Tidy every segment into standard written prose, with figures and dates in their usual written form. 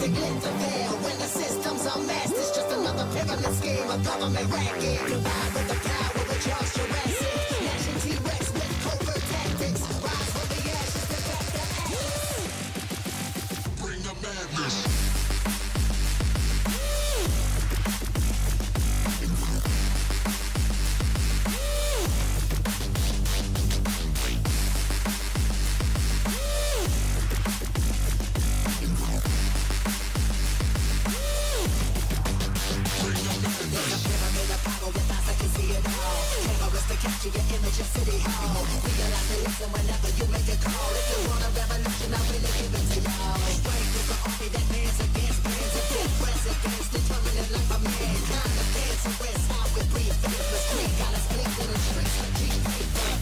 drastic intervale. When the system's unmasked, it's just another pyramid scheme, a government racket. Combined with the power of Charles Jurassic, gnashing T-Rex with covert tactics. Rise from the ashes to back the ashes. Bring the madness. Capture your image of City Hall. Realize the lesson whenever you make a call. If you want a revolution, I really give it to y'all. Strength is the army that bands against bands against presidents, determining life of mankind. The fans and rest how we breathe. Faithless creed got us bleeding in the streets like cheap paper.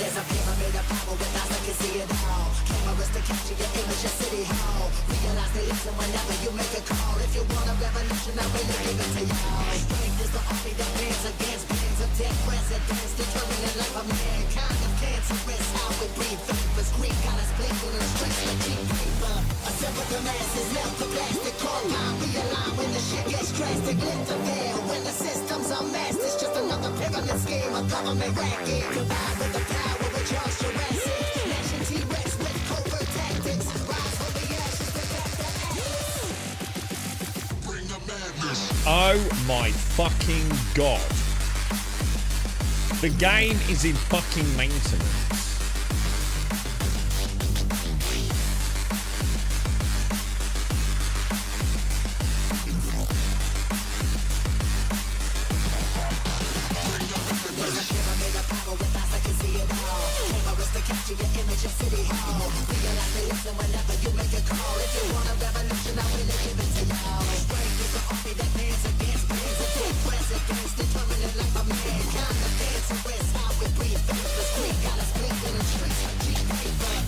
There's a pyramid of power with eyes that can see it all. Cameras to capture your image of City Hall. Realize they listen whenever you make a call. If you want a revolution, I really give it to y'all. Strength is the army that bands against bands of dead presidents, determining life of mankind. The cancerous how we breathe. Faithless creed got us bleeding in the streets like cheap paper. Assemble the masses, melt the plastic compound. Realign when the shit gets drastic. Lift the veil when the system's unmasked. It's just another pyramid scheme, a government racket. Combined with the power of Charles Jurassic, gnashing T-Rex with covert tactics. Rise from the ashes to back the ashes. Bring the madness. Oh my fucking god. The game is in fucking maintenance. Capture your image of City Hall. Realize they listen whenever you make a call. If you want a revolution, I really give it to y'all. Strength is the army that bands against bands of dead presidents, determining life of mankind. The fans and rest how we breathe. Faithless creed got us bleeding in the streets like cheap paper.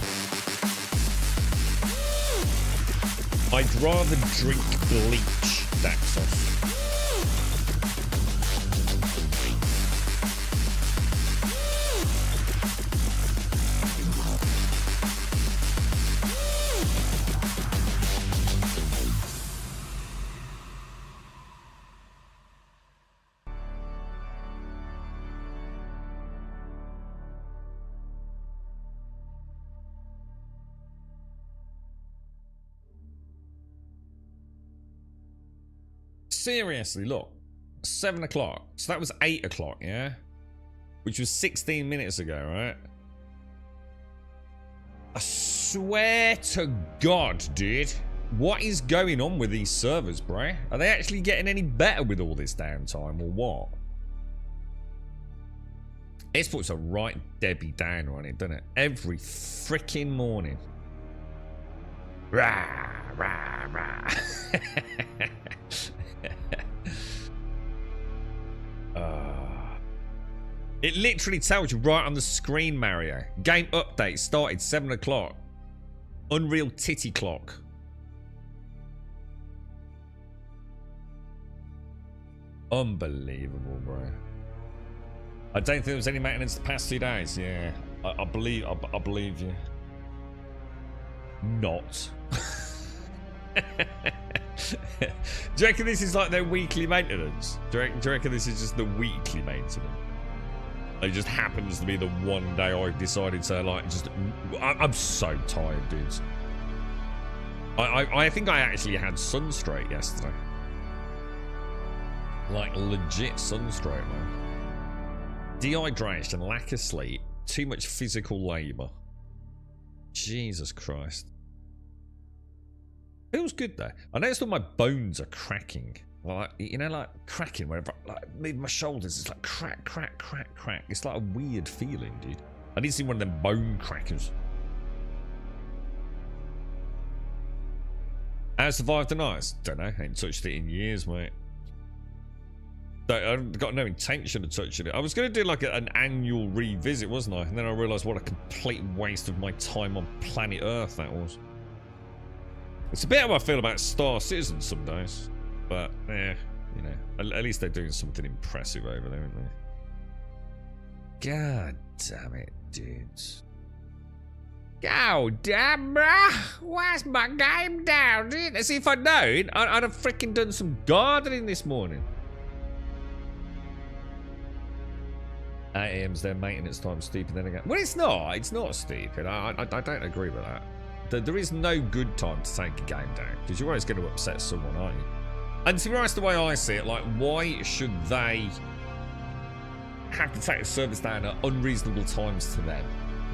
I'd rather drink bleach, Daxos. Seriously, look, 7 o'clock. So that was 8 o'clock, yeah? Which was 16 minutes ago, right? I swear to God, dude. What is going on with these servers, bro? Are they actually getting any better with all this downtime or what? This puts a right Debbie Downer on it, doesn't it? Every freaking morning. Rah, rah, rah. It literally tells you right on the screen, Mario. Game update started 7 o'clock. Unreal titty clock. Unbelievable, bro. I don't think there was any maintenance the past 2 days. Yeah, I believe you. Not. Do you reckon this is like their weekly maintenance? Do you reckon this is just the weekly maintenance? It just happens to be the one day I've decided to like just... I'm so tired, dudes. I think I actually had sunstroke yesterday. Like legit sunstroke, man. Dehydration, lack of sleep, too much physical labour. Jesus Christ. Feels good though. I noticed all my bones are cracking. Like, you know, like cracking wherever, like move my shoulders. It's like crack, crack, crack, crack. It's like a weird feeling, dude. I didn't see one of them bone crackers. How survived the night? Don't know. Ain't touched it in years, mate. I've got no intention of touching it. I was going to do like an annual revisit, wasn't I? And then I realised what a complete waste of my time on planet Earth that was. It's a bit how I feel about Star Citizen some days. But, you know, at least they're doing something impressive over there, aren't they? God damn it, dudes. God damn, bruh. Why's my game down, dude? As if I'd known, I'd have freaking done some gardening this morning. 8 AM's their maintenance time, stupid then again. Well, it's not stupid. I don't agree with that. There is no good time to take a game down, because you're always going to upset someone, aren't you? And to be honest, the way I see it, like, why should they have to take the service down at unreasonable times to them?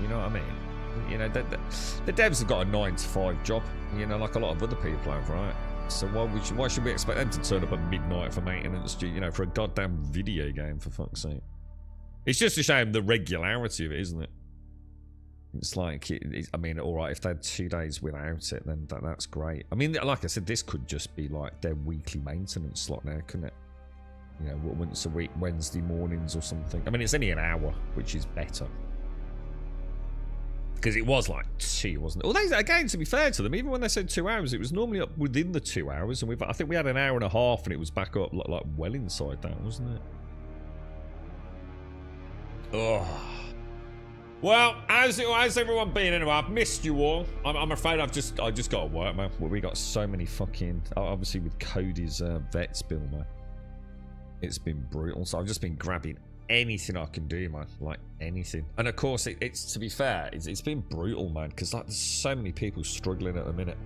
You know what I mean? You know, the devs have got a 9 to 5 job, you know, like a lot of other people have, right? So why should we expect them to turn up at midnight for maintenance, you know, for a goddamn video game, for fuck's sake? It's just a shame the regularity of it, isn't it? It's like, I mean, all right, if they had 2 days without it, then that's great. I mean, like I said, this could just be like their weekly maintenance slot now, couldn't it? You know, once a week, Wednesday mornings or something. I mean, it's only an hour, which is better. Because it was like 2, wasn't it? Although, again, to be fair to them, even when they said 2 hours, it was normally up within the 2 hours. And I think we had an hour and a half, and it was back up like well inside that, wasn't it? Oh. Well, how's everyone been anyway? I've missed you all. I'm afraid I just got to work, man. We got so many fucking, obviously with Cody's vets bill, man. It's been brutal. So I've just been grabbing anything I can do, man. Like anything. And of course, it's to be fair, it's been brutal, man. Because like there's so many people struggling at the minute.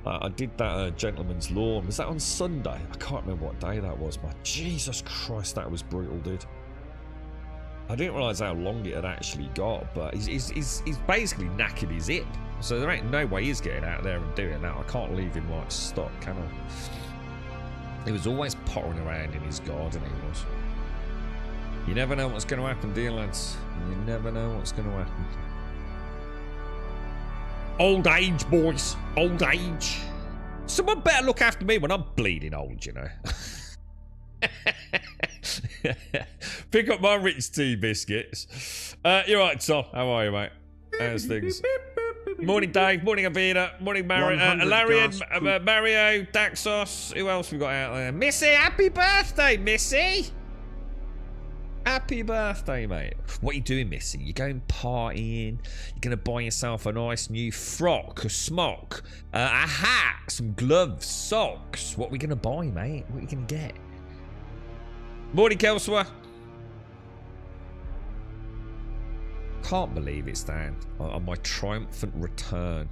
I did that gentleman's lawn. Was that on Sunday? I can't remember what day that was, man. Jesus Christ, that was brutal, dude. I didn't realise how long it had actually got, but he's basically knackered his hip. So there ain't no way he's getting out there and doing that. I can't leave him like stuck, can I? He was always pottering around in his garden, he was. You never know what's going to happen, dear lads. You never know what's going to happen. Old age, boys. Old age. Someone better look after me when I'm bleeding old, you know. Pick up my rich tea biscuits. You're right, Tom. How are you, mate? How's things? Morning, Dave. Morning, Avina. Morning, Mario. Larian, Mario, Daxos. Who else we got out there? Missy, happy birthday, Missy. Happy birthday, mate. What are you doing, Missy? You're going partying. You're going to buy yourself a nice new frock, a smock, a hat, some gloves, socks. What are we going to buy, mate? What are you going to get? Morning, Kelswa. Can't believe it's Dan on my triumphant return.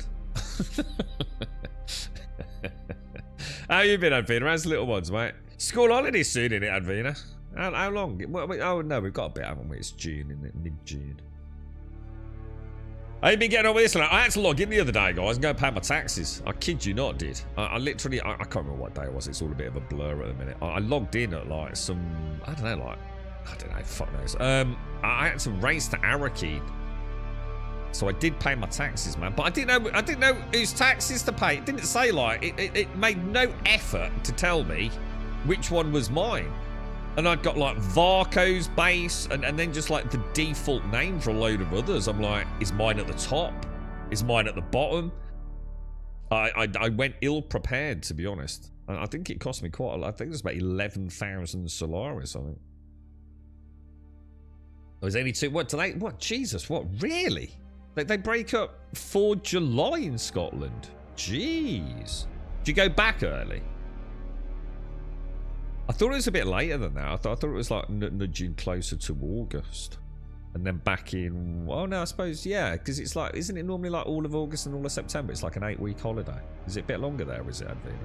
How you been, Advina? How's the little ones, mate? School holidays soon, innit, Advina? How long? Oh no, we've got a bit, haven't we? It's June, isn't it? Mid-June. How you been getting on with this? I had to log in the other day, guys, and go pay my taxes. I kid you not, did. I literally, I can't remember what day it was. It's all a bit of a blur at the minute. I logged in at like some, I don't know, fuck knows. I had to race to Arakeed. So I did pay my taxes, man. But I didn't know whose taxes to pay. It didn't say like, it made no effort to tell me which one was mine. And I'd got like Varco's base and then just like the default name for a load of others. I'm like, is mine at the top? Is mine at the bottom? I went ill prepared, to be honest. I think it cost me quite a lot. I think it was about 11,000 Solaris, I think. It was only two. What, today? What? Jesus, what? Really? They break up 4 July in Scotland. Jeez. Did you go back early? I thought it was a bit later than that. I thought it was like nudging closer to August. And then back in... Well, no, I suppose, yeah. Because it's like... Isn't it normally like all of August and all of September? It's like an 8-week holiday. Is it a bit longer there, is it, Advina?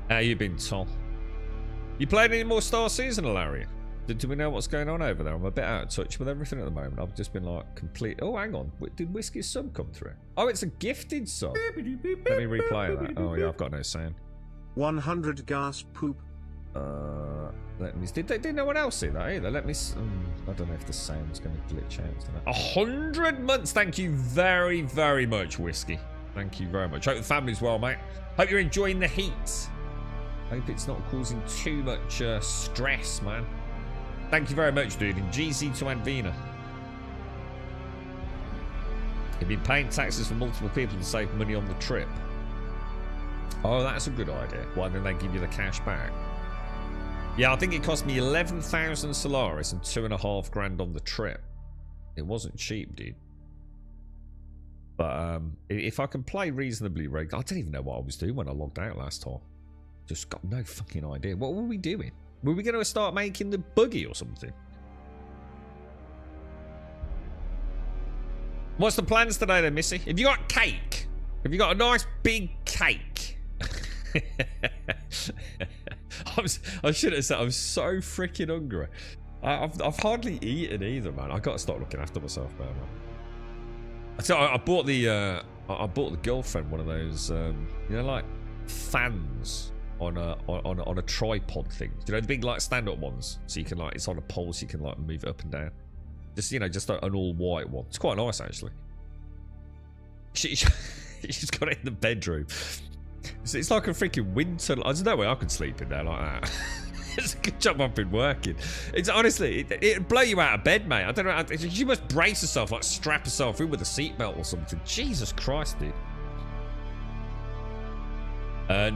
How you been, Tom? You played any more Star Seasonal, Larry? Do we know what's going on over there? I'm a bit out of touch with everything at the moment. I've just been like complete. Oh, hang on. Did Whiskey's sub come through? Oh, it's a gifted sub. Let me replay that. Oh yeah, I've got no sound. 100 gas poop. Let me. Did no one else see that either? Let me. I don't know if the sound's going to glitch out. 100 months. Thank you very, very much, Whiskey. Thank you very much. Hope the family's well, mate. Hope you're enjoying the heat. Hope it's not causing too much stress, man. Thank you very much, dude. And GZ to Anvina. You've been paying taxes for multiple people to save money on the trip. Oh, that's a good idea. Why then they give you the cash back? Yeah, I think it cost me 11,000 Solaris and 2.5 grand on the trip. It wasn't cheap, dude. But if I can play reasonably regular, I don't even know what I was doing when I logged out last time. Just got no fucking idea. What were we doing? Were we going to start making the buggy or something? What's the plans today then, Missy? Have you got cake? Have you got a nice big cake? I should have said I'm so freaking hungry. I've hardly eaten either, man. I got to start looking after myself, man. So I bought the girlfriend one of those, you know, like fans on a tripod thing. You know, the big like stand-up ones, so you can like it's on a pole, so you can like move it up and down. Just just an all white one. It's quite nice actually. She's got it in the bedroom. It's like a freaking winter. There's no way I could sleep in there like that. It's a good job I've been working. It's honestly, it'd blow you out of bed, mate. I don't know. You must brace yourself, like strap yourself in with a seatbelt or something. Jesus Christ, dude.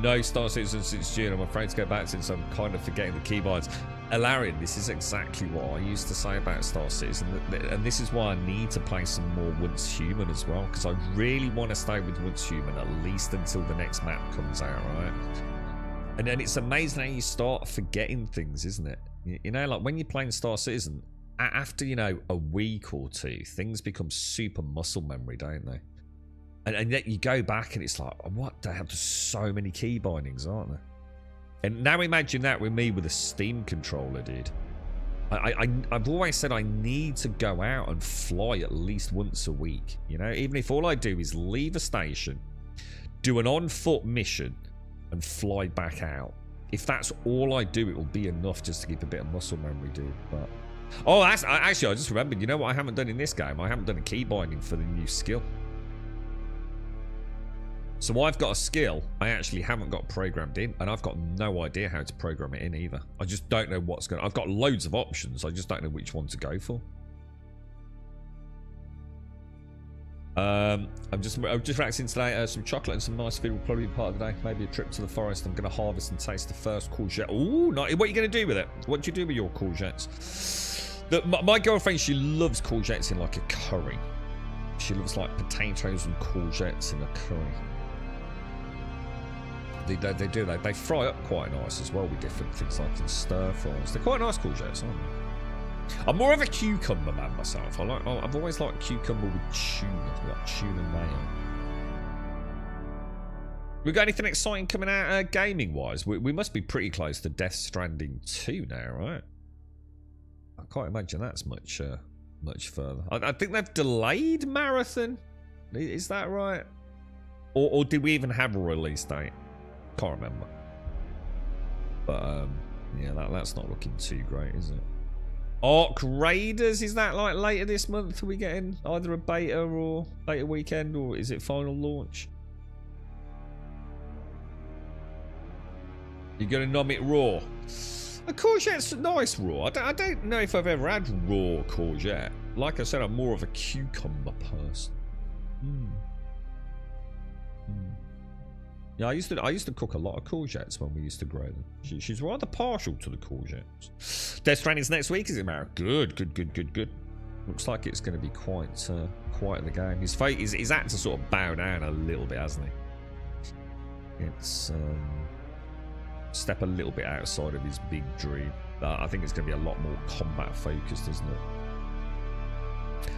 No Star Citizen since June. I'm afraid to go back since I'm kind of forgetting the keybinds. Alarian, this is exactly what I used to say about Star Citizen, and this is why I need to play some more Once Human as well, because I really want to stay with Once Human at least until the next map comes out, right? And then it's amazing how you start forgetting things, isn't it? You know, like when you're playing Star Citizen, after, you know, a week or two, things become super muscle memory, don't they? And yet you go back and it's like, what the hell? There's so many key bindings, aren't there? And now imagine that with me with a Steam controller, dude. I've always said I need to go out and fly at least once a week. You know, even if all I do is leave a station, do an on-foot mission, and fly back out. If that's all I do, it will be enough just to keep a bit of muscle memory, dude. But oh, actually, I just remembered. You know what I haven't done in this game? I haven't done a key binding for the new skill. So I've got a skill I actually haven't got programmed in, and I've got no idea how to program it in either. I just don't know what's going on. I've got loads of options. I just don't know which one to go for. I'm just relaxing today. Some chocolate and some nice food will probably be part of the day. Maybe a trip to the forest. I'm going to harvest and taste the first courgette. Ooh, nice. What are you going to do with it? What do you do with your courgettes? My girlfriend, she loves courgettes in like a curry. She loves like potatoes and courgettes in a curry. They do. They fry up quite nice as well with different things like in stir fries. They're quite nice courgettes, aren't they? I'm more of a cucumber man myself. I've always liked cucumber with tuna, like tuna mayo. We got anything exciting coming out gaming wise? We must be pretty close to Death Stranding 2 now, right? I can't imagine that's much further. I think they've delayed Marathon. Is that right? Or did we even have a release date? Can't remember. But yeah, that's not looking too great, is it? Ark Raiders, is that like later this month? Are we getting either a beta or beta weekend, or is it final launch? You're gonna nom it raw. A courgette's nice raw. I don't know if I've ever had raw courgette. Like I said, I'm more of a cucumber person. Yeah, I used to cook a lot of courgettes when we used to grow them. She's rather partial to the courgettes. Death Stranding's next week, is it, Mara? Good. Looks like it's going to be quite the game. His fate is he's had to sort of bow down a little bit, hasn't he? It's step a little bit outside of his big dream. I think it's going to be a lot more combat focused, isn't it?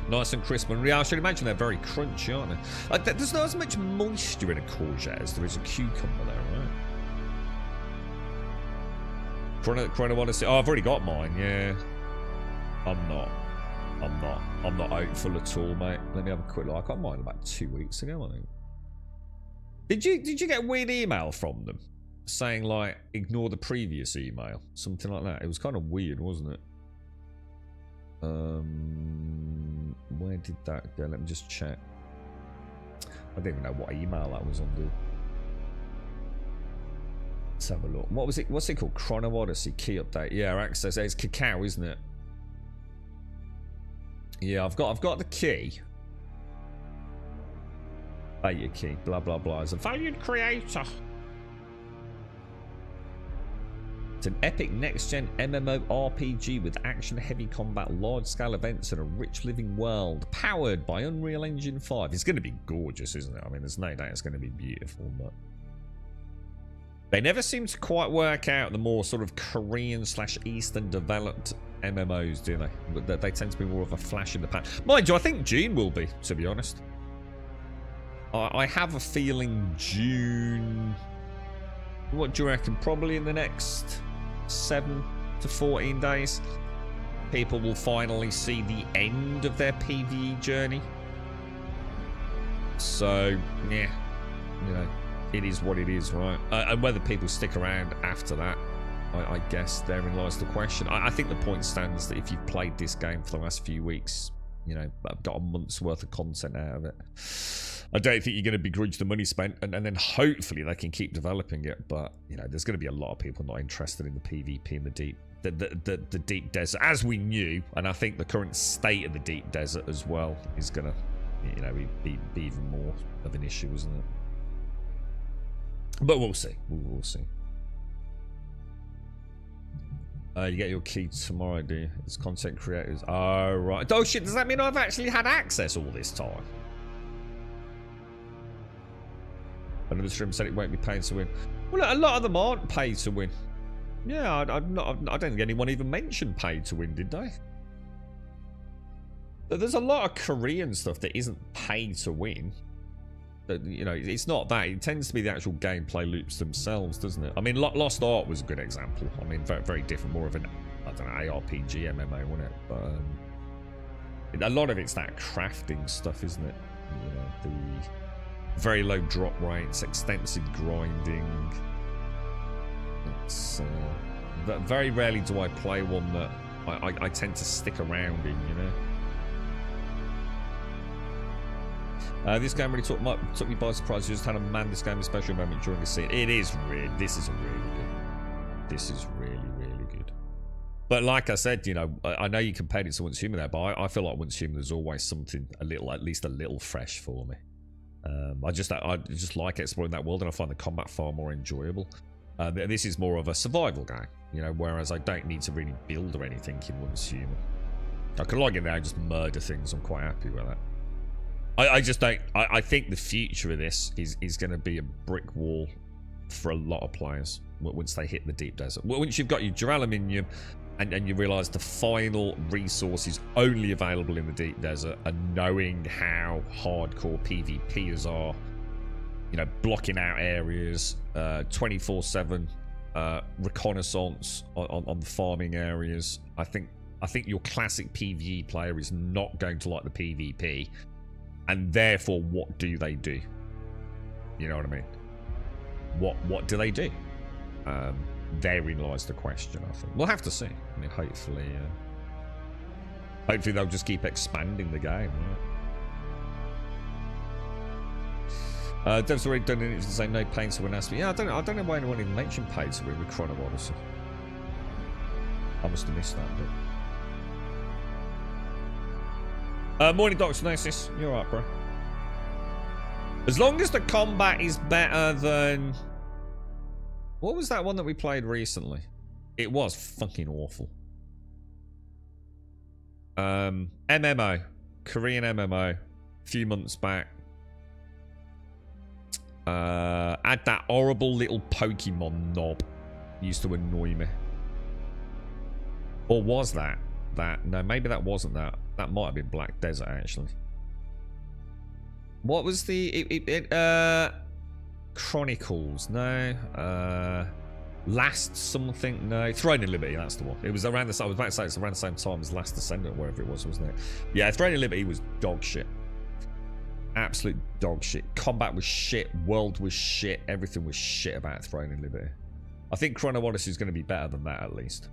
Nice and crisp, and I should imagine they're very crunchy, aren't they? There's not as much moisture in a courgette as there is a cucumber there, right? Chrono Odyssey. Oh, I've already got mine. Yeah. I'm not hopeful at all, mate. Let me have a quick look. I got mine about 2 weeks ago, I think. Did you get a weird email from them saying like ignore the previous email, something like that? It was kind of weird, wasn't it? Where did that go? Let me just check. I don't even know what email that was on, dude. Let's have a look. What was it? What's it called? Chrono Odyssey key update. Yeah, access. It's Cacao, isn't it? Yeah, I've got the key. Beta key. Blah blah blah. As a valued creator. It's an epic next-gen MMORPG with action-heavy combat, large-scale events, and a rich living world, powered by Unreal Engine 5. It's going to be gorgeous, isn't it? I mean, there's no doubt it's going to be beautiful, but they never seem to quite work out the more sort of Korean/Eastern developed MMOs, do they? But they tend to be more of a flash in the pan. Mind you, I think Dune will be, to be honest. I have a feeling Dune... What do you reckon? Probably in the next 7 to 14 days, people will finally see the end of their PvE journey. So, yeah, you know, it is what it is, right? And whether people stick around after that, I guess therein lies the question. I think the point stands that if you've played this game for the last few weeks, you know, I've got a month's worth of content out of it, I don't think you're going to begrudge the money spent, and then hopefully they can keep developing it. But you know, there's going to be a lot of people not interested in the PvP in the deep desert, as we knew. And I think the current state of the deep desert as well is going to, you know, be even more of an issue, isn't it? But we'll see. We'll see. You get your key tomorrow, do you? It's content creators. Oh, right. Oh, shit. Does that mean I've actually had access all this time? Another stream said it won't be paid to win. Well, a lot of them aren't paid to win. Yeah, I don't think anyone even mentioned paid to win, did they? There's a lot of Korean stuff that isn't paid to win. You know, it's not that. It tends to be the actual gameplay loops themselves, doesn't it? I mean, Lost Art was a good example. I mean, very, very different. More of an, I don't know, ARPG MMO, wasn't it? But a lot of it's that crafting stuff, isn't it? You know, the very low drop rates, extensive grinding. It's very rarely do I play one that I tend to stick around in, you know. This game really took me by surprise. You just had a man this game a special moment during the scene. It is really, this is really good. This is really, really good. But like I said, you know, I know you compared it to Once Human there, but I feel like Once Human there's always something a little, at least a little fresh for me. I just like exploring that world, and I find the combat far more enjoyable. This is more of a survival game, you know, whereas I don't need to really build or anything in Once Human. I can log in there and just murder things. I'm quite happy with that. I just don't. I think the future of this is going to be a brick wall for a lot of players once they hit the deep desert. Once you've got your Duraluminium and you realise the final resource is only available in the deep desert, and knowing how hardcore PvPers are, you know, blocking out areas, 24/7 reconnaissance on the farming areas. I think your classic PvE player is not going to like the PvP. And therefore, what do they do? You know what I mean? What do they do? Therein lies the question, I think. We'll have to see. I mean, hopefully they'll just keep expanding the game, right? Dev's already done it to say no pain to win Aspen. Yeah, I don't know why anyone even mentioned pay to win with Chrono Odyssey. I must have missed that bit. Morning, Dr. Gnosis. You're right, bro. As long as the combat is better than... What was that one that we played recently? It was fucking awful. MMO. Korean MMO. A few months back. Had that horrible little Pokemon knob. Used to annoy me. Or was that? No, maybe that wasn't that. That might have been Black Desert, actually. What was the... Chronicles? No. Last something? No, Throne of Liberty, that's the one. It was around the, I was about to say it's around the same time as Last Descendant, wherever it was, wasn't it? Yeah, Throne of Liberty was dog shit. Absolute dog shit. Combat was shit. World was shit. Everything was shit about Throne of Liberty. I think Chrono Odyssey is going to be better than that, at least.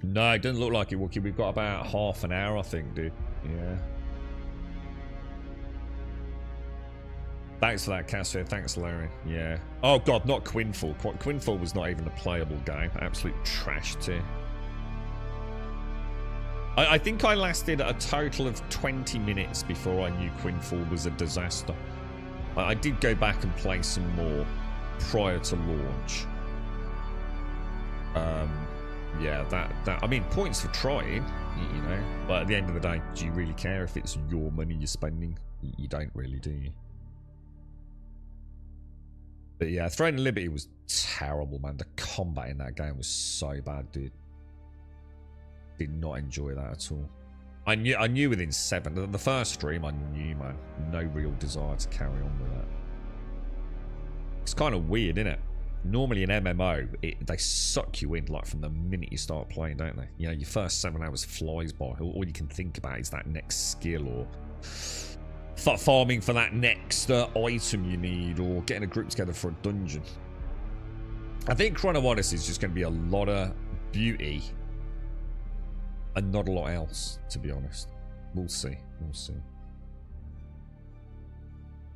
No, it doesn't look like it, Wookie. We've got about half an hour, I think, dude. Yeah. Thanks for that, Cassia. Thanks, Larry. Yeah. Oh, God, not Quinfall. Quinfall was not even a playable game. Absolute trash tier. I think I lasted a total of 20 minutes before I knew Quinfall was a disaster. I did go back and play some more prior to launch. Yeah, that I mean, points for trying, you know. But at the end of the day, do you really care if it's your money you're spending? You don't really, do you? But yeah, Throne of Liberty was terrible, man. The combat in that game was so bad, dude. Did not enjoy that at all. I knew within 7. The first stream, I knew, man. No real desire to carry on with that. It's kind of weird, isn't it? Normally in MMO, they suck you in like from the minute you start playing, don't they? You know, your first 7 hours flies by. All you can think about is that next skill or farming for that next item you need or getting a group together for a dungeon. I think Chrono Odyssey is just going to be a lot of beauty and not a lot else, to be honest. We'll see. We'll see.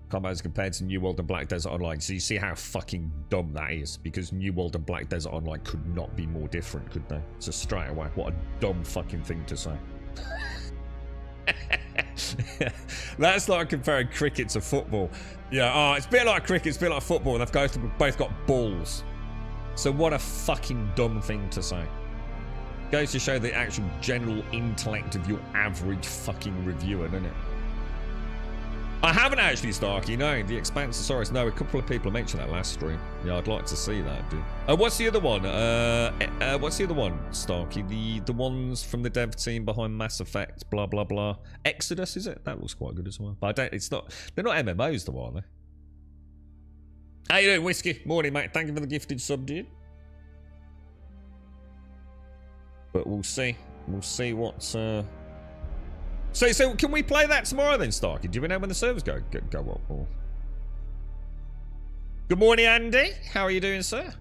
Combat is compared to New World and Black Desert Online. So you see how fucking dumb that is. Because New World and Black Desert Online could not be more different, could they? So straight away, what a dumb fucking thing to say. That's like comparing cricket to football. Yeah, oh, it's a bit like cricket, it's a bit like football. They've both got balls. So what a fucking dumb thing to say. Goes to show the actual general intellect of your average fucking reviewer, doesn't it? I haven't actually, Starkey, no. The Expansosaurus, no. A couple of people mentioned that last stream. Yeah, I'd like to see that, dude. What's the other one? What's the other one, Starkey? The ones from the dev team behind Mass Effect, blah, blah, blah. Exodus, is it? That looks quite good as well. But it's not, they're not MMOs though, are they? How you doing, Whiskey? Morning, mate. Thank you for the gifted sub, dude. But we'll see. We'll see what... So can we play that tomorrow then, Starkey? Do we know when the servers go up? Or... Good morning, Andy. How are you doing, sir?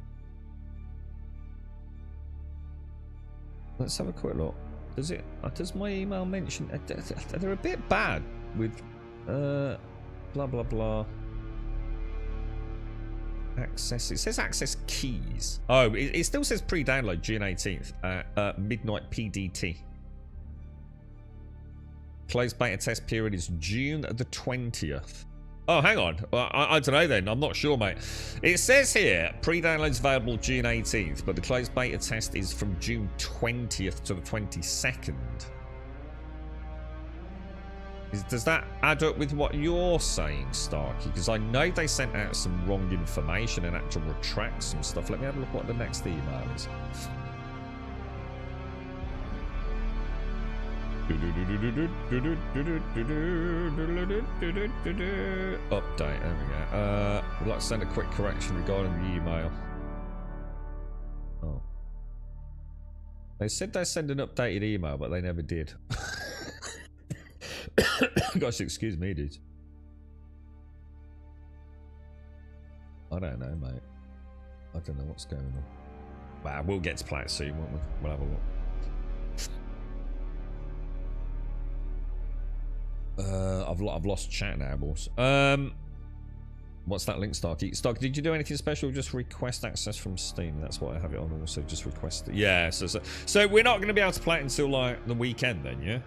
Let's have a quick look. Does my email mention... They're a bit bad with... blah, blah, blah. Access. It says access keys. Oh, it still says pre-download June 18th at midnight PDT. Closed beta test period is June the 20th. Oh, hang on. Well, I don't know then. I'm not sure, mate. It says here pre-download's available June 18th, but the closed beta test is from June 20th to the 22nd. Does that add up with what you're saying, Starkey? Because I know they sent out some wrong information and had to retract some stuff. Let me have a look what the next email is. Update, there we go. We'd like to send a quick correction regarding the email. Oh. They said they send an updated email, but they never did. Gosh, excuse me, dude. I don't know, mate. I don't know what's going on. Well, we'll get to play it soon, won't we? We'll have a look. I've lost chat now, boss. What's that link, Starkey? Starkey, did you do anything special? Just request access from Steam. That's what I have it on. Also, just request it. Yeah. So we're not going to be able to play it until like the weekend, then, yeah.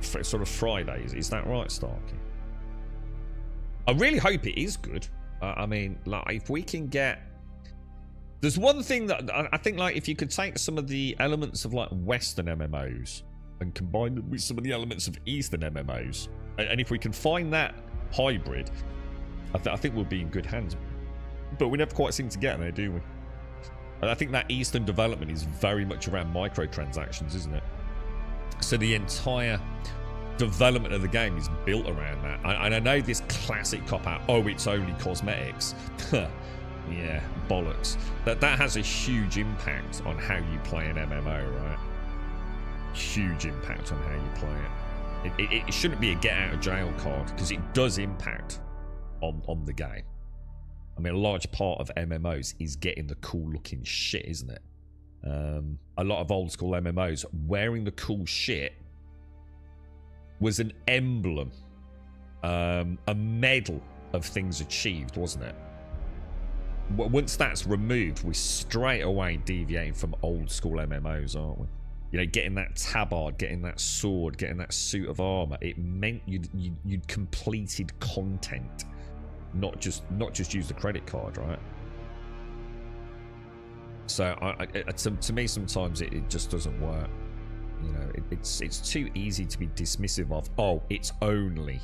Sort of Fridays. Is that right, Starkey? I really hope it is good. I mean, like, if we can get... There's one thing that I think, like, if you could take some of the elements of, like, Western MMOs and combine them with some of the elements of Eastern MMOs, and if we can find that hybrid, I think we'll be in good hands. But we never quite seem to get there, do we? And I think that Eastern development is very much around microtransactions, isn't it? So the entire development of the game is built around that. And I know this classic cop-out, oh, it's only cosmetics. Yeah, bollocks. That has a huge impact on how you play an MMO, right? Huge impact on how you play it. It shouldn't be a get-out-of-jail card, because it does impact on the game. I mean, a large part of MMOs is getting the cool-looking shit, isn't it? A lot of old-school MMOs, wearing the cool shit was an emblem, a medal of things achieved, wasn't it? Once that's removed, we're straight away deviating from old-school MMOs, aren't we? You know, getting that tabard, getting that sword, getting that suit of armor, it meant you'd completed content, not just use the credit card, right? So to me, sometimes it just doesn't work. You know, it's too easy to be dismissive of, oh, it's only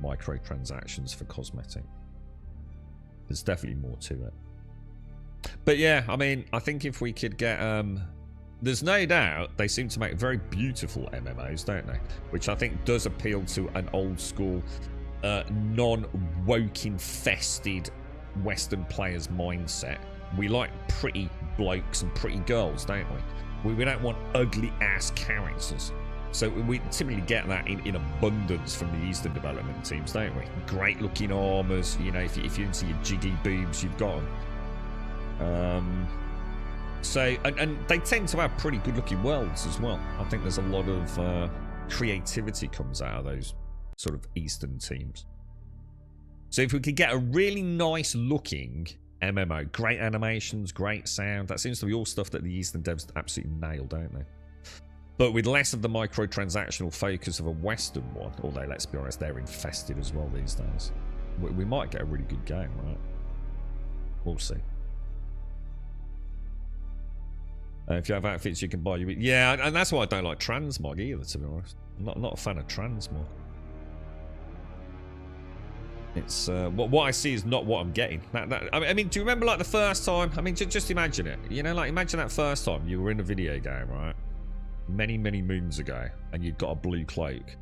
microtransactions for cosmetic. There's definitely more to it. But yeah, I mean, I think if we could get there's no doubt they seem to make very beautiful MMOs, don't they? Which I think does appeal to an old school non-woke infested Western players mindset. We like pretty blokes and pretty girls, don't we? We don't want ugly ass characters. So we typically get that in abundance from the Eastern development teams, don't we? Great looking armors, you know, if you're into your jiggy boobs, you've got them. So, and they tend to have pretty good looking worlds as well. I think there's a lot of creativity comes out of those sort of Eastern teams. So if we could get a really nice looking MMO, great animations, great sound, that seems to be all stuff that the Eastern devs absolutely nail, don't they? But with less of the microtransactional focus of a Western one, although let's be honest, they're infested as well these days, we might get a really good game, right? We'll see. If you have outfits you can buy, yeah, and that's why I don't like transmog either, to be honest. I'm not a fan of transmog. It's what I see is not what I'm getting. I mean, do you remember like the first time? I mean, just imagine it. You know, like imagine that first time you were in a video game, right? Many moons ago, and you'd got a blue cloak,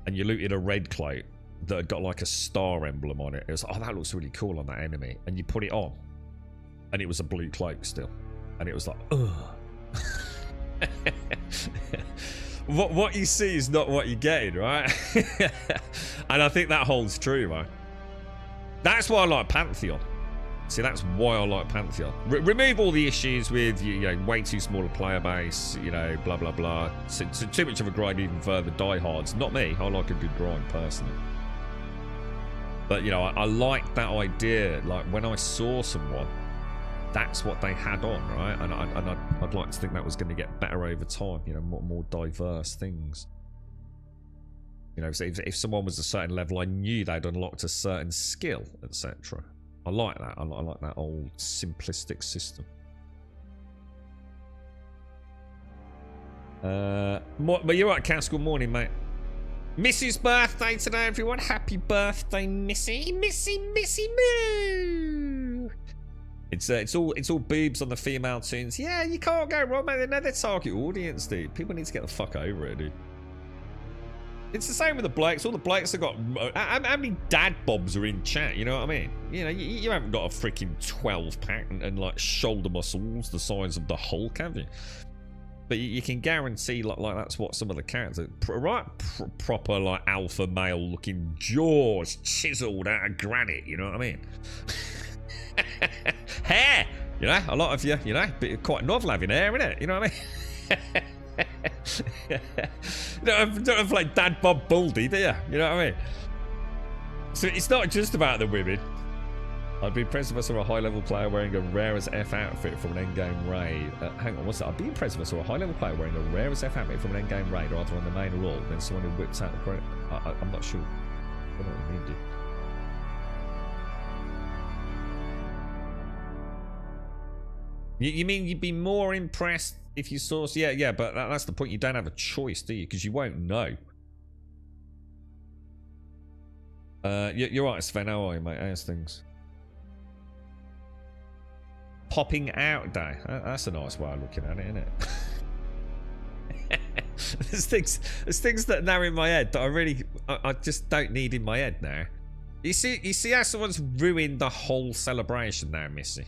and you looted a red cloak that had got like a star emblem on it. It was, oh, that looks really cool on that enemy, and you put it on, and it was a blue cloak still, and it was like, ugh. What you see is not what you're getting, right? And I think that holds true, man. That's why I like Pantheon. See, that's why I like Pantheon. Remove all the issues with, you know, way too small a player base, you know, blah, blah, blah. So too much of a grind even further. Diehards. Not me. I like a good grind, personally. But, you know, I like that idea. Like, when I saw someone, that's what they had on, right? And I'd like to think that was going to get better over time, you know, more diverse things. You know, so if someone was a certain level, I knew they'd unlocked a certain skill, etc. I like that. I like that old simplistic system. But you're right, Cass. Good morning, mate. Missy's birthday today, everyone. Happy birthday, Missy. Missy, moo. It's all boobs on the female tunes. Yeah, you can't go wrong, mate. They know their target audience, dude. People need to get the fuck over it, dude. It's the same with the blokes. All the blokes have got... How many dad bobs are in chat? You know what I mean? You know, you haven't got a freaking 12-pack and like shoulder muscles the size of the Hulk, have you? But you can guarantee like that's what some of the characters... Right? Proper like alpha male looking jaws chiseled out of granite. You know what I mean? Hair! You know, a lot of you know, quite novel having hair, isn't it? You know what I mean? don't have like Dad Bob Baldy, do you? You know what I mean? So it's not just about the women. I'd be impressed if I saw a high-level player wearing a rare as F outfit from an endgame raid. Hang on, what's that? I'd be impressed if I saw a high-level player wearing a rare as F outfit from an endgame raid, either on the main or all, than someone who whips out the credit. I'm not sure. I don't know what you mean, dude. You mean you'd be more impressed if you saw... Yeah, but that's the point. You don't have a choice, do you? Because you won't know. You're right, Sven. How are you, mate? How's things? Popping out day. That's a nice way of looking at it, isn't it? there's things that are now in my head that I just don't need in my head now. You see how someone's ruined the whole celebration now, Missy?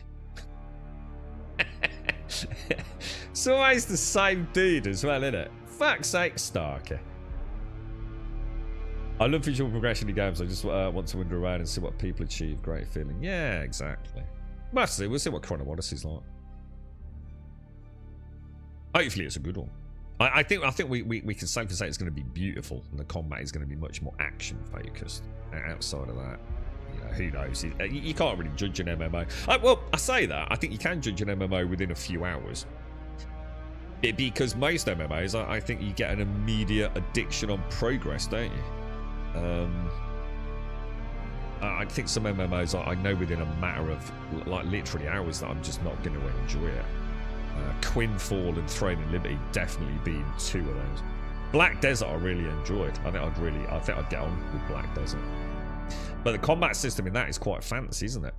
It's always the same dude as well, isn't it? Fuck's sake, Starker. I love visual progression in games. I just want to wander around and see what people achieve. Great feeling. Yeah, exactly. We'll see what Chrono Odyssey's like. Hopefully it's a good one. I think we can safely say it's going to be beautiful, and the combat is going to be much more action focused. Outside of that, you know, who knows? You can't really judge an MMO. Well, I say that. I think you can judge an MMO within a few hours. Because most MMOs, I think you get an immediate addiction on progress, don't you? I think some MMOs, I know within a matter of like literally hours that I'm just not going to enjoy it. Quinfall and Throne and Liberty definitely being two of those. Black Desert I really enjoyed. I think I'd get on with Black Desert. But the combat system in that is quite fancy, isn't it?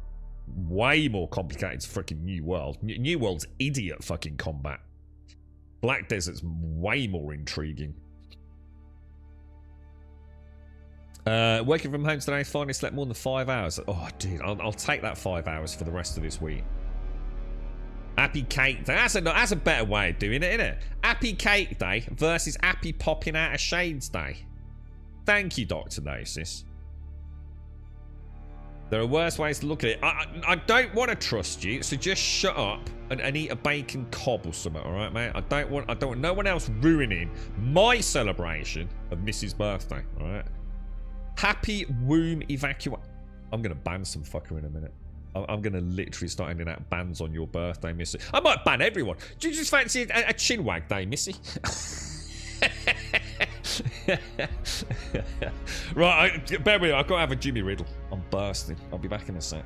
Way more complicated to freaking New World. New World's idiot fucking combat. Black Desert's way more intriguing. Working from home today, finally slept more than 5 hours. Oh, dude, I'll take that 5 hours for the rest of this week. Happy Cake Day. That's a better way of doing it, isn't it? Happy Cake Day versus Happy Popping Out of Shades Day. Thank you, Dr. Gnosis. There are worse ways to look at it. I don't want to trust you, so just shut up and eat a bacon cob or something, alright, mate? I don't want no one else ruining my celebration of Mrs. birthday, alright? Happy womb evacuate. I'm going to ban some fucker in a minute. I'm going to literally start handing out bans on your birthday, Missy. I might ban everyone. Do you just fancy a chinwag day, Missy? Right, bear with me. I've got to have a Jimmy Riddle. I'm bursting. I'll be back in a sec.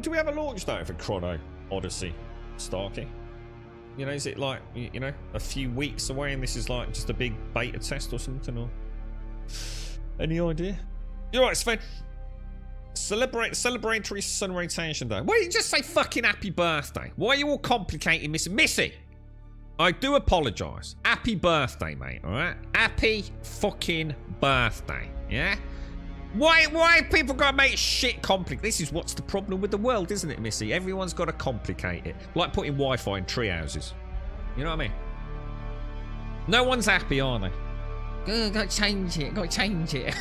Do we have a launch date for Chrono Odyssey, Starkey? You know, is it like, you know, a few weeks away and this is like just a big beta test or something, or any idea? You're right, Sven. Celebratory sun rotation day. Why don't you just say fucking happy birthday? Why are you all complicating Missy? I do apologise. Happy birthday, mate, alright? Happy fucking birthday, yeah? Why people gotta make shit complicated? This is what's the problem with the world, isn't it, Missy? Everyone's gotta complicate it. Like putting Wi-Fi in tree houses. You know what I mean? No one's happy, are they? Gotta change it, gotta change it.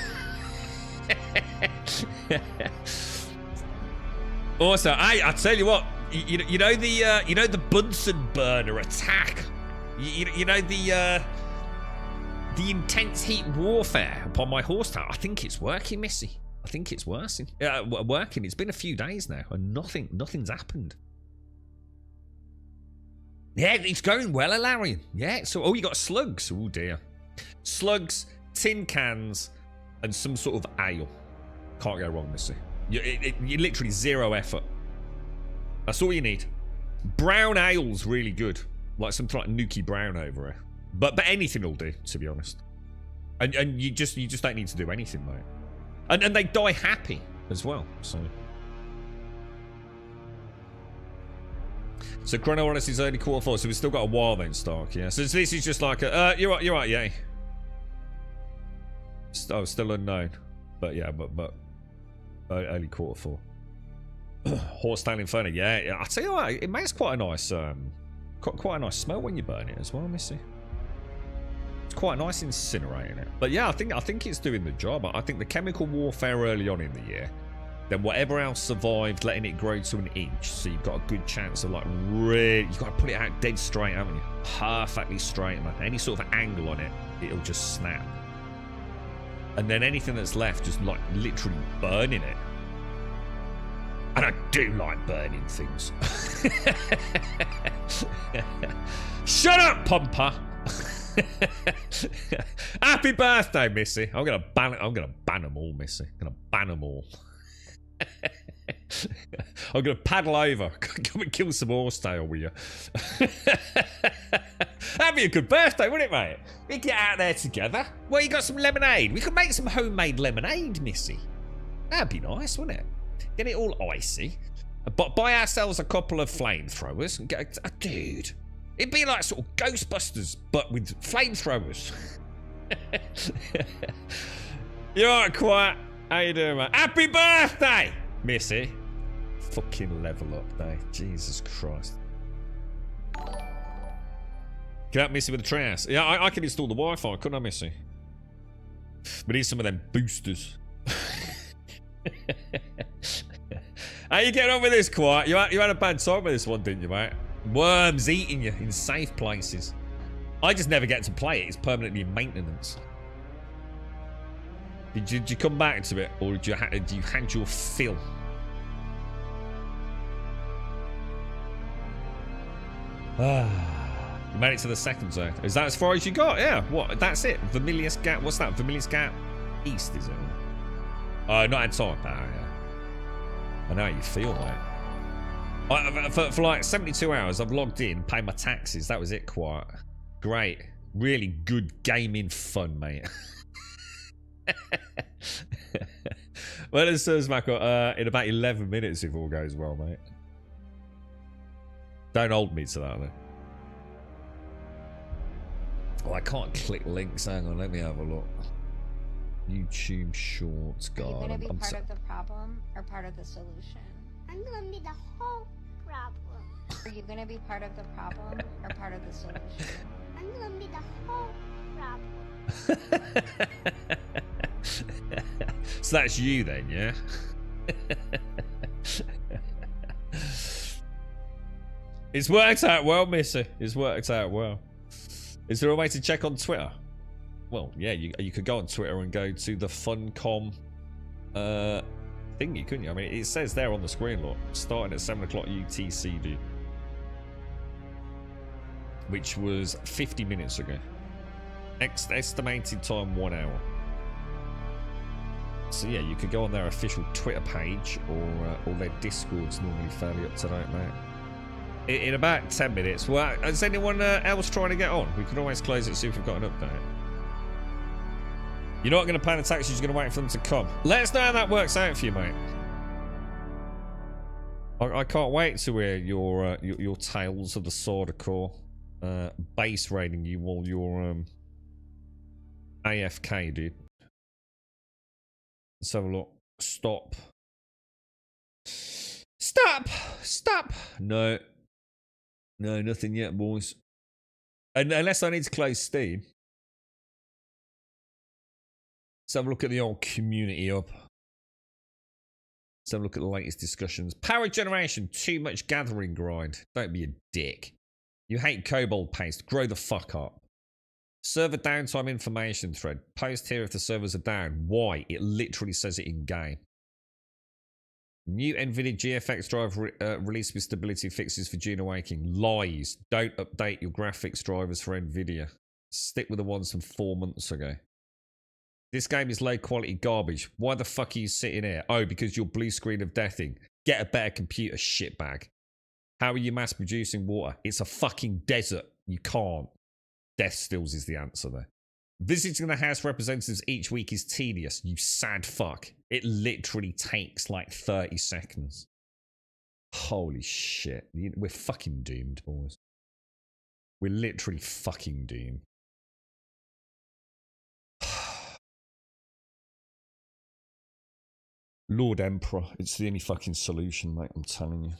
Also, hey, I tell you what, you know the Bunsen burner attack. You know the intense heat warfare upon my horsepower. I think it's working, Missy. I think it's working. It's been a few days now, and nothing's happened. Yeah, it's going well, Alarian. Yeah. So, you got slugs. Oh dear. Slugs, tin cans, and some sort of ale. Can't go wrong, Missy. You literally zero effort. That's all you need. Brown ale's really good. Like something like Nuki Brown over here. But anything will do, to be honest. And you just don't need to do anything, mate. And they die happy as well. So Chrono Odyssey's early quarter 4, so we've still got a while then, Stark. Yeah. So this is just like a you're right, yeah. Still unknown, but yeah, but early quarter 4. Horsetail Inferno, yeah. I tell you what, it makes quite a nice quite a nice smell when you burn it as well, Missy. quite nice incinerating it. But yeah, I think it's doing the job. I think the chemical warfare early on in the year, then whatever else survived, letting it grow to an inch, so you've got a good chance of like really, you've got to put it out dead straight, haven't you? Perfectly straight, man. Any sort of angle on it, it'll just snap. And then anything that's left, just like literally burning it. And I do like burning things. Shut up, Pumper. Happy birthday, Missy. I'm gonna ban them all, Missy. I'm gonna ban them all. I'm gonna paddle over. Come and kill some horsetail with you. That'd be a good birthday, wouldn't it, mate? We get out there together. Well, you got some lemonade. We could make some homemade lemonade, Missy. That'd be nice, wouldn't it? Get it all icy. But buy ourselves a couple of flamethrowers and get dude. It'd be like sort of Ghostbusters, but with flamethrowers. You alright, Quiet? How you doing, man? Happy birthday, Missy. Fucking level up, Dave. Jesus Christ. Can help Missy with the trash? Yeah, I can install the Wi-Fi, couldn't I, Missy? We need some of them boosters. How you getting on with this, Quiet? You had a bad time with this one, didn't you, mate? Worms eating you in safe places. I just never get to play it. It's permanently in maintenance. Did you come back to it, or did you hand your fill? You made it to the second zone. Is that as far as you got? Yeah. What? That's it. Vermilius Gap. What's that? Vermilius Gap East, is it? Not Antarctica. Yeah. I know how you feel, mate. For like 72 hours, I've logged in, paid my taxes. That was it, Quiet. Great. Really good gaming fun, mate. Well, it says back in about 11 minutes if all goes well, mate. Don't hold me to that, though. Oh, I can't click links. Hang on, let me have a look. YouTube Shorts, God. Are you going to be part of the problem or part of the solution? I'm going to be the whole problem. Are you going to be part of the problem or part of the solution? I'm going to be the whole problem. So that's you then, yeah? It's worked out well, Missy. It's worked out well. Is there a way to check on Twitter? Well, yeah, you could go on Twitter and go to the Funcom thingy, couldn't you? I mean, it says there on the screen, look, starting at 7 o'clock UTC, dude. Which was 50 minutes ago. Estimated time 1 hour. So yeah, you could go on their official Twitter page or their Discord's normally fairly up to date, mate. In about 10 minutes. Well, is anyone else trying to get on? We can always close it and see if we've got an update. You're not going to plan a taxi, you're going to wait for them to come. Let us know how that works out for you, mate. I can't wait to hear your tales of the Sword-core base raiding you while you're AFK, dude. Let's have a look. Stop. Stop! Stop! No. No, nothing yet, boys. Unless I need to close Steam. Let's have a look at the old community up. Let's have a look at the latest discussions. Power generation, too much gathering grind. Don't be a dick. You hate kobold paste. Grow the fuck up. Server downtime information thread. Post here if the servers are down. Why? It literally says it in game. New NVIDIA GFX driver released with stability fixes for Dune Awakening. Lies. Don't update your graphics drivers for NVIDIA. Stick with the ones from 4 months ago. This game is low quality garbage. Why the fuck are you sitting here? Oh, because you're blue screen of deathing. Get a better computer, shitbag. How are you mass producing water? It's a fucking desert. You can't. Death stills is the answer there. Visiting the House Representatives each week is tedious, you sad fuck. It literally takes like 30 seconds. Holy shit. We're fucking doomed, boys. We're literally fucking doomed. Lord Emperor, it's the only fucking solution, mate, I'm telling you.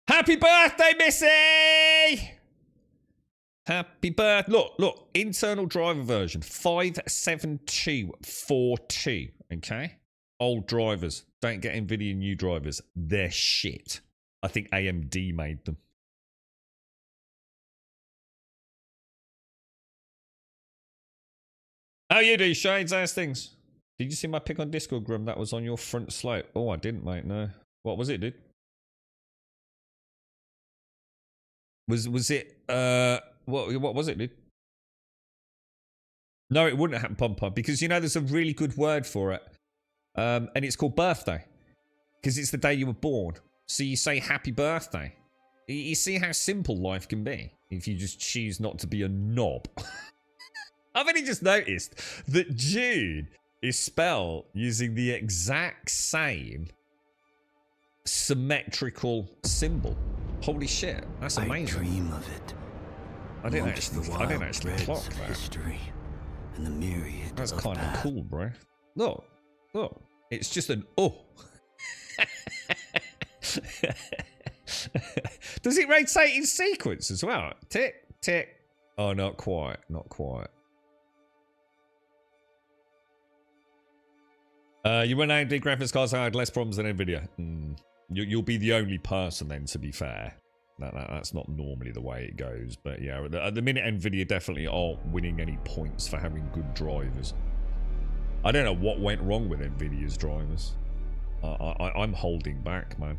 Happy birthday, Missy! Happy birthday. Look. Internal driver version 57242. Okay? Old drivers. Don't get NVIDIA new drivers. They're shit. I think AMD made them. How you do, Shades? How's things? Did you see my pic on Discord, Grum? That was on your front slope. Oh, I didn't, mate. No. What was it, dude? Was it what was it, dude? No, it wouldn't happen, Pom Pom, because you know there's a really good word for it, and it's called birthday, because it's the day you were born. So you say happy birthday. You see how simple life can be if you just choose not to be a knob. I've only just noticed that June is spelled using the exact same symmetrical symbol. Holy shit, that's amazing. I dream of it. I didn't actually clock that. History and the myriad That's of kind of paths. cool, bro. Look. It's just an oh. Does it rotate in sequence as well? Tick, tick. Oh, not quite. You run AMD graphics cards, I had less problems than NVIDIA. You'll be the only person then, to be fair. That's not normally the way it goes. But yeah, at the minute, NVIDIA definitely aren't winning any points for having good drivers. I don't know what went wrong with NVIDIA's drivers. I'm holding back, man.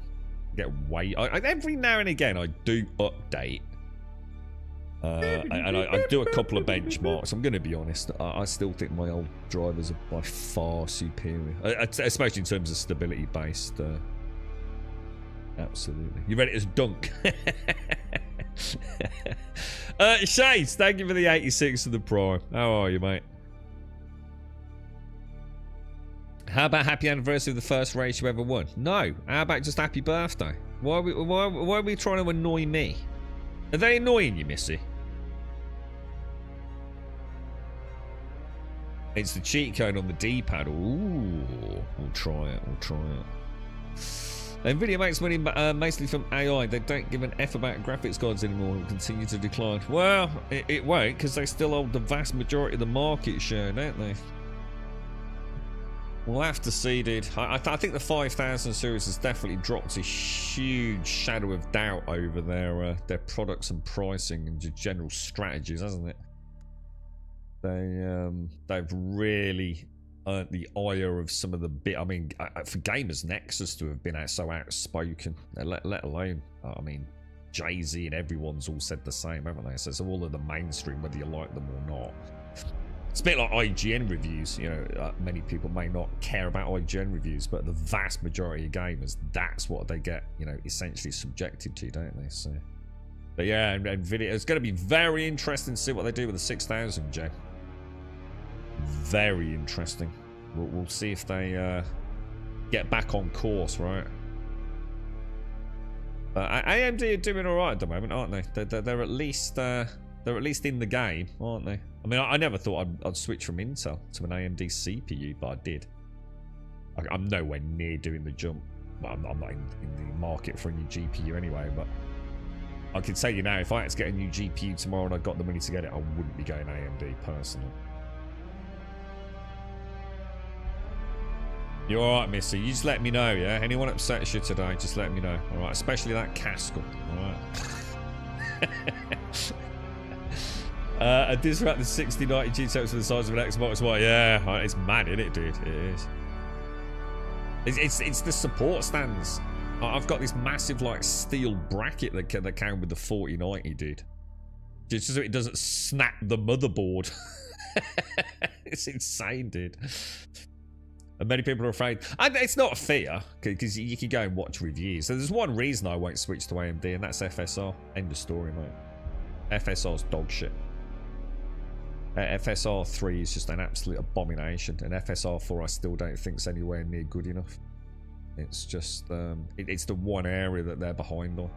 Every now and again, I do update. And I do a couple of benchmarks. I'm going to be honest. I still think my old drivers are by far superior. Especially in terms of stability-based... Absolutely. You ready to dunk? Shades, thank you for the 86 of the Prime. How are you, mate? How about happy anniversary of the first race you ever won? No. How about just happy birthday? Why are we trying to annoy me? Are they annoying you, Missy? It's the cheat code on the D-pad. Ooh. We'll try it. NVIDIA makes money mostly from AI. They don't give an F about graphics cards anymore and continue to decline. Well, it won't, because they still hold the vast majority of the market share, don't they? We'll have to see, dude. I think the 5000 series has definitely dropped a huge shadow of doubt over their products and pricing and general strategies, hasn't it? They've really earned the ire of some of the bit. I mean, for Gamers Nexus to have been so outspoken, let alone, I mean, Jay-Z and everyone's all said the same, haven't they? So all of the mainstream, whether you like them or not. It's a bit like IGN reviews, you know. Many people may not care about IGN reviews, but the vast majority of gamers, that's what they get, you know, essentially subjected to, don't they? So, but yeah, and NVIDIA, it's going to be very interesting to see what they do with the 6000, Jay. Very interesting. We'll see if they get back on course, right? AMD are doing all right at the moment, aren't they? They're at least in the game, aren't they? I mean, I never thought I'd switch from Intel to an AMD CPU, but I did. I'm nowhere near doing the jump. Well, I'm not in the market for a new GPU anyway, but I can tell you now, if I had to get a new GPU tomorrow and I got the money to get it, I wouldn't be going AMD personally. You're alright, Missy. You just let me know, yeah? Anyone upsets you today, just let me know. Alright, especially that Caskell. Alright. A disrupt the 6090 GTX for the size of an Xbox One. Yeah, it's mad, isn't it, dude? It is. It's the support stands. I've got this massive, like, steel bracket that came with the 4090, dude. Just so it doesn't snap the motherboard. It's insane, dude. And many people are afraid. And it's not a fear, because you can go and watch reviews. So there's one reason I won't switch to AMD, and that's FSR. End of story, mate. FSR's dog shit. FSR 3 is just an absolute abomination, and FSR 4 I still don't think is anywhere near good enough. It's just, it's the one area that they're behind on.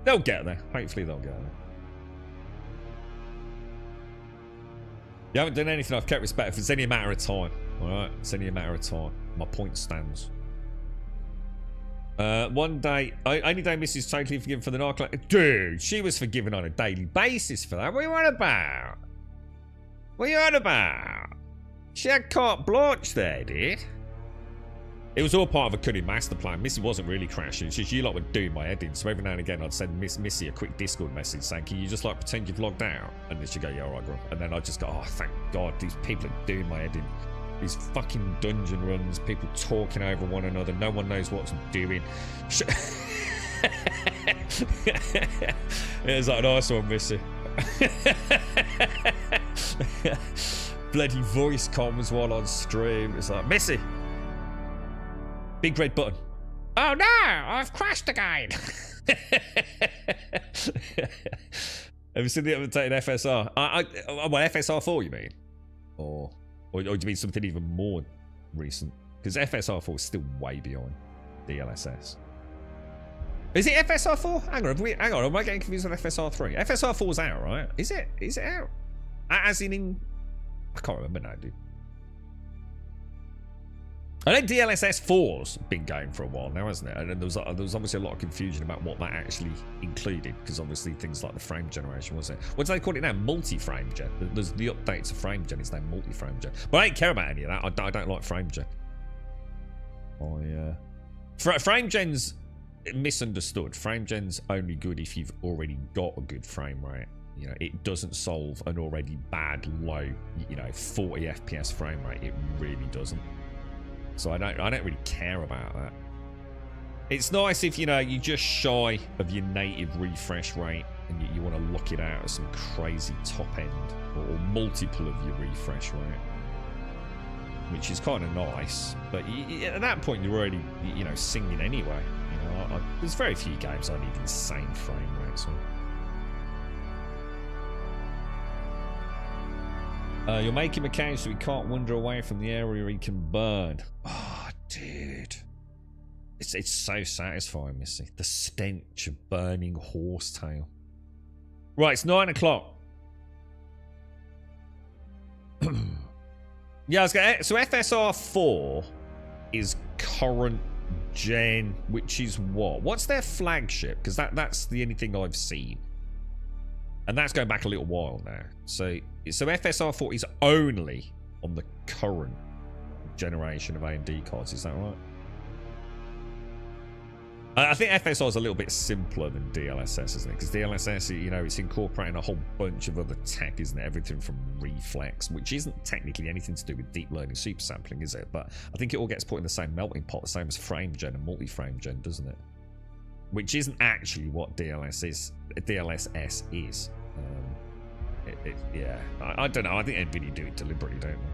They'll get there. Hopefully they'll get there. You haven't done anything. I've kept respect. If it's any matter of time. Alright, it's only a matter of time. My point stands. One day, only day Missy's totally forgiven for the nightclub. Dude, she was forgiven on a daily basis for that. What are you on about? What are you on about? She had carte blanche there, dude. It was all part of a cunning master plan. Missy wasn't really crashing. It's just you lot were doing my head in. So every now and again, I'd send Missy a quick Discord message saying, "Can you just like pretend you've logged out?" And then she'd go, "Yeah, all right, girl." And then I'd just go, "Oh, thank God, these people are doing my head in. These fucking dungeon runs, people talking over one another. No one knows what's doing." It was like, "Nice one, Missy." Bloody voice comms while on stream. It's like, "Missy. Big red button. Oh no, I've crashed again." Have you seen the updated FSR? Well, FSR 4, you mean? Or do you mean something even more recent? Because FSR 4 is still way behind DLSS. Is it FSR 4? Hang on, am I getting confused with FSR 3? FSR 4's out, right? Is it? Is it out? As in I can't remember now, dude. I know DLSS 4's been going for a while now, hasn't it? And there was obviously a lot of confusion about what that actually included, because obviously things like the frame generation, wasn't it? What do they call it now? Multi-frame gen. There's the update to frame gen is now multi-frame gen. But I don't care about any of that. I don't like frame gen. Frame gen's misunderstood. Frame gen's only good if you've already got a good frame rate. You know, it doesn't solve an already bad low, 40 FPS frame rate. It really doesn't. So I don't really care about that. It's nice if you're just shy of your native refresh rate and you want to lock it out at some crazy top end or multiple of your refresh rate, which is kind of nice. But at that point you're already singing anyway. There's very few games I need insane frame rates on. You're making mechanics so he can't wander away from the area he can burn. Oh, dude. It's so satisfying, Missy. The stench of burning horsetail. Right, it's 9 o'clock. Yeah, I was going. So FSR 4 is current gen, which is what? What's their flagship? Because that's the only thing I've seen. And that's going back a little while now. So FSR 4 is only on the current generation of AMD cards. Is that right? I think FSR is a little bit simpler than DLSS, isn't it? Because DLSS, it's incorporating a whole bunch of other tech, isn't it? Everything from reflex, which isn't technically anything to do with deep learning super sampling, is it? But I think it all gets put in the same melting pot, the same as frame gen and multi-frame gen, doesn't it? Which isn't actually what DLSS is. Yeah, I don't know. I think NVIDIA do it deliberately, don't they?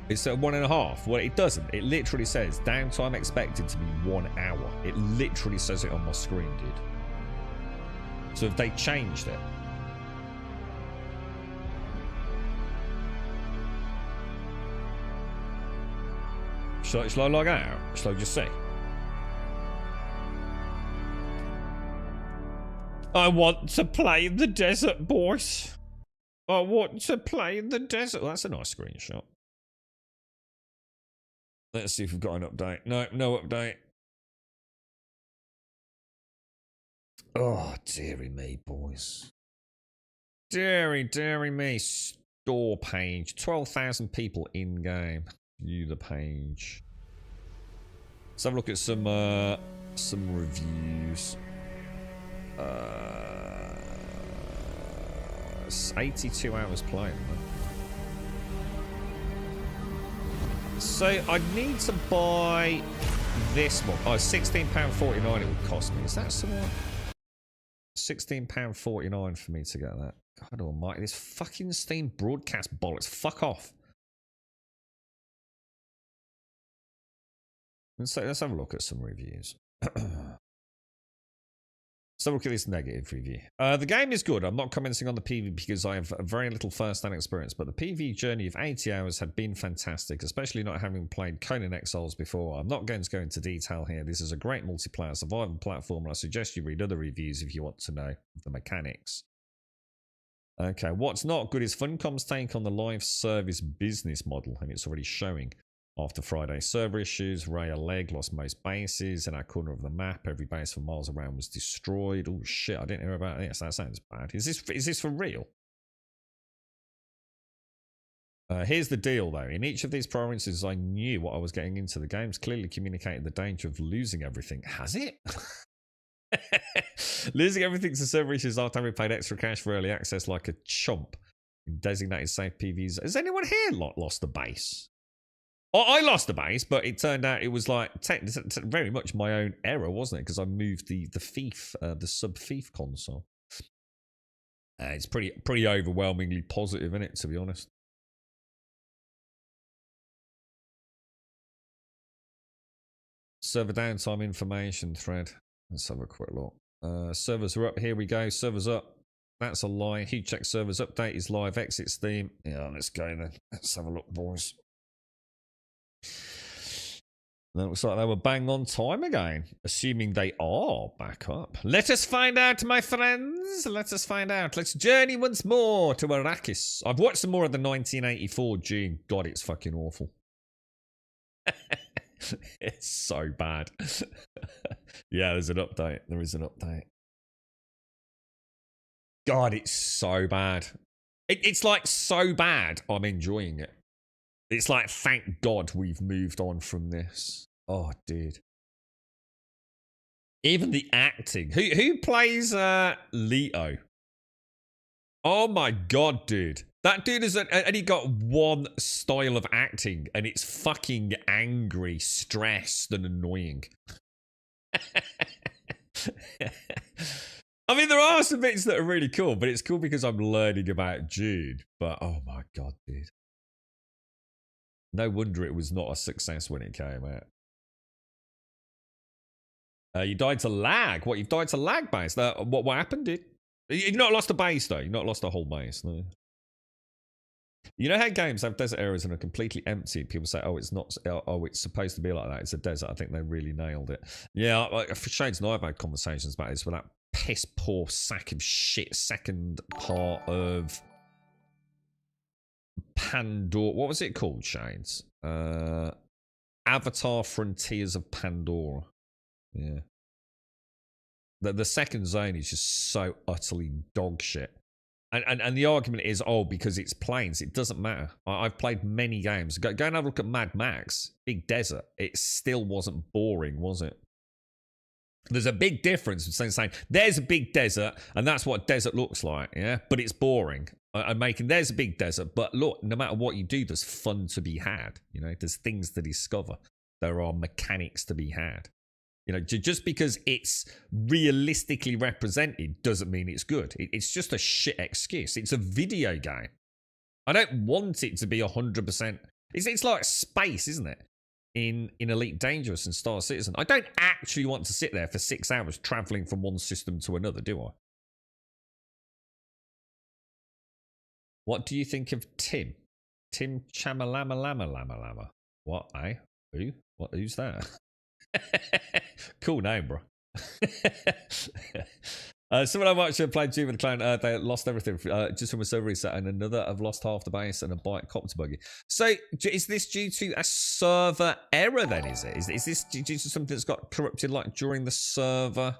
It's at 1.5. Well, it doesn't. It literally says downtime expected to be 1 hour. It literally says it on my screen, dude. So if they changed it. Shall I log out? Shall I just say? I want to play in the desert, boys. I want to play in the desert. Well, that's a nice screenshot. Let's see if we've got an update. No update. Oh, dearie me, boys. Dearie me. Store page. 12,000 people in game. View the page. Let's have a look at some reviews. It's 82 hours playing, man. So I need to buy this one. Oh, £16.49 it would cost me. Is that somewhat? £16.49 for me to get that. God almighty, this fucking Steam broadcast bollocks. Fuck off. Let's have a look at some reviews. So look at this negative review. The game is good. I'm not commenting on the PvP because I have very little first-hand experience, but the PvE journey of 80 hours had been fantastic, especially not having played Conan Exiles before. I'm not going to go into detail here. This is a great multiplayer survival platform, and I suggest you read other reviews if you want to know the mechanics. Okay, what's not good is Funcom's take on the live service business model, and it's already showing. After Friday's server issues, Ray Leg lost most bases in our corner of the map. Every base for miles around was destroyed. Oh shit, I didn't hear about this. That sounds bad. Is this for real? Here's the deal though. In each of these prior instances, I knew what I was getting into. The game's clearly communicated the danger of losing everything. Has it? Losing everything to server issues after having paid extra cash for early access like a chump. Designated safe PVs. Has anyone here lost the base? Oh, I lost the base, but it turned out it was like very much my own error, wasn't it? Because I moved the fief, the sub fief console. It's pretty overwhelmingly positive, isn't it? To be honest. Server downtime information thread. Let's have a quick look. Servers are up. Here we go. Servers up. That's a lie. Heat check servers update is live. Exit Steam. Yeah, let's go then. Let's have a look, boys. That looks like they were bang on time again. Assuming they are back up. Let us find out, my friends. Let us find out. Let's journey once more to Arrakis. I've watched some more of the 1984 Dune. God, it's fucking awful. It's so bad. Yeah, there's an update. There is an update. God, it's so bad. It's like so bad, I'm enjoying it. It's like, thank God we've moved on from this. Oh, dude. Even the acting. Who plays Leto? Oh my God, dude. That dude has only got one style of acting, and it's fucking angry, stressed, and annoying. I mean, there are some bits that are really cool, but it's cool because I'm learning about Jude. But oh my God, dude. No wonder it was not a success when it came out. You died to lag. What, you've died to lag base? What happened, dude? You've not lost a base, though. You've not lost a whole base, no. You know how games have desert areas and are completely empty? People say, oh, it's not. Oh, it's supposed to be like that. It's a desert. I think they really nailed it. Yeah, for Shades and I have had conversations about this with that piss poor sack of shit second part of Pandora. What was it called, Shades? Avatar Frontiers of Pandora. Yeah. The second zone is just so utterly dog shit. And the argument is, oh, because it's plains. It doesn't matter. I've played many games. Go and have a look at Mad Max. Big desert. It still wasn't boring, was it? There's a big difference between saying, there's a big desert, and that's what desert looks like, yeah? But it's boring. I'm making, there's a big desert, but look, no matter what you do, there's fun to be had. You know, there's things to discover. There are mechanics to be had. You know, just because it's realistically represented doesn't mean it's good. It's just a shit excuse. It's a video game. I don't want it to be 100%. It's like space, isn't it? In Elite Dangerous and Star Citizen. I don't actually want to sit there for 6 hours traveling from one system to another, do I? What do you think of Tim? Tim Chamalama Lama Lama Lama. What, eh? Who? Who's that? Cool name, bro. Someone I watched played Dune with the clan. They lost everything just from a server reset, and another have lost half the base and a bike copter buggy. So, is this due to a server error? Then is it? Is this due to something that's got corrupted, like during the server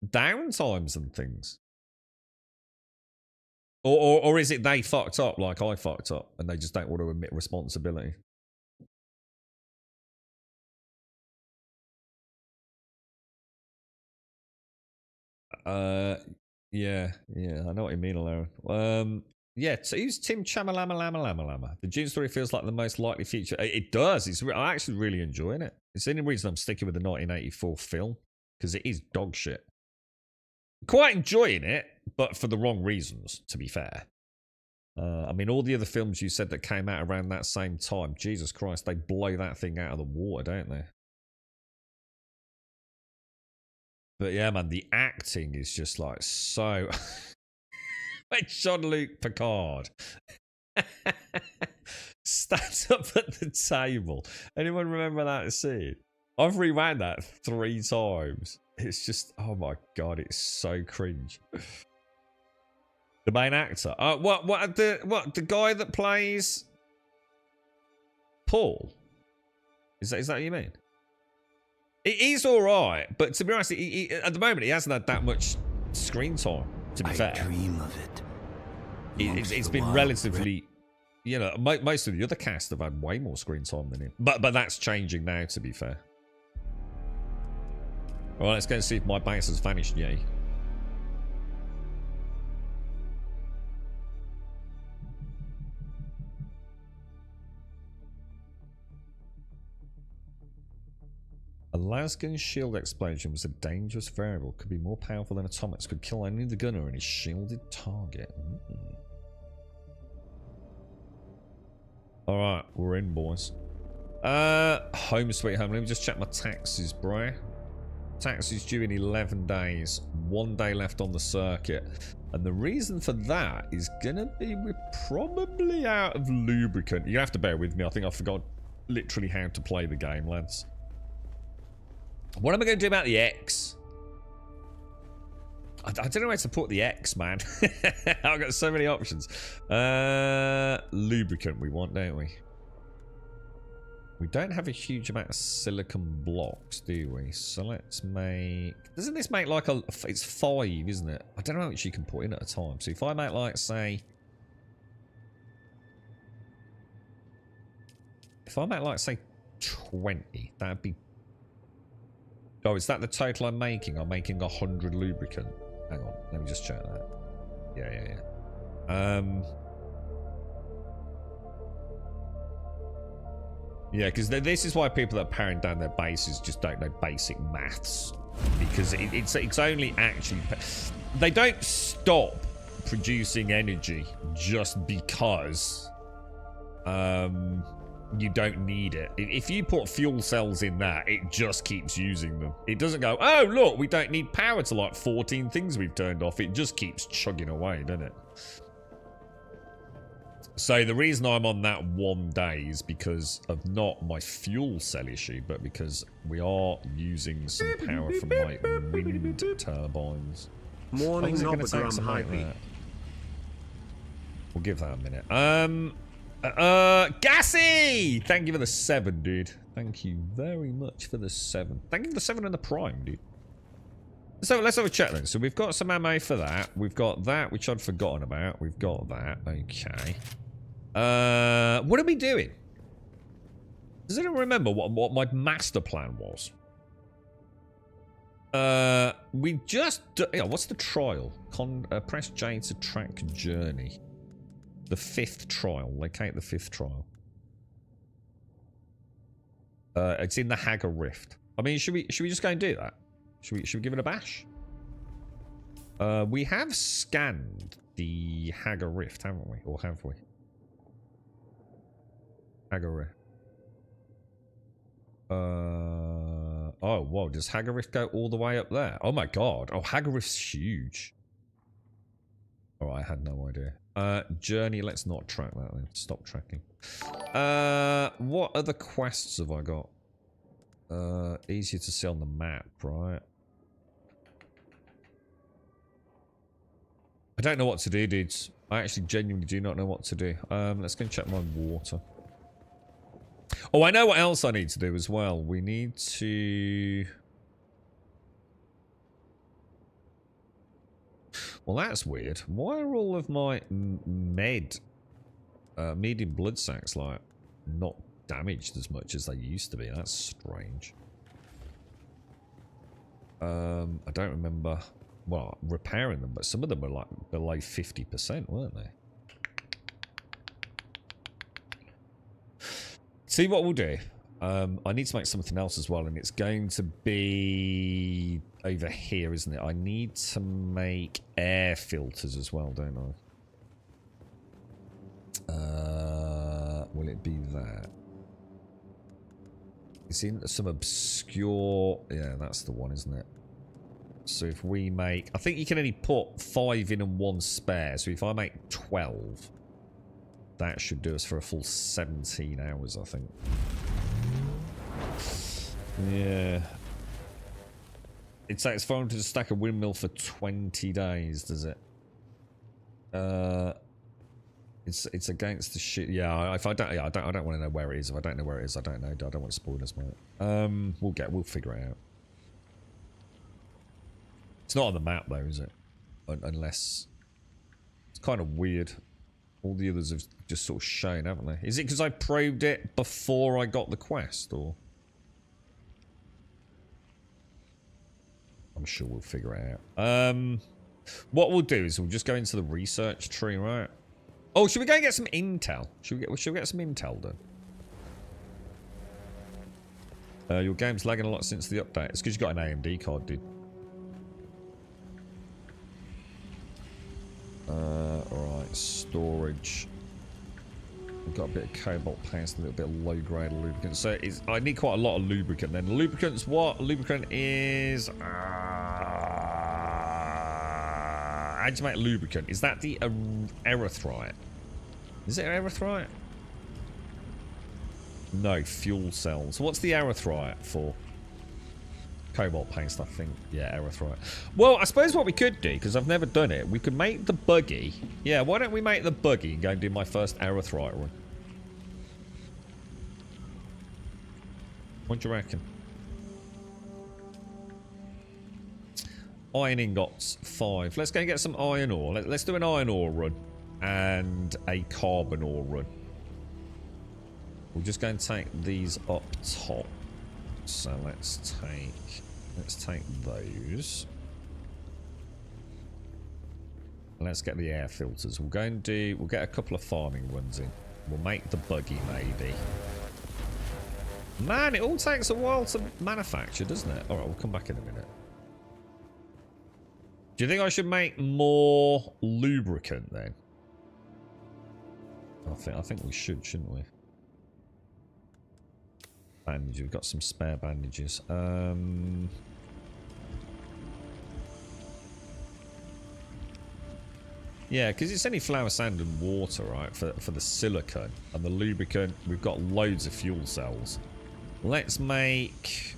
downtimes and things? Or is it they fucked up like I fucked up, and they just don't want to admit responsibility? Yeah, I know what you mean, Alara. Yeah, so who's Tim Chamalama Lama Lama Lama? The Dune story feels like the most likely feature. It does. I'm actually really enjoying it. It's the only reason I'm sticking with the 1984 film, because it is dog shit. Quite enjoying it, but for the wrong reasons, to be fair. I mean, all the other films you said that came out around that same time, Jesus Christ, they blow that thing out of the water, don't they? But yeah, man, the acting is just like so. Like Jean-Luc Picard stands up at the table. Anyone remember that scene? I've rewound that 3 times. It's just, oh my God, it's so cringe. The main actor. The guy that plays Paul? Is that what you mean? He's all right, but to be honest, at the moment he hasn't had that much screen time. To be fair, dream of it. It's been relatively, you know, most of the other cast have had way more screen time than him. But that's changing now, to be fair. All right, let's go and see if my base has vanished yet. A lasgun shield explosion was a dangerous variable. Could be more powerful than atomics. Could kill only the gunner and his shielded target. Alright, we're in, boys. Home sweet home. Let me just check my taxes, bro. Taxes due in 11 days. 1 day left on the circuit. And the reason for that is gonna be we're probably out of lubricant. You have to bear with me. I think I forgot literally how to play the game, lads. What am I going to do about the X? I don't know where to put the X, man. I've got so many options. Lubricant we want, don't we? We don't have a huge amount of silicon blocks, do we? So let's make... Doesn't this make like a... It's 5, isn't it? I don't know how much you can put in at a time. So if I make like, say... If I make like, say, 20, that'd be... Oh, is that the total I'm making? I'm making 100 lubricant. Hang on, let me just check that. Yeah. Yeah, because this is why people that are powering down their bases just don't know basic maths. Because it's only actually... They don't stop producing energy just because... you don't need it. If you put fuel cells in that, it just keeps using them. It doesn't go, oh, look, we don't need power to like 14 things we've turned off. It just keeps chugging away, doesn't it? So the reason I'm on that 1 day is because of not my fuel cell issue, but because we are using some power from like wind turbines. Morning, Nobogram Hype. We'll give that a minute. Gassy! Thank you for the 7, dude. Thank you very much for the 7. Thank you for the 7 and the prime, dude. So let's have a check then. So we've got some ammo for that. We've got that, which I'd forgotten about. We've got that. Okay. What are we doing? Does anyone remember what my master plan was? We just... what's the trial? Press J to track journey. The 5th trial. Locate the 5th trial. It's in the Hagar Rift. I mean, should we just go and do that? Should we give it a bash? We have scanned the Hagar Rift, haven't we? Or have we? Hagar Rift. Oh, whoa. Does Hagar Rift go all the way up there? Oh my god. Oh, Hagar Rift's huge. Oh, I had no idea. Journey, let's not track that then. Stop tracking. What other quests have I got? Easier to see on the map, right? I don't know what to do, dudes. I actually genuinely do not know what to do. Let's go and check my water. Oh, I know what else I need to do as well. We need to... Well, that's weird. Why are all of my medium blood sacks, like, not damaged as much as they used to be? That's strange. I don't remember, well, repairing them, but some of them were, like, below 50%, weren't they? See what we'll do. I need to make something else as well, and it's going to be over here, isn't it? I need to make air filters as well, don't I? Will it be that? It's in some obscure... Yeah, that's the one, isn't it? So if we make... I think you can only put 5 in and 1 spare. So if I make 12, that should do us for a full 17 hours, I think. Yeah. It's like it's fine to stack a windmill for 20 days, does it? It's against the shit. Yeah, if I don't, yeah, I don't want to know where it is. If I don't know where it is, I don't know. I don't want spoilers, mate. We'll figure it out. It's not on the map though, is it? Unless it's kind of weird. All the others have just sort of shown, haven't they? Is it because I probed it before I got the quest, or? I'm sure we'll figure it out. What we'll do is we'll just go into the research tree, right? Oh, should we go and get some intel? Should we get some intel done? Your game's lagging a lot since the update. It's because you got an AMD card, dude. Alright, storage. We've got a bit of cobalt paste, a little bit of low-grade lubricant. So I need quite a lot of lubricant then. Lubricant's what? Lubricant is... how do you make lubricant? Is that the erythrite? Is it erythrite? No, fuel cells. What's the erythrite for? Cobalt paste, I think. Yeah, erythrite. Well, I suppose what we could do, because I've never done it, we could make the buggy. Yeah, why don't we make the buggy and go and do my first erythrite run? What do you reckon? Iron ingots, 5. Let's go and get some iron ore. Let's do an iron ore run and a carbon ore run. We'll just go and take these up top. So let's take those. Let's get the air filters. We'll get a couple of farming runs in. We'll make the buggy maybe. Man, it all takes a while to manufacture, doesn't it? Alright, we'll come back in a minute. Do you think I should make more lubricant then? I think we should, shouldn't we? Bandage, we've got some spare bandages. Yeah, because it's only flour, sand and water, right, for the silicone. And the lubricant, we've got loads of fuel cells. Let's make,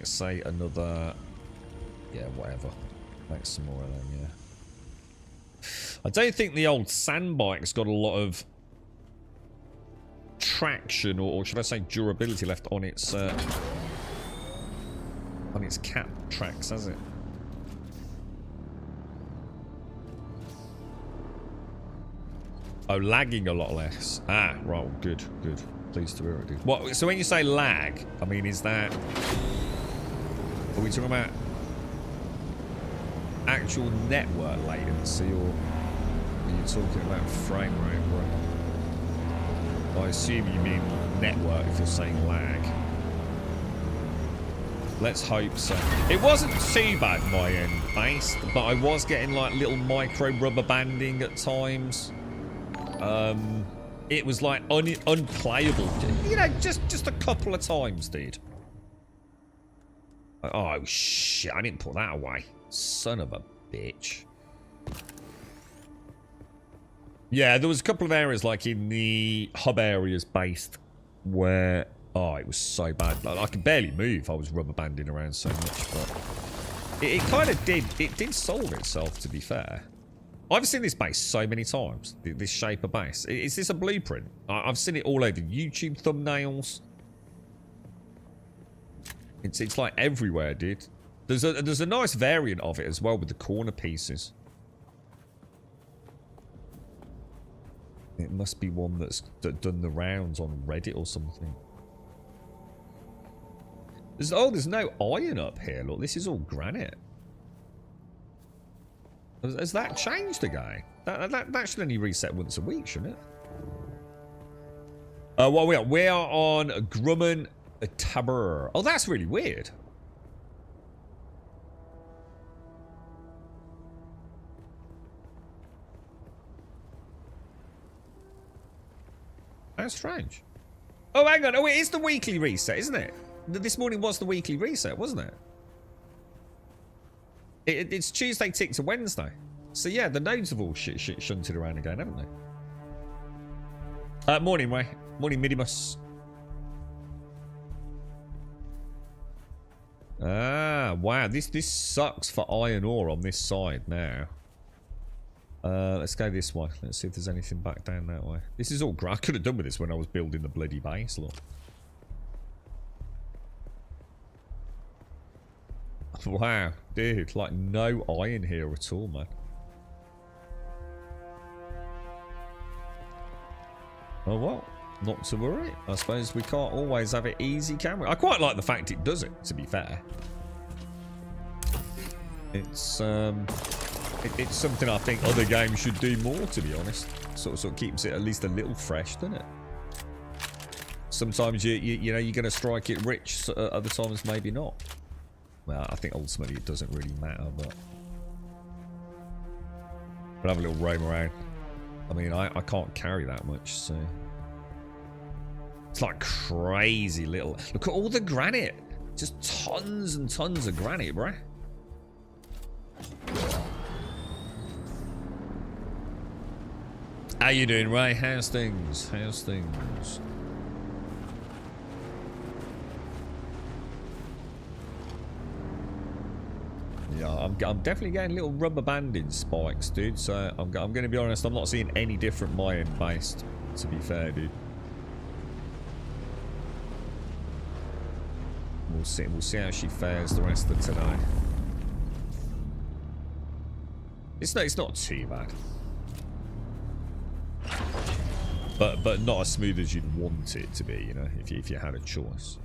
say, another... Yeah, whatever. Make some more of them, yeah. I don't think the old sand bike's got a lot of traction, or should I say durability left on its cap tracks, has it? Oh, lagging a lot less. Ah, right, well, good. Pleased to hear it, dude. What? So when you say lag, I mean, is that... Are we talking about actual network latency, or are you talking about frame rate, bro? I assume you mean network if you're saying lag. Let's hope so. It wasn't too bad my end based, but I was getting like little micro rubber banding at times. It was like unplayable. You know, just a couple of times, dude. Oh shit! I didn't put that away. Son of a bitch. Yeah, there was a couple of areas like in the hub areas based where it was so bad. Like, I could barely move. I was rubber banding around so much, but it kind of did solve itself, to be fair. I've seen this base so many times. This shape of base. Is this a blueprint? I've seen it all over YouTube thumbnails. It's like everywhere, dude. There's a nice variant of it as well with the corner pieces. It must be one that's done the rounds on Reddit or something. There's no iron up here. Look, this is all granite. Has that changed again? That should only reset once a week, shouldn't it? What are we on? We are on Grumman Tabur. Oh, that's really weird. That's strange. Oh, hang on. Oh, it is the weekly reset, isn't it? This morning was the weekly reset, wasn't it? It's Tuesday tick to Wednesday. So yeah, the nodes have all shunted around again, haven't they? Morning, Ray. Morning, Midimus. Ah, wow. This sucks for iron ore on this side now. Let's go this way. Let's see if there's anything back down that way. This is all I could have done with this when I was building the bloody base, look. Wow, dude, like no iron here at all, man. Oh well, not to worry. I suppose we can't always have it easy, can we? I quite like the fact it does it, to be fair. It's something I think other games should do more, to be honest. Sort of keeps it at least a little fresh, doesn't it? Sometimes you know you're going to strike it rich, other times maybe not. Well, I think ultimately it doesn't really matter, but we'll have a little roam around. I mean, I can't carry that much, so it's like crazy little. Look at all the granite, just tons and tons of granite, bruh. How you doing, Ray? How's things? How's things? Yeah, I'm definitely getting little rubber banding spikes, dude. So I'm going to be honest, I'm not seeing any different my end based, to be fair, dude. We'll see how she fares the rest of today. It's not too bad. But not as smooth as you'd want it to be, you know, if you had a choice.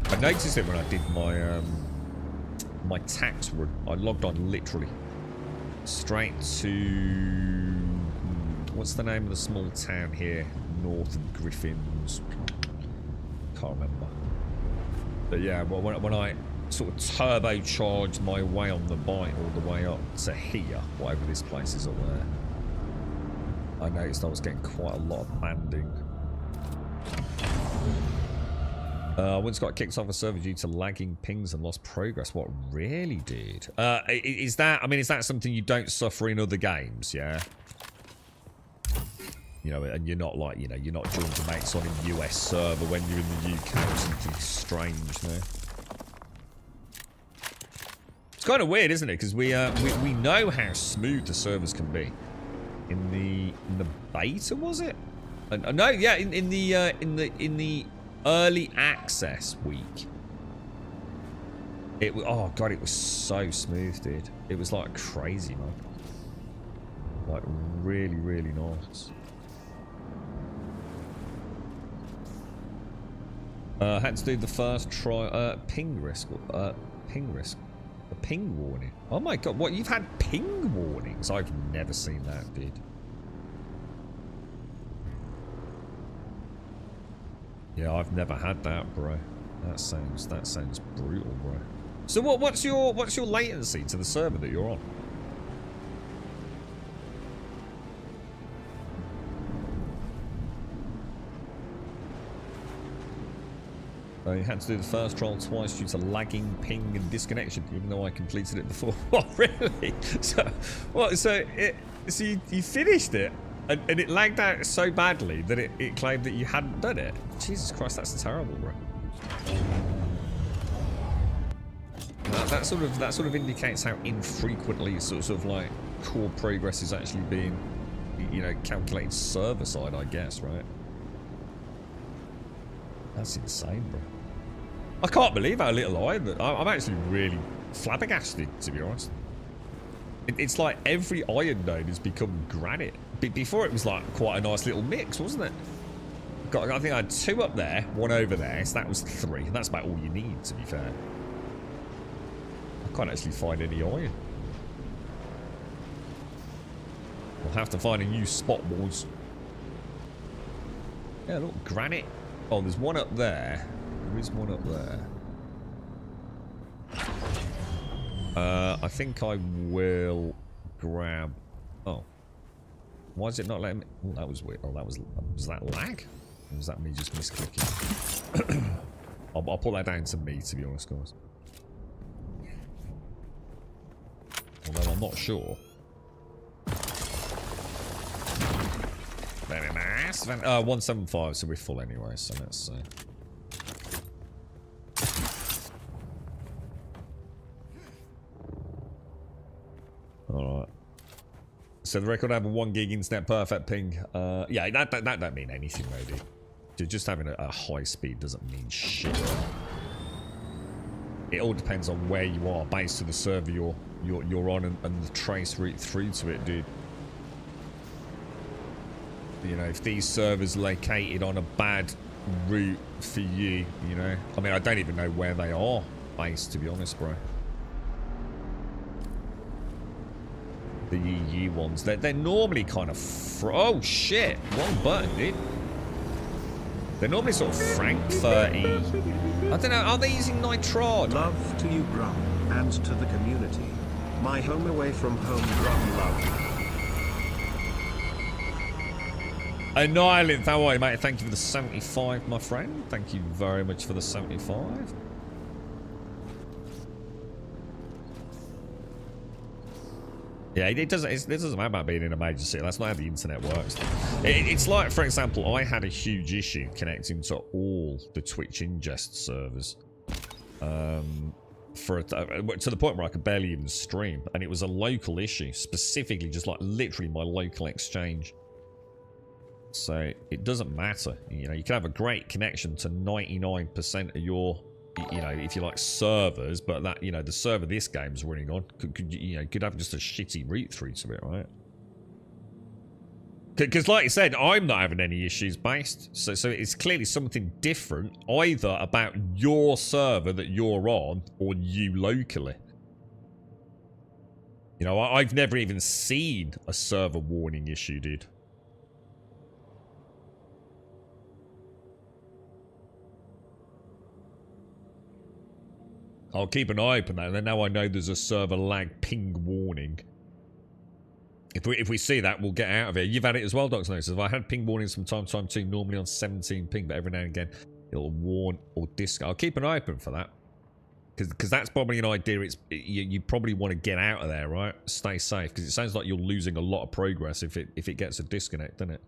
I noticed it when I did my my tax run. I logged on literally straight to what's the name of the small town here north of Griffins? Can't remember. But yeah, well, when I sort of turbocharged my way on the bike all the way up to here, whatever this place is up there, I noticed I was getting quite a lot of banding. Once got kicked off a server due to lagging pings and lost progress. What really did? Is that? I mean, is that something you don't suffer in other games? Yeah. You know, and you're not like, you know, you're not joining your mates on a US server when you're in the UK or something strange, no. It's kind of weird, isn't it? Because we know how smooth the servers can be. In the beta, was it? No, yeah, in the early access week. It was, oh god, it was so smooth, dude. It was like crazy, man. Like really, really nice. Had to do the first try. Ping risk. Ping risk. A ping warning. Oh my god, what? You've had ping warnings? I've never seen that, dude. Yeah, I've never had that, bro. That sounds brutal, bro. So what's your latency to the server that you're on? You had to do the first trial twice due to lagging, ping, and disconnection, even though I completed it before. What, really? So, what? So you finished it, and it lagged out so badly that it claimed that you hadn't done it. Jesus Christ, that's terrible, bro. That sort of indicates how infrequently sort of like core progress is actually being, you know, calculated server side, I guess, right? That's insane, bro. I can't believe how little iron that I'm actually really flabbergasted, to be honest. It's like every iron node has become granite. Before it was like quite a nice little mix, wasn't it? I think I had 2 up there, 1 over there, so that was 3. And that's about all you need, to be fair. I can't actually find any iron. We'll have to find a new spot, boys. Yeah, look, granite. Oh, there's 1 up there. There is 1 up there. I think I will grab... Oh. Why is it not letting me... Oh, that was weird. Oh, that was that lag? Or was that me just misclicking? I'll put that down to me, to be honest, guys. Although I'm not sure. Very nice. 175, so we're full anyway, so let's see. Alright. So the record having 1 gig internet perfect ping. Yeah, that don't mean anything, though, dude. Just having a high speed doesn't mean shit. It all depends on where you are, based on the server you're on and the trace route through to it, dude. You know, if these servers located on a bad route for you, you know. I mean, I don't even know where they are based, to be honest, bro. The EU ones, they're normally kind of oh shit, wrong button, dude. They're normally sort of Frankfurt-y. I don't know, are they using Nitrod? Love to you, Grum, and to the community. My home away from home, Grum, love. Annihilate, how are you, mate? Thank you for the 75, my friend. Thank you very much for the 75. Yeah, it doesn't matter about being in a major city. That's not how the internet works. It's like, for example, I had a huge issue connecting to all the Twitch ingest servers. To the point where I could barely even stream. And it was a local issue. Specifically, just like literally my local exchange. So it doesn't matter. You know, you can have a great connection to 99% of your, you know, if you like, servers, but that, you know, the server this game's running on could have just a shitty route through to it, right? Because like you said, I'm not having any issues based, so it's clearly something different either about your server that you're on or you locally. You know, I've never even seen a server warning issue, dude. I'll keep an eye open, and then now I know there's a server lag ping warning. If we see that, we'll get out of here. You've had it as well, Dr. Notice. I had ping warnings from time to time too, normally on 17 ping, but every now and again it'll warn or disc. I'll keep an eye open for that. Because that's probably an idea. You probably want to get out of there, right? Stay safe, because it sounds like you're losing a lot of progress if it gets a disconnect, doesn't it?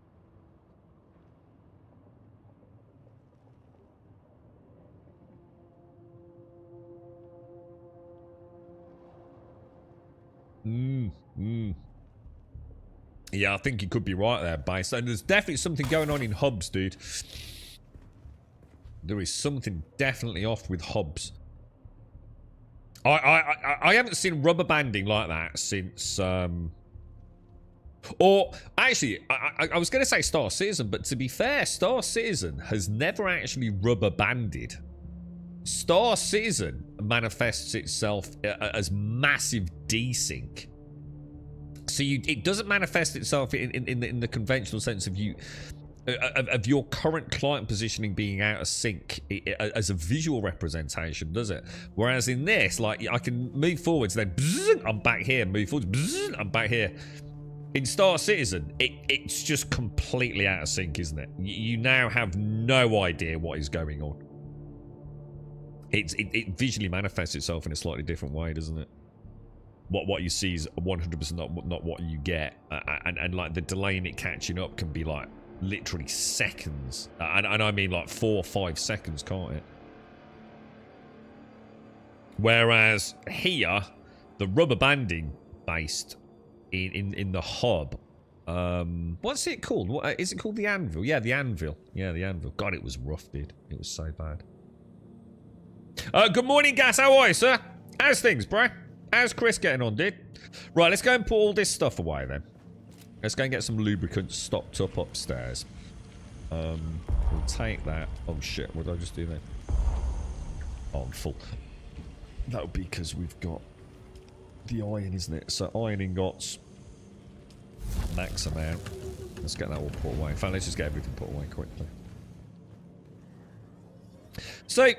Yeah, I think you could be right there, Base. And there's definitely something going on in hubs, dude. There is something definitely off with hubs. I haven't seen rubber banding like that since or actually I was going to say Star Citizen, but to be fair, Star Citizen has never actually rubber banded. Star Citizen manifests itself as massive desync. So it doesn't manifest itself in the conventional sense of your current client positioning being out of sync as a visual representation, does it? Whereas in this, like, I can move forwards, then bzzz, I'm back here, move forwards, bzzz, I'm back here. In Star Citizen, it's just completely out of sync, isn't it? You now have no idea what is going on. It visually manifests itself in a slightly different way, doesn't it? What you see is 100% not what you get, and like the delay in it catching up can be like literally seconds, and I mean like 4 or 5 seconds, can't it? Whereas here, the rubber banding based in the hub, what's it called? What is it called? The Anvil? Yeah, the Anvil. Yeah, the Anvil. God, it was rough, dude. It was so bad. Good morning, Gas. How are you, sir? How's things, bro? How's Chris getting on, dude? Right, let's go and put all this stuff away then. Let's go and get some lubricant stocked up upstairs. We'll take that. Oh shit, what did I just do then? Oh, I'm full. That'll be because we've got the iron, isn't it? So iron ingots, max amount. Let's get that all put away. In fact, let's just get everything put away quickly. So,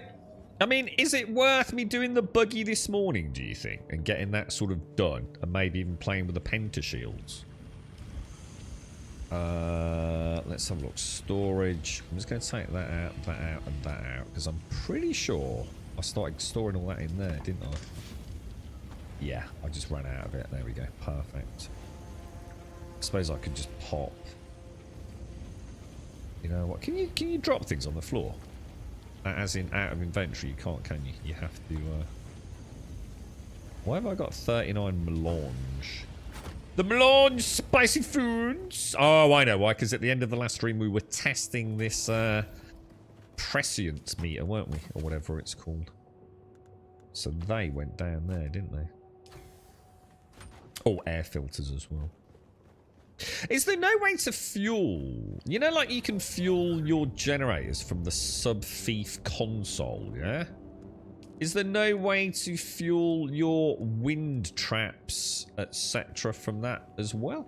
I mean, is it worth me doing the buggy this morning, do you think? And getting that sort of done? And maybe even playing with the pentashields? Let's have a look. Storage. I'm just going to take that out, and that out. Because I'm pretty sure I started storing all that in there, didn't I? Yeah, I just ran out of it. There we go. Perfect. I suppose I could just pop. You know what? Can you drop things on the floor? As in out of inventory, you can't, can you? You have to. Why have I got 39 melange? The Melange spicy foods. Oh, I know why. Because at the end of the last stream, we were testing this prescient meter, weren't we? Or whatever it's called. So they went down there, didn't they? Oh, air filters as well. Is there no way to fuel? You know, like you can fuel your generators from the sub-thief console, yeah? Is there no way to fuel your wind traps, etc. from that as well?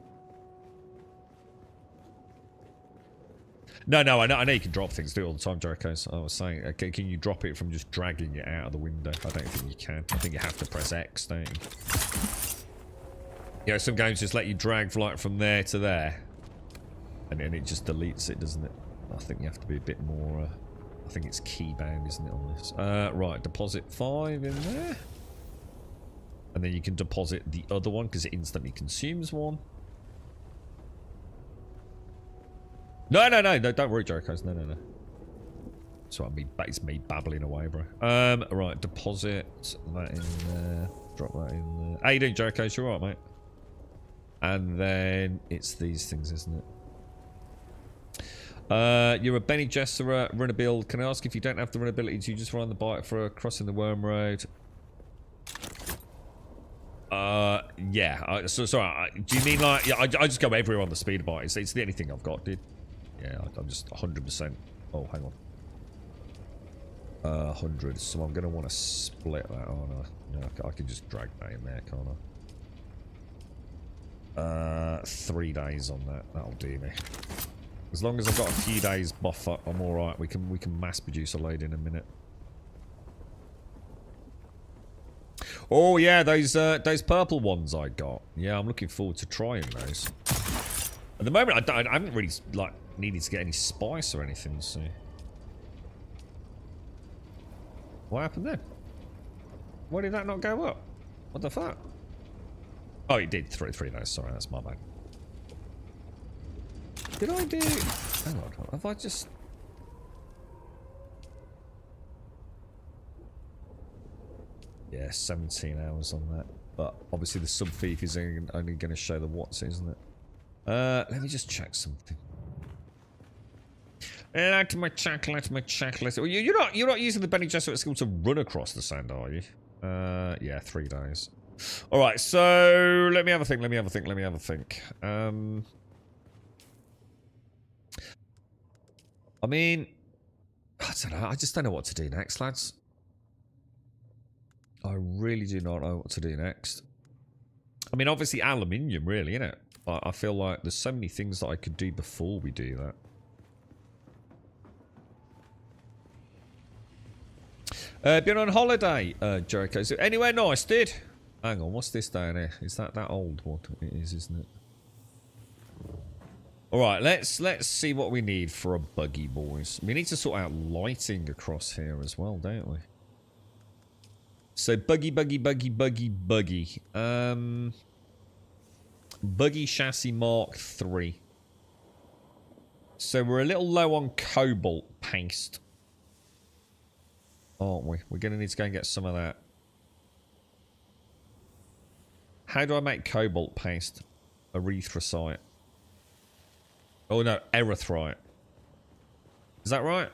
No, I know you can drop things. Do it all the time, Jericho. So I was saying, okay, can you drop it from just dragging it out of the window? I don't think you can. I think you have to press X, don't you? You know, some games just let you drag like from there to there. And then it just deletes it, doesn't it? I think you have to be a bit more... I think it's key bound, isn't it, on this? Right, deposit 5 in there. And then you can deposit the other one because it instantly consumes one. No, don't worry, Jericho. No. So it's me babbling away, bro. Right, deposit that in there. Drop that in there. How you doing, Jericho? You alright, mate? And then it's these things, isn't it? You're a Benny Gesserit, run a build. Can I ask if you don't have the runability, do you just run the bike for crossing the Worm Road? Yeah. Sorry. Do you mean like... Yeah, I just go everywhere on the speeder bike. It's the only thing I've got, dude. Yeah, I'm just 100%. Oh, hang on. 100. So I'm going to want to split that, aren't I? Yeah, I can just drag that in there, can't I? 3 days on that. That'll do me. As long as I've got a few days buffer, I'm all right. We can mass produce a load in a minute. Oh yeah, those purple ones I got. Yeah, I'm looking forward to trying those. At the moment, I haven't really like needed to get any spice or anything. So, what happened then? Why did that not go up? What the fuck? Oh, it did. 3 days. Sorry, that's my bad. Did I do... Hang on, have I just... Yeah, 17 hours on that. But obviously the sub-thief is only going to show the watts, isn't it? Let me just check something. Let me check. You're not using the Benny Gesserit skill to run across the sand, are you? Yeah, 3 days. Alright, so... Let me have a think. I mean, I don't know. I just don't know what to do next, lads. I really do not know what to do next. I mean, obviously aluminium, really, innit? I feel like there's so many things that I could do before we do that. Been on holiday, Jericho. Is it anywhere nice, dude? Hang on, what's this down here? Is that old one? It is, isn't it? Alright, let's see what we need for a buggy, boys. We need to sort out lighting across here as well, don't we? So, buggy. Buggy chassis Mark 3. So, we're a little low on cobalt paste. Aren't we? We're going to need to go and get some of that. How do I make cobalt paste? Erythrosite. Oh no, erythrite. Is that right?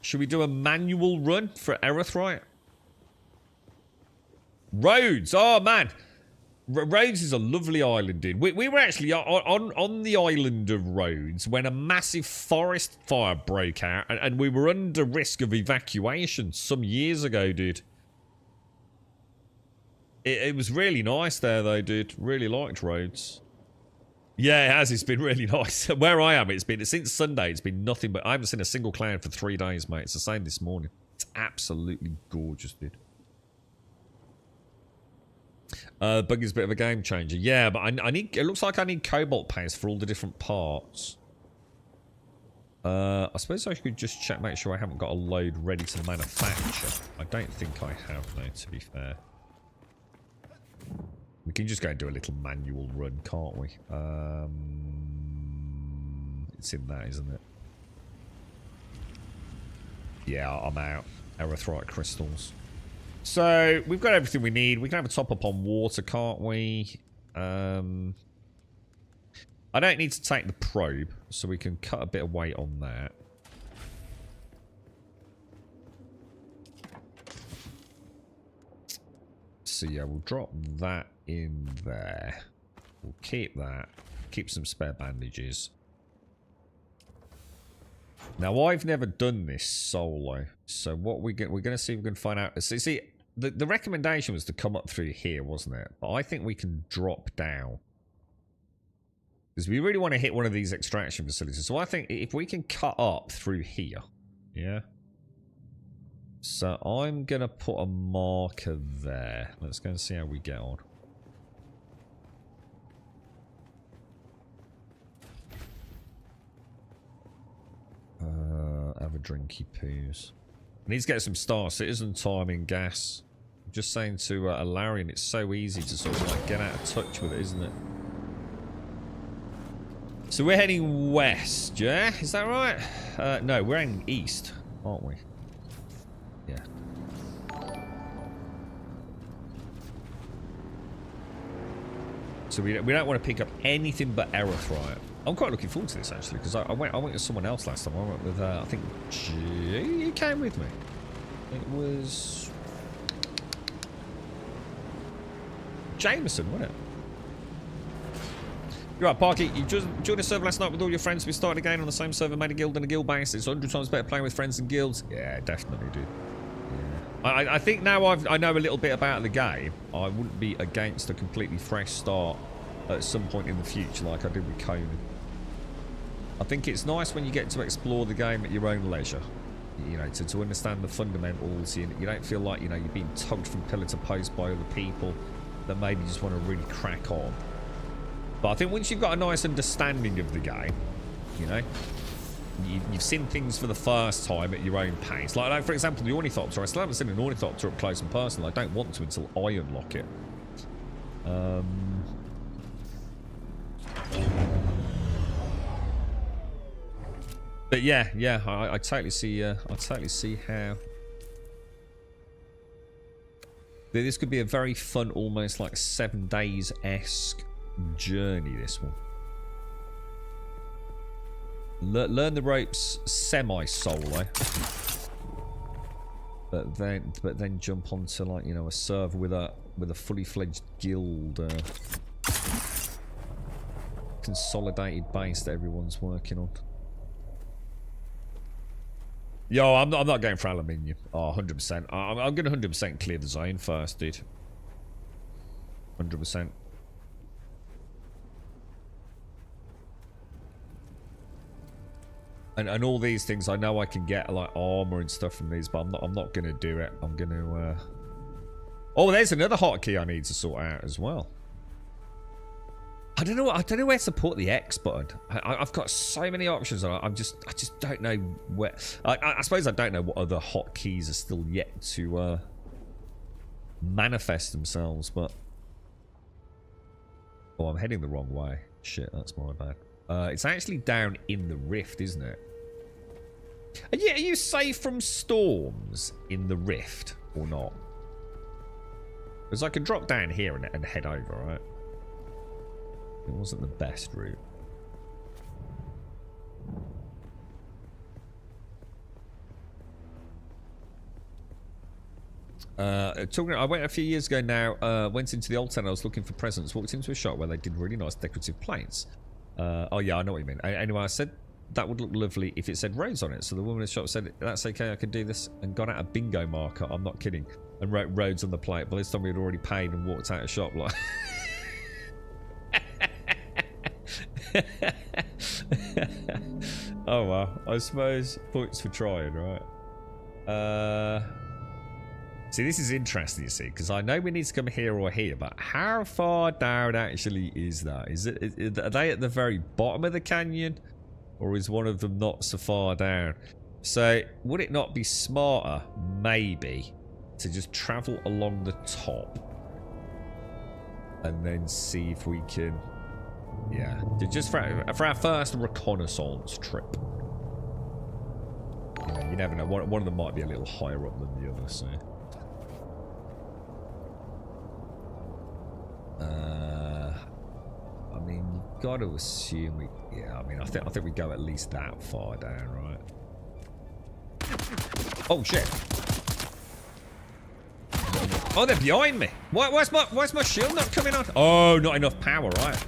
Should we do a manual run for erythrite? Rhodes! Oh man! Rhodes is a lovely island, dude. We were actually on the island of Rhodes when a massive forest fire broke out and we were under risk of evacuation some years ago, dude. It was really nice there though, dude. Really liked Rhodes. Yeah, it has. It's been really nice. Where I am, it's been since Sunday. It's been nothing but I haven't seen a single cloud for 3 days, mate. It's the same this morning. It's absolutely gorgeous, dude. Buggy's a bit of a game changer. Yeah, but I need. It looks like I need cobalt paste for all the different parts. I suppose I could just check, make sure I haven't got a load ready to manufacture. I don't think I have, though. To be fair. We can just go and do a little manual run, can't we? It's in that, isn't it? Yeah, I'm out. Erythrite crystals. So, we've got everything we need. We can have a top up on water, can't we? I don't need to take the probe, so we can cut a bit of weight on that. So yeah, we'll drop that in there. We'll keep that. Keep some spare bandages. Now, I've never done this solo, so what we're going to see if we can find out. See, the recommendation was to come up through here, wasn't it? But I think we can drop down. Because we really want to hit one of these extraction facilities. So I think if we can cut up through here, yeah. So I'm going to put a marker there. Let's go and see how we get on. Have a drinky poos. I need to get some Star Citizen time in gas. I'm just saying to Alarian, it's so easy to sort of like get out of touch with it, isn't it? So we're heading west, yeah? Is that right? No, we're heading east, aren't we? Yeah. So we don't want to pick up anything but erythrite. I'm quite looking forward to this actually, because I went with someone else last time. I went with I think you came with me. It was Jameson, wasn't it? You're right, Parky. You just joined a server last night with all your friends. We started again on the same server, made a guild and a guild base. It's 100 times better playing with friends than guilds. Yeah, definitely, dude. Yeah. I think now I know a little bit about the game. I wouldn't be against a completely fresh start at some point in the future, like I did with Conan. I think it's nice when you get to explore the game at your own leisure. You know, to understand the fundamentals. You don't feel like, you know, you're being tugged from pillar to post by other people that maybe just want to really crack on. But I think once you've got a nice understanding of the game, you know, you've seen things for the first time at your own pace. Like for example, the Ornithopter. I still haven't seen an Ornithopter up close and personal. I don't want to until I unlock it. But yeah, I totally see. I totally see how this could be a very fun, almost like 7 days-esque journey. This one. Learn the ropes semi-solo, but then jump onto, like, you know, a server with a fully fledged guild, consolidated base that everyone's working on. Yo, I'm not going for aluminium. Oh, 100%. I'm going to 100% clear the zone first, dude. 100%. And all these things, I know I can get like armor and stuff from these, but I'm not going to do it. I'm going to. Oh, there's another hotkey I need to sort out as well. I don't know where to put the X button. I've got so many options. I just don't know where. I suppose I don't know what other hotkeys are still yet to manifest themselves. But oh, I'm heading the wrong way. Shit, that's my bad. It's actually down in the rift, isn't it? And yeah, are you safe from storms in the rift or not? Because I can drop down here and head over, right? It wasn't the best route. I went a few years ago now, went into the old town, I was looking for presents, walked into a shop where they did really nice decorative plates. Oh yeah, I know what you mean. Anyway, I said that would look lovely if it said Rhodes on it. So the woman in the shop said, that's okay, I can do this, and got out a bingo marker, I'm not kidding, and wrote Rhodes on the plate. But this time we had already paid and walked out of the shop like... Oh well, I suppose points for trying, right? See, this is interesting, you see, because I know we need to come here or here, but how far down actually is that? Are they at the very bottom of the canyon, or is one of them not so far down? So would it not be smarter, maybe, to just travel along the top and then see if we can... Yeah, just for our first reconnaissance trip. You never know. One of them might be a little higher up than the other, so. I mean, you've got to assume we... Yeah, I mean, I think we go at least that far down, right? Oh, shit. Oh, they're behind me. Why's my shield not coming on? Oh, not enough power, right?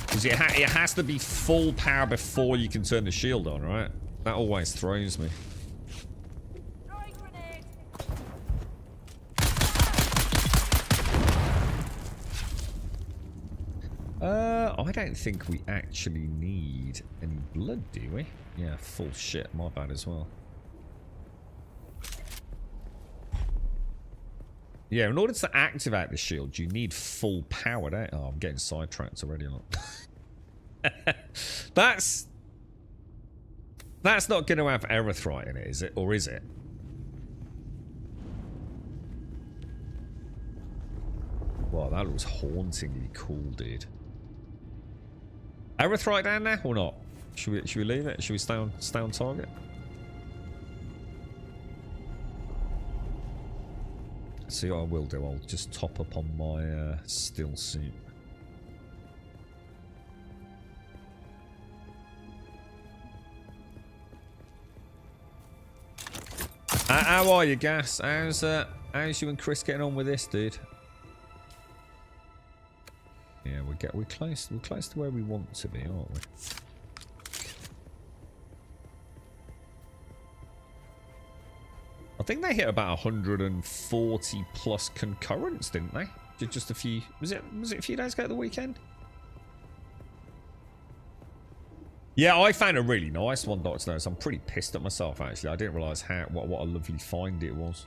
Because it has to be full power before you can turn the shield on, right? That always throws me. Throwing grenade. I don't think we actually need any blood, do we? Yeah, full shit. My bad as well. Yeah, in order to activate the shield, you need full power, don't you? Oh, I'm getting sidetracked already. That's not going to have erythrite in it, is it? Or is it? Wow, that looks hauntingly cool, dude. Erythrite down there or not? Should we leave it? Should we stay on target? See what I will do. I'll just top up on my still suit. How are you, Gas? How's you and Chris getting on with this, dude? Yeah, we're close to where we want to be, aren't we? I think they hit about 140 plus concurrents, didn't they? Just a few. Was it a few days ago at the weekend? Yeah, I found a really nice one, Dr. Nose. I'm pretty pissed at myself, actually. I didn't realise what a lovely find it was.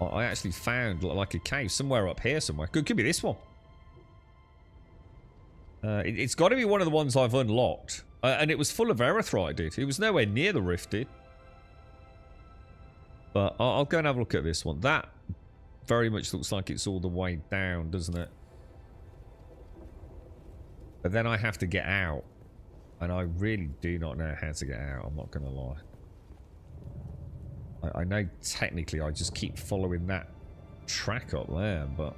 I actually found like a cave somewhere up here somewhere. Could be this one. It's got to be one of the ones I've unlocked. And it was full of erythrite, dude. It was nowhere near the rift, dude. But I'll go and have a look at this one. That very much looks like it's all the way down, doesn't it? But then I have to get out. And I really do not know how to get out, I'm not going to lie. I know technically I just keep following that track up there, but...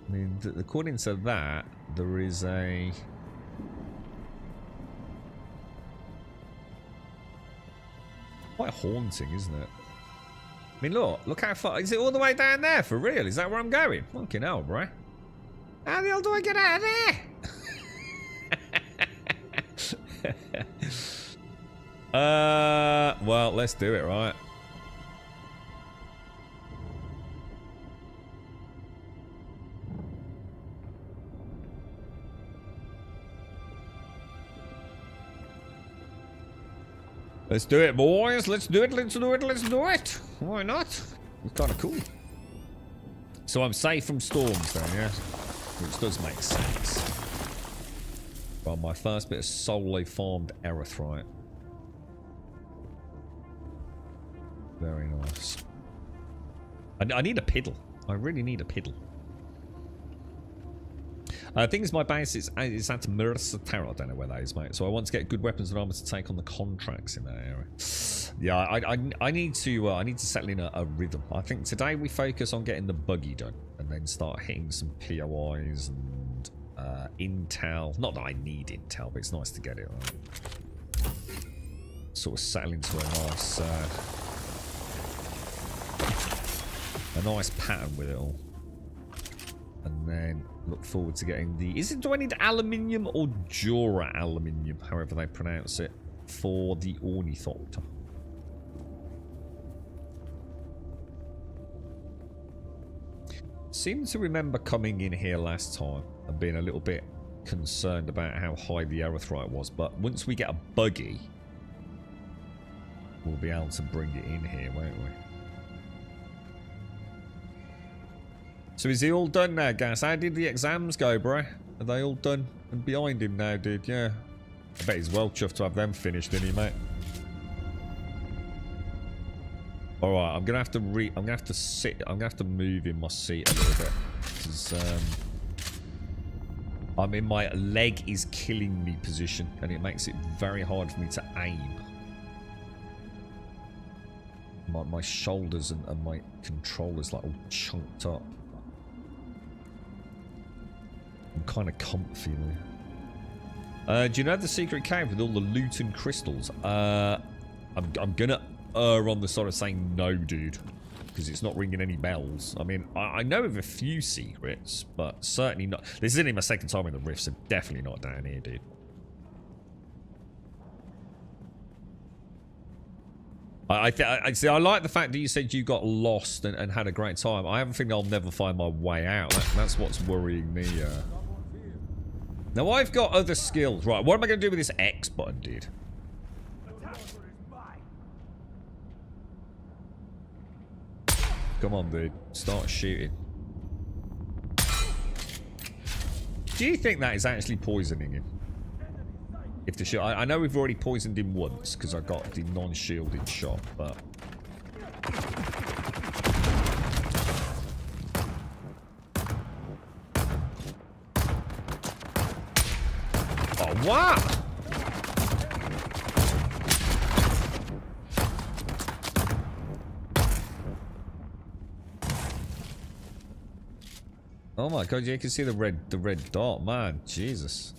I mean, according to that, there is a... Quite haunting, isn't it? I mean, look how far... Is it all the way down there, for real? Is that where I'm going? Fucking hell, bro. How the hell do I get out of there? Well, let's do it, right? Let's do it, boys. Let's do it. Why not? It's kind of cool. So I'm safe from storms then, yeah? Which does make sense. Well, my first bit of solely farmed erythrite. Very nice. I need a piddle. I really need a piddle. I think it's my base is at Mercer. I don't know where that is, mate. So I want to get good weapons and armor to take on the contracts in that area. Yeah, I need to settle in a rhythm. I think today we focus on getting the buggy done and then start hitting some POIs and intel. Not that I need intel, but it's nice to get it. Right? Sort of settle into a nice pattern with it all. And then look forward to getting the... Do I need aluminium or Jura aluminium? However they pronounce it. For the Ornithopter. Seem to remember coming in here last time and being a little bit concerned about how high the erythrite was. But once we get a buggy, we'll be able to bring it in here, won't we? So is he all done now, Gas? How did the exams go, bro? Are they all done and behind him now, dude? Yeah. I bet he's well chuffed to have them finished, isn't he, mate? Alright, I'm gonna have to move in my seat a little bit. Because I'm in my leg is killing me position and it makes it very hard for me to aim. my shoulders and my controllers like all chunked up. I'm kind of comfy now. Do you know the secret cave with all the loot and crystals? I'm gonna err on the sort of saying no, dude, because it's not ringing any bells. I mean, I know of a few secrets, but certainly not. This is only my second time in the rift, so definitely not down here, dude. I see. I like the fact that you said you got lost and had a great time. I have a feeling I'll never find my way out. That's what's worrying me. Now I've got other skills. Right, what am I going to do with this X button, dude? Come on, dude. Start shooting. Do you think that is actually poisoning him? If the shield, I know we've already poisoned him once because I got the non-shielded shot, but oh wow! Oh my god, you can see the red dot, man. Jesus.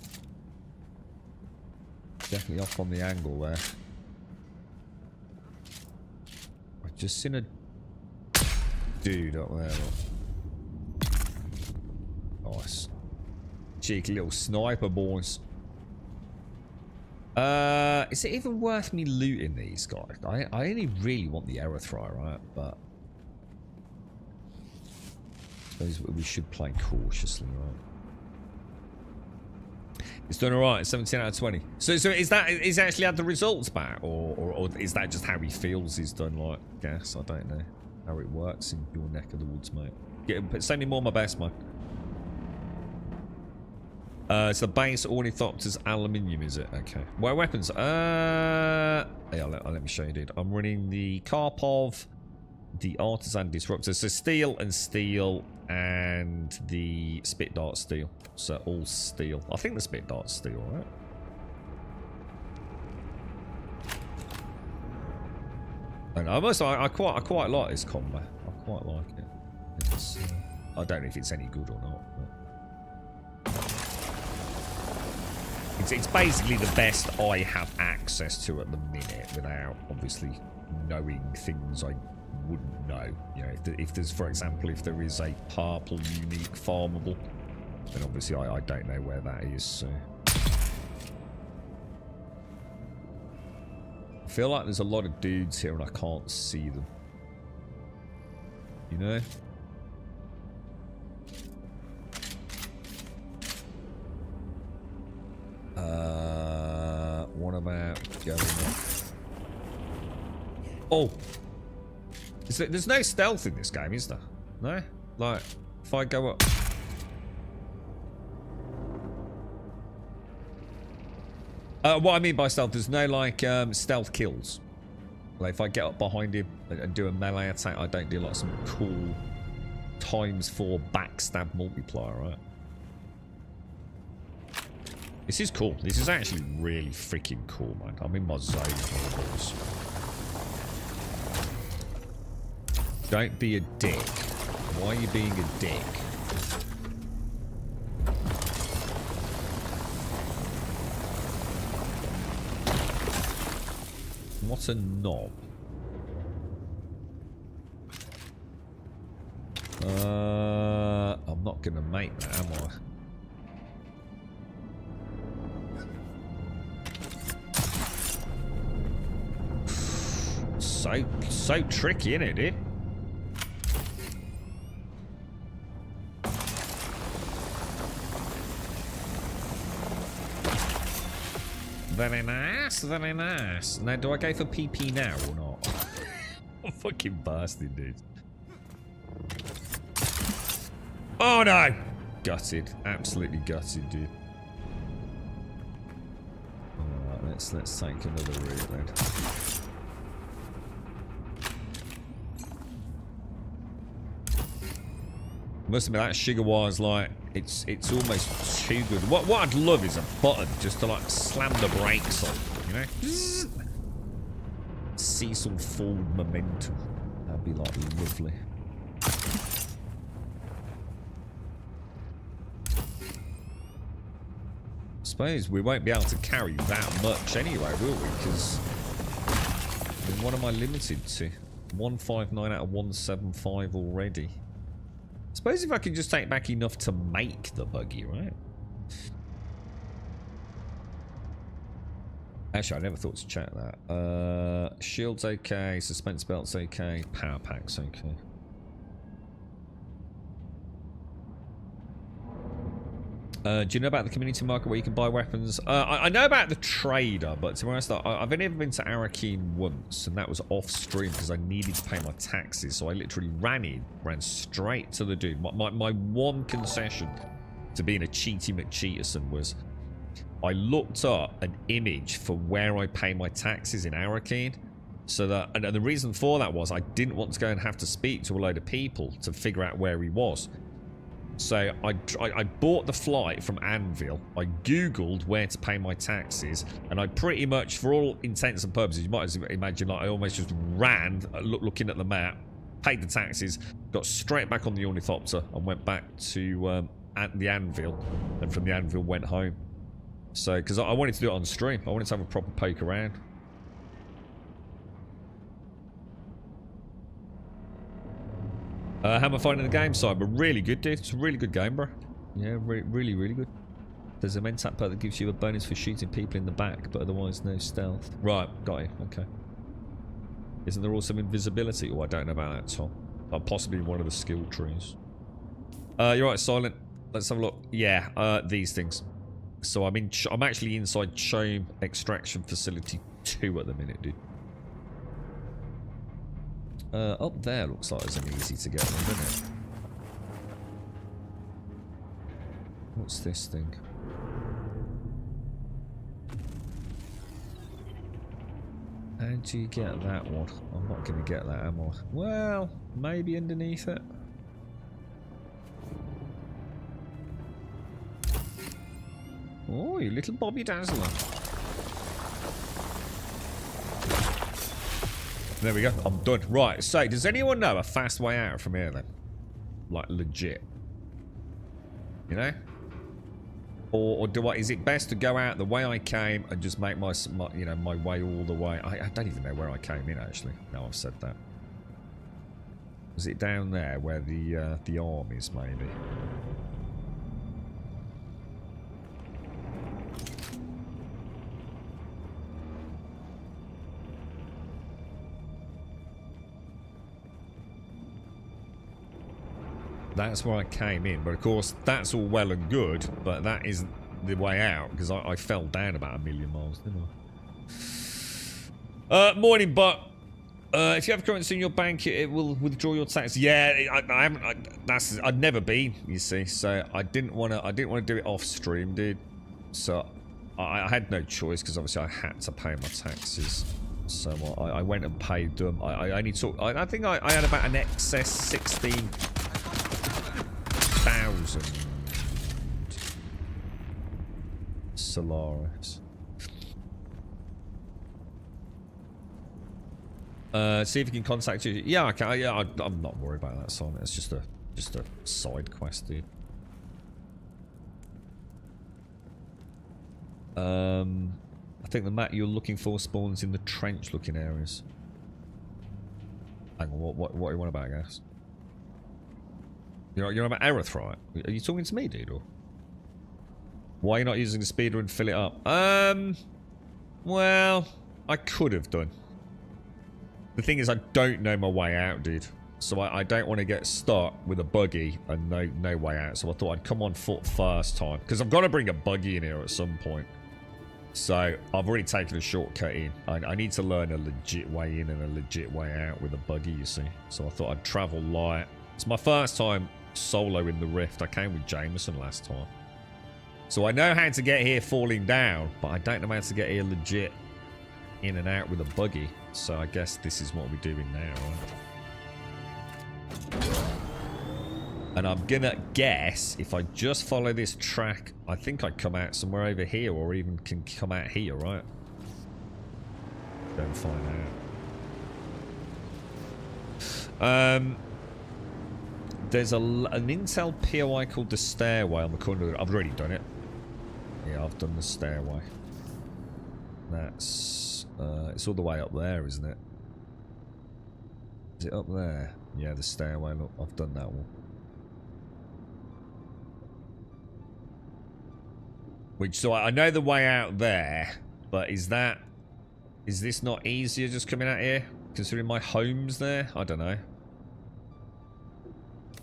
Definitely off on the angle there. I've just seen a dude up there. Nice. Cheeky little sniper, boys. Is it even worth me looting these guys? I only really want the Erythra, right? But I suppose we should play cautiously, right? It's done alright, 17 out of 20. So is that is actually had the results back, or is that just how he feels he's done? Like, guess I don't know how it works in your neck of the woods, mate. Send me more my best, mate. It's the base Ornithopter's aluminium, is it? Okay. What weapons? Yeah, let me show you, dude. I'm running the Karpov, the Artisan Disruptor. So steel and the Spit Dart steel. So all steel. I think the Spit Dart's steel, right? And I quite like this combo. I quite like it. I don't know if it's any good or not. But it's basically the best I have access to at the minute, without obviously knowing things I wouldn't know. You know, if there's, for example, if there is a purple unique farmable, then obviously I don't know where that is. So I feel like there's a lot of dudes here and I can't see them. You know? What about going up? Oh! There's no stealth in this game, is there? No? Like, if I go up... what I mean by stealth, there's no, like, stealth kills. Like, if I get up behind him and do a melee attack, I don't do, like, some cool ×4 backstab multiplier, right? This is cool. This is actually really freaking cool, man. I'm in my zone. Don't be a dick. Why are you being a dick? What a knob. I'm not gonna make that, am I? So tricky, isn't it, dude? Very nice, very nice. Now, do I go for PP now or not? I'm fucking bastard, dude. Oh no! Gutted. Absolutely gutted, dude. Alright, let's take another route then. Must admit, that Shigawa's like, it's almost too good. What I'd love is a button just to like slam the brakes on, you know? see some forward momentum. That'd be like lovely. I suppose we won't be able to carry that much anyway, will we? Because I mean, what am I limited to? 159 out of 175 already. I suppose if I can just take back enough to make the buggy, right? Actually, I never thought to check that. Shield's okay, suspense belt's okay, power pack's okay. Do you know about the community market where you can buy weapons? I know about the trader, but to be honest, I've only ever been to Arakeen once, and that was off stream because I needed to pay my taxes. So I literally ran straight to the dude. My one concession to being a cheaty McCheaterson was I looked up an image for where I pay my taxes in Arakeen. So that, and the reason for that was I didn't want to go and have to speak to a load of people to figure out where he was. So I bought the flight from Anvil, I googled where to pay my taxes, and I pretty much, for all intents and purposes, you might as well imagine like I almost just ran, looking at the map, paid the taxes, got straight back on the ornithopter and went back to the Anvil, and from the Anvil went home. So, because I wanted to do it on stream, I wanted to have a proper poke around. How am I finding the game, Cyber? Really good, dude. It's a really good game, bro. Yeah, really, really good. There's a mentat perk that gives you a bonus for shooting people in the back, but otherwise no stealth. Right, got you. Okay. Isn't there also invisibility? Oh, I don't know about that, Tom. Possibly one of the skill trees. You're right, Silent. Let's have a look. Yeah, these things. So I'm actually inside Chome Extraction Facility 2 at the minute, dude. Up there looks like there's an easy to get one, doesn't it? What's this thing? How do you get that one? I'm not going to get that, am I? Well, maybe underneath it. Oh, you little Bobby Dazzler. There we go. I'm done. Right, so does anyone know a fast way out from here then? Like legit. You know? Or do I, is it best to go out the way I came and just make my you know, my way all the way? I don't even know where I came in actually. Now I've said that. Was it down there where the arm is maybe? That's where I came in, but of course that's all well and good, but that isn't the way out because I fell down about 1,000,000 miles, didn't I? Morning, but if you have currency in your bank, it will withdraw your tax. Yeah, I haven't. I've never been, you see, so I didn't want to do it off stream, dude. So I had no choice because obviously I had to pay my taxes. So I went and paid them. I only took. I think I had about an excess 16,000 Solaris. See if you can contact you. Yeah, I can. Yeah, I'm not worried about that, Simon. It's just a side quest, dude. I think the map you're looking for spawns in the trench-looking areas. Hang on, what do you want about, I guess? You're about Erythrite? Are you talking to me, dude? Or why are you not using the speeder and fill it up? Well, I could have done. The thing is, I don't know my way out, dude. So I don't want to get stuck with a buggy and no way out. So I thought I'd come on foot first time. Because I've got to bring a buggy in here at some point. So I've already taken a shortcut in. I need to learn a legit way in and a legit way out with a buggy, you see. So I thought I'd travel light. It's my first time solo in the Rift. I came with Jameson last time. So I know how to get here falling down, but I don't know how to get here legit in and out with a buggy. So I guess this is what we're doing now, right? And I'm gonna guess if I just follow this track, I think I come out somewhere over here or even can come out here, right? Go and find out. There's an Intel POI called the Stairway on the corner. I've already done it. Yeah, I've done the Stairway. That's... it's all the way up there, isn't it? Is it up there? Yeah, the Stairway. Look, I've done that one. Which, so I know the way out there, but is this not easier just coming out here? Considering my home's there? I don't know.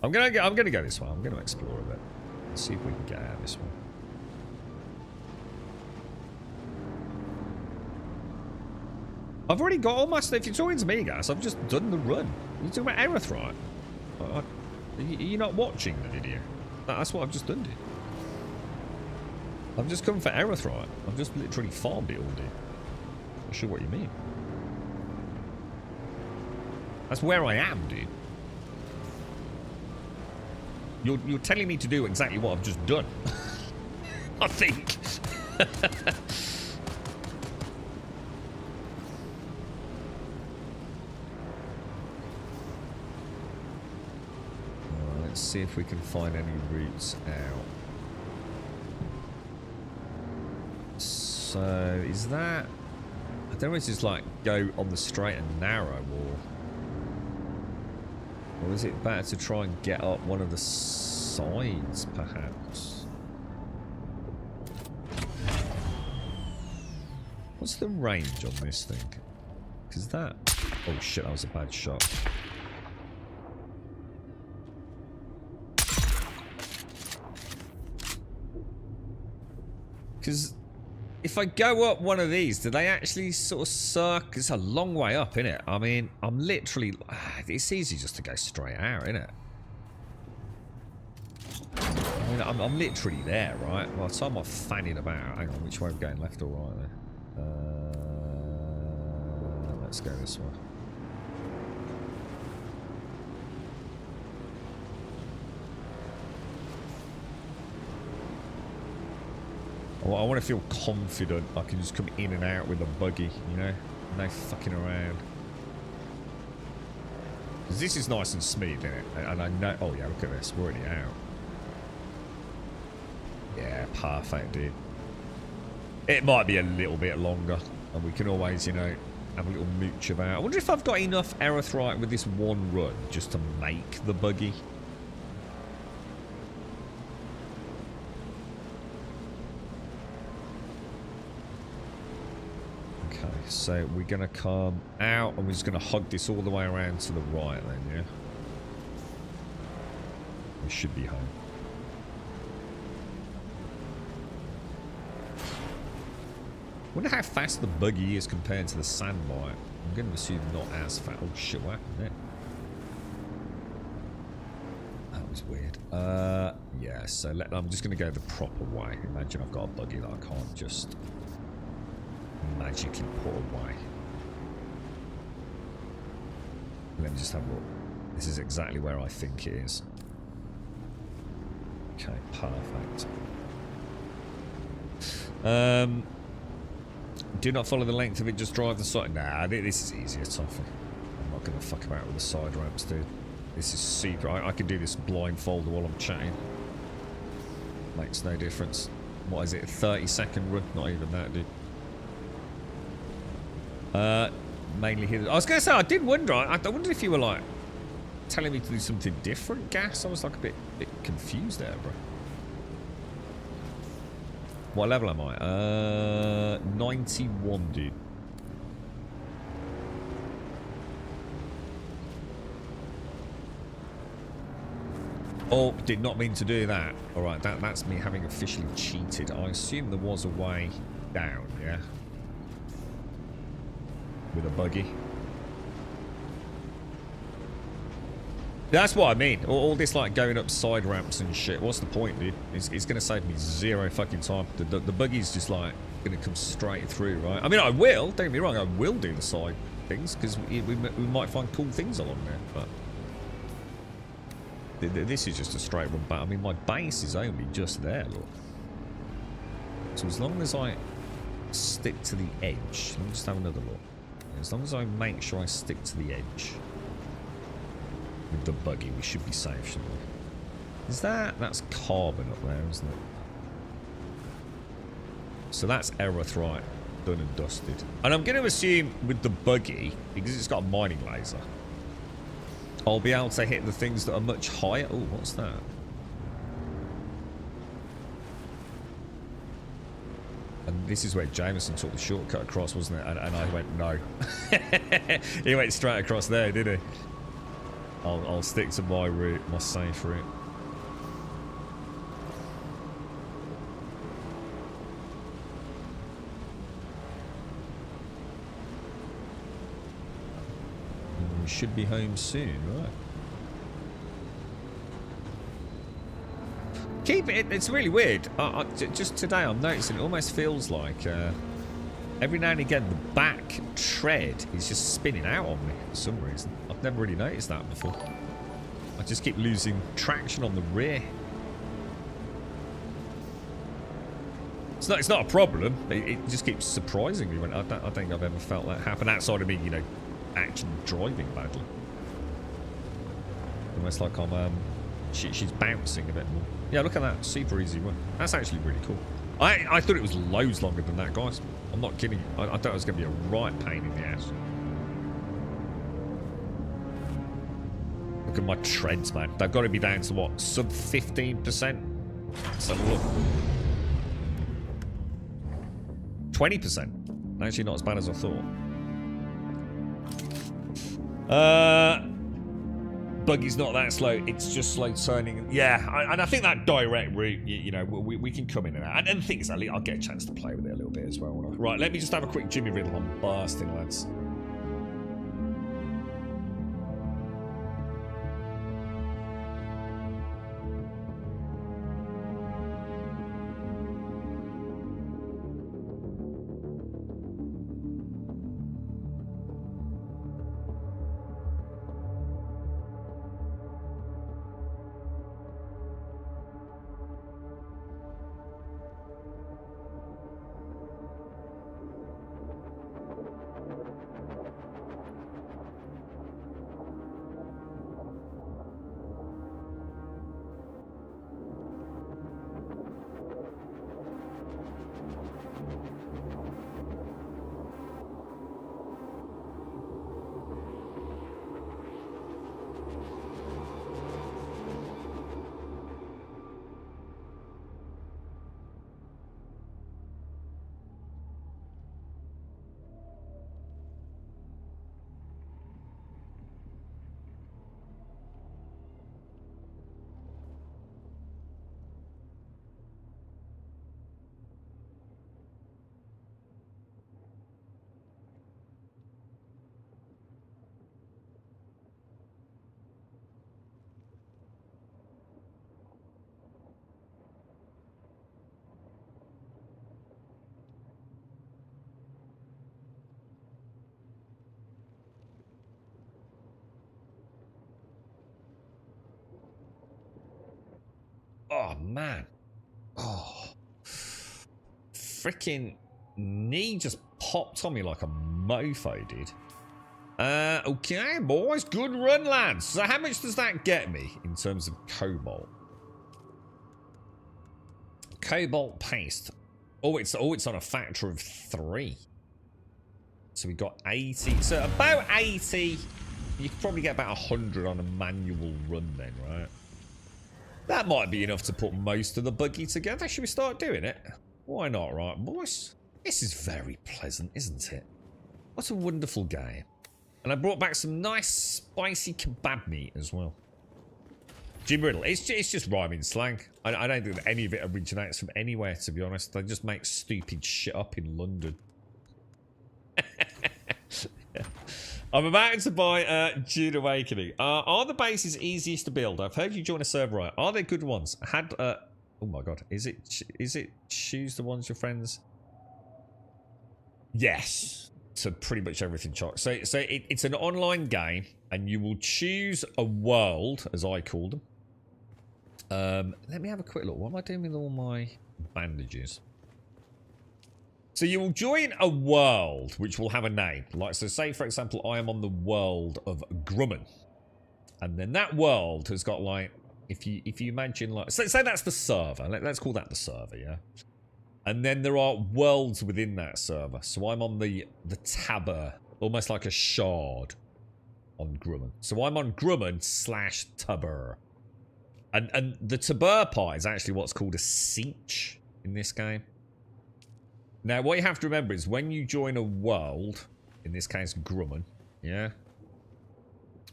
I'm gonna go this way. I'm gonna explore a bit. Let's see if we can get out this way. I've already got all my stuff. If you're talking to me, guys, I've just done the run. You're talking about Erythrite. Are you not watching the video? That's what I've just done, dude. I've just come for Erythrite. I've just literally farmed it all, dude. Not sure what you mean. That's where I am, dude. You're telling me to do exactly what I've just done. I think. Let's see if we can find any routes out. So, is that... I don't know if it's just like go on the straight and narrow, or is it better to try and get up one of the sides, perhaps? What's the range on this thing? Because that... Oh shit, that was a bad shot. Because if I go up one of these, do they actually sort of suck? It's a long way up, isn't it? I mean, I'm literally... It's easy just to go straight out, isn't it? I mean, I'm literally there, right? By the time I'm fanning about... Hang on, which way are we going? Left or right there? Let's go this way. I want to feel confident I can just come in and out with a buggy, you know? No fucking around. Because this is nice and smooth, isn't it? And I know... Oh, yeah, look at this. We're already out. Yeah, perfect, dude. It might be a little bit longer. And we can always, you know, have a little mooch about. I wonder if I've got enough Erythrite with this one run just to make the buggy. So we're going to come out and we're just going to hug this all the way around to the right then, yeah? We should be home. Wonder how fast the buggy is compared to the sandbite. I'm going to assume not as fast. Oh shit, what happened there? That was weird. Yeah, so I'm just going to go the proper way. Imagine I've got a buggy that I can't just... magically put away. Let me just have a look. This is exactly where I think it is. Okay, perfect. Do not follow the length of it, just drive the side. Nah, this is easier, Toffee. I'm not going to fuck about with the side ramps, dude. This is super. I can do this blindfolded while I'm chatting. Makes no difference. What is it, a 30-second run? Not even that, dude. Mainly here. I was going to say, I did wonder. I wondered if you were like telling me to do something different, Gas. I was like a bit confused there, bro. What level am I? 91, dude. Oh, did not mean to do that. All right, that's me having officially cheated. I assume there was a way down, yeah? With a buggy. That's what I mean. All this like going up side ramps and shit. What's the point, dude? It's going to save me zero fucking time. The buggy's just like going to come straight through, right? I mean, I will. Don't get me wrong. I will do the side things because we might find cool things along there. But this is just a straight run back. I mean, my base is only just there. Look. So as long as I stick to the edge, let me just have another look. As long as I make sure I stick to the edge. With the buggy, we should be safe, shouldn't we? Is that... That's carbon up there, isn't it? So that's erythrite. Done and dusted. And I'm going to assume with the buggy, because it's got a mining laser, I'll be able to hit the things that are much higher. Oh, what's that? And this is where Jameson took the shortcut across, wasn't it? And I went, no. He went straight across there, didn't he? I'll stick to my route, my safe route. We should be home soon, right? Keep it. It's really weird. Just today, I'm noticing it almost feels like every now and again the back tread is just spinning out on me for some reason. I've never really noticed that before. I just keep losing traction on the rear. It's not a problem. It just keeps surprising me when I don't think I've ever felt that happen outside of me, you know, actually driving badly. Almost like I'm she's bouncing a bit more. Yeah, look at that. Super easy one. That's actually really cool. I thought it was loads longer than that, guys. I'm not kidding you. I thought it was going to be a right pain in the ass. Look at my treads, man. They've got to be down to what? Sub 15%? Let's have a look. 20%. Actually not as bad as I thought. Buggy's not that slow. It's just slow turning. Yeah, and I think that direct route, you know, we can come in and out. And the thing is, I'll get a chance to play with it a little bit as well. Right, let me just have a quick Jimmy Riddle. I'm bursting, lads. Oh, man. Oh. Freaking knee just popped on me like a mofo did. Okay, boys. Good run, lads. So how much does that get me in terms of cobalt? Cobalt paste. Oh, it's on a factor of 3. So we got 80. So about 80. You could probably get about 100 on a manual run then, right? That might be enough to put most of the buggy together. Should we start doing it? Why not, right, boys? This is very pleasant, isn't it? What a wonderful game. And I brought back some nice spicy kebab meat as well. Jim Riddle, it's just rhyming slang. I don't think that any of it originates from anywhere, to be honest. They just make stupid shit up in London. I'm about to buy Dune Awakening. Are the bases easiest to build? I've heard you join a server, right? Are they good ones? Oh my god, is it choose the ones your friends? Yes, to pretty much everything. So it's an online game, and you will choose a world, as I call them. Let me have a quick look. What am I doing with all my bandages? So you will join a world which will have a name. Like, so say, for example, I am on the world of Grumman. And then that world has got like, if you imagine like, say that's the server. Let's call that the server, yeah? And then there are worlds within that server. So I'm on the Tabber, almost like a shard on Grumman. So I'm on Grumman / Tabber. And the Tabber part is actually what's called a siege in this game. Now, what you have to remember is when you join a world, in this case Grumman, yeah?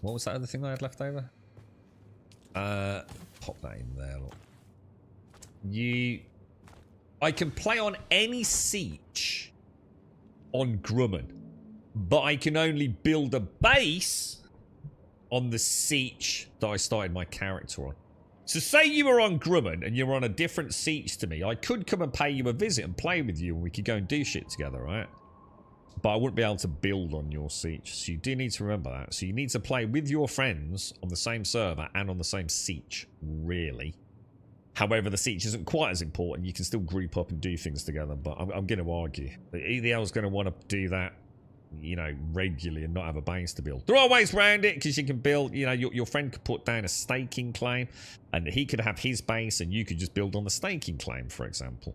What was that other thing I had left over? Pop that in there, look. I can play on any siege on Grumman, but I can only build a base on the siege that I started my character on. So say you were on Grumman and you're on a different siege to me, I could come and pay you a visit and play with you and we could go and do shit together, right? But I wouldn't be able to build on your siege. So you do need to remember that. So you need to play with your friends on the same server and on the same siege, really. However, the siege isn't quite as important. You can still group up and do things together, but I'm going to argue that EDL's going to want to do that, you know, regularly and not have a base to build. There are ways around it, because you can build, you know, your friend could put down a staking claim and he could have his base and you could just build on the staking claim, for example.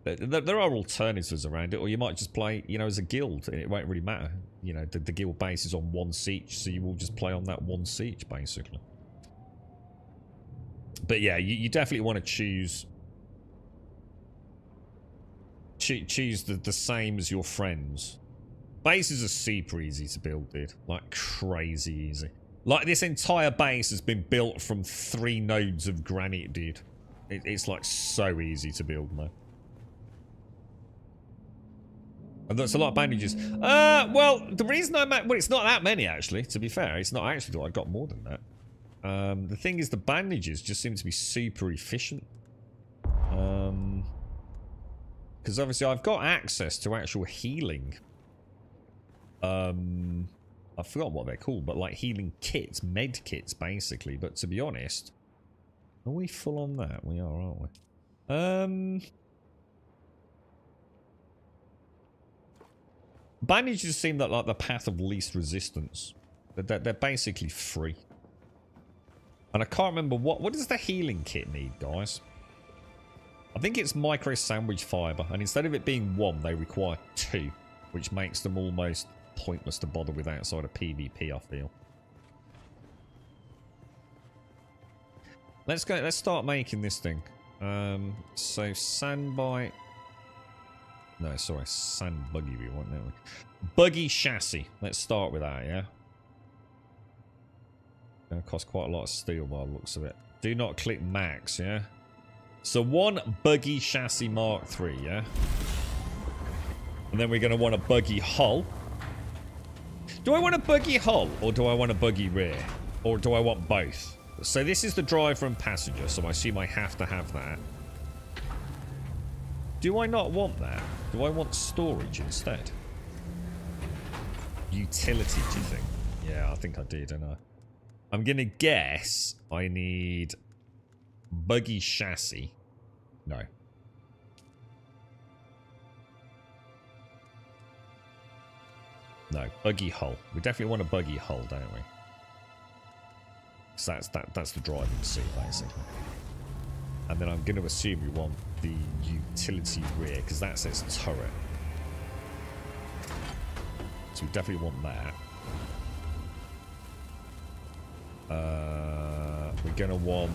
There are alternatives around it, or you might just play, you know, as a guild. It won't really matter. You know, the guild base is on one siege, so you will just play on that one siege, basically. But yeah, you definitely want to choose the same as your friends. Bases are super easy to build, dude. Like, crazy easy. Like, this entire base has been built from 3 nodes of granite, dude. It's like so easy to build, man. And that's a lot of bandages. Well, the reason well, it's not that many, actually, to be fair. It's not actually, I got more than that. The thing is, the bandages just seem to be super efficient. Because obviously I've got access to actual healing. I forgot what they're called, but like healing kits, med kits, basically. But to be honest, are we full on that? We are, aren't we? Bandages seem like the path of least resistance. They're basically free. And I can't remember what does the healing kit need, guys? I think it's micro sandwich fiber, and instead of it being 1, they require 2, which makes them almost pointless to bother with outside of PvP, I feel. Let's start making this thing. So sandbite. No, sorry, sand buggy we want, don't we? Buggy chassis. Let's start with that, yeah? Gonna cost quite a lot of steel by the looks of it. Do not click max, yeah? So 1 buggy chassis Mark III, yeah? And then we're gonna want a buggy hull. Do I want a buggy hull, or do I want a buggy rear? Or do I want both? So this is the driver and passenger, so I assume I have to have that. Do I not want that? Do I want storage instead? Utility, do you think? Yeah, I think I do, don't I? I'm gonna guess I need buggy chassis. No. No, buggy hull. We definitely want a buggy hull, don't we? So that's the driving seat, basically. And then I'm going to assume we want the utility rear, because that says turret. So we definitely want that. We're going to want...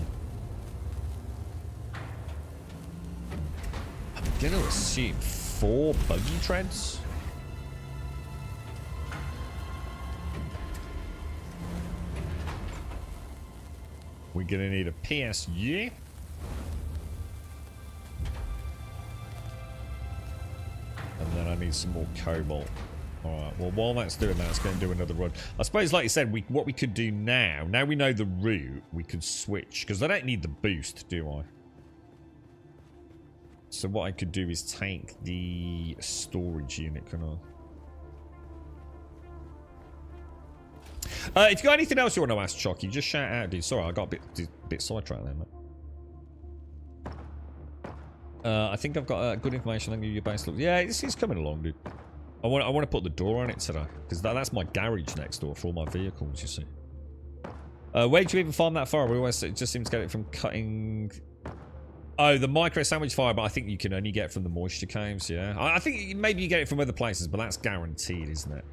I'm going to assume 4 buggy treads. We're going to need a PSG. And then I need some more cobalt. Alright, well, while that's doing that, it's going to do another run. I suppose, like you said, what we could do now we know the route, we could switch. Because I don't need the boost, do I? So what I could do is take the storage unit, can I? If you got anything else you want to ask, Chucky, just shout out, dude. Sorry, I got a bit sidetracked there, mate. I think I've got good information on your base. Yeah, it's coming along, dude. I want to put the door on it today because that's my garage next door for all my vehicles. You see. Where'd you even farm that fire? We always just seem to get it from cutting. Oh, the micro sandwich fire, but I think you can only get it from the moisture caves. Yeah, I think maybe you get it from other places, but that's guaranteed, isn't it?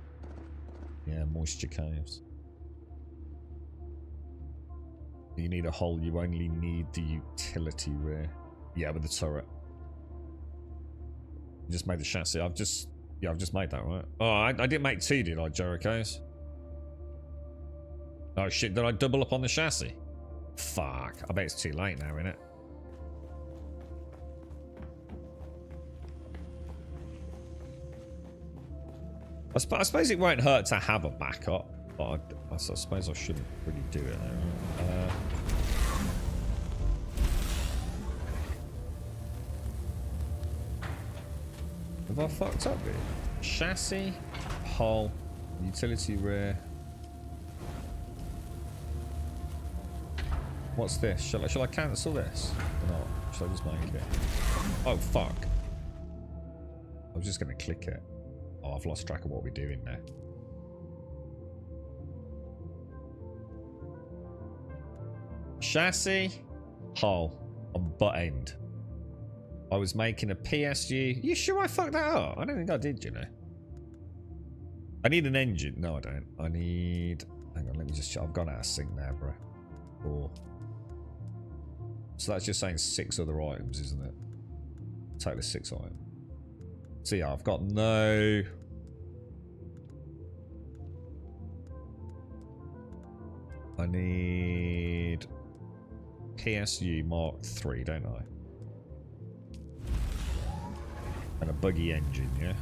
Yeah, moisture caves. You need a hole. You only need the utility rear. Yeah, with the turret. You just made the chassis. I've just made that, right? Oh, I didn't make two, did I, Jericho's? Oh shit, did I double up on the chassis? Fuck, I bet it's too late now, innit? I suppose it won't hurt to have a backup, but I suppose I shouldn't really do it now. Have I fucked up here? Chassis, hull, utility rear. What's this? Shall I cancel this? Or not? Shall I just make it? Oh fuck. I was just gonna click it. Oh, I've lost track of what we're doing now. Chassis, hull, on butt end. I was making a PSG. You sure I fucked that up? I don't think I did, you know. I need an engine. No, I don't. I need... Hang on, let me just... I've gone out of sync now, bro. 4. So that's just saying 6 other items, isn't it? Total 6 items. So yeah, I've got no... I need... PSU Mark 3, don't I? And a buggy engine, yeah?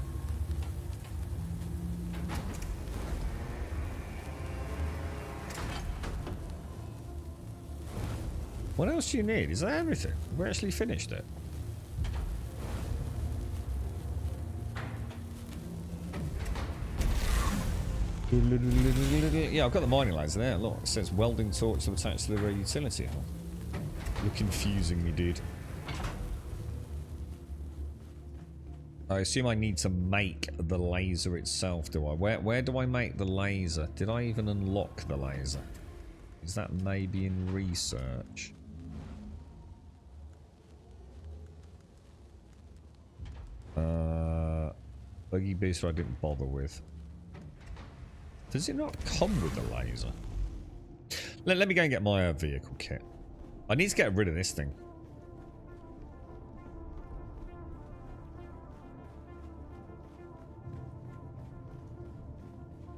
What else do you need? Is that everything? We actually finished it. Yeah, I've got the mining laser there. Look, it says welding torch to attach to the utility. You're confusing me, dude. I assume I need to make the laser itself, do I? Where do I make the laser? Did I even unlock the laser? Is that maybe in research? Buggy booster I didn't bother with. Does it not come with the laser? Let me go and get my vehicle kit. I need to get rid of this thing.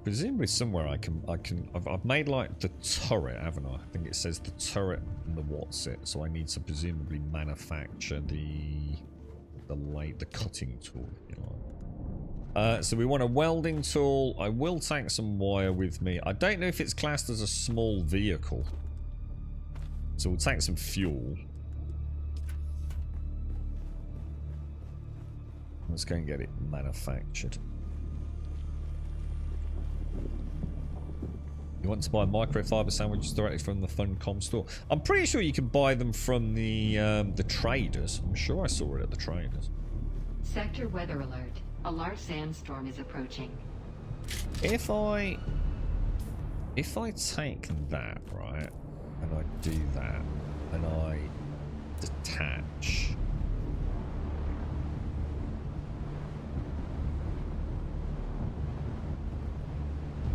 Presumably somewhere I've made like the turret, haven't I? I think it says the turret and the what's it, so I need to presumably manufacture the cutting tool, if you like. So we want a welding tool. I will take some wire with me. I don't know if it's classed as a small vehicle. So we'll take some fuel. Let's go and get it manufactured. You want to buy microfiber sandwiches directly from the Funcom store? I'm pretty sure you can buy them from the traders. I'm sure I saw it at the traders. Sector weather alert. A large sandstorm is approaching. If I take that, right, and I do that, and I detach.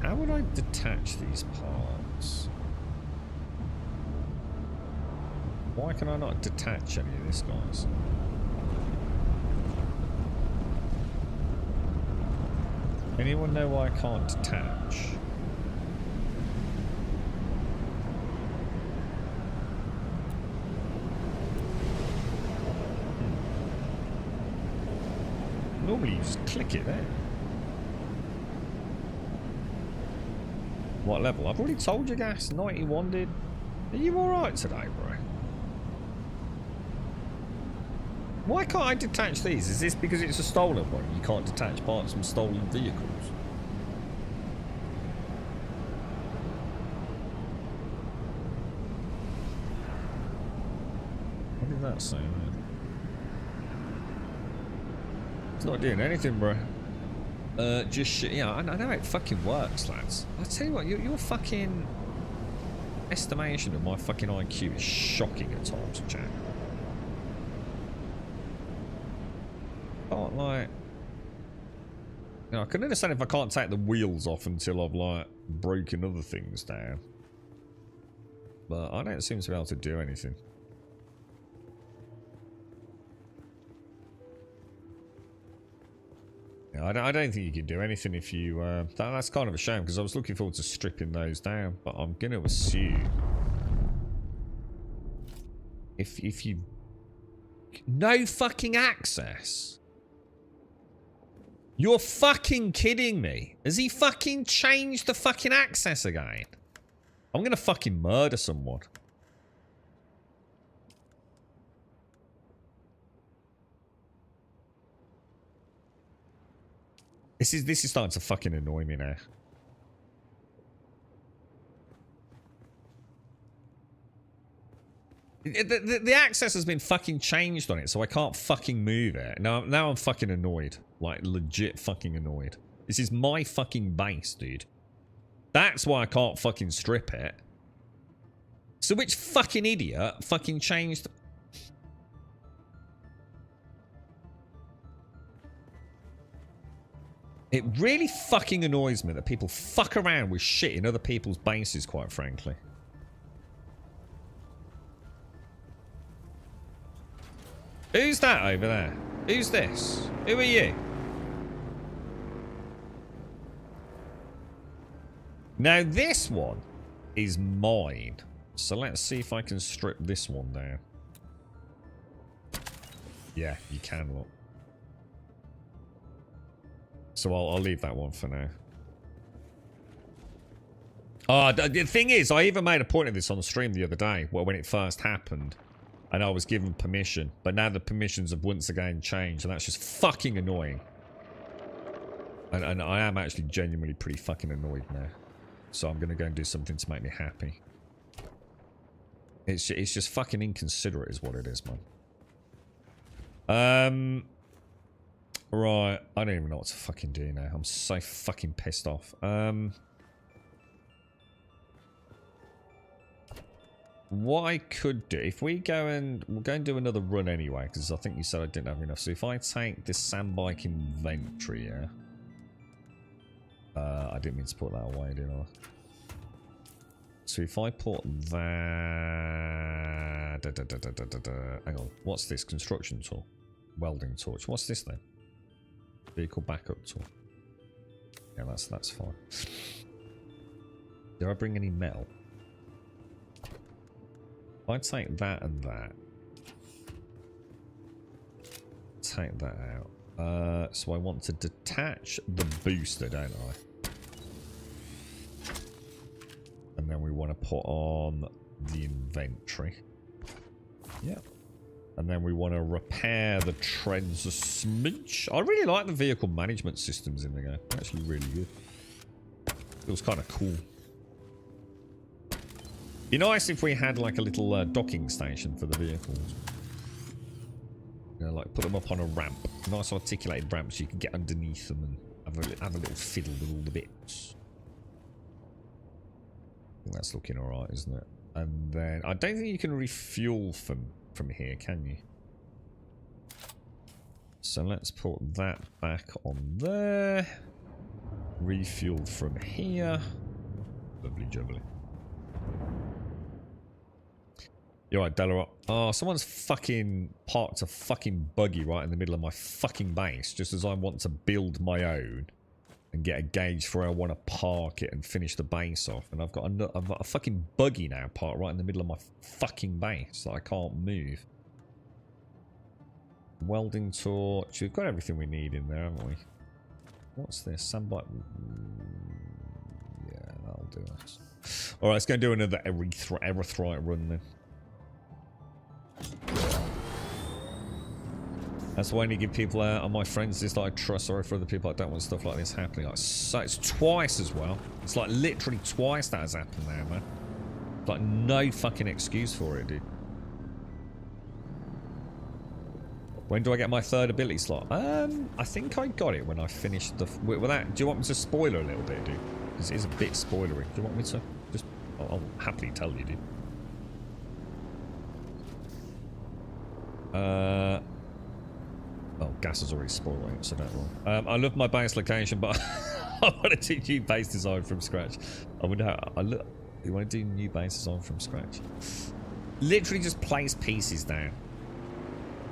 How would I detach these parts? Why can I not detach any of this, guys? Anyone know why I can't detach? Normally you just click it there. What level? I've already told you, Gas. 91 did. Are you alright today, bro? Why can't I detach these? Is this because it's a stolen one? You can't detach parts from stolen vehicles? What did that say, man? It's not doing anything, bro. Yeah, I know how it fucking works, lads. I tell you what, your fucking estimation of my fucking IQ is shocking at times, Jack. Can't like, you know, I can understand if I can't take the wheels off until I've like broken other things down, but I don't seem to be able to do anything. Yeah, I don't think you can do anything if you... that's kind of a shame, because I was looking forward to stripping those down, but I'm going to assume... If you... No fucking access? You're fucking kidding me. Has he fucking changed the fucking access again? I'm going to fucking murder someone. This is starting to fucking annoy me now. The access has been fucking changed on it, so I can't fucking move it. Now I'm fucking annoyed. Like, legit fucking annoyed. This is my fucking base, dude. That's why I can't fucking strip it. So which fucking idiot fucking changed... It really fucking annoys me that people fuck around with shit in other people's bases, quite frankly. Who's that over there? Who's this? Who are you? Now this one is mine. So let's see if I can strip this one down. Yeah, you can, look. So I'll leave that one for now. Oh, the thing is, I even made a point of this on the stream the other day, when it first happened. And I was given permission. But now the permissions have once again changed, and that's just fucking annoying. And I am actually genuinely pretty fucking annoyed now. So I'm going to go and do something to make me happy. It's just fucking inconsiderate is what it is, man. Right, I don't even know what to fucking do now. I'm so fucking pissed off. What I could do, if we go and... We'll go and do another run anyway, because I think you said I didn't have enough. So if I take this sandbike inventory, yeah? I didn't mean to put that away, did I? So if I put that... Hang on, what's this? Construction tool. Welding torch. What's this then? Vehicle backup tool. Yeah, that's fine. Did I bring any metal? I'd take that and that. Take that out. So I want to detach the booster, don't I? And then we want to put on the inventory. Yeah. And then we want to repair the treads a smidge. I really like the vehicle management systems in the game. They're actually really good. It was kind of cool. Be nice if we had like a little docking station for the vehicles. You know, like put them up on a ramp. A nice articulated ramp so you can get underneath them and have a little fiddle with all the bits. I think that's looking alright, isn't it? And then I don't think you can refuel from here, can you? So let's put that back on there. Refuel from here. Lovely jubbly. You're right, Delarot. Oh, someone's fucking parked a fucking buggy right in the middle of my fucking base, just as I want to build my own and get a gauge for where I want to park it and finish the base off. And I've got a fucking buggy now parked right in the middle of my fucking base that I can't move. Welding torch. We've got everything we need in there, haven't we? What's this? Sandbite. Yeah, that'll do us. Alright, let's go and do another erythrite run then. That's why I only give people on my friends list that I trust. Sorry for other people. I don't want stuff like this happening. Like, so it's twice as well. It's like literally twice that has happened now, man. Like no fucking excuse for it, dude. When do I get my third ability slot? I think I got it when I finished the... Well, that, do you want me to spoiler a little bit, dude? Because it is a bit spoilery. Do you want me to? Just... I'll happily tell you, dude. Oh, gas is already spoiling it, so don't worry. I love my base location, but I want to do new base design from scratch. I wonder how... You want to do new base design from scratch? Literally just place pieces down.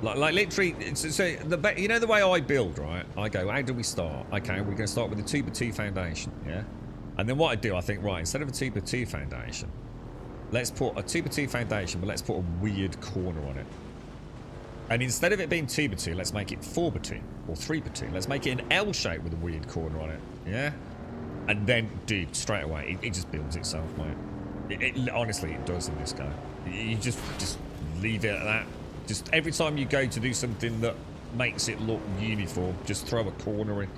Like literally, so you know the way I build, right? I go, how do we start? Okay, we're going to start with a 2x2 foundation, yeah? And then what I do, I think, right, instead of a 2x2 foundation, let's put a 2x2 foundation, but let's put a weird corner on it. And instead of it being 2x2, let's make it 4x2 or 3x2. Let's make it an L shape with a weird corner on it, yeah? And then, dude, straight away, it just builds itself, mate. Honestly, it does in this game. You just leave it at that. Just every time you go to do something that makes it look uniform, just throw a corner in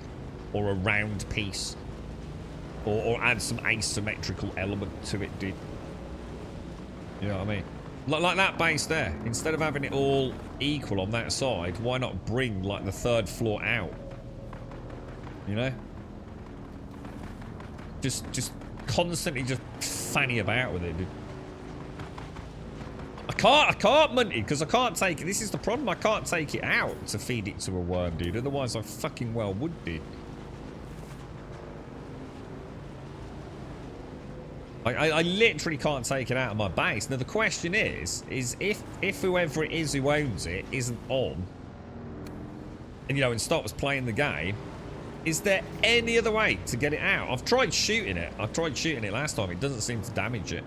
or a round piece or add some asymmetrical element to it, dude. You know what I mean? Like that base there. Instead of having it all equal on that side, why not bring like the third floor out? You know? Just constantly just fanny about with it, dude. I can't, Munty, because I can't take it. This is the problem. I can't take it out to feed it to a worm, dude. Otherwise, I fucking well would, dude. I literally can't take it out of my base. Now, the question is if whoever it is who owns it isn't on, and, you know, and stops playing the game, is there any other way to get it out? I've tried shooting it. I tried shooting it last time. It doesn't seem to damage it.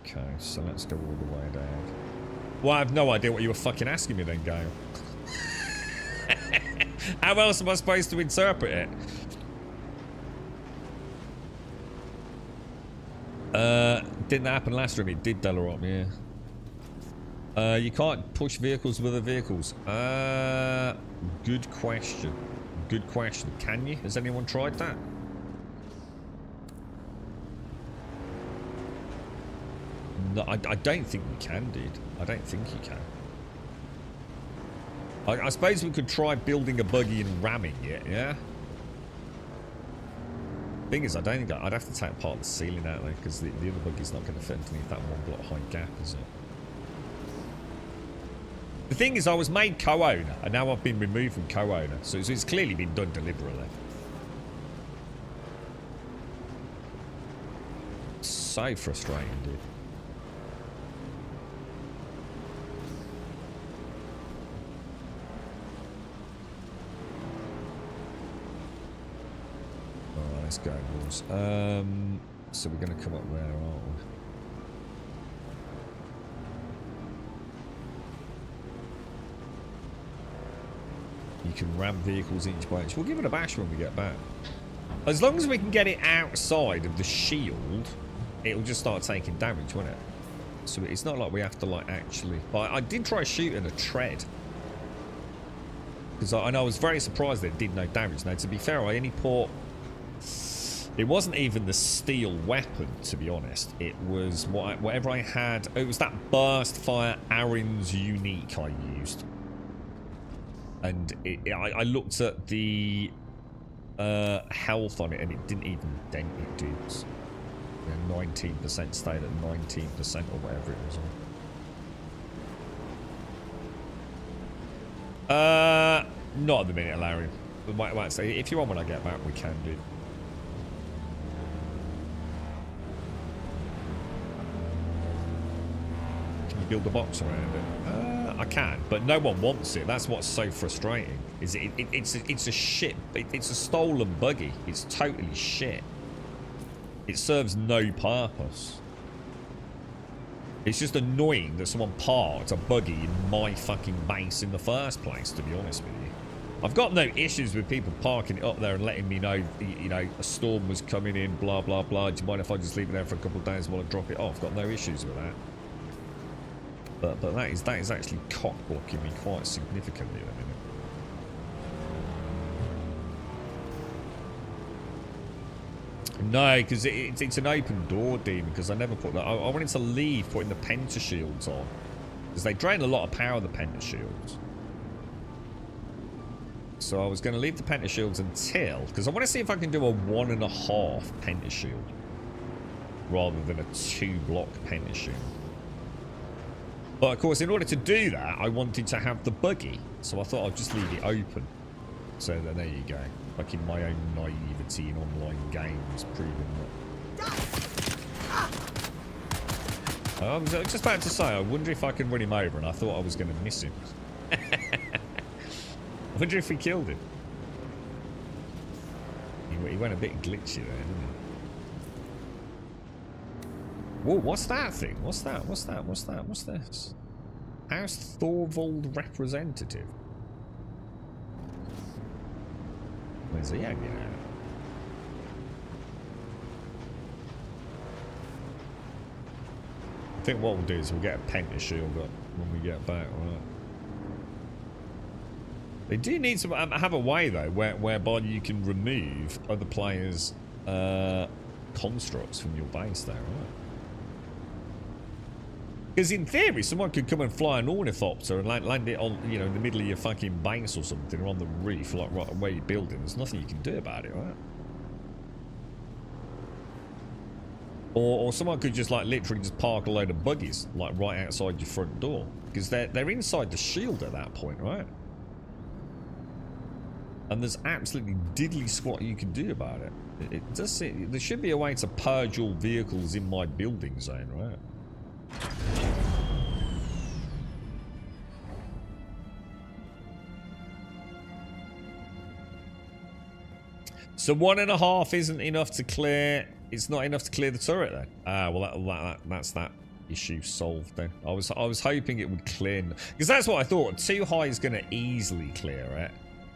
Okay, so let's go all the way down. Well, I have no idea what you were fucking asking me then, Gale. How else am I supposed to interpret it? Didn't that happen last room? It did, Delarop, yeah. You can't push vehicles with other vehicles. Good question. Good question. Can you? Has anyone tried that? No, I don't think you can, dude. I don't think you can. I suppose we could try building a buggy and ramming it, yeah? Thing is, I don't think I'd have to take part of the ceiling out there because the other buggy's not going to fit underneath that one block high gap, is it? The thing is, I was made co-owner and now I've been removed from co-owner, so it's clearly been done deliberately. So frustrating, dude. Let's go, boys. So we're going to come up where, aren't we? You can ram vehicles inch by inch. We'll give it a bash when we get back. As long as we can get it outside of the shield, it'll just start taking damage, won't it? So it's not like we have to, like, actually... But I did try shooting a tread. Because I know I was very surprised that it did no damage. Now, to be fair, I only put... It wasn't even the steel weapon, to be honest. It was whatever I had. It was that burst fire Aaron's unique I used. And I looked at the health on it and it didn't even dent it, dudes. 19% stayed at 19% or whatever it was on. Not at the minute, Larry. We might say, if you want when I get back, we can do. Build a box around it. I can, but no one wants it. That's what's so frustrating. Is it's a shit. It's a stolen buggy. It's totally shit. It serves no purpose. It's just annoying that someone parked a buggy in my fucking base in the first place, to be honest with you. I've got no issues with people parking it up there and letting me know, you know, a storm was coming in, blah, blah, blah. Do you mind if I just leave it there for a couple of days while I drop it off? Got no issues with that. But that is actually cock blocking me quite significantly at the minute. No, because it's an open door, Dean, because I never put that. I wanted to leave putting the pentashields on. Because they drain a lot of power, the pentashields. So I was going to leave the pentashields until... Because I want to see if I can do a 1.5 pentashield. Rather than a 2-block pentashield. But of course, in order to do that, I wanted to have the buggy. So I thought I'd just leave it open. So then there you go. Like in my own naivety in online games, proving that. I was just about to say, I wonder if I can run him over, and I thought I was going to miss him. I wonder if we killed him. He went a bit glitchy there, didn't he? Whoa, what's that thing? What's that? What's that? What's that? What's this? House Thorvald representative. Where's he hanging out? I think what we'll do is we'll get a pentashield up when we get back, right? They do need to have a way though, whereby you can remove other players' constructs from your base there, right? Because in theory, someone could come and fly an ornithopter and land it on, you know, in the middle of your fucking base or something, or on the roof, like right where you're building. There's nothing you can do about it, right? Or someone could just like literally just park a load of buggies like right outside your front door, because they're inside the shield at that point, right? And there's absolutely diddly squat you can do about it. It does seem, there should be a way to purge all vehicles in my building zone, right? So 1.5 isn't enough to clear. It's not enough to clear the turret then. Ah, well that's that issue solved then. I was hoping it would clear, because that's what I thought. 2 high is going to easily clear it,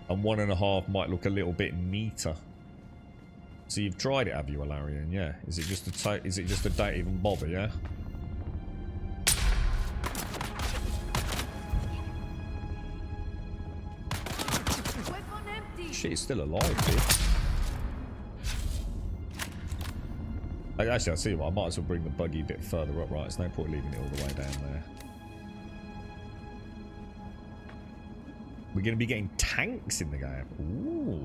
and 1.5 might look a little bit neater. So you've tried it, have you, Alarian? Yeah. Is it just a don't even bother? Yeah. Shit, he's still alive, dude. Actually, I'll see what. I might as well bring the buggy a bit further up, right? There's no point leaving it all the way down there. We're going to be getting tanks in the game. Ooh.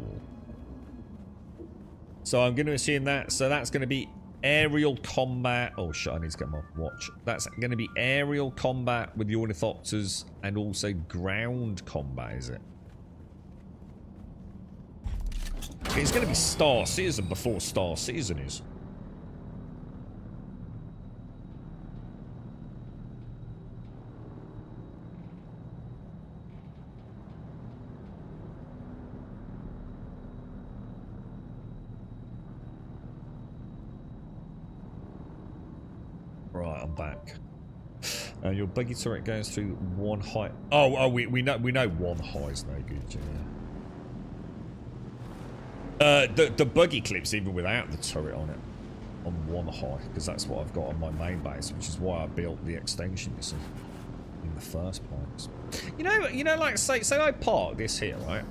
So I'm going to assume that. So that's going to be aerial combat. Oh, shit, I need to get my watch. That's going to be aerial combat with the ornithopters and also ground combat, is it? It's going to be Star Citizen before Star Citizen is. Right, I'm back. Your buggy turret goes through 1 high. Oh, we know 1 high is no good, yeah. The buggy clips even without the turret on it on 1 high, because that's what I've got on my main base, which is why I built the extension, you see, in the first place. You know, like say I park this here, right?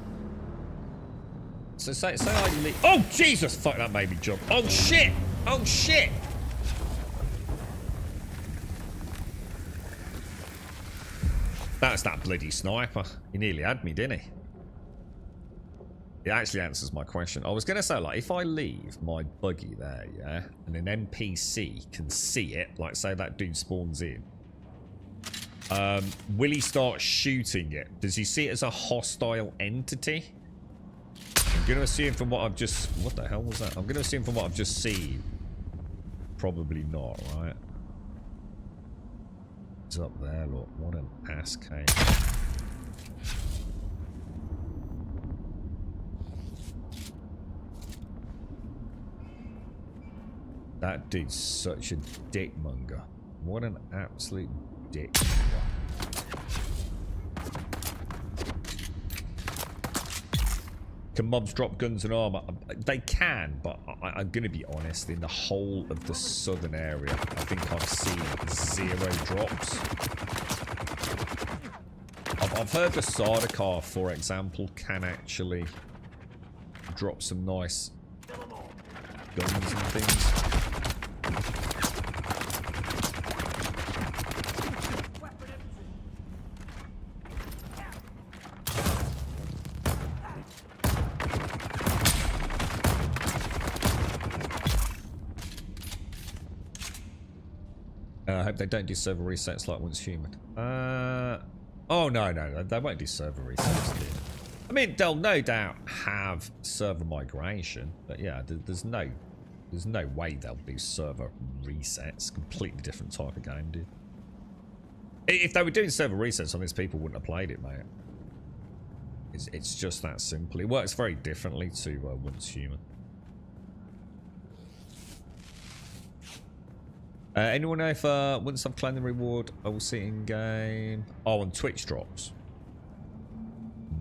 So say I leave. Oh Jesus! Fuck, that made me jump. Oh shit! Oh shit! That's that bloody sniper. He nearly had me, didn't he? It actually answers my question. I was going to say, like, if I leave my buggy there, yeah, and an NPC can see it, like, say that dude spawns in, will he start shooting it? Does he see it as a hostile entity? I'm going to assume from what I've just... What the hell was that? I'm going to assume from what I've just seen. Probably not, right? It's up there, look. What an ass cave. That dude's such a dick monger. What an absolute dick monger. Can mobs drop guns and armor? They can, but I'm going to be honest, in the whole of the southern area, I think I've seen 0 drops. I've heard the Sardaukar, for example, can actually drop some nice guns and things. I hope they don't do server resets like once human. Oh no, they won't do server resets. I mean, they'll no doubt have server migration, but yeah, there's no way they'll do server resets. Completely different type of game, dude. If they were doing server resets on this, people wouldn't have played it, mate. It's just that simple. It works very differently to once human. Anyone know if once I've claimed the reward, I will see it in game? Oh, on Twitch drops.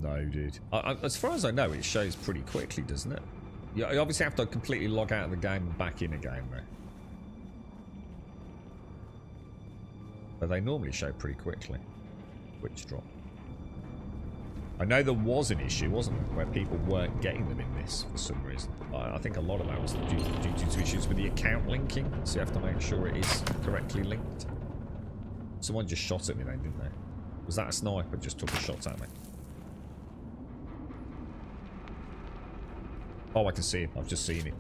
No, dude. As far as I know, it shows pretty quickly, doesn't it? You obviously have to completely log out of the game and back in again, though. But they normally show pretty quickly. Twitch drop. I know there was an issue, wasn't there, where people weren't getting them in this for some reason. I think a lot of that was due to issues with the account linking, so you have to make sure it is correctly linked. Someone just shot at me then, didn't they? Was that a sniper just took a shot at me? Oh, I can see him. I've just seen it.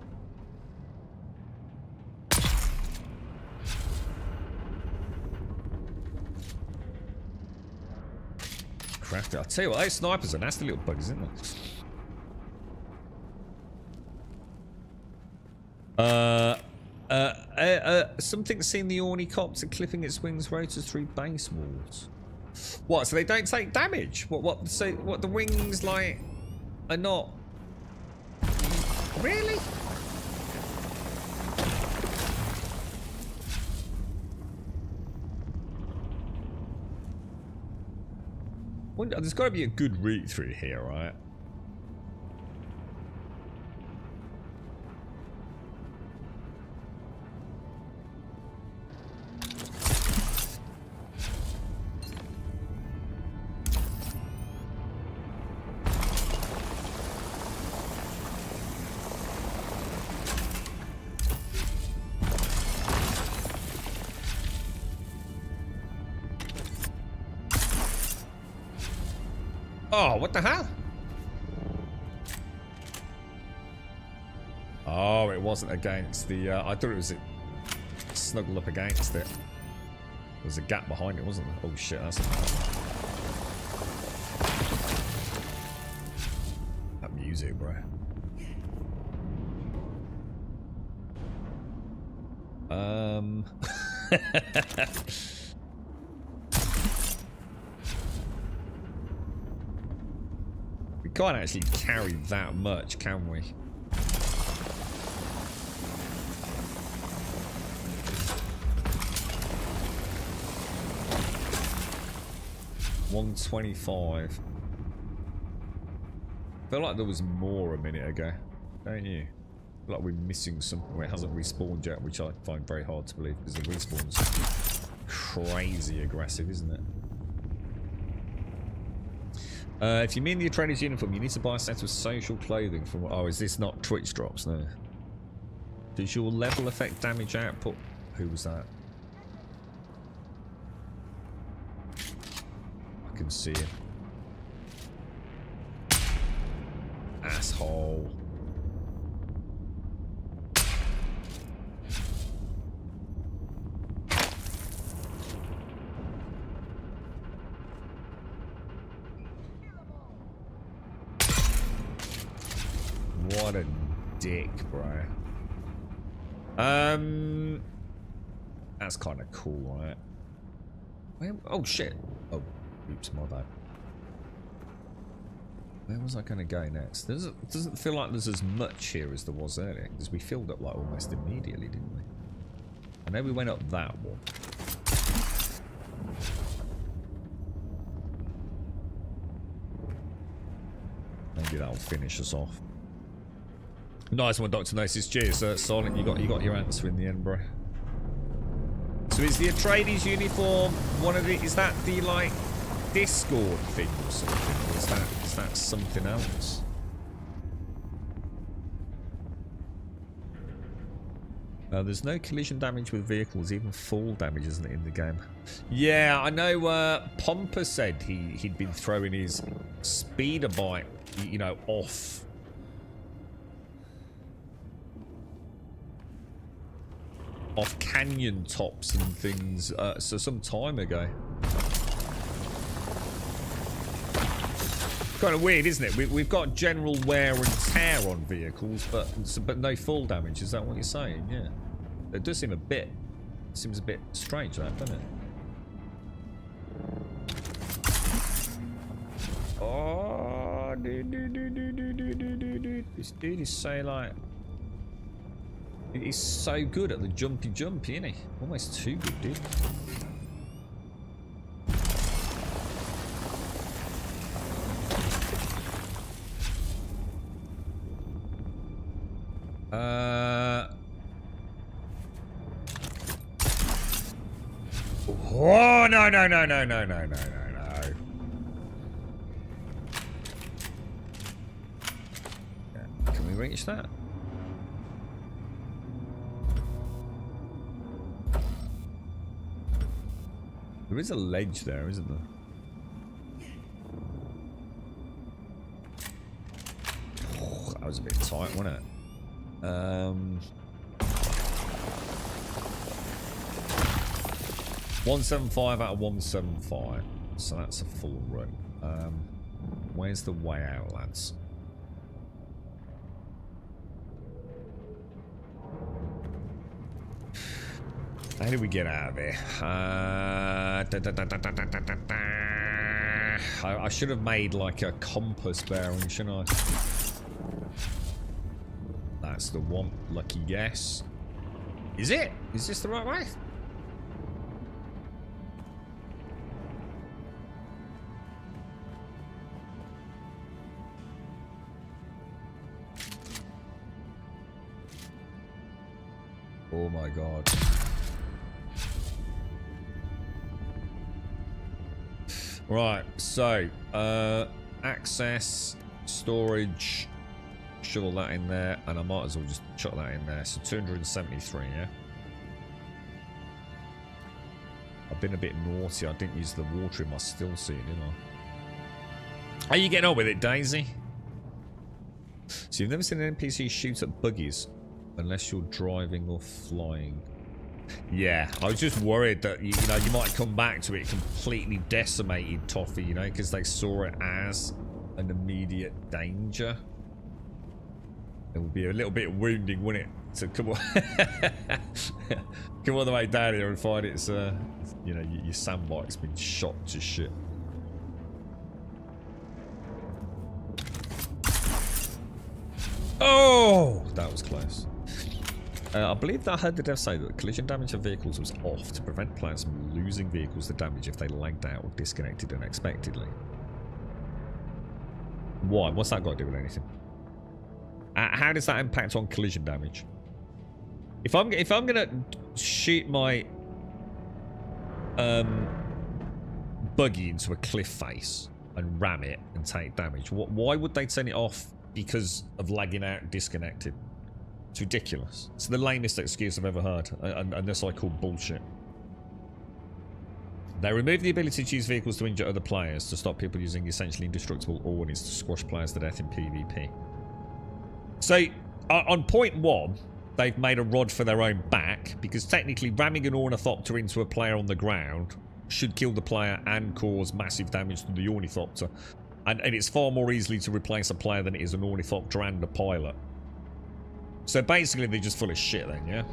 Crafted. I'll tell you what, those snipers are nasty little bugs, isn't they? Something seen the ornicopter clipping its wings rotors through base walls. What? So they don't take damage? What? So what? The wings like are not really? There's got to be a good route through here, right? Oh, what the hell? Oh, it wasn't against the... I thought it was snuggled up against it. There was a gap behind it, wasn't there? Oh shit, that's... That music, bro. We can't actually carry that much, can we? $125. I feel like there was more a minute ago, don't you? I feel like we're missing something where it hasn't respawned yet, which I find very hard to believe because the respawn's crazy aggressive, isn't it? If you mean the Atreides uniform, you need to buy a set of social clothing from... Oh, is this not Twitch drops? No. Does your level affect damage output? Who was that? I can see him. Asshole. What a dick, bro. That's kind of cool, right? Where, oh shit. Oh, oops, my bad. Where was I going to go next? It doesn't feel like there's as much here as there was earlier, because we filled up like almost immediately, didn't we? I know we went up that one. Maybe that'll finish us off. Nice one, Dr. Gnosis. Cheers, Silent. You got your answer in the end, bro. So is the Atreides uniform one of the... Is that the, like, Discord thing or something? Or is that something else? There's no collision damage with vehicles, even fall damage isn't in the game. Yeah, I know Pompa said he'd been throwing his speeder bike, you know, off canyon tops and things so some time ago. Kind of weird, isn't it? We've got general wear and tear on vehicles, but no fall damage. Is that what you're saying? Yeah. It does seem a bit... Seems a bit strange, that, doesn't it? Oh, dude. This dude is so, like... He's so good at the jumpy, isn't he? Almost too good, dude. Oh, no. Can we reach that? There is a ledge there, isn't there? Oh, that was a bit tight, wasn't it? 175 out of 175, so that's a full run. Where's the way out, lads? How do we get out of here? I should have made like a compass bearing, shouldn't I? That's the one. Lucky guess. Is it? Is this the right way? Oh my god. Right, so access, storage, shovel that in there, and I might as well just chuck that in there. So 273, yeah. I've been a bit naughty. I didn't use the water in my still suit, did I? How are you getting on with it, Daisy? So you've never seen an NPC shoot at buggies unless you're driving or flying. Yeah, I was just worried that you know you might come back to it completely decimated, Toffee, you know, because they saw it as an immediate danger. It would be a little bit wounding, wouldn't it? To come on, come all the way down here and find it's you know, your sandbike's been shot to shit. Oh, that was close. I believe that I heard the dev say that collision damage of vehicles was off to prevent players from losing vehicles to damage if they lagged out or disconnected unexpectedly. Why? What's that got to do with anything? How does that impact on collision damage? If I'm gonna shoot my buggy into a cliff face and ram it and take damage, why would they turn it off because of lagging out, disconnected? It's ridiculous. It's the lamest excuse I've ever heard, and this I call bullshit. They remove the ability to use vehicles to injure other players to stop people using essentially indestructible orniths to squash players to death in PvP. So, on point 1, they've made a rod for their own back, because technically ramming an ornithopter into a player on the ground should kill the player and cause massive damage to the ornithopter. And it's far more easily to replace a player than it is an ornithopter and a pilot. So basically they're just full of shit then, yeah?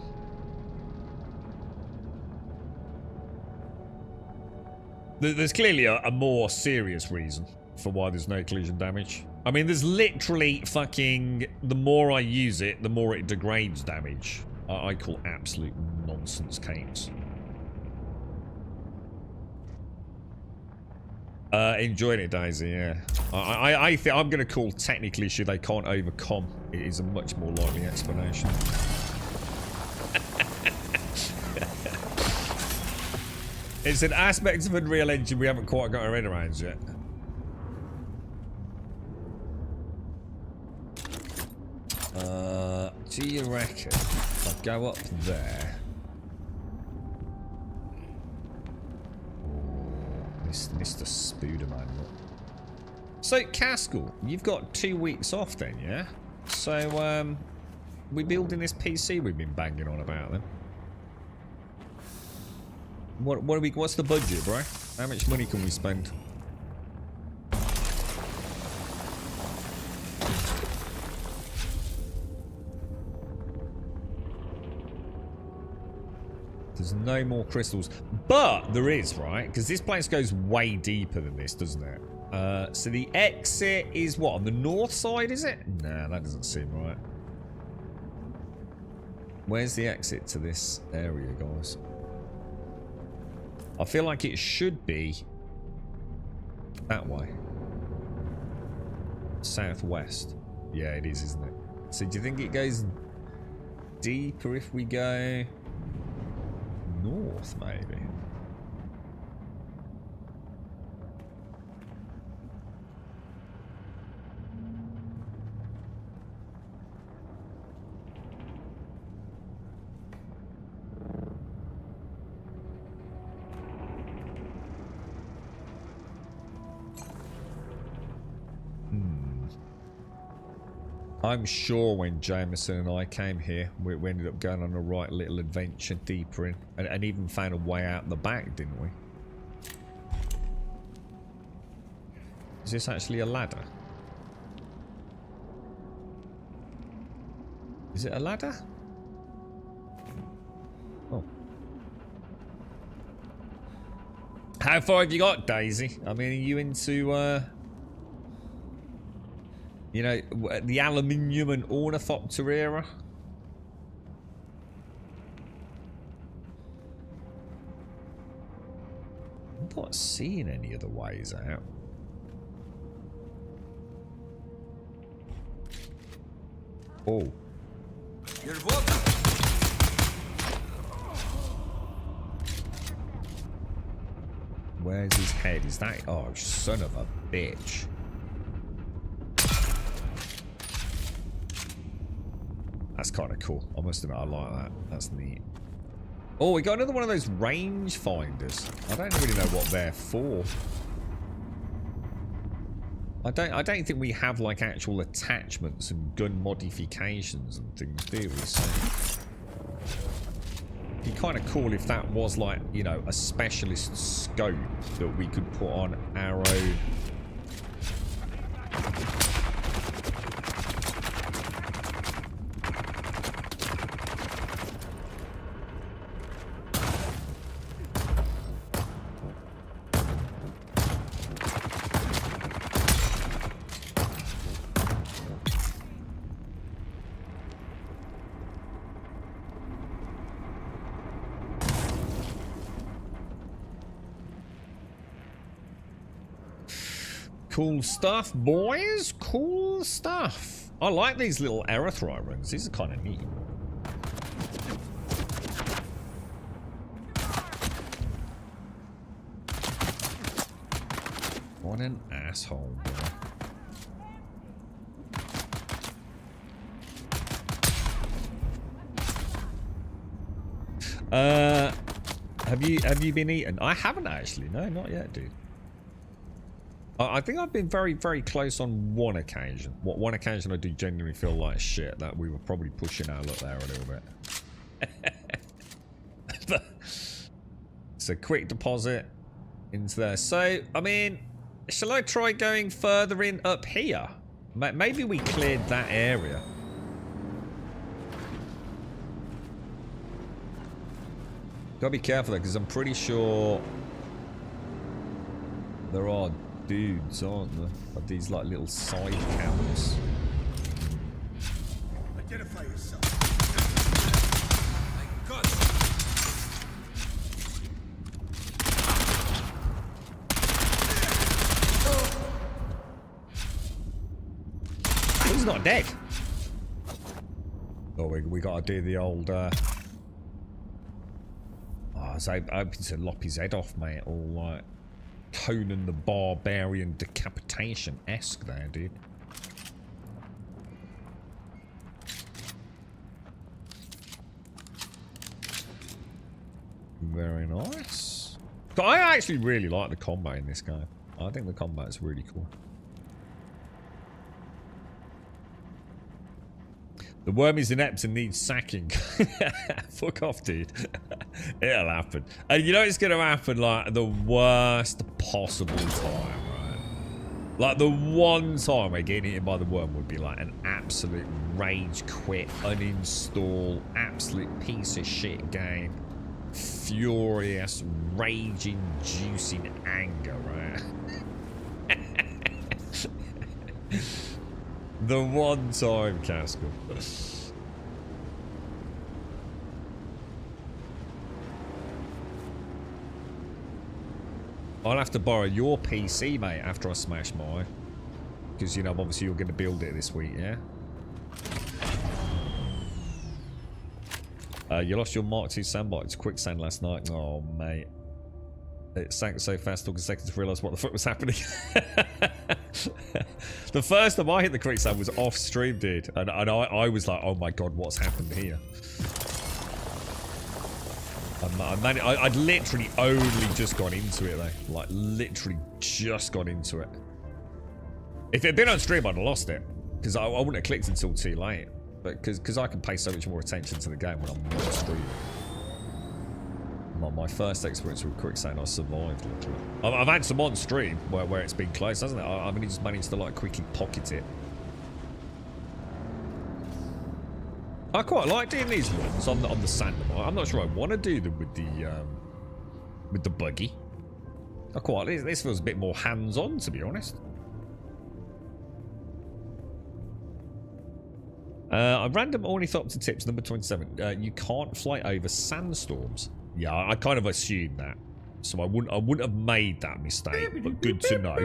There's clearly a more serious reason for why there's no collision damage. I mean, there's literally fucking... The more I use it, the more it degrades damage. I call absolute nonsense, Kate. Enjoying it, Daisy, yeah. I think I'm going to call technical issue they can't overcome. It is a much more likely explanation. It's an aspect of Unreal Engine we haven't quite got our head around yet. Do you reckon if I go up there? Oh, Mr. Spooderman. So, Caskell, you've got 2 weeks off then, yeah? So, we building this PC we've been banging on about then? What's the budget, bro? How much money can we spend? There's no more crystals. But there is, right? Because this place goes way deeper than this, doesn't it? So the exit is what? On the north side, is it? Nah, that doesn't seem right. Where's the exit to this area, guys? I feel like it should be that way. Southwest. Yeah, it is, isn't it? So do you think it goes deeper if we go north, maybe? I'm sure when Jameson and I came here, we ended up going on a right little adventure deeper in, and even found a way out the back, didn't we? Is this actually a ladder? Is it a ladder? Oh. How far have you got, Daisy? I mean, are you into, you know, the aluminium and ornithopter era? I'm not seeing any other ways out. Oh. You're welcome. Where's his head? Is that... Oh, son of a bitch. That's kind of cool. I must admit, I like that. That's neat. Oh, we got another one of those range finders. I don't really know what they're for. I don't think we have like actual attachments and gun modifications and things, do we? So it'd be kind of cool if that was like, you know, a specialist scope that we could put on our own. Cool stuff, boys. Cool stuff. I like these little erythrite runs. These are kind of neat. What an asshole, boy. Have you been eaten? I haven't actually. No, not yet, dude. I think I've been very, very close on one occasion. One occasion I do genuinely feel like shit that we were probably pushing our luck there a little bit. So quick deposit into there. So, I mean, shall I try going further in up here? Maybe we cleared that area. Gotta be careful though, because I'm pretty sure there are dudes, aren't there? Of these like little side camps. Identify yourself. My God. He's not dead. Oh, we gotta do the old I was hoping to lop his head off, mate. All like Conan the Barbarian decapitation-esque there, dude. Very nice. But I actually really like the combat in this game. I think the combat is really cool. The worm is inept and needs sacking. Fuck off, dude. It'll happen. And you know it's going to happen like the worst possible time, right? Like the one time where getting eaten by the worm would be like an absolute rage quit, uninstall, absolute piece of shit game. Furious, rage-inducing anger, right? The one time, Casco. I'll have to borrow your PC, mate, after I smash mine. Because, you know, obviously you're going to build it this week, yeah? You lost your Mark II sandbot to quicksand last night. Oh, mate. It sank so fast, took a second to realise what the fuck was happening. The first time I hit the quicksand was off stream, dude. And I was like, oh my god, what's happened here? I'd literally only just gone into it, though. Like, literally just gone into it. If it had been on stream, I'd have lost it. Because I wouldn't have clicked until too late. But because I can pay so much more attention to the game when I'm not streaming. My first experience with quicksand, I survived, literally. I've had some on stream where it's been close, hasn't it? I've only just managed to, like, quickly pocket it. I quite like doing these ones on the sand. I'm not sure I want to do them with the buggy. This feels a bit more hands-on, to be honest. A random ornithopter tips, number 27. You can't fly over sandstorms. Yeah, I kind of assumed that, so I wouldn't have made that mistake. But good to know.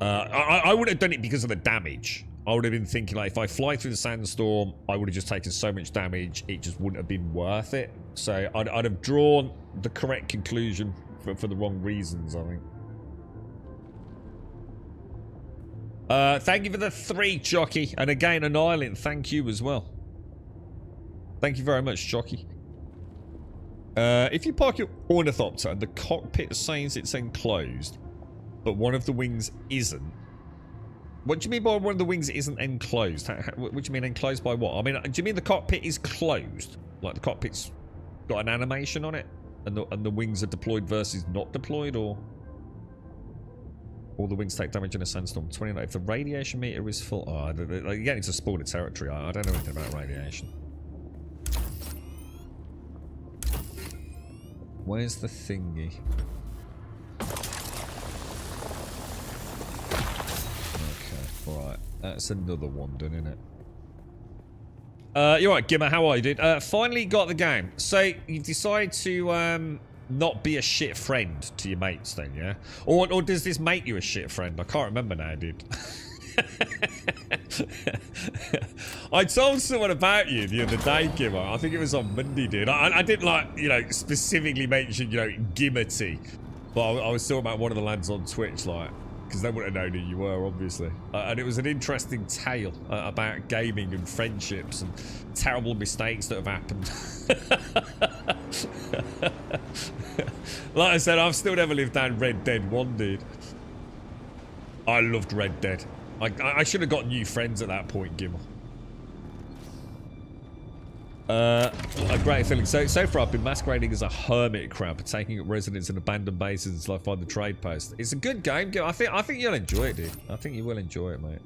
I wouldn't have done it because of the damage. I would have been thinking, like, if I fly through the sandstorm, I would have just taken so much damage, it just wouldn't have been worth it. So I'd have drawn the correct conclusion for the wrong reasons, I think. Thank you for the 3, Jockey. And again, Annihilate, thank you as well. Thank you very much, Jockey. If you park your ornithopter and the cockpit says it's enclosed, but one of the wings isn't, what do you mean by one of the wings isn't enclosed? What do you mean enclosed by what? I mean, do you mean the cockpit is closed? Like the cockpit's got an animation on it, and the wings are deployed versus not deployed, or all the wings take damage in a sandstorm? 29. If the radiation meter is full, you're getting into spoiler territory. I don't know anything about radiation. Where's the thingy? Okay, right. That's another one done, isn't it? You're right, Gimmer. How are you, dude? Finally got the game. So, you've decided to not be a shit friend to your mates then, yeah? Or does this make you a shit friend? I can't remember now, dude. I told someone about you the other day, Gimmer. I think it was on Monday, dude. I didn't, like, you know, specifically mention, you know, Gimmerty. But I was talking about one of the lads on Twitch, like, because they wouldn't have known who you were, obviously. And it was an interesting tale about gaming and friendships and terrible mistakes that have happened. Like I said, I've still never lived down Red Dead 1, dude. I loved Red Dead. I should have got new friends at that point, Gimmer. A great feeling. So far I've been masquerading as a hermit crab, taking up residence in abandoned bases until I find the trade post. It's a good game. I think you'll enjoy it, dude. I think you will enjoy it, mate.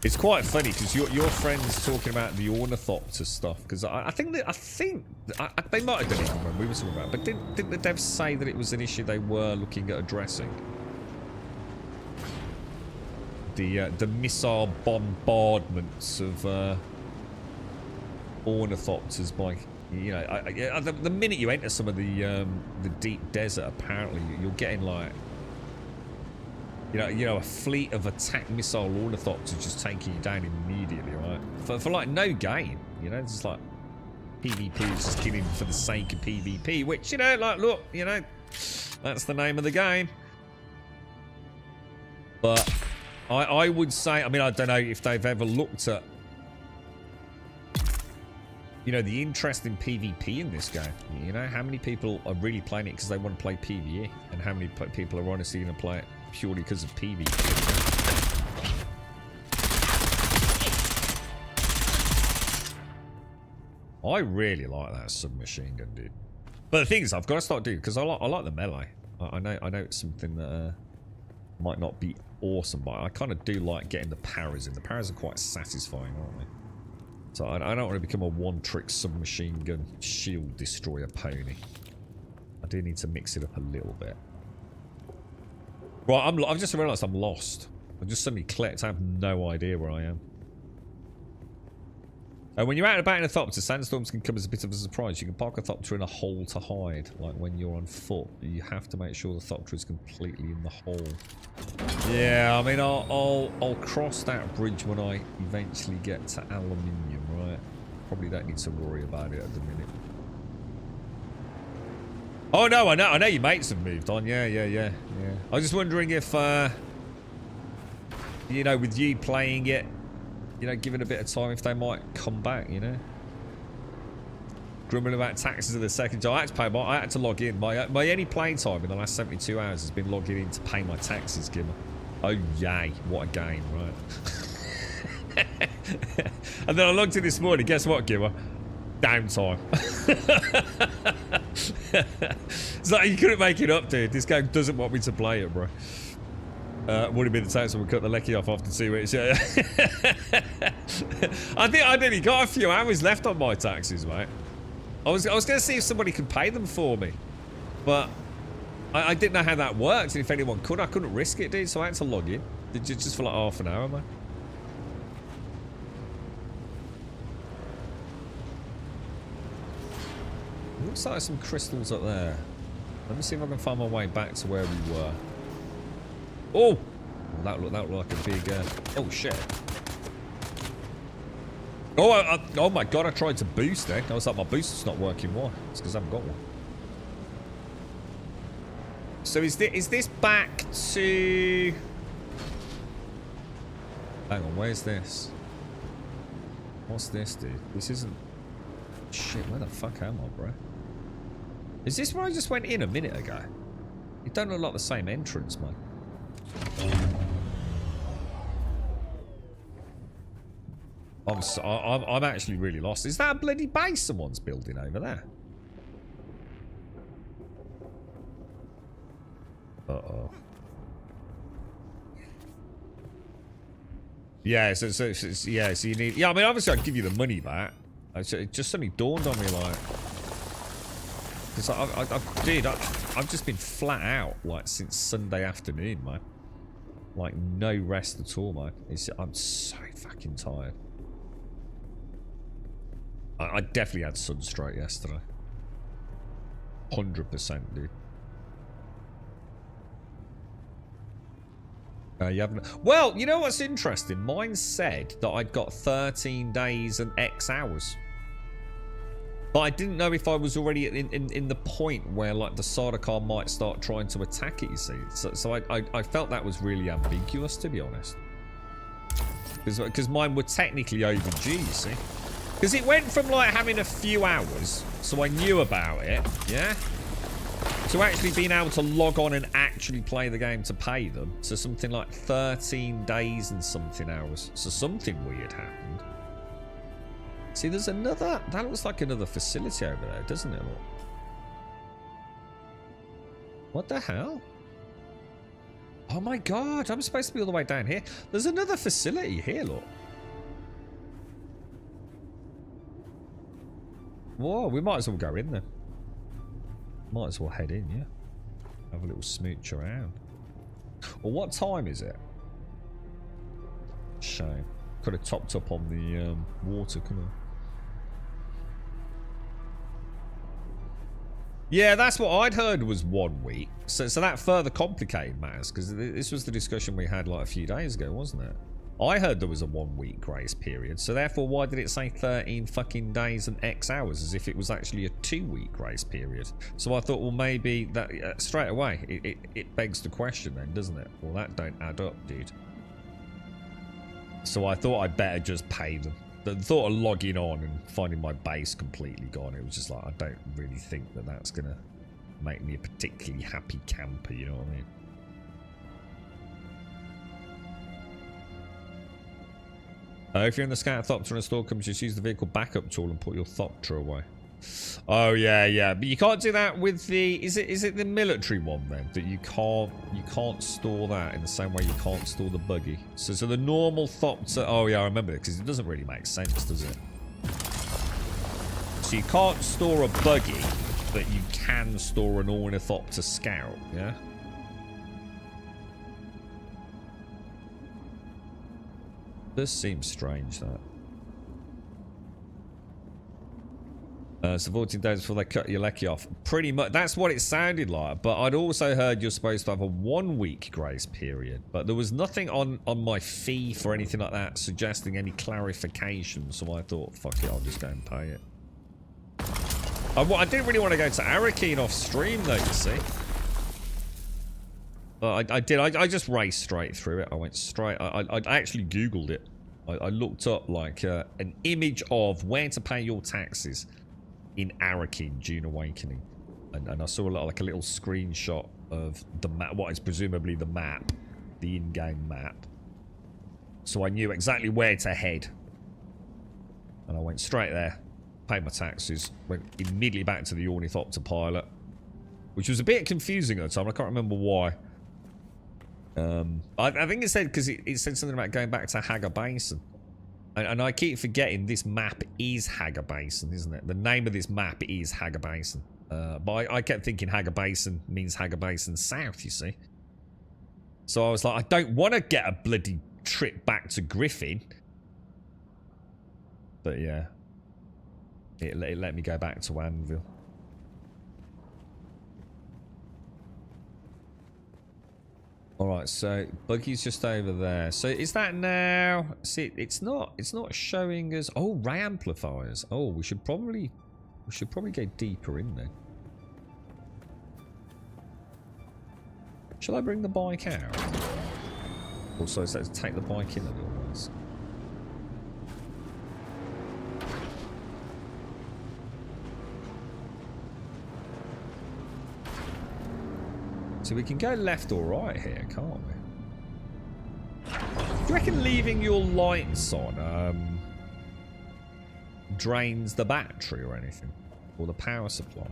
It's quite funny because your friends talking about the ornithopter stuff, because I think they might have done it when we were talking about it, but didn't the devs say that it was an issue they were looking at addressing? The missile bombardments of ornithopters by, you know, the minute you enter some of the deep desert, apparently you're getting like, you know, a fleet of attack missile ornithopters just taking you down immediately, right? For like no gain, you know, it's just like PvP is just killing for the sake of PvP, which, you know, like, look, you know, that's the name of the game. But I would say, I mean, I don't know if they've ever looked at you know, the interest in PvP in this game. You know, how many people are really playing it because they want to play PvE, and how many people are honestly going to play it purely because of PvP. I really like that submachine gun, dude. But the thing is, I've got to start doing, because I like the melee. I know it's something that might not be awesome, but I kind of do like getting the parries in. The parries are quite satisfying, aren't they? So I don't want to become a one-trick submachine gun shield destroyer pony. I do need to mix it up a little bit. Right, I've just realised I'm lost. I just suddenly clicked. I have no idea where I am. When you're out and about in a Thopter, sandstorms can come as a bit of a surprise. You can park a Thopter in a hole to hide, like when you're on foot. You have to make sure the Thopter is completely in the hole. Yeah, I mean, I'll cross that bridge when I eventually get to aluminium, right? Probably don't need to worry about it at the minute. Oh no, I know your mates have moved on. Yeah. I was just wondering if, you know, with you playing it, you know, give it a bit of time if they might come back, you know. Grumbling about taxes of the second job. I had to log in. My only playing time in the last 72 hours has been logging in to pay my taxes, Gimmer. Oh yay, what a game, right? And then I logged in this morning, guess what, Gimmer? Downtime. It's like, you couldn't make it up, dude. This game doesn't want me to play it, bro. Would have been the tax when we cut the lecky off after 2 weeks. Yeah. I think I nearly got a few hours left on my taxes, mate. I was going to see if somebody could pay them for me, but I didn't know how that worked. And if anyone could, I couldn't risk it, dude. So I had to log in. Just for like half an hour, man. Looks like some crystals up there. Let me see if I can find my way back to where we were. Oh! That looked like a big... oh, shit. Oh my god, I tried to boost it. I was like, my booster's not working. Why? It's because I haven't got one. So is this back to... Hang on, where's this? What's this, dude? This isn't... Shit, where the fuck am I, bro? Is this where I just went in a minute ago? It don't look like the same entrance, man. I'm actually really lost. Is that a bloody base someone's building over there? Uh-oh. Yeah, so you need... Yeah, I mean, obviously I'd give you the money back. It just suddenly dawned on me, like... Because I've just been flat out, like, since Sunday afternoon, man. Like, no rest at all, man. I'm so fucking tired. I definitely had sunstroke yesterday. 100%, dude. You haven't... Well, you know what's interesting? Mine said that I'd got 13 days and X hours. But I didn't know if I was already in the point where, like, the Sardaukar might start trying to attack it, you see. So I felt that was really ambiguous, to be honest. Because mine were technically overdue, you see. Because it went from, like, having a few hours, so I knew about it, yeah? To actually being able to log on and actually play the game to pay them, to something like 13 days and something hours. So something weird happened. See, there's another... That looks like another facility over there, doesn't it? Look? What the hell? Oh my god, I'm supposed to be all the way down here. There's another facility here, look. Whoa, we might as well go in there. Might as well head in, yeah. Have a little smooch around. Well, what time is it? Shame. Could have topped up on the water, couldn't I? Yeah, that's what I'd heard was 1 week. So that further complicated matters, because this was the discussion we had like a few days ago, wasn't it? I heard there was a 1 week grace period, so therefore why did it say 13 fucking days and X hours as if it was actually a 2 week grace period? So I thought, well, maybe that straight away it begs the question then, doesn't it? Well, that don't add up, dude. So I thought I'd better just pay them. The thought of logging on and finding my base completely gone, it was just like, I don't really think that that's going to make me a particularly happy camper, you know what I mean? If you're in the Scout-Thopter and a store comes, just use the vehicle backup tool and put your Thopter away. Oh yeah, yeah, but you can't do that with the. Is it the military one then that you can't store that in the same way you can't store the buggy? So the normal Thopter. Oh yeah, I remember it because it doesn't really make sense, does it? So you can't store a buggy, but you can store an Ornithopter Scout. Yeah. This seems strange, that. So 14 days before they cut your lecky off. Pretty much, that's what it sounded like. But I'd also heard you're supposed to have a 1 week grace period. But there was nothing on my fee for anything like that suggesting any clarification. So I thought, fuck it, I'll just go and pay it. I didn't really want to go to Arakeen off stream though, you see. But I did. I just raced straight through it. I went straight. I actually Googled it. I looked up like an image of where to pay your taxes in Arakeen Dune Awakening, and I saw like a little screenshot of the map. What is presumably the map, the in-game map. So I knew exactly where to head, and I went straight there, paid my taxes, went immediately back to the Ornithopter pilot, which was a bit confusing at the time. I can't remember why. I think it said because it said something about going back to Hagar Basin, and I keep forgetting this map is Hagar Basin, isn't it? The name of this map is Hagar Basin, but I kept thinking Hagar Basin means Hagar Basin South, you see. So I was like, I don't want to get a bloody trip back to Griffin, but yeah, it let me go back to Anvil. Alright, so buggy's just over there. So is that now? See, it's not showing us. Oh, ray amplifiers. Oh, we should probably go deeper in there. Shall I bring the bike out? Also, let's take the bike in a little ways. So we can go left or right here, can't we? Do you reckon leaving your lights on drains the battery or anything? Or the power supply?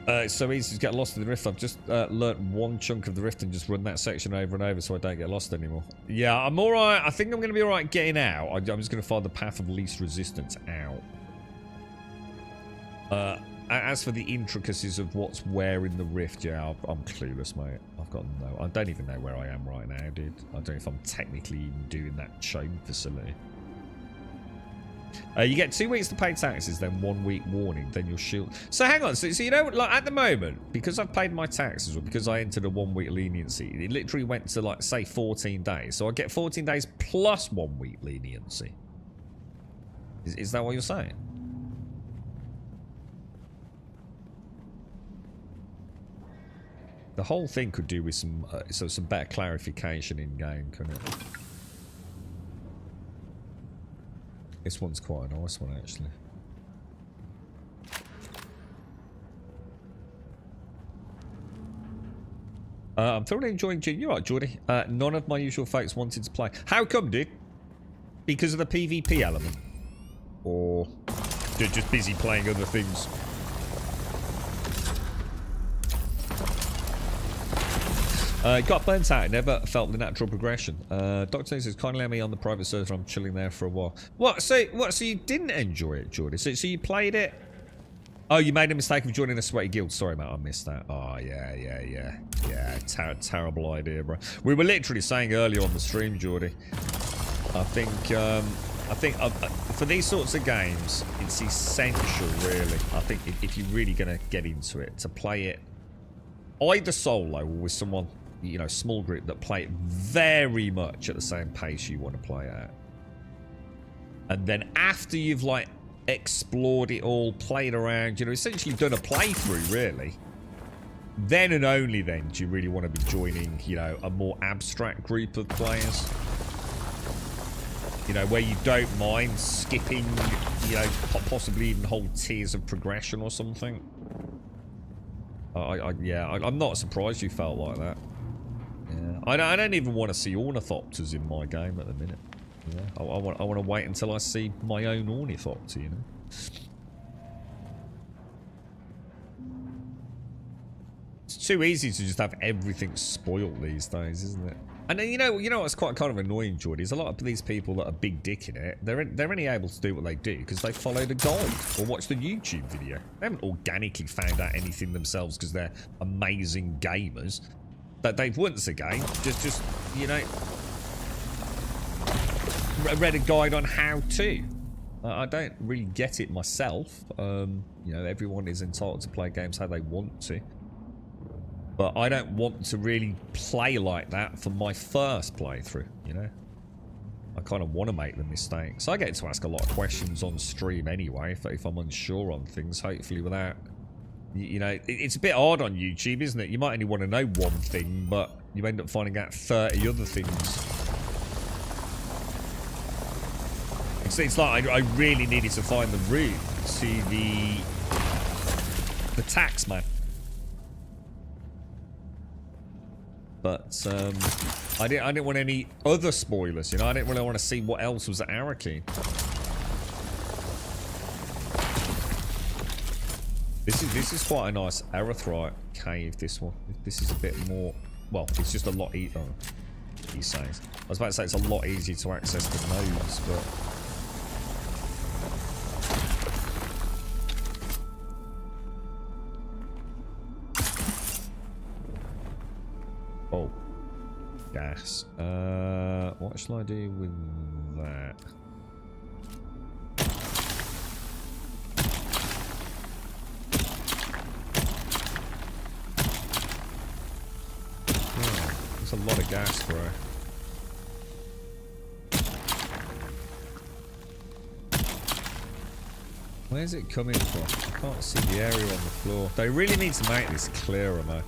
It's so easy to get lost in the rift. I've just learnt one chunk of the rift and just run that section over and over so I don't get lost anymore. Yeah, I'm alright. I think I'm going to be alright getting out. I'm just going to find the path of least resistance out. As for the intricacies of what's where in the rift, yeah, I'm clueless, mate. I've got no... I don't even know where I am right now, dude. I don't know if I'm technically even doing that chome facility. You get 2 weeks to pay taxes, then 1 week warning, then you'll shield. So hang on, so you know, like at the moment, because I've paid my taxes, or because I entered a 1 week leniency, it literally went to like say 14 days. So I get 14 days plus 1 week leniency. Is that what you're saying? The whole thing could do with some better clarification in game, couldn't it? This one's quite a nice one, actually. I'm thoroughly enjoying Dune. You're right, Geordie. None of my usual folks wanted to play. How come, dude? Because of the PvP element? Or they're just busy playing other things? Got burnt out. Never felt the natural progression. Dr. says, kindly let me on the private server. I'm chilling there for a while. What? So you didn't enjoy it, Jordan? So you played it? Oh, you made a mistake of joining a sweaty guild. Sorry, mate. I missed that. Oh, yeah. Terrible idea, bro. We were literally saying earlier on the stream, Jordy. I think for these sorts of games, it's essential, really. I think if you're really going to get into it, to play it either solo or with someone, you know, small group that play it very much at the same pace you want to play at. And then after you've like explored it all, played around, you know, essentially done a playthrough, really. then and only then do you really want to be joining, you know, a more abstract group of players. You know, where you don't mind skipping, you know, possibly even whole tiers of progression or something. I'm not surprised you felt like that. Yeah, I don't even want to see ornithopters in my game at the minute. Yeah, I want to wait until I see my own ornithopter, you know. It's too easy to just have everything spoiled these days, isn't it? And then, you know what's quite kind of annoying, Jordy, is a lot of these people that are big dick in it, they're only able to do what they do because they follow the guide or watch the YouTube video. They haven't organically found out anything themselves because they're amazing gamers. That they've once again just you know, read a guide on how to. I don't really get it myself. You know, everyone is entitled to play games how they want to. But I don't want to really play like that for my first playthrough, you know? I kind of want to make the mistake. So I get to ask a lot of questions on stream anyway, if I'm unsure on things, hopefully without... You know, it's a bit hard on YouTube, isn't it? You might only want to know one thing, but you end up finding out 30 other things. It's like I really needed to find the route to the tax man. But I didn't want any other spoilers, you know. I didn't really want to see what else was at Arakeen. This is quite a nice erythrite cave. This one. This is a bit more. Well, it's just a lot easier. He says. I was about to say it's a lot easier to access the nodes, but. Oh, gas. What shall I do with that? Oh, there's a lot of gas, bro. Where's it coming from? I can't see the area on the floor. They really need to make this clearer, man.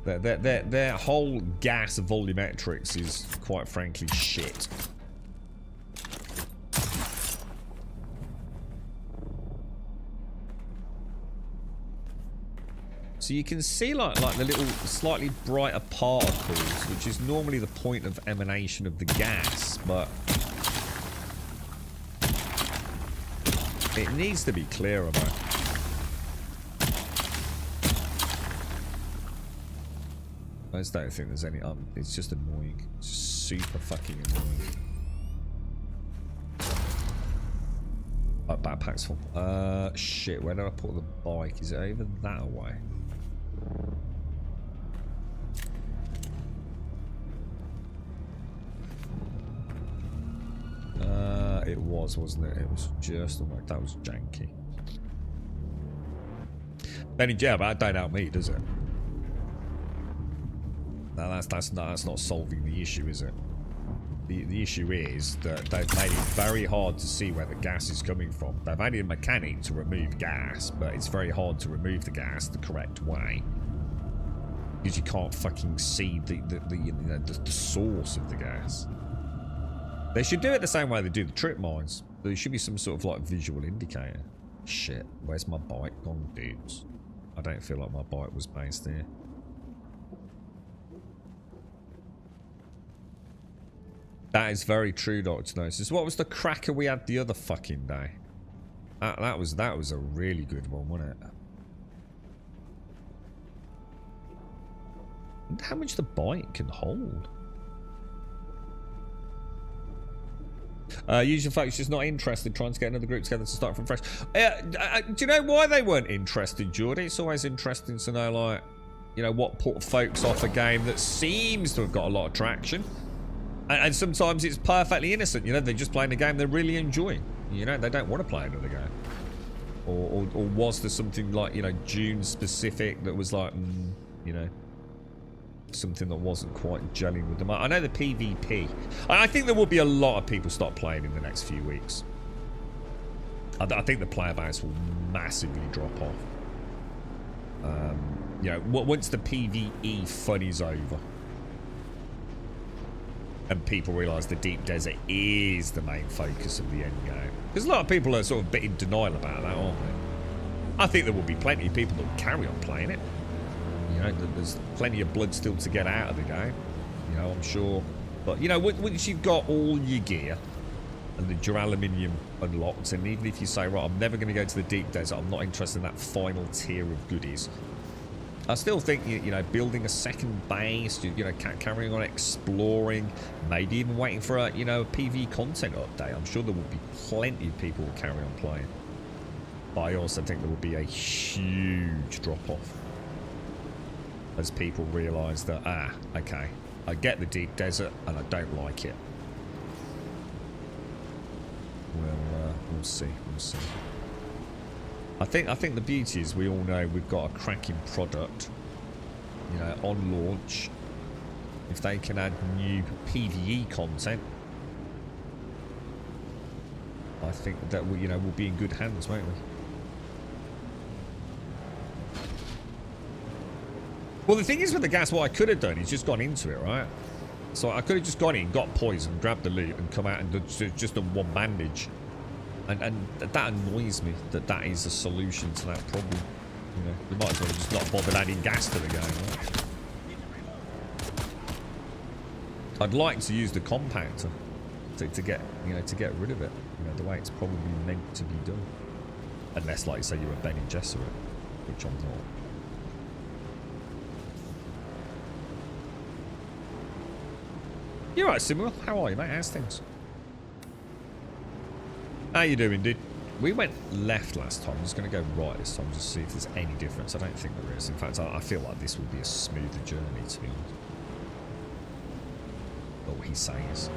Their whole gas volumetrics is, quite frankly, shit. So you can see like the little slightly brighter particles, which is normally the point of emanation of the gas, but it needs to be clearer, man. I just don't think there's any. It's just annoying. It's just super fucking annoying. Oh, backpack's full. Shit. Where did I put the bike? Is it over that way? It was, wasn't it? It was just like that was janky. Then yeah, but that don't help me, does it? No, that's not solving the issue, is it? The issue is that they've made it very hard to see where the gas is coming from. They've added a mechanic to remove gas, but it's very hard to remove the gas the correct way because you can't fucking see the source of the gas. They should do it the same way they do the trip mines. There should be some sort of like visual indicator. Shit, where's my bike gone, dudes? I don't feel like my bike was based here. That is very true, Dr. Gnosis. What was the cracker we had the other fucking day? That was a really good one, wasn't it? How much the bike can hold? Usual folks just not interested, trying to get another group together to start from fresh. Do you know why they weren't interested, Jordy? It's always interesting to know, like, you know, what put folks off a game that seems to have got a lot of traction. And sometimes it's perfectly innocent, you know, they're just playing a game they're really enjoying. You know, they don't want to play another game. Or was there something like, you know, Dune specific that was like, you know, something that wasn't quite gelling with them. I know the PvP. I think there will be a lot of people start playing in the next few weeks. I think the player base will massively drop off. You know, once the PvE fun is over and people realise the deep desert is the main focus of the end game. Because a lot of people are sort of a bit in denial about that, aren't they? I think there will be plenty of people that will carry on playing it. You know, there's plenty of blood still to get out of the game. You know, I'm sure. But, you know, once you've got all your gear and the duraluminium unlocked, and even if you say, right, I'm never going to go to the deep desert, I'm not interested in that final tier of goodies, I still think, you know, building a second base, you know, carrying on exploring, maybe even waiting for a, you know, a PvE content update. I'm sure there will be plenty of people who will carry on playing. But I also think there will be a huge drop-off as people realise that, okay, I get the deep desert and I don't like it. We'll see. We'll see. I think the beauty is we all know we've got a cracking product, you know, on launch. If they can add new PvE content, I think that we, you know, we'll be in good hands, won't we? Well, the thing is with the gas, what I could have done is just gone into it, right? So I could have just gone in, got poisoned, grabbed the loot, and come out and just done one bandage. And that annoys me that is a solution to that problem. You know, we might as well have just not bothered adding gas to the game, right? I'd like to use the compactor to get, you know, to get rid of it. You know, the way it's probably meant to be done. Unless, like you say, you're a Ben and Gesserit, which I'm not. You're right, Simul. How are you, mate? How's things? How you doing, dude? We went left last time. I'm just going to go right this time just to see if there's any difference. I don't think there is. In fact, I feel like this will be a smoother journey, to be honest. Oh, he says.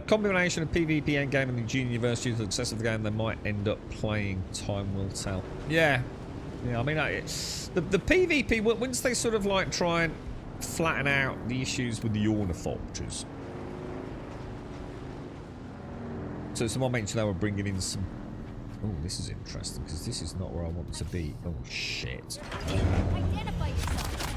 Combination of PvP endgame and the Junior University, the success of the game, they might end up playing. Time will tell. Yeah. Yeah, I mean, the PvP, once they sort of like try and flatten out the issues with the ornithopters. So someone mentioned they were bringing in some... Oh, this is interesting, because this is not where I want to be. Oh, shit. Identify yourself.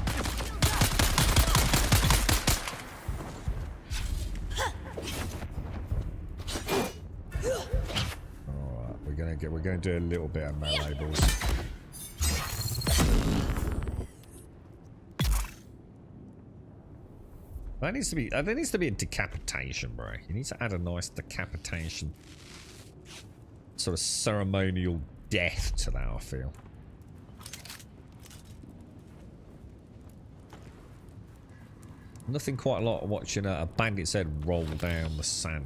Alright, we're gonna do a little bit of melee balls. There needs to be a decapitation, bro. You need to add a nice decapitation, sort of ceremonial death to that, I feel. Nothing quite like watching a bandit's head roll down the sand,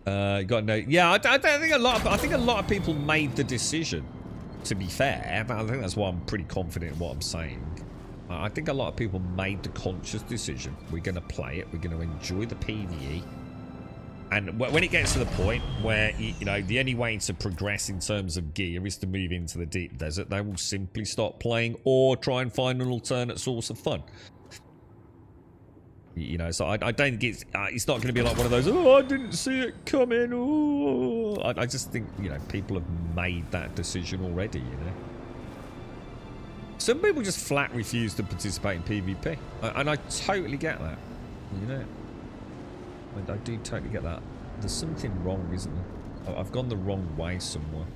right? You got no. Yeah, I think I think a lot of people made the decision. To be fair, but I think that's why I'm pretty confident in what I'm saying. I think a lot of people made the conscious decision. We're going to play it. We're going to enjoy the PvE. And when it gets to the point where, you know, the only way to progress in terms of gear is to move into the deep desert, they will simply stop playing or try and find an alternate source of fun. You know, so I don't think it's not going to be like one of those, oh, I didn't see it coming. Oh. I just think, you know, people have made that decision already, you know. Some people just flat refuse to participate in PvP. And I totally get that, you know. I do totally get that. There's something wrong, isn't there? I've gone the wrong way somewhere.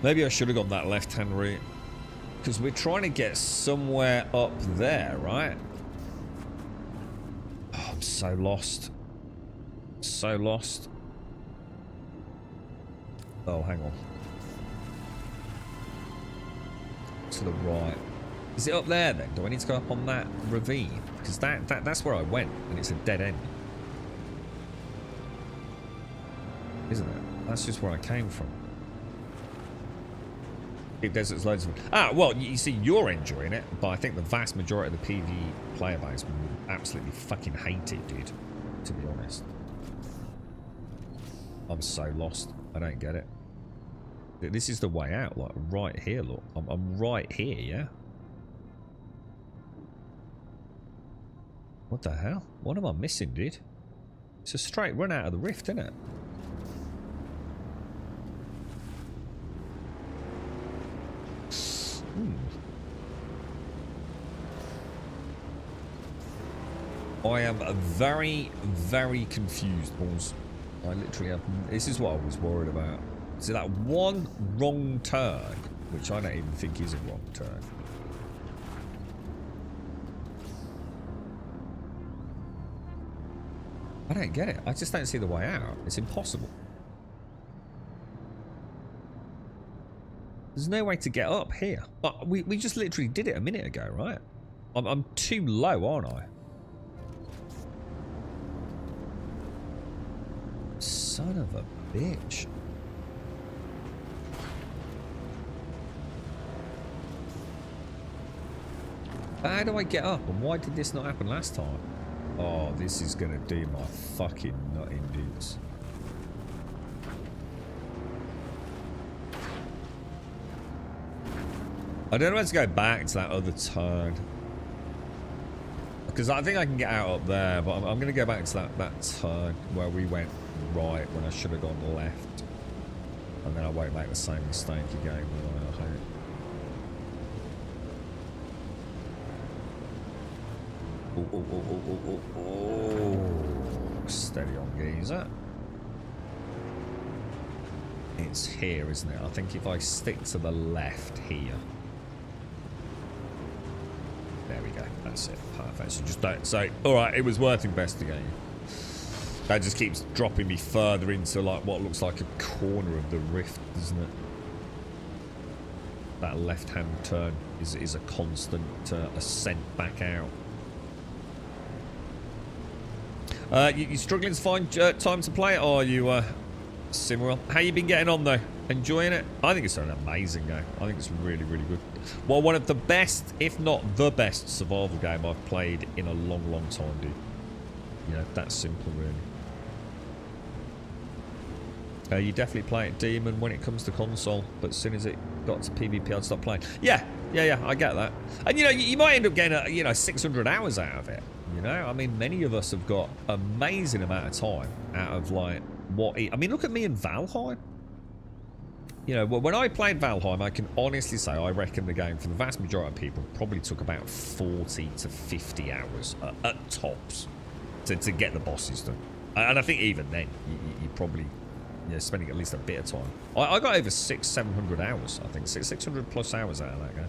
Maybe I should have gone that left-hand route. Because we're trying to get somewhere up there, right? Oh, I'm so lost. So lost. Oh, hang on. To the right. Is it up there then? Do I need to go up on that ravine? Because that's where I went, and it's a dead end. Isn't it? That's just where I came from. There's loads of... Ah, well, you see, you're enjoying it, but I think the vast majority of the PvE player base absolutely fucking hate it, dude. To be honest. I'm so lost. I don't get it. This is the way out, like, right here, look. I'm right here, yeah? What the hell? What am I missing, dude? It's a straight run out of the rift, isn't it? I am very, very confused, balls. I literally have... This is what I was worried about. So that one wrong turn, which I don't even think is a wrong turn. I don't get it. I just don't see the way out. It's impossible. There's no way to get up here. We just literally did it a minute ago, right? I'm too low, aren't I? Son of a bitch. How do I get up? And why did this not happen last time? Oh, this is gonna do my fucking nutting, dudes. I don't know where to go back to that other turn. Because I think I can get out up there, but I'm going to go back to that turn where we went right when I should have gone left. And then I won't make the same mistake again, will I hope. Oh, steady on, geezer. It's here, isn't it? I think if I stick to the left here. There we go. That's it. Perfect. So just don't. So, all right. It was worth investigating. That just keeps dropping me further into like what looks like a corner of the rift, doesn't it? That left-hand turn is a constant ascent back out. You struggling to find time to play it, or are you Simmerwell? How you been getting on though? Enjoying it? I think it's an amazing game. I think it's really, really good. Well, one of the best, if not the best, survival game I've played in a long, long time, dude. You know, that's simple, really. You definitely play it Demon when it comes to console, but as soon as it got to PvP, I'd stop playing. Yeah, I get that. And you know, you might end up getting 600 hours out of it. You know, I mean, many of us have got amazing amount of time out of like what. I mean, look at me in Valheim. You know, when I played Valheim, I can honestly say I reckon the game for the vast majority of people probably took about 40 to 50 hours at tops to get the bosses done. And I think even then, you probably. Yeah, spending at least a bit of time. I got over 600-700 hours, I think. 600 plus hours out of that game.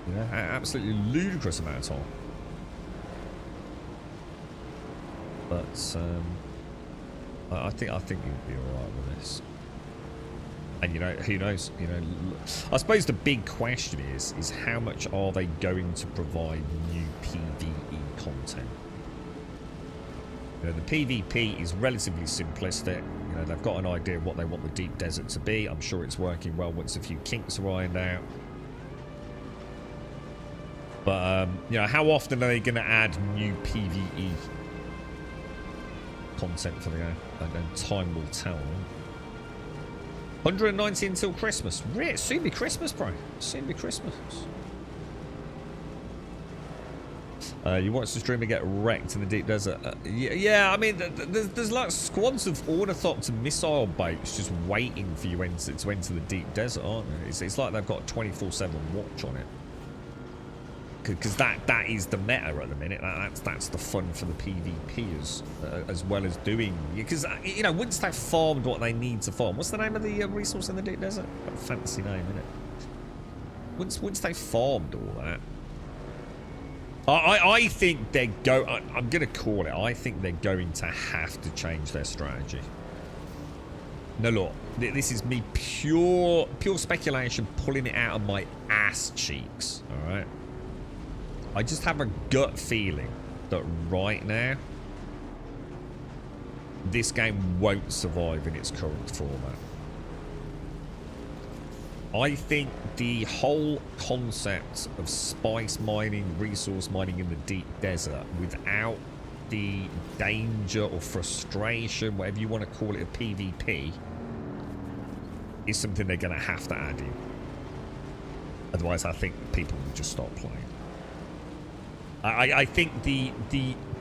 You know, absolutely ludicrous amount of time. But I think you'll be alright with this. And you know, who knows? You know, I suppose the big question is how much are they going to provide new PvE content? You know, the PvP is relatively simplistic. You know, they've got an idea of what they want the deep desert to be. I'm sure it's working well once a few kinks are ironed out. But, you know, how often are they going to add new PvE content for the game? And time will tell. Right? 190 until Christmas. Really? Soon be Christmas, bro. Soon be Christmas. You watch the streamer get wrecked in the deep desert. Yeah, I mean, there's like squads of ornithopter missile boats just waiting for you to enter the deep desert, aren't there? It's like they've got a 24/7 watch on it. Because that is the meta at the minute. That's the fun for the PvPers, as well as doing. Because, you know, once they've farmed what they need to farm. What's the name of the resource in the deep desert? Got a fancy name, innit? Once they've farmed all that. I think I'm going to call it. I think they're going to have to change their strategy. No, look, this is me pure speculation, pulling it out of my ass cheeks. All right. I just have a gut feeling that right now, this game won't survive in its current format. I think the whole concept of spice mining, resource mining in the deep desert without the danger or frustration, whatever you want to call it, of PvP, is something they're going to have to add in. Otherwise, I think people will just stop playing. I think the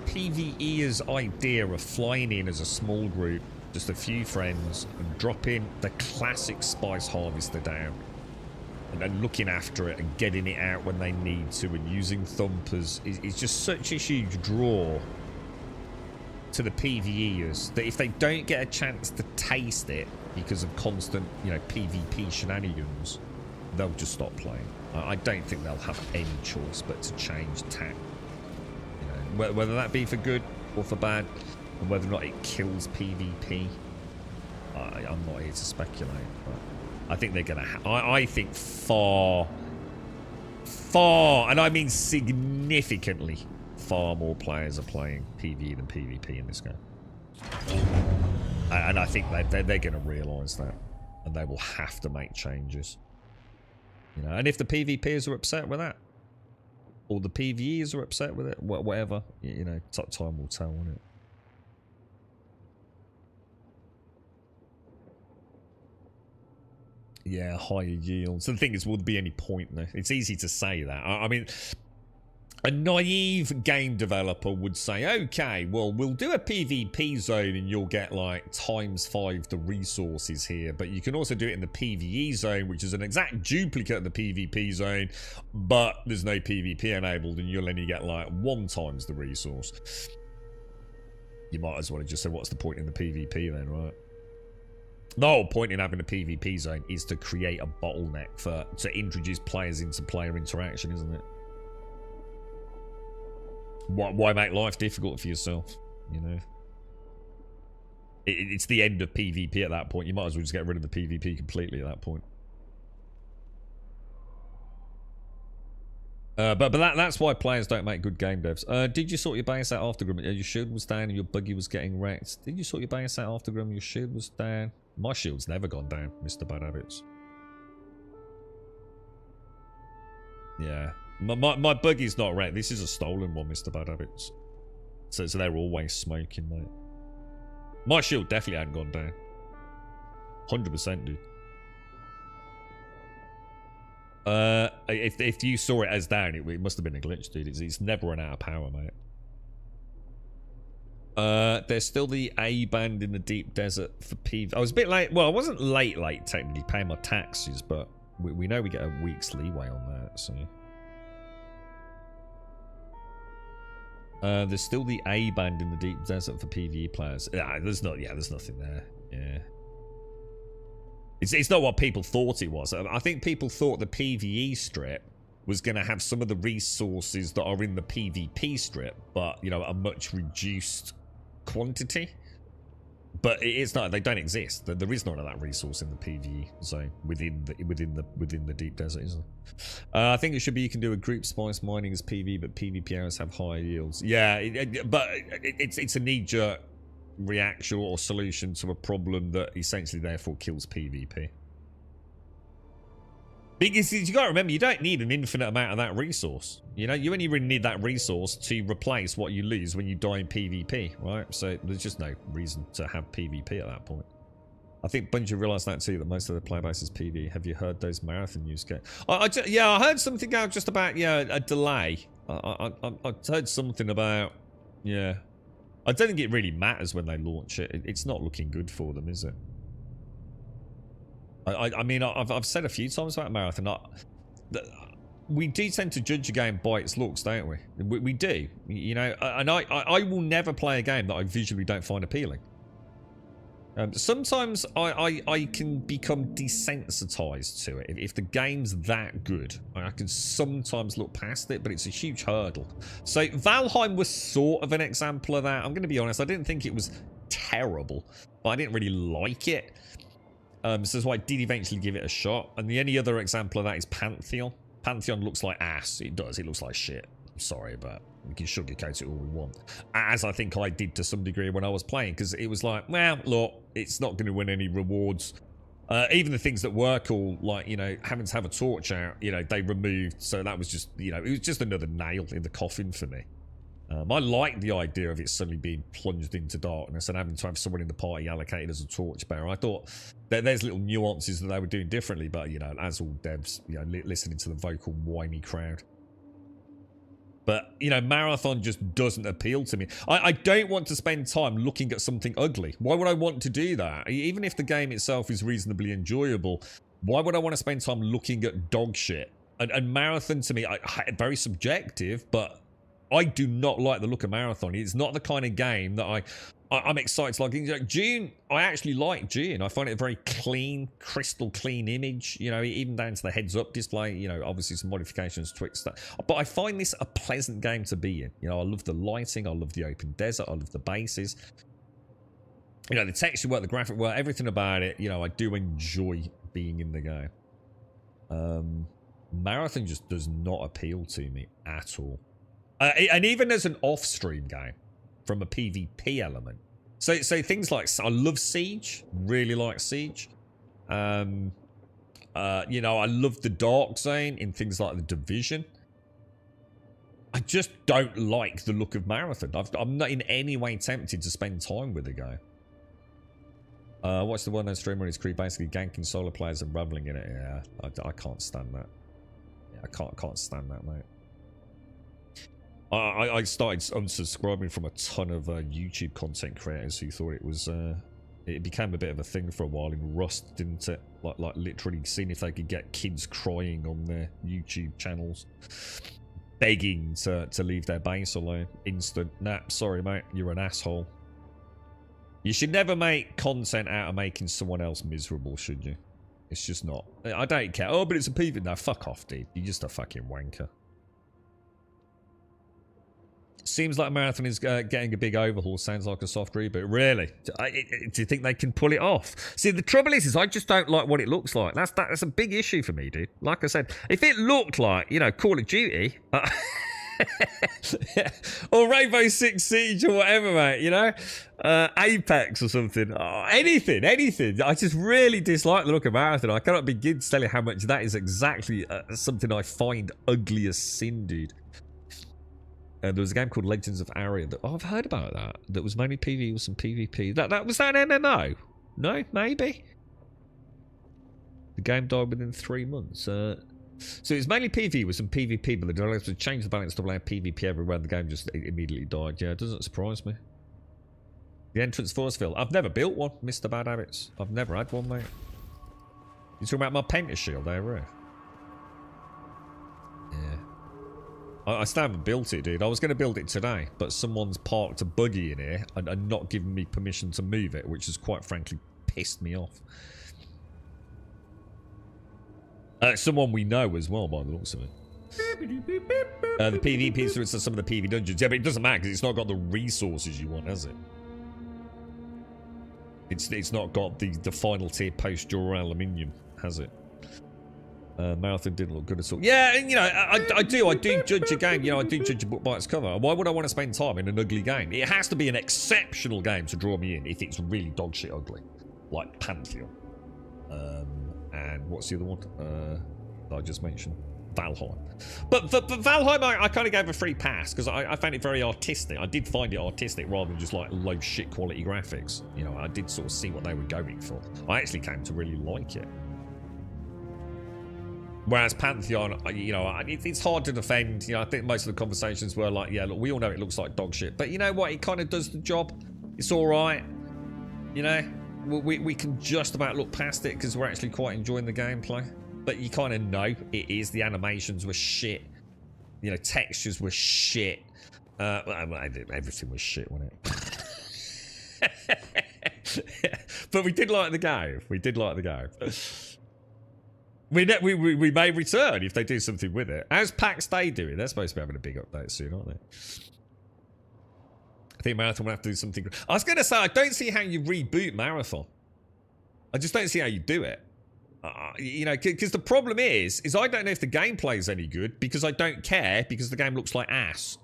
PvE's idea of flying in as a small group, just a few friends, and dropping the classic spice harvester down, and then looking after it and getting it out when they need to, and using thumpers is just such a huge draw to the PvEers that if they don't get a chance to taste it because of constant, you know, PvP shenanigans, they'll just stop playing. I don't think they'll have any choice but to change tack. You know, whether that be for good or for bad, and whether or not it kills PvP, I'm not here to speculate. But I think they're gonna. I think far, and I mean significantly, far more players are playing PvE than PvP in this game. And I think they're going to realise that, and they will have to make changes. You know, and if the PvPers are upset with that, or the PvEs are upset with it, whatever, you know, time will tell, won't it? Yeah, higher yields. So the thing is, will there be any point though? It's easy to say that. I mean, a naive game developer would say, okay, well, we'll do a PvP zone and you'll get like ×5 the resources here, but you can also do it in the PvE zone, which is an exact duplicate of the PvP zone, but there's no PvP enabled and you'll only get like 1x the resource. You might as well have just said, what's the point in the PvP then, right? The whole point in having a PvP zone is to create a bottleneck to introduce players into player interaction, isn't it? Why make life difficult for yourself, you know? It's the end of PvP at that point. You might as well just get rid of the PvP completely at that point. But that's why players don't make good game devs. Did you sort your base out after Grim? Your shield was down and your buggy was getting wrecked. Did you sort your base out after Grim? Your shield was down. My shield's never gone down, Mr. Bad Habits. Yeah. My buggy's not wrecked. This is a stolen one, Mr. Bad Habits. So they're always smoking, mate. My shield definitely hadn't gone down. 100%, dude. If you saw it as down, it must have been a glitch, dude. It's never run out of power, mate. There's still the A band in the deep desert for PV. I was a bit late. Well, I wasn't late technically, paying my taxes, but we know we get a week's leeway on that, so. There's still the A band in the deep desert for PvE players. There's nothing there. Yeah. It's not what people thought it was. I think people thought the PvE strip was going to have some of the resources that are in the PvP strip, but, you know, a much reduced quantity. But it's not. They don't exist. There is none of that resource in the PvE zone within the deep desert, isn't there? I think it should be you can do a group spice mining as PvE, but PvP areas have higher yields. Yeah, but it's a knee-jerk reaction or solution to a problem that essentially therefore kills PvP. Because you got to remember, you don't need an infinite amount of that resource. You know, you only really need that resource to replace what you lose when you die in PvP, right? So there's just no reason to have PvP at that point. I think Bungie realised that too, that most of the player base is PvE. Have you heard those marathon news get? Yeah, I heard something out just about, yeah, a delay. I heard something about, yeah. I don't think it really matters when they launch it. It's not looking good for them, is it? I mean, I've said a few times about Marathon. We do tend to judge a game by its looks, don't we? We do, you know. And I will never play a game that I visually don't find appealing. Sometimes I can become desensitized to it. If the game's that good, I can sometimes look past it, but it's a huge hurdle. So Valheim was sort of an example of that. I'm going to be honest, I didn't think it was terrible, but I didn't really like it. So that's why I did eventually give it a shot. And the only other example of that is Pantheon. Pantheon looks like ass. It does. It looks like shit. I'm sorry, but we can sugarcoat it all we want. As I think I did to some degree when I was playing. Because it was like, well, look, it's not going to win any rewards. Even the things that were cool, like, you know, having to have a torch out, you know, they removed. So that was just, you know, it was just another nail in the coffin for me. I like the idea of it suddenly being plunged into darkness and having to have someone in the party allocated as a torchbearer. I thought there's little nuances that they were doing differently, but, you know, as all devs, you know, listening to the vocal, whiny crowd. But, you know, Marathon just doesn't appeal to me. I don't want to spend time looking at something ugly. Why would I want to do that? Even if the game itself is reasonably enjoyable, why would I want to spend time looking at dog shit? And Marathon, to me, very subjective, but I do not like the look of Marathon. It's not the kind of game that I'm excited to like. Dune, I actually like Dune. I find it a very clean, crystal clean image. You know, even down to the heads-up display. You know, obviously some modifications, tweaks. But I find this a pleasant game to be in. You know, I love the lighting. I love the open desert. I love the bases. You know, the texture work, the graphic work, everything about it. You know, I do enjoy being in the game. Marathon just does not appeal to me at all. And even as an off-stream game, from a PvP element. So things like, I love Siege, really like Siege. You know, I love the Dark Zone in things like the Division. I just don't like the look of Marathon. I'm not in any way tempted to spend time with the guy. Watch the well-known streamer on his crew basically ganking solo players and reveling in it. Yeah, I can't stand that. Yeah, I can't stand that, mate. I started unsubscribing from a ton of YouTube content creators who thought it was it became a bit of a thing for a while in Rust, didn't it? Like literally seeing if they could get kids crying on their YouTube channels, begging to leave their base alone. Instant nap. Sorry, mate, you're an asshole. You should never make content out of making someone else miserable, should you? It's just not. I don't care. Oh, but it's a PvP. No, fuck off, dude. You're just a fucking wanker. Seems like Marathon is getting a big overhaul. Sounds like a soft reboot. Really? Do you think they can pull it off? See, the trouble is I just don't like what it looks like. That's a big issue for me, dude. Like I said, if it looked like, you know, Call of Duty or Rainbow Six Siege or whatever, mate, you know, Apex or something, anything. I just really dislike the look of Marathon. I cannot begin to tell you how much that is exactly something I find ugly as sin, dude. There was a game called Legends of Aria that I've heard about that was mainly PvE with some PvP. That was that an MMO? No, maybe. The game died within 3 months. So it's mainly PvE with some PvP, but the developers to change the balance to allow PvP everywhere, and the game just immediately died. Yeah, it doesn't surprise me. The entrance force field. I've never built one, Mr. Bad Habits. I've never had one, mate. You talking about my painter shield there, right? Yeah. I still haven't built it, dude. I was going to build it today, but someone's parked a buggy in here and not given me permission to move it, which has quite frankly pissed me off. Someone we know as well, by the looks of it. The PvP is some of the PvP dungeons. Yeah, but it doesn't matter because it's not got the resources you want, has it? It's not got the final tier post-dual aluminium, has it? Marathon didn't look good at all. Yeah, and you know, I do judge a game. You know, I do judge a book by its cover. Why would I want to spend time in an ugly game? It has to be an exceptional game to draw me in if it's really dog shit ugly, like Pantheon. And what's the other one that I just mentioned? Valheim. But for Valheim, I kind of gave a free pass because I found it very artistic. I did find it artistic rather than just like low shit quality graphics. You know, I did sort of see what they were going for. I actually came to really like it. Whereas Pantheon, you know, it's hard to defend. You know, I think most of the conversations were like, yeah, look, we all know it looks like dog shit. But you know what? It kind of does the job. It's all right. You know, we can just about look past it because we're actually quite enjoying the gameplay. But you kind of know it is. The animations were shit. You know, textures were shit. Everything was shit, wasn't it? But we did like the game. We did like the game. We may return if they do something with it. How's PAX Day doing? They're supposed to be having a big update soon, aren't they? I think Marathon will have to do something. I was going to say, I don't see how you reboot Marathon. I just don't see how you do it. You know, because the problem is I don't know if the gameplay is any good because I don't care because the game looks like ass.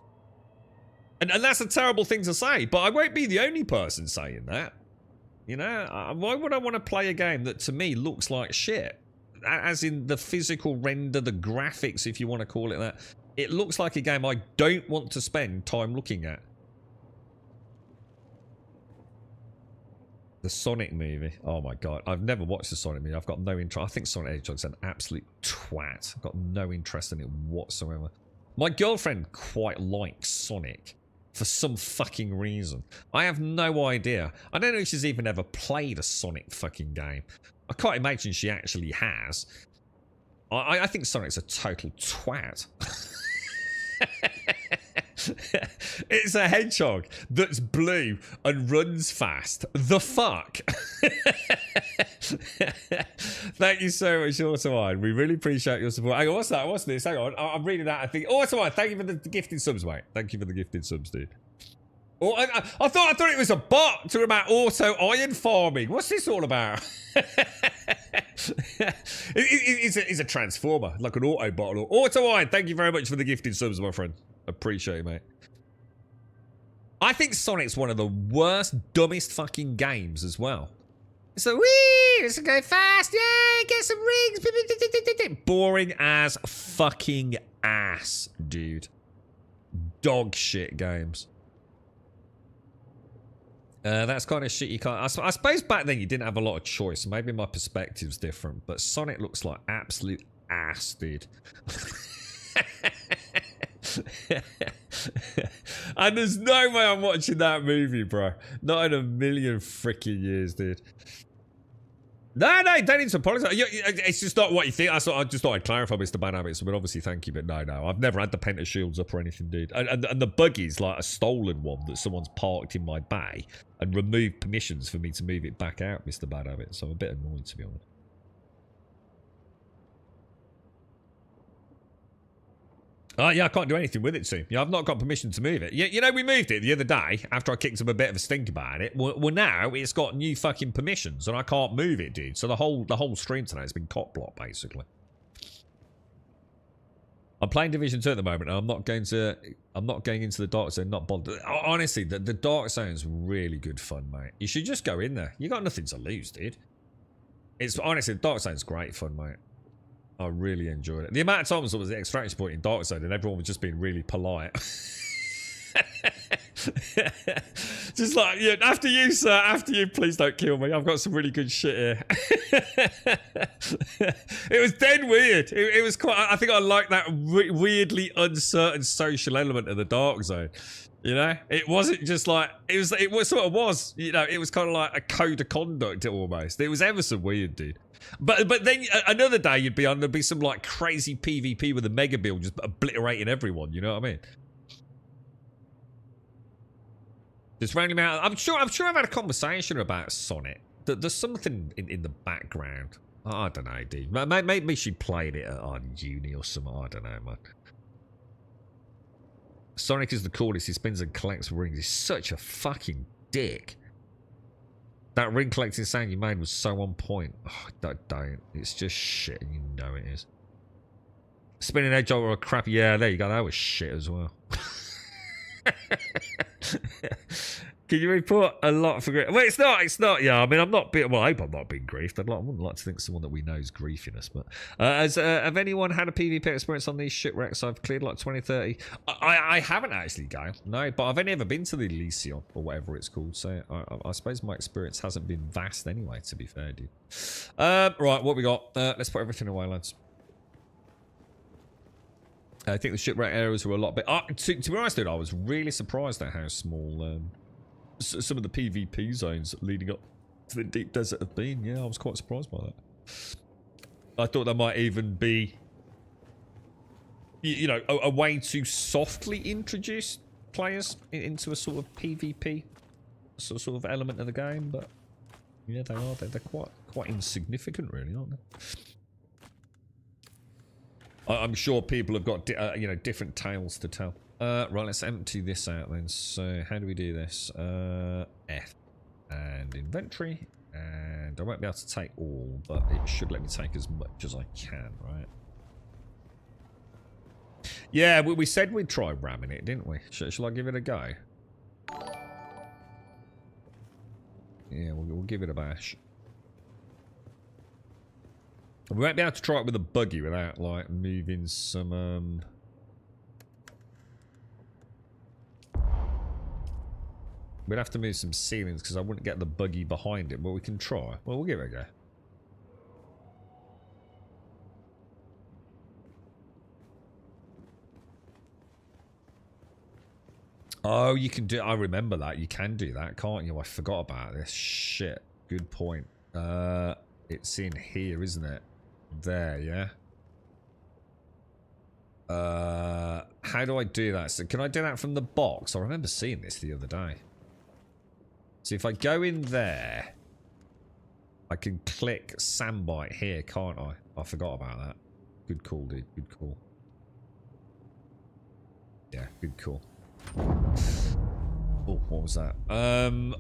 And that's a terrible thing to say, but I won't be the only person saying that. You know, why would I want to play a game that to me looks like shit? As in the physical render, the graphics, if you want to call it that. It looks like a game I don't want to spend time looking at. The Sonic movie. Oh my god. I've never watched the Sonic movie. I've got no interest. I think Sonic the Hedgehog's an absolute twat. I've got no interest in it whatsoever. My girlfriend quite likes Sonic for some fucking reason. I have no idea. I don't know if she's even ever played a Sonic fucking game. I can't imagine she actually has. I think Sonic's a total twat. It's a hedgehog that's blue and runs fast. The fuck? Thank you so much, Autowine. We really appreciate your support. Hang on, what's that? What's this? Hang on. I'm reading that. I think. Autowine, thank you for the gifted subs, mate. Thank you for the gifted subs, dude. Oh, I thought it was a bot talking about auto iron farming. What's this all about? It's a transformer, like an auto bottle. Auto iron, thank you very much for the gifted subs, my friend. Appreciate it, mate. I think Sonic's one of the worst, dumbest fucking games as well. So, wee, let's go fast, yay, get some rings. Boring as fucking ass, dude. Dog shit games. That's kind of shit you can't... I suppose back then you didn't have a lot of choice. Maybe my perspective's different. But Sonic looks like absolute ass, dude. And there's no way I'm watching that movie, bro. Not in a million freaking years, dude. No, don't need to apologize. It's just not what you think. I just thought I'd clarify, Mr. Bad Habits. But obviously, thank you. But no. I've never had the Penta shields up or anything, dude. And the buggy's like a stolen one that someone's parked in my bay and removed permissions for me to move it back out, Mr. Bad Habits. So I'm a bit annoyed, to be honest. Yeah, I can't do anything with it, too. Yeah, I've not got permission to move it. You know, we moved it the other day after I kicked him a bit of a stink about it. Well, now it's got new fucking permissions and I can't move it, dude. So the whole stream tonight has been cop blocked, basically. I'm playing Division 2 at the moment and I'm not going into the dark zone, not bothered. Honestly, the dark zone's really good fun, mate. You should just go in there. You got nothing to lose, dude. It's honestly, the dark zone's great fun, mate. I really enjoyed it. The amount of times there was the extraction point in Dark Zone and everyone was just being really polite. Just like, yeah, after you, sir, after you, please don't kill me. I've got some really good shit here. It was dead weird. It was quite, I think I like that weirdly uncertain social element of the Dark Zone. You know, it wasn't just like, it sort of was, you know, it was kind of like a code of conduct almost. It was ever so weird, dude. But then another day there'd be some like crazy PvP with a mega build just obliterating everyone, you know what I mean? Just randomly out. I'm sure I've had a conversation about Sonic. There's something in the background. I don't know, dude. Maybe she played it on uni or something. I don't know, man. Sonic is the coolest. He spins and collects rings. He's such a fucking dick. That ring collecting sound you made was so on point. Oh, don't. It's just shit, and you know it is. Spinning edge or a crap. Yeah, there you go. That was shit as well. Can you report a lot for grief? Well, it's not. Yeah, I mean, I'm not being. Well, I hope I'm not being griefed. I wouldn't like to think someone that we know is griefing us. But have anyone had a PvP experience on these shipwrecks I've cleared, like 2030? I haven't actually, Guy. No, but I've only ever been to the Elysion or whatever it's called. So I suppose my experience hasn't been vast anyway. To be fair, dude. Right, what we got? Let's put everything away, lads. I think the shipwreck areas were a lot bit. To be honest, dude, I was really surprised at how small some of the PvP zones leading up to the deep desert have been. Yeah, I was quite surprised by that. I thought there might even be, you know, a way to softly introduce players into a sort of PvP sort of element of the game, but yeah, they are. They're quite insignificant, really, aren't they? I'm sure people have got, you know, different tales to tell. Right, let's empty this out then. So, how do we do this? F and inventory. And I won't be able to take all, but it should let me take as much as I can, right? Yeah, we said we'd try ramming it, didn't we? Shall I give it a go? Yeah, we'll give it a bash. We won't be able to try it with a buggy without, like, moving some, We'd have to move some ceilings because I wouldn't get the buggy behind it, but we can try. Well, we'll give it a go. Oh, you can do... I remember that. You can do that, can't you? I forgot about this. Shit. Good point. It's in here, isn't it? There, yeah? How do I do that? So can I do that from the box? I remember seeing this the other day. So if I go in there, I can click sandbite here, can't I? I forgot about that. Good call, dude. Good call. Yeah, good call. Oh, what was that?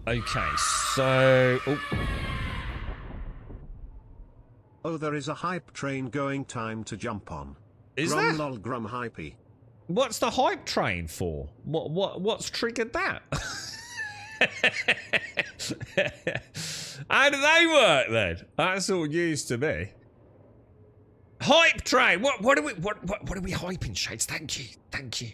Okay, so... Oh, there is a hype train going. Time to jump on. Is Grum there? lol grum hypey. What's the hype train for? What's triggered that? How do they work then? That's all used to me. Hype train. What are we hyping, Shades? Thank you.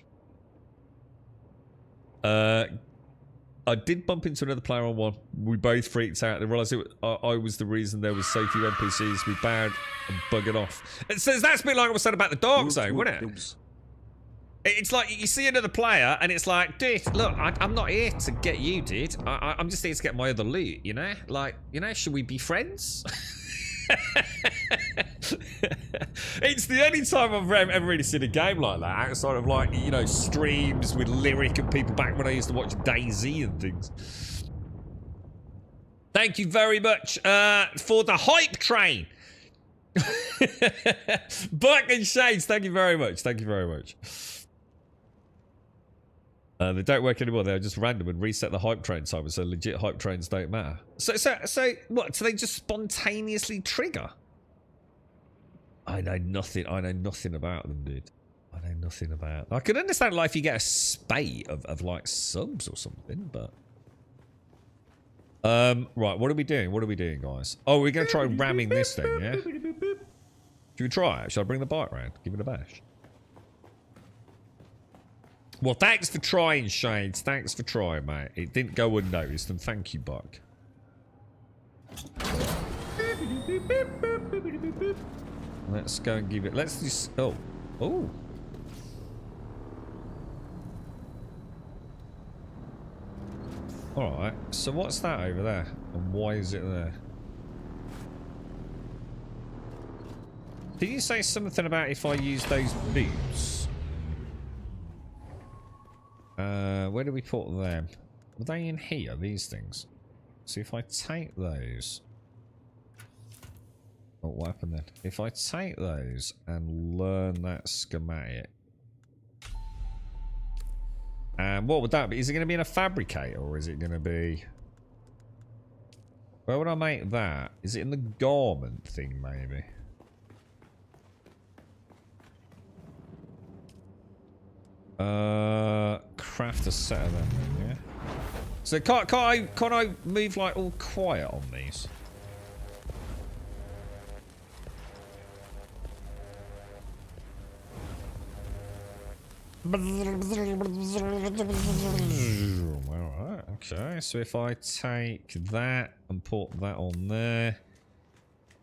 I did bump into another player on one. We both freaked out. They realised I was the reason there was so few NPCs. We bowed and buggered off. It says that's a bit like what I said about the Dark Zone, wasn't it? It's like you see another player and it's like, dude, look, I'm not here to get you, dude. I'm just here to get my other loot, you know? Like, you know, should we be friends? It's the only time I've ever really seen a game like that outside of, like, you know, streams with Lyric and people back when I used to watch DayZ and things. Thank you very much for the hype train. Buck and Shades, thank you very much. Thank you very much. They don't work anymore. They're just random and reset the hype train timer, so legit hype trains don't matter. So what? So they just spontaneously trigger? I know nothing about them, dude. I know nothing about. I could understand, like, if you get a spate of like subs or something, but right. What are we doing? What are we doing, guys? Oh, we're gonna try ramming this thing, yeah? Should we try it? Shall I bring the bike round? Give it a bash. Well, thanks for trying, Shades. Thanks for trying, mate. It didn't go unnoticed, and thank you, Buck. Let's go and give it... Let's just... Oh. Oh. Alright. So what's that over there? And why is it there? Did you say something about if I use those boots? Where do we put them? Are they in here, these things? So if I take those... Oh, what happened then? If I take those and learn that schematic... And what would that be? Is it going to be in a fabricator or is it going to be... Where would I make that? Is it in the garment thing, maybe? Craft a set of them then, yeah? So can't I move like all quiet on these? Alright, okay. So if I take that and put that on there.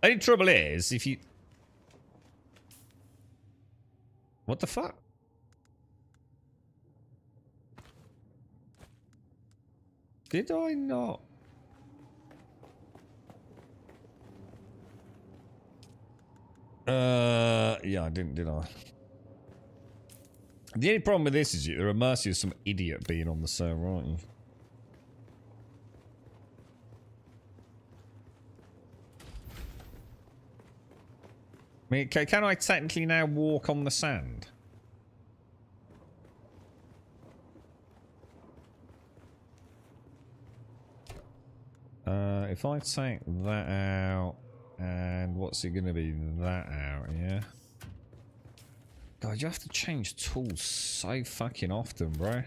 Only trouble is if you... What the fuck? Did I not? Yeah, I didn't, did I? The only problem with this is you're at mercy of some idiot being on the server, aren't you? I mean, can I technically now walk on the sand? If I take that out, and what's it gonna be? That out, yeah? God, you have to change tools so fucking often, bro.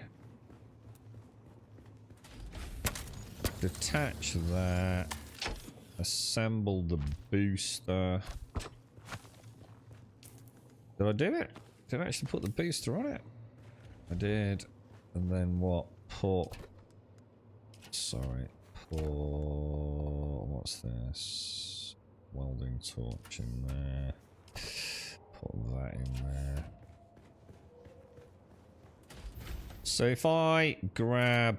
Detach that. Assemble the booster. Did I do it? Did I actually put the booster on it? I did. And then what? Put... Sorry. What's this? Welding torch in there. Put that in there. So if I grab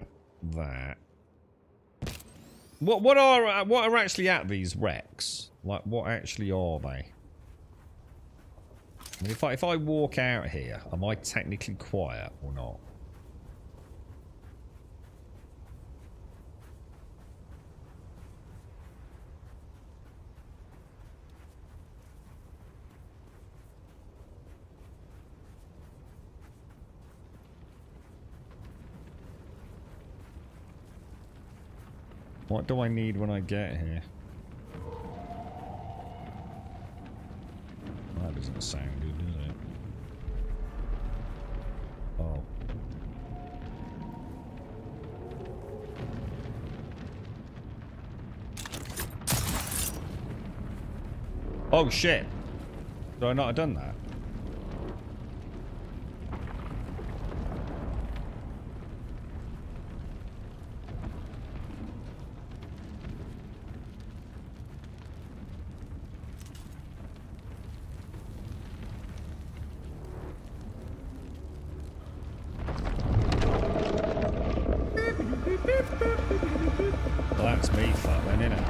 that, what are actually at these wrecks? Like, what actually are they? I mean, if I walk out here, am I technically quiet or not? What do I need when I get here? That doesn't sound good, does it? Oh. Oh shit! Did I not have done that? Well, that's me fucked then, innit?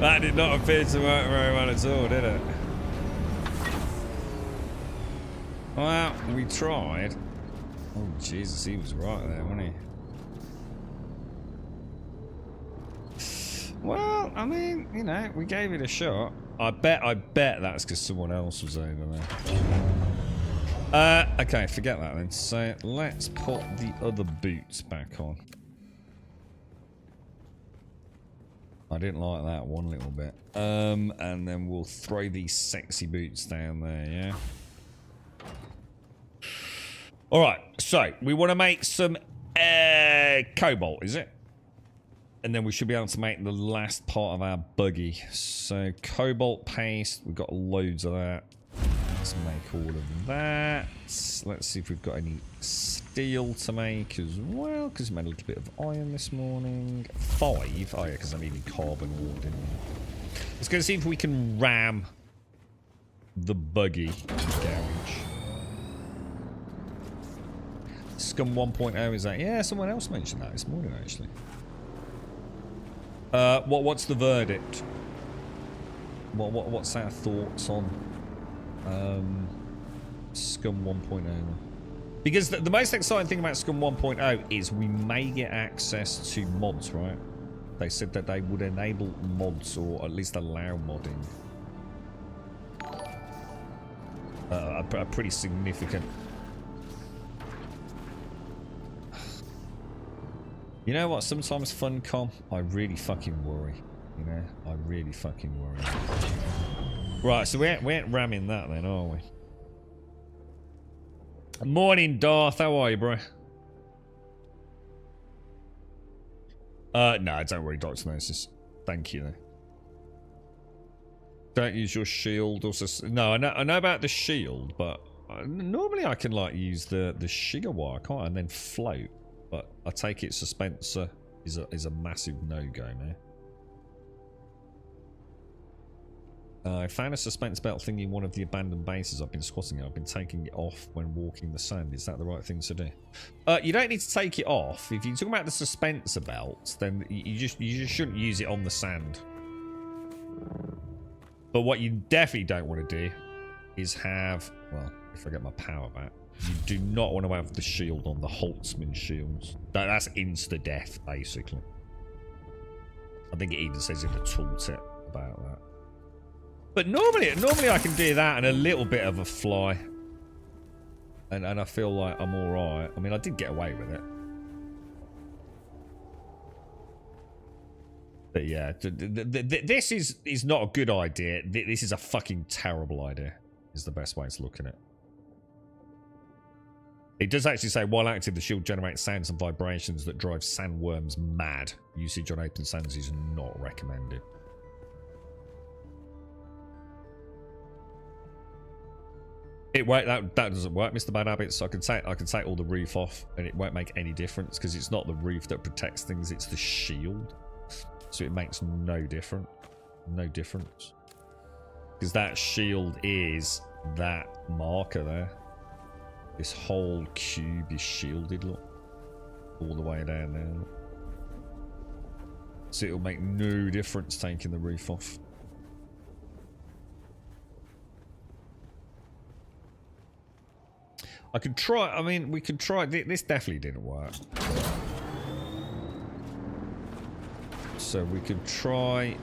That did not appear to work very well at all, did it? Well, we tried. Oh, Jesus, he was right there, wasn't he? Well, I mean, you know, we gave it a shot. I bet that's because someone else was over there. Okay, forget that then. So let's put the other boots back on. I didn't like that one little bit. And then we'll throw these sexy boots down there, yeah? Alright, so we want to make some cobalt, is it? And then we should be able to make the last part of our buggy. So cobalt paste, we've got loads of that. Let's make all of that. Let's see if we've got any steel to make as well, because we made a little bit of iron this morning. 5? Oh yeah, because I needed carbon ore, didn't I? Let's go see if we can ram the buggy garage. Scum 1.0 is that? Yeah, someone else mentioned that this morning actually. What's the verdict? What's our thoughts on Scum 1.0? Because the most exciting thing about Scum 1.0 is we may get access to mods, right? They said that they would enable mods, or at least allow modding. A pretty significant... You know what? Sometimes Funcom, I really fucking worry. You know? I really fucking worry. Right, so we ain't ramming that then, are we? Morning, Darth. How are you, bro? No, don't worry, Dr. Gnosis. Thank you, though. Don't use your shield. Also, no, I know about the shield, but normally I can like use the sugar wire, can't I? And then float. But I take it suspenser is a massive no-go now. I found a suspense belt thing in one of the abandoned bases. I've been squatting it. I've been taking it off when walking the sand. Is that the right thing to do? You don't need to take it off. If you're talking about the suspenser belt, then you just shouldn't use it on the sand. But what you definitely don't want to do is have, well, if I get my power back, you do not want to have the shield on, the Holtzman shields. That's insta-death, basically. I think it even says in the tooltip about that. But normally I can do that and a little bit of a fly. And I feel like I'm alright. I mean, I did get away with it. But yeah, this is not a good idea. This is a fucking terrible idea, is the best way to look at it. It does actually say, while active, the shield generates sounds and vibrations that drive sandworms mad. Usage on open sands is not recommended. It won't. That doesn't work, Mr. Bad Habits. I can take all the roof off, and it won't make any difference because it's not the roof that protects things; it's the shield. So it makes no difference. No difference. Because that shield is that marker there. This whole cube is shielded, look. All the way down there. Look. So it'll make no difference taking the roof off. I could try, I mean, we could try, this definitely didn't work. So we could try,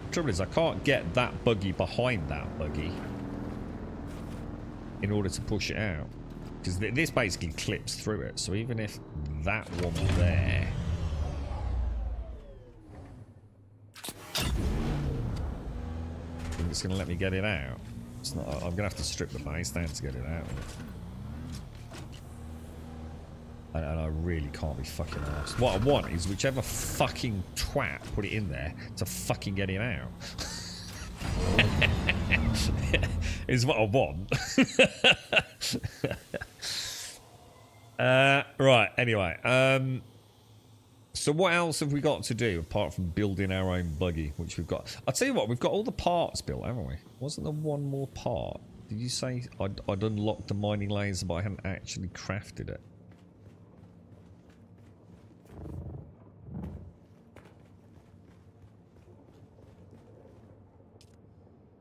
the trouble is I can't get that buggy behind that buggy in order to push it out. Because this basically clips through it, so even if that one there... I think it's going to let me get it out. It's not, I'm going to have to strip the base down to get it out. And I really can't be fucking arsed. What I want is whichever fucking twat put it in there to fucking get it out. Is what I want. Right, anyway. So what else have we got to do apart from building our own buggy, which we've got? I'll tell you what, we've got all the parts built, haven't we? Wasn't there one more part? Did you say I'd unlocked the mining laser, but I hadn't actually crafted it?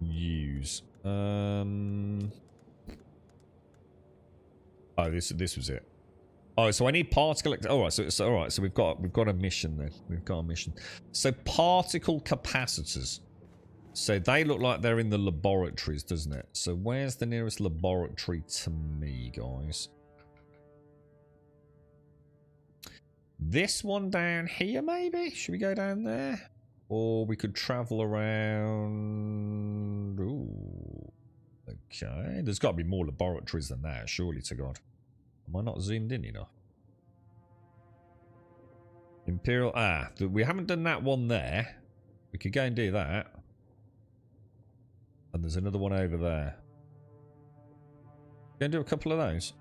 Use. Oh, this was it. Oh, so I need particle. All right, so all right. So we've got a mission then. We've got a mission. So particle capacitors. So they look like they're in the laboratories, doesn't it? So where's the nearest laboratory to me, guys? This one down here, maybe? Should we go down there? Or we could travel around... Ooh. Okay. There's got to be more laboratories than that, surely to God. Am I not zoomed in enough? Imperial... Ah, we haven't done that one there. We could go and do that. And there's another one over there. Go and do a couple of those.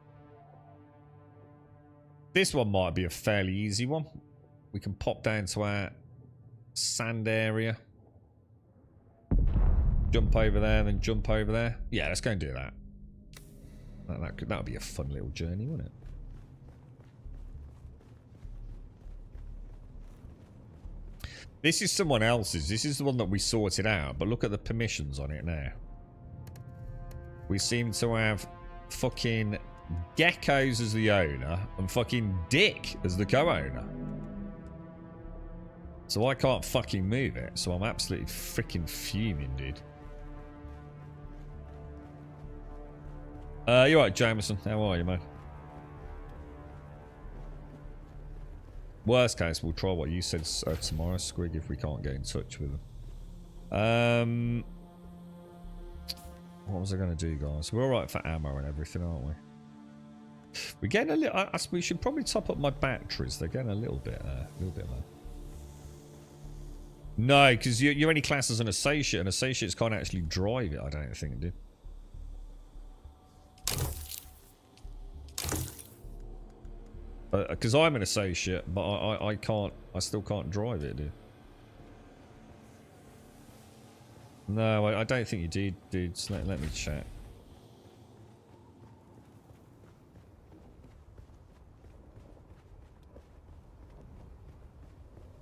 This one might be a fairly easy one. We can pop down to our sand area. Jump over there and then jump over there. Yeah, let's go and do that. That would be a fun little journey, wouldn't it? This is someone else's. This is the one that we sorted out, but look at the permissions on it now. We seem to have fucking Geckos as the owner and fucking Dick as the co-owner. So I can't fucking move it, so I'm absolutely freaking fuming, dude. You're right, Jameson. How are you, man? Worst case, we'll try what you said tomorrow, Squig, if we can't get in touch with them. What was I going to do, guys? We're alright for ammo and everything, aren't we? We're getting a little... we should probably top up my batteries. They're getting a little bit low. No, because you're only classed as an associate, and associates can't actually drive it, I don't think, dude. Because I'm an associate, but I still can't drive it, dude. No, I don't think you did, dude. So let me check.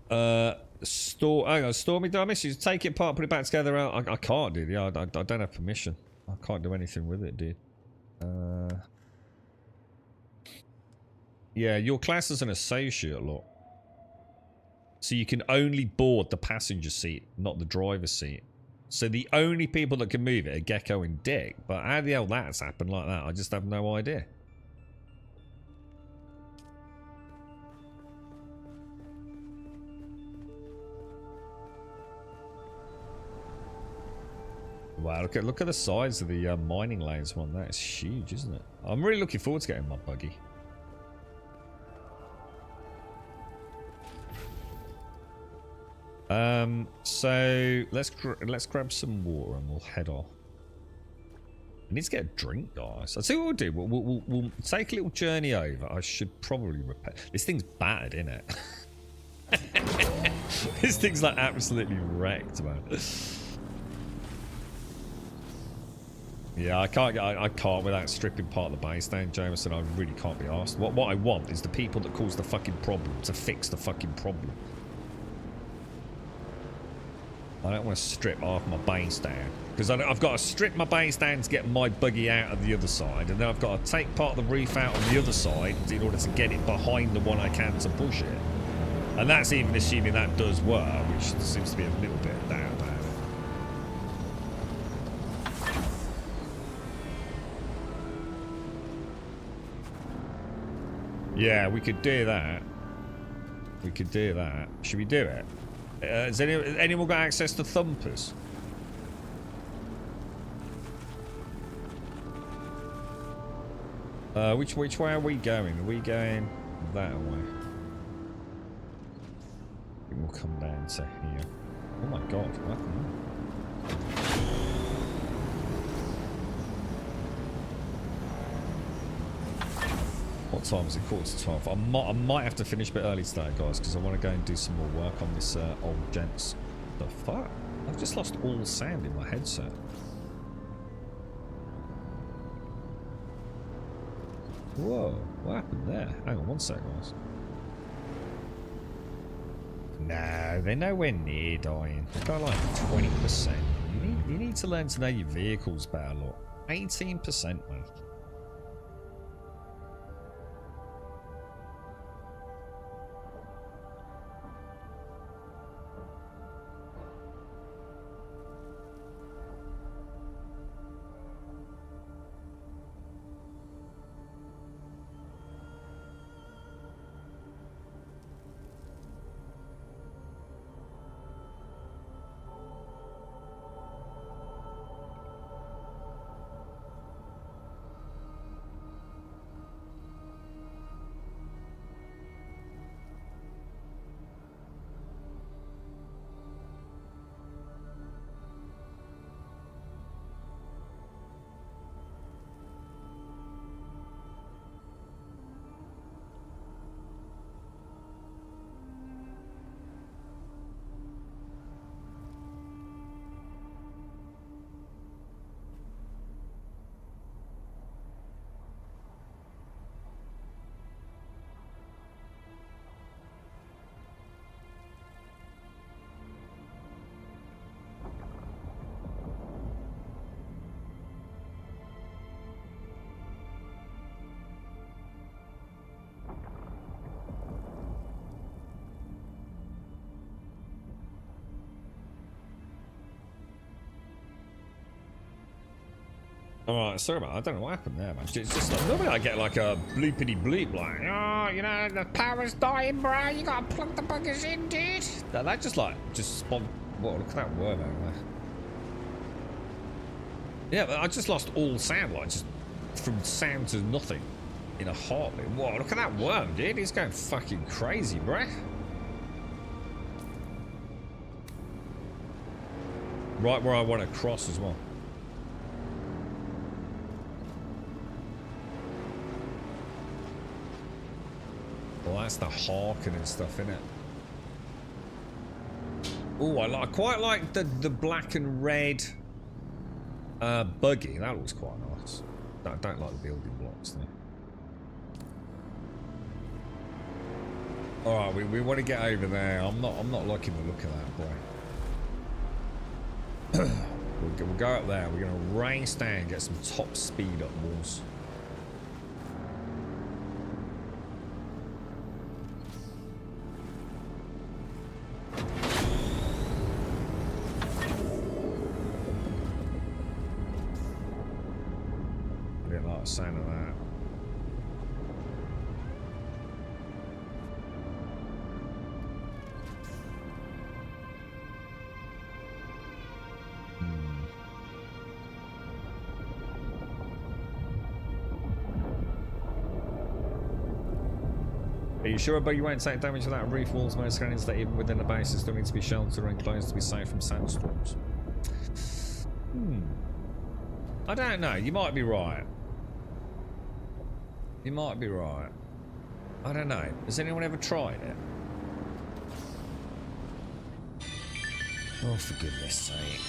Hang on, Stormy, did I miss you? Take it apart, put it back together. I can't, dude. Yeah, I don't have permission. I can't do anything with it, dude. Yeah, your class is an associate, look. So you can only board the passenger seat, not the driver's seat. So the only people that can move it are Gecko and Dick. But how the hell that's happened like that, I just have no idea. Wow, look at the size of the mining lanes one. That is huge, isn't it? I'm really looking forward to getting my buggy. So let's grab some water and we'll head off. I need to get a drink, guys. I'll see what we'll do. We'll take a little journey over. I should probably repair. This thing's battered, isn't it? This thing's like absolutely wrecked, man. Yeah, I can't without stripping part of the base down, Jameson. I really can't be asked. What I want is the people that cause the fucking problem to fix the fucking problem. I don't want to strip half my base down. Because I've got to strip my base down to get my buggy out of the other side. And then I've got to take part of the roof out on the other side in order to get it behind the one I can to push it. And that's even assuming that does work, which seems to be a little bit of doubt about it. Yeah, we could do that. We could do that. Should we do it? Has anyone got access to thumpers? Which way are we going? Are we going that way? I think we'll come down to here. Oh my god, what happened there? What time is it? 11:45. I might have to finish a bit early today, guys, because I want to go and do some more work on this old gents. The fuck? I've just lost all sound in my headset. Whoa, what happened there? Hang on one sec, guys. No, they're nowhere near dying. They've got like 20%. You need to learn to know your vehicles better, look. 18%, man. Alright, sorry about that. I don't know what happened there, man. It's just like, normally I get like a bloopity bloop, like, oh, you know, the power's dying, bro. You gotta plug the buggers in, dude. That just spawned. Whoa, look at that worm over there. Yeah, but I just lost all sound, like, just from sound to nothing in a heartbeat. Whoa, look at that worm, dude. He's going fucking crazy, bro. Right where I want to cross as well. Well, that's the harken and stuff, innit? Oh, I quite like the black and red buggy. That looks quite nice. I don't like the building blocks though. All right, we want to get over there. I'm not liking the look of that, boy. We'll go up there. We're gonna race down, get some top speed up, boys. Sound of that. Are you sure, but you won't take damage without roof walls? Most scanners that even within the bases still need to be sheltered or enclosed to be safe from sandstorms. I don't know. You might be right. You might be right. I don't know. Has anyone ever tried it? Oh, for goodness sake.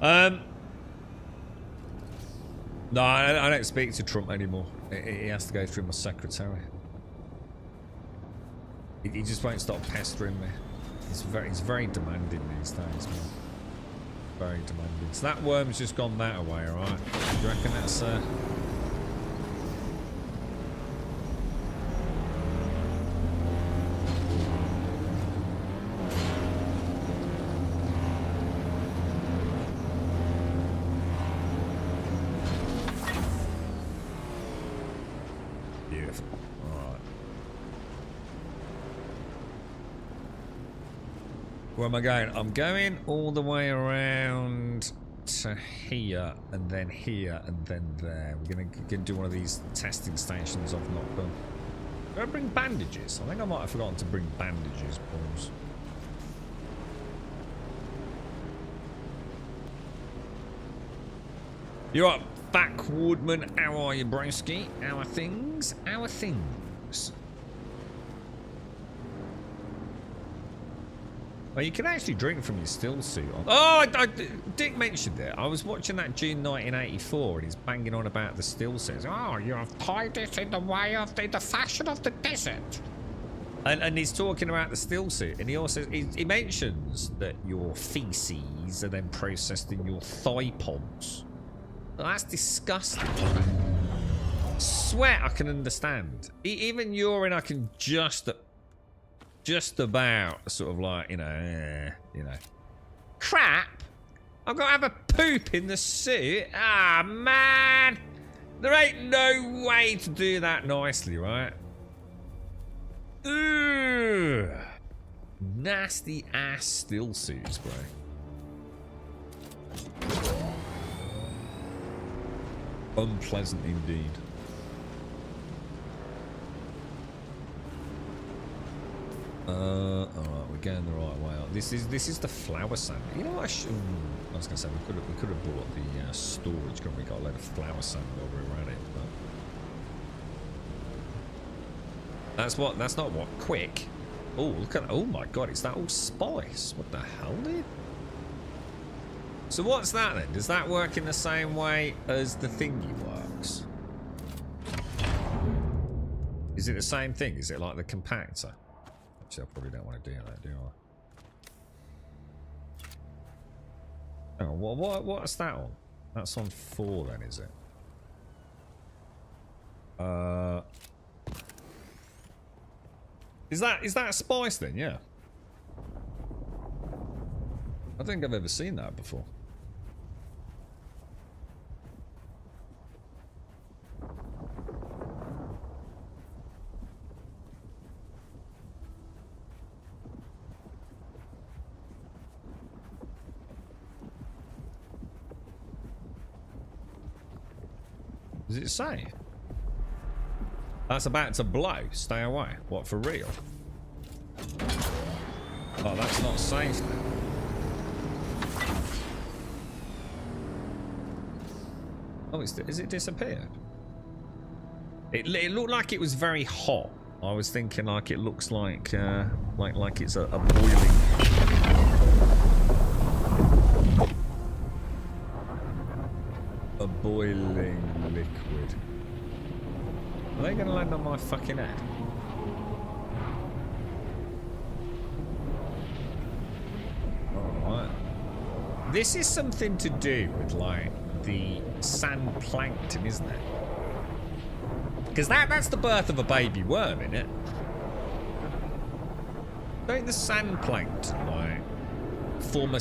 No, I don't speak to Trump anymore. He has to go through my secretary. He just won't stop pestering me. He's very demanding these days, man. Very demanding. So that worm's just gone that way, alright? Do you reckon that's beautiful. Alright. Where am I going? I'm going all the way around to here, and then here, and then there. We're gonna do one of these testing stations I've not done. Did I bring bandages? I think I might have forgotten to bring bandages, boys. You're up, Backwoodman. How are you, broski? How are things? How are things? Well, you can actually drink from your still suit on. Oh, Dick mentioned it. I was watching that Dune 1984, and he's banging on about the still suits. Oh, you have tied it in the way of the fashion of the desert. And he's talking about the still suit, and he also he mentions that your feces are then processed in your thigh pods. Well, that's disgusting. Sweat I can understand. Even urine I can just about sort of like, you know. Crap! I've got to have a poop in the suit. Ah, man! There ain't no way to do that nicely, right? Ugh. Nasty ass still suits, bro. Unpleasant indeed. Alright, we're going the right way up. This is the flower sand. You know what I was gonna say we could have bought the storage, couldn't we? Got a load of flower sand over around it, but that's not what quick. Oh, look at, oh my god, is that all spice? What the hell, dude? So what's that then? Does that work in the same way as the thingy works? Is it the same thing? Is it like the compactor? Actually, I probably don't want to do that, do I? Oh, what's that on? That's on 4 then, is it? Is that a spice then? Yeah. I don't think I've ever seen that before. Does it say? That's about to blow. Stay away. What, for real? Oh, that's not safe now. Oh, is it disappeared? It looked like it was very hot. I was thinking like it looks like it's a boiling. A boiling liquid. Are they going to land on my fucking head? Alright. This is something to do with, like, the sand plankton, isn't it? Because that's the birth of a baby worm, isn't it? Don't the sand plankton, like, form a...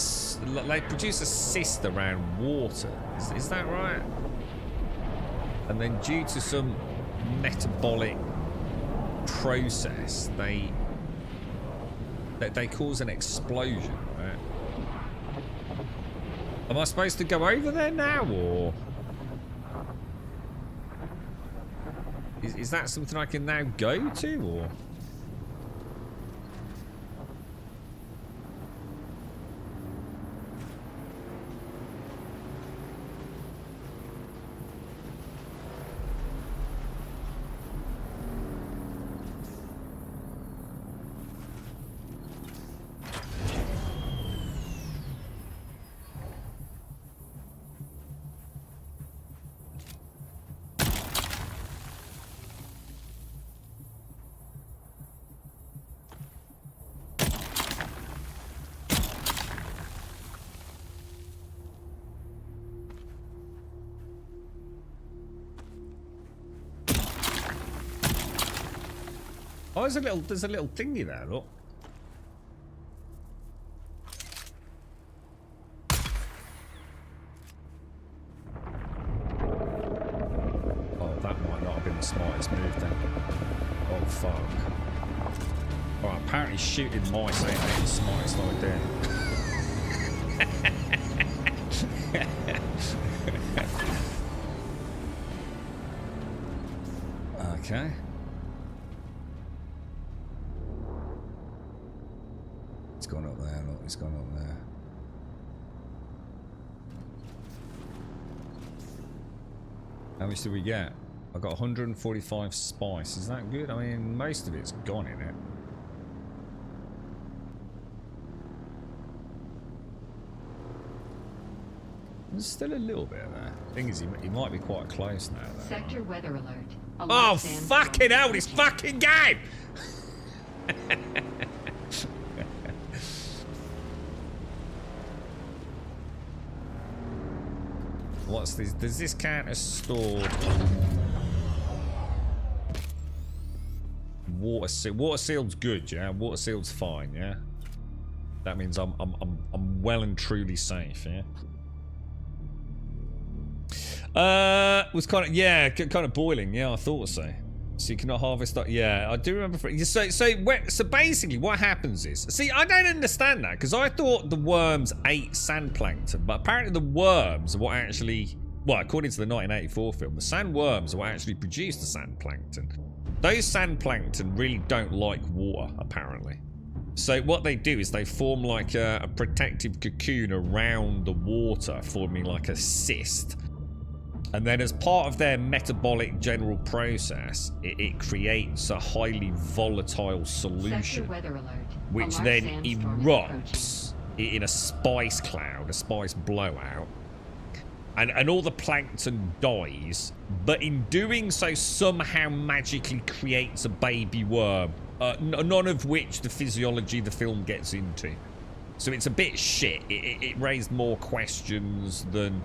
They produce a cyst around water. Is that right? And then due to some metabolic process, they cause an explosion, right? Am I supposed to go over there now, or is that something I can now go to, or? Oh, there's a little thingy there, look. Oh, that might not have been the smartest move then. Oh, fuck. Alright, apparently shooting mice ain't the smartest idea. Okay. It's gone up there, look, it's gone up there. How much did we get? I got 145 spice. Is that good? I mean, most of it's gone in it. There's still a little bit there. Thing is, he might be quite close now, though. Sector weather alert. A Oh, large sandstorm fucking hell, this approaching. fucking game! What's this? Does this count as stored? Water seal. Water sealed's good, yeah? Water sealed's fine, yeah? That means I'm well and truly safe, yeah? Was kind of, yeah, kind of boiling. Yeah, I thought so. So you cannot harvest that. Yeah, I do remember. So basically, what happens is, see, I don't understand that because I thought the worms ate sand plankton, but apparently the worms are what actually, well, according to the 1984 film, the sandworms are what actually produced the sand plankton. Those sand plankton really don't like water, apparently. So what they do is they form like a protective cocoon around the water, forming like a cyst. And then as part of their metabolic general process, it creates a highly volatile solution, Weather alert. which A large then sandstorm is erupts in a spice cloud, a spice blowout. And all the plankton dies, but in doing so somehow magically creates a baby worm, none of which the physiology of the film gets into. So it's a bit shit. It raised more questions than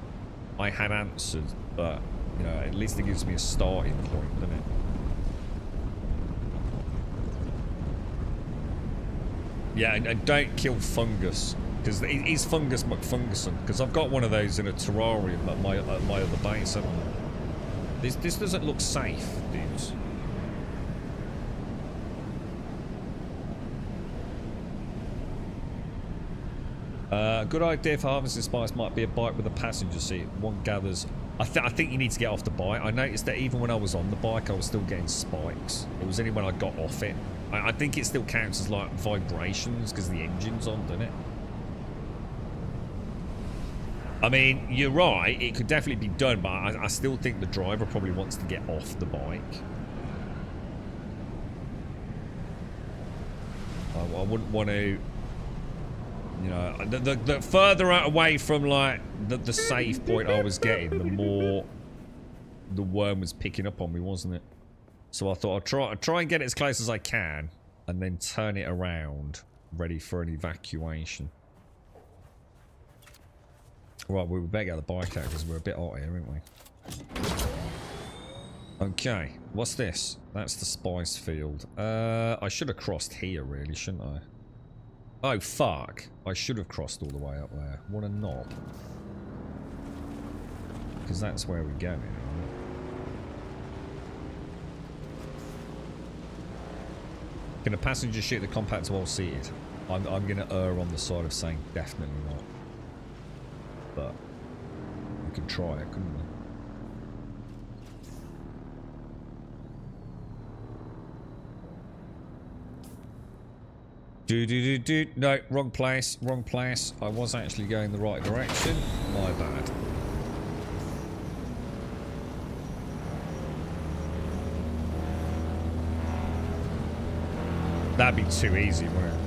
I had answered, but, you know, at least it gives me a starting point, doesn't it? Yeah, and don't kill fungus, because it is Fungus McFunguson, because I've got one of those in a terrarium at my other base, haven't I? This doesn't look safe, dudes. Good idea for harvesting spice might be a bike with a passenger seat. One gathers. I think you need to get off the bike. I noticed that even when I was on the bike, I was still getting spikes. It was only when I got off it. I think it still counts as like vibrations because the engine's on, doesn't it? I mean, you're right. It could definitely be done, but I still think the driver probably wants to get off the bike. I wouldn't want to. You know, the further away from like the save point I was getting, the more the worm was picking up on me, wasn't it? So I thought I'd try and get it as close as I can, and then turn it around, ready for an evacuation. Right, we better get the bike out because we're a bit hot here, aren't we? Okay, what's this? That's the spice field. I should have crossed here, really, shouldn't I? Oh, fuck. I should have crossed all the way up there. What a knob. Because that's where we're going, right? Can a passenger shoot the compactor while seated? I'm going to err on the side of saying definitely not. But we could try it, couldn't we? No, wrong place, wrong place. I was actually going the right direction. My bad. That'd be too easy, wouldn't it?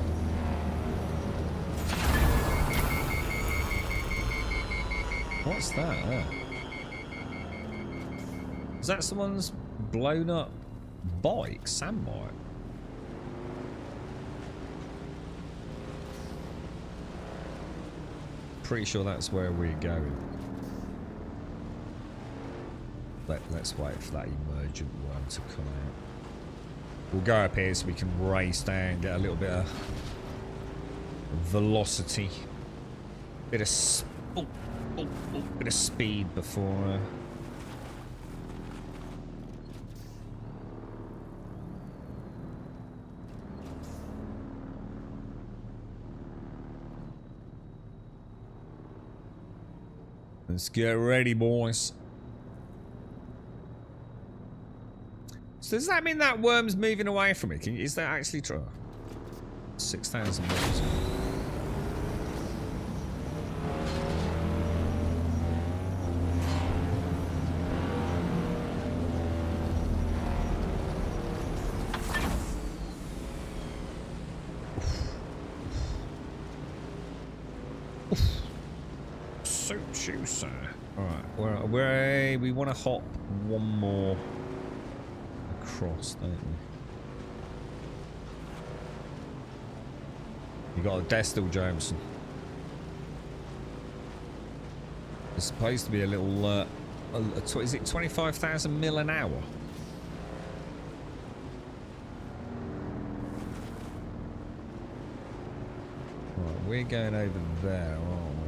What's that? Is that someone's blown up bike? Sand bike? Pretty sure that's where we're going. Let's wait for that emergent worm to come out. We'll go up here so we can race down, get a little bit of velocity. Bit of bit of speed before let's get ready, boys. So does that mean that worm's moving away from it? Is that actually true? 6,000 worms. Suits you, sir. Alright, we want to hop one more across, don't we? You got a Destil, Jameson. It's supposed to be a little, is it 25,000 mil an hour? Right, we're going over there, aren't we?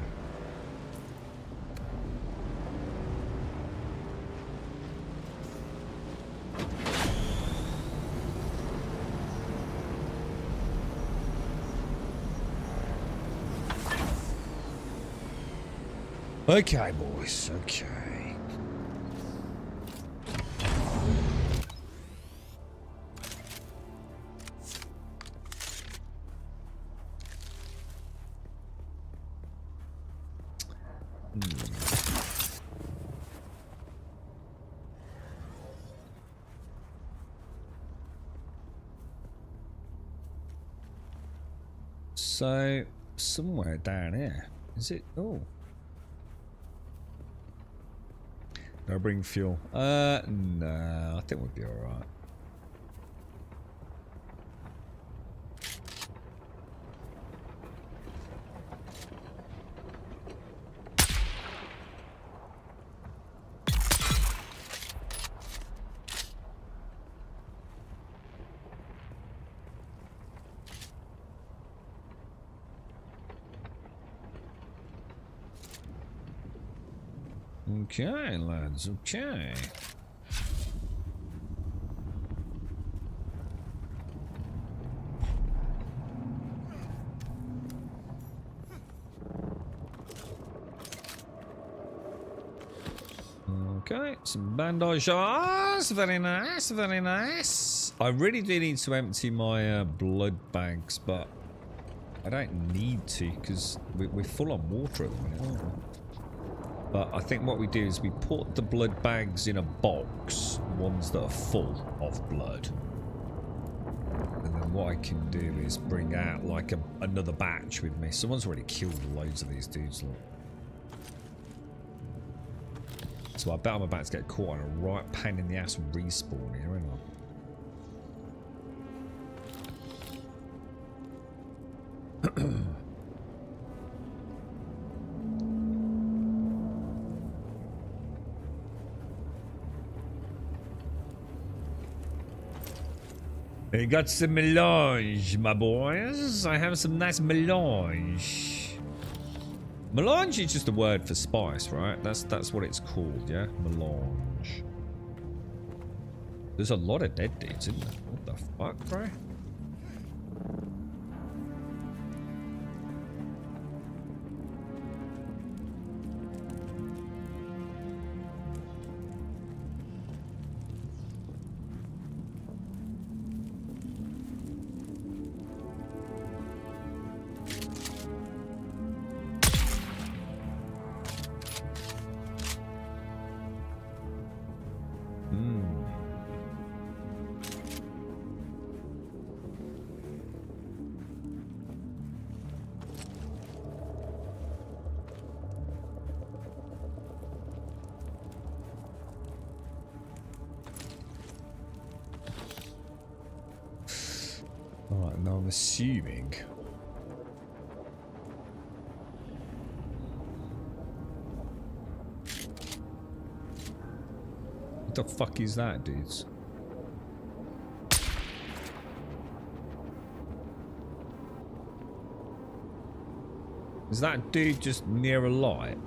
Okay, boys. Okay. So, somewhere down here. Is it? Oh. No, bring fuel. No, I think we'll be alright. Okay, lads, okay. Okay, some bandages. Very nice, very nice. I really do need to empty my blood bags, but I don't need to because we're full on water at the minute, aren't we? But I think what we do is we put the blood bags in a box, ones that are full of blood. And then what I can do is bring out like another batch with me. Someone's already killed loads of these dudes. Look. So I bet I'm about to get caught on a right pain in the ass respawn here, ain't I? I got some melange, my boys. I have some nice melange. Melange is just a word for spice, right? That's what it's called, yeah? Melange. There's a lot of dead dudes, isn't there? What the fuck, bro? Alright, now I'm assuming. What the fuck is that, dudes? Is that dude just near a light?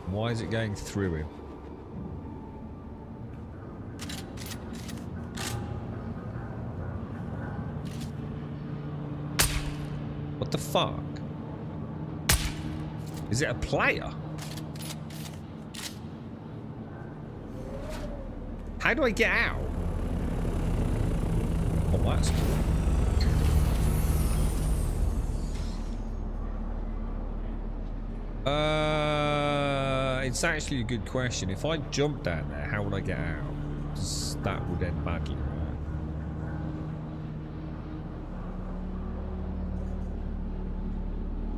Why is it going through him? What the fuck? Is it a player? How do I get out? Oh, that's cool. It's actually a good question. If I jump down there, how would I get out? 'Cause that would end badly,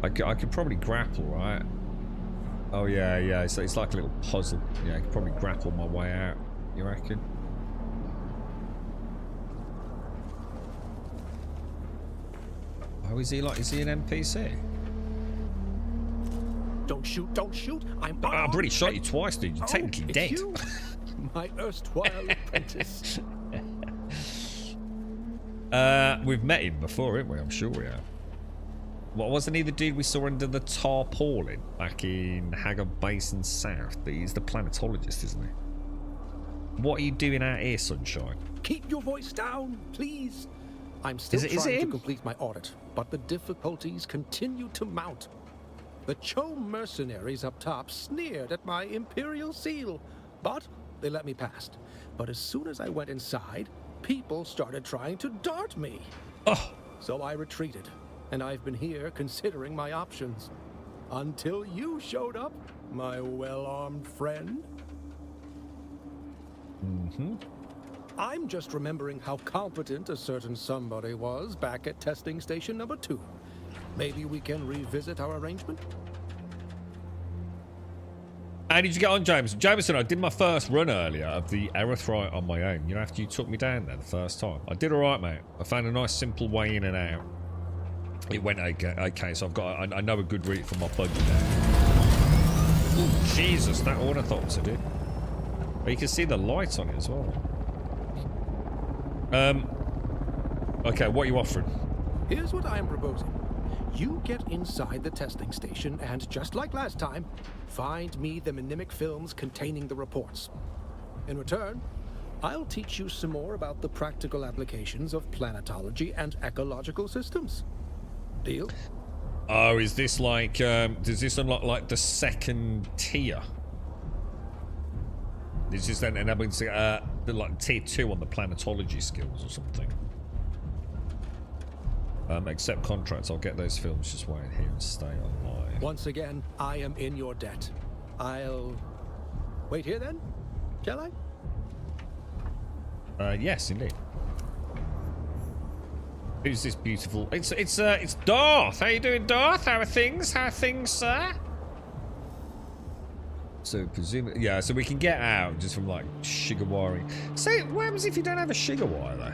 right? I could probably grapple, right? Oh yeah, yeah. It's like a little puzzle. Yeah, I could probably grapple my way out. You reckon? Oh, is he an NPC? Don't shoot, don't shoot. I've already shot you twice, dude. You're technically dead. You, my erstwhile apprentice. We've met him before, haven't we? I'm sure we have. What wasn't he the dude we saw under the tarpaulin back in Hagar Basin South? He's the planetologist, isn't he? What are you doing out here, Sunshine? Keep your voice down, please. I'm still trying to complete my audit, but the difficulties continue to mount. The Cho mercenaries up top sneered at my imperial seal, but they let me past. But as soon as I went inside, people started trying to dart me. Oh. So I retreated, and I've been here considering my options. Until you showed up, my well-armed friend. Mm-hmm. I'm just remembering how competent a certain somebody was back at testing station number 2. Maybe we can revisit our arrangement? How did you get on, Jameson? Jameson, I did my first run earlier of the Erythrite on my own. You know, after you took me down there the first time. I did alright, mate. I found a nice simple way in and out. It went okay, so I know a good route for my buggy now. Oh, Jesus, that ornithopter, dude. Oh, you can see the light on it as well. Okay, what are you offering? Here's what I am proposing. You get inside the testing station and, just like last time, find me the mnemic films containing the reports. In return, I'll teach you some more about the practical applications of planetology and ecological systems. Deal? Oh, is this like, does this unlock like the second tier? Is this then enabling like tier 2 on the planetology skills or something? Accept contracts. I'll get those films. Just wait here and stay online. Once again, I am in your debt. I'll wait here then, shall I? Yes, indeed. Who's this beautiful? It's Darth. How you doing, Darth? How are things? How are things, sir? So presumably, yeah. So we can get out just from like sugar wiring. So what happens if you don't have a sugar wire though?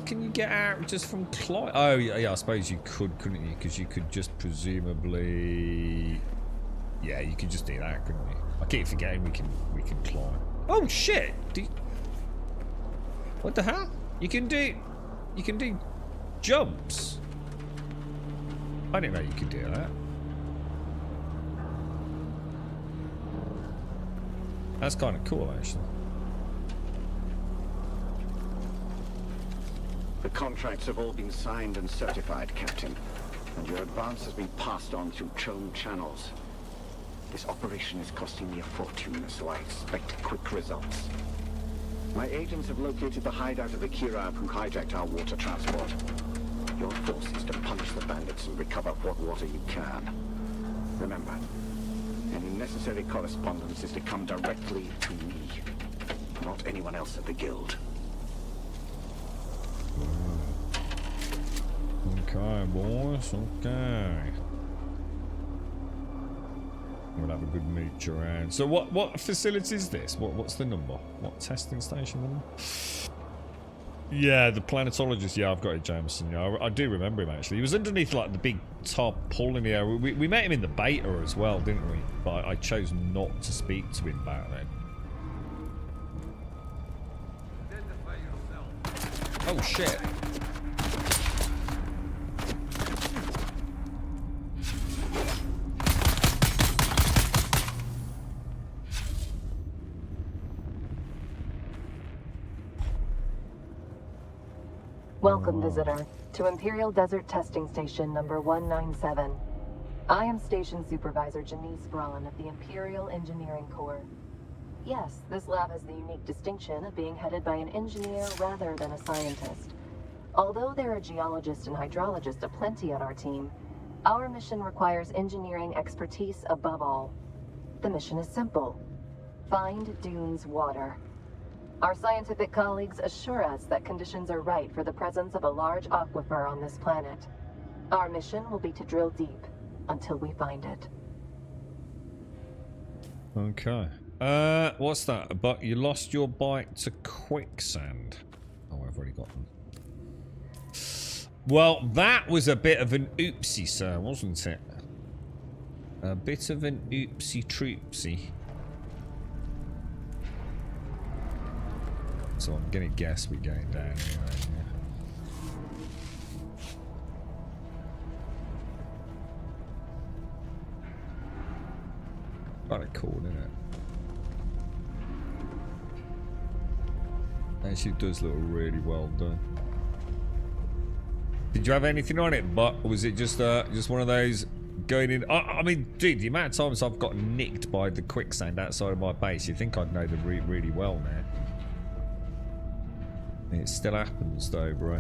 Can you get out just from Oh yeah, I suppose you could, couldn't you? Because you could just presumably, yeah, you could just do that, couldn't you? I keep forgetting we can climb. Oh shit! What the hell? You can do jumps. I didn't know you could do that. That's kind of cool, actually. The contracts have all been signed and certified, Captain, and your advance has been passed on through Chone channels. This operation is costing me a fortune, so I expect quick results. My agents have located the hideout of the Kirab who hijacked our water transport. Your force is to punish the bandits and recover what water you can. Remember, any necessary correspondence is to come directly to me, not anyone else at the Guild. Okay, boys, okay. We'll have a good mooch around. So what facility is this? What's the number? What testing station number? Yeah, the planetologist. Yeah, I've got it, Jameson. Yeah, I do remember him, actually. He was underneath, like, the big tarpaulin in the air. We met him in the beta as well, didn't we? But I chose not to speak to him back then. Oh, shit. Welcome, visitor, to Imperial Desert Testing Station number 197. I am Station Supervisor Janice Braun of the Imperial Engineering Corps. Yes, this lab has the unique distinction of being headed by an engineer rather than a scientist. Although there are geologists and hydrologists aplenty on our team, our mission requires engineering expertise above all. The mission is simple. Find Dune's water. Our scientific colleagues assure us that conditions are right for the presence of a large aquifer on this planet. Our mission will be to drill deep until we find it. Okay. What's that? But you lost your bike to quicksand. Oh, I've already got them. Well, that was a bit of an oopsie, sir, wasn't it? A bit of an oopsie troopsie. So I'm gonna guess we're going down anyway. Kind of cool, isn't it? Actually, it does look really well done. Did you have anything on it, but was it just one of those going in? I mean, dude, the amount of times I've got nicked by the quicksand outside of my base, you think I'd know the route really well now. It still happens though, bro.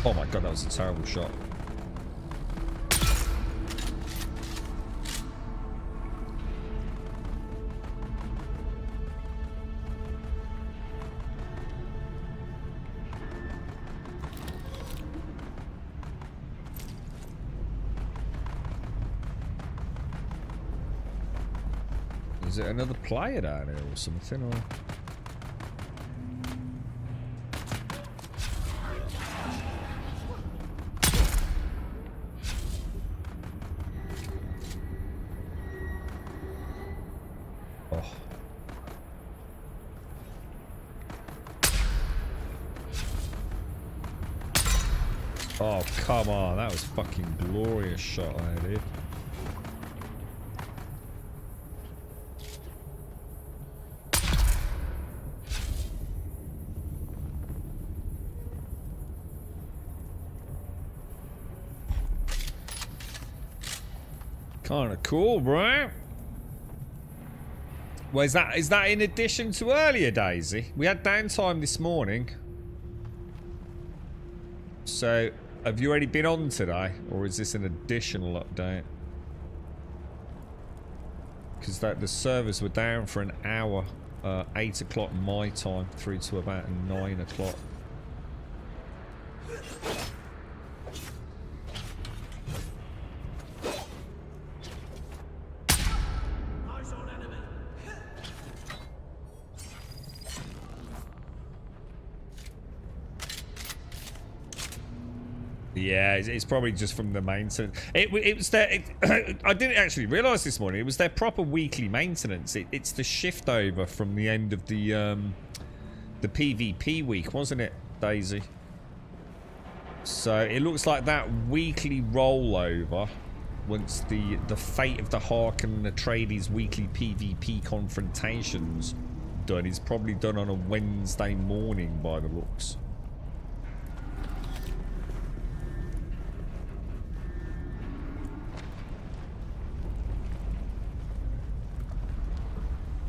Oh my god, that was a terrible shot. Is it another player down here or something? Or? Oh. Oh, come on. That was a fucking glorious shot there, dude. Kind of cool, bro. Well, is that in addition to earlier, Daisy? We had downtime this morning. So, have you already been on today? Or is this an additional update? Because the servers were down for an hour. 8 o'clock my time through to about 9 o'clock. Yeah, it's probably just from the maintenance. It was their. I didn't actually realise this morning. It was their proper weekly maintenance. It's the shift over from the end of the PvP week, wasn't it, Daisy? So it looks like that weekly rollover, once the fate of the Harken and Atreides weekly PvP confrontations done, is probably done on a Wednesday morning by the looks.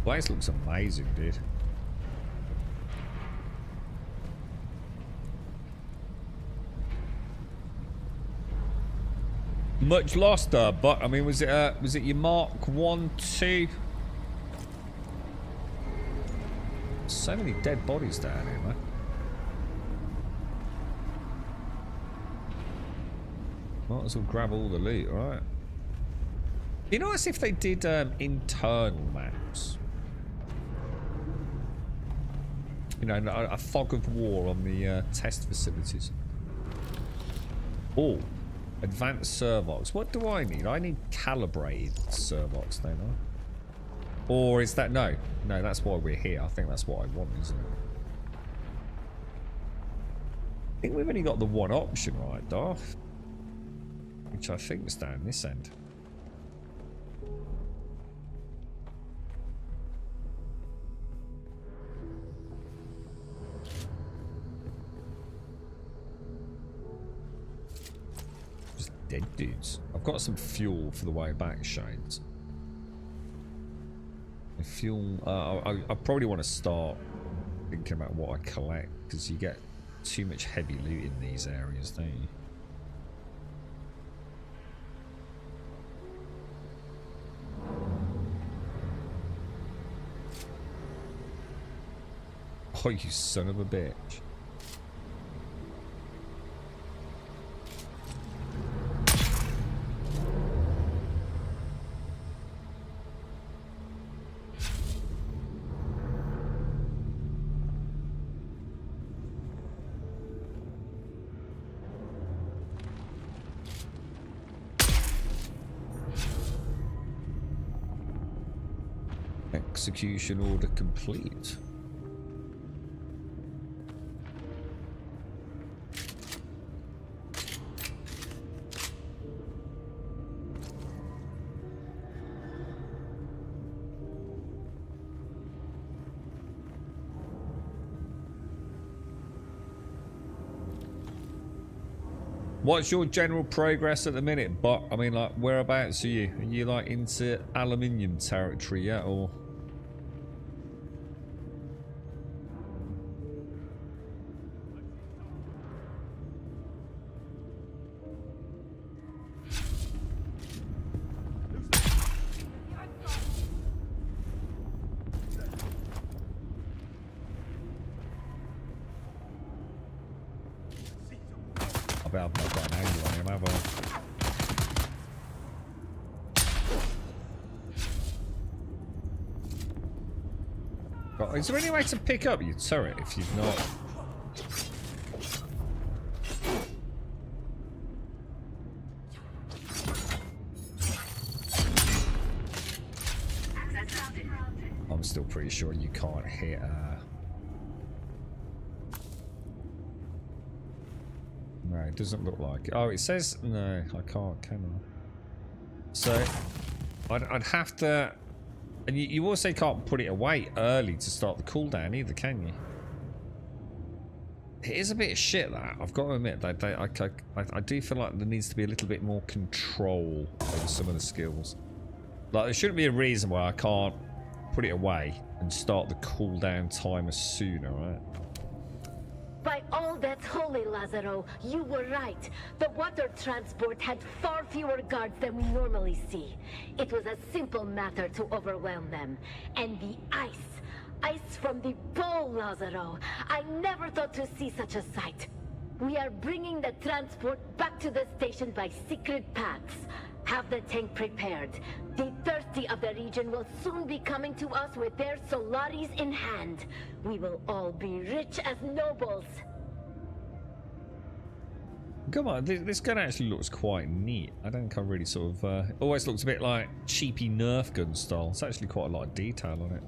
Place looks amazing, dude. Much lost, but I mean, was it your Mark 1, 2? So many dead bodies down here, man. Might as well grab all the loot, right? Be nice if they did internal maps. You know, a fog of war on the test facilities. Oh, advanced servox. What do I need? I need calibrated servox, don't I? Or is that... No, that's why we're here. I think that's what I want, isn't it? I think we've only got the one option, right, Darth? Which I think is down this end. dead dudes. I've got some fuel for the way back, Shades. Fuel. I probably want to start thinking about what I collect, because you get too much heavy loot in these areas, don't you? Oh, you son of a bitch. Execution order complete. What's your general progress at the minute? But I mean, like, whereabouts are you? Are you like into aluminium territory yet, or? I've not got an angle on him, have I? Is there any way to pick up your turret if you've not? I'm still pretty sure you can't hit no, it doesn't look like it. Oh, it says no, I can't, can I? So I'd have to. And you also can't put it away early to start the cooldown either, can you? It is a bit of shit, that. I've got to admit, I do feel like there needs to be a little bit more control over some of the skills. Like, there shouldn't be a reason why I can't put it away and start the cooldown timer sooner, right? By all that's holy, Lazaro, you were right. The water transport had far fewer guards than we normally see. It was a simple matter to overwhelm them. And the ice from the pole, Lazaro. I never thought to see such a sight. We are bringing the transport back to the station by secret paths. Have the tank prepared. The thirsty of the region will soon be coming to us with their Solaris in hand. We will all be rich as nobles. Come on, this gun actually looks quite neat. I don't think I really sort of... always looks a bit like cheapy Nerf gun style. It's actually quite a lot of detail on it.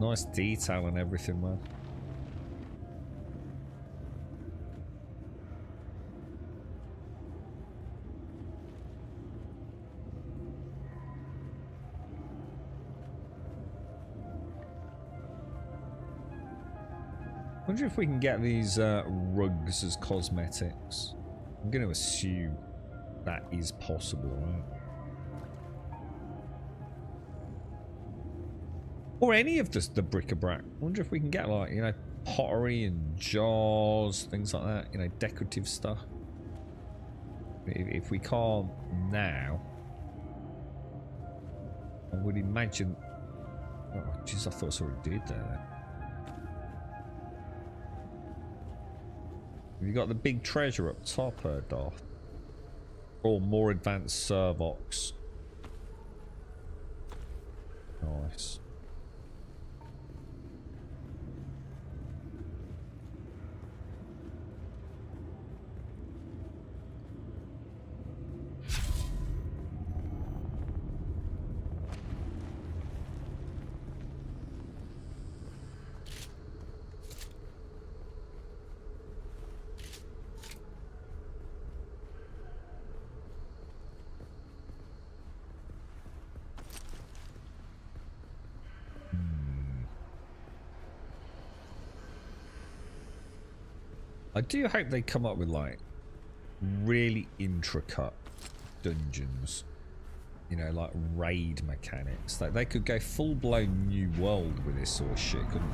Nice detail and everything, man. Wonder if we can get these rugs as cosmetics. I'm going to assume that is possible, right? Or any of the bric-a-brac. I wonder if we can get, like, you know, pottery and jars, things like that. You know, decorative stuff. If we can't now, I would imagine... Oh, jeez, I thought I saw a dude there. Have you got the big treasure up top, Darth? Or more advanced servox? Nice. I do hope they come up with like really intricate dungeons. You know, like raid mechanics. Like they could go full-blown new world with this sort of shit, couldn't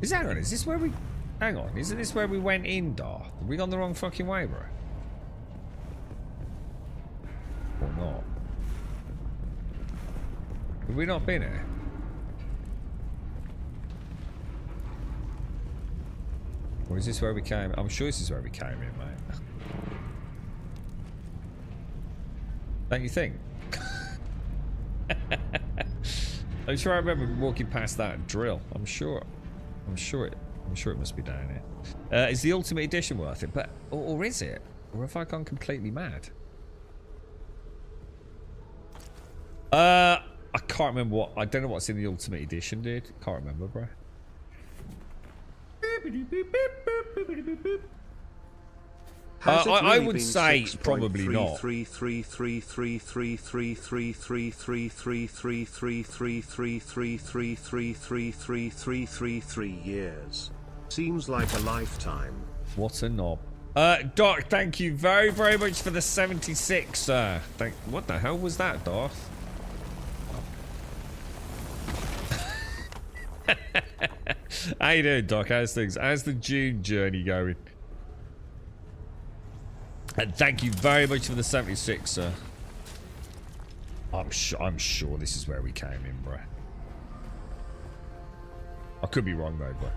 they? Hang on, is this where we... Hang on, isn't this where we went in, Dar? Have we gone the wrong fucking way, bro? Or not? Have we not been here? Or is this where we came? I'm sure this is where we came in, mate. Don't you think? I'm sure I remember walking past that drill. I'm sure it must be down here. Is the Ultimate Edition worth it? But or is it? Or have I gone completely mad? I can't remember what. I don't know what's in the Ultimate Edition, dude. Can't remember, bro. I would say probably not. 3 years. Seems like a lifetime. What a knob. Doc, thank you very, very much for the 76, what the hell was that, Darth? How you doing, Doc? How's things? How's the Dune journey going? And thank you very much for the 76, sir. I'm sure this is where we came in, bro. I could be wrong though, bro.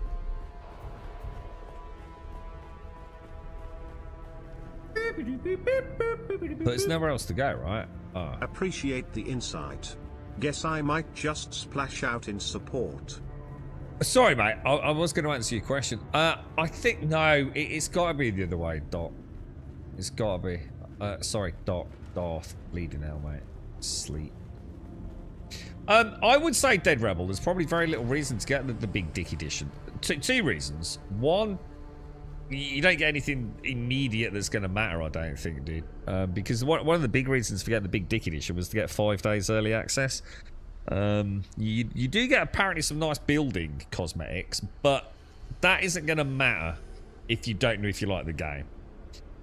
But there's nowhere else to go, right? Oh. Appreciate the insight. Guess I might just splash out in support. Sorry, mate. I was going to answer your question. I think no. It's got to be the other way, Doc. It's got to be. Sorry, Darth. Bleeding hell, mate. Sleep. I would say Dead Rebel. There's probably very little reason to get the Big Dick Edition. Two reasons. One, you don't get anything immediate that's going to matter, I don't think, dude. Because one of the big reasons for getting the Big Dick Edition was to get 5 days early access. You do get apparently some nice building cosmetics, but that isn't going to matter if you don't know if you like the game.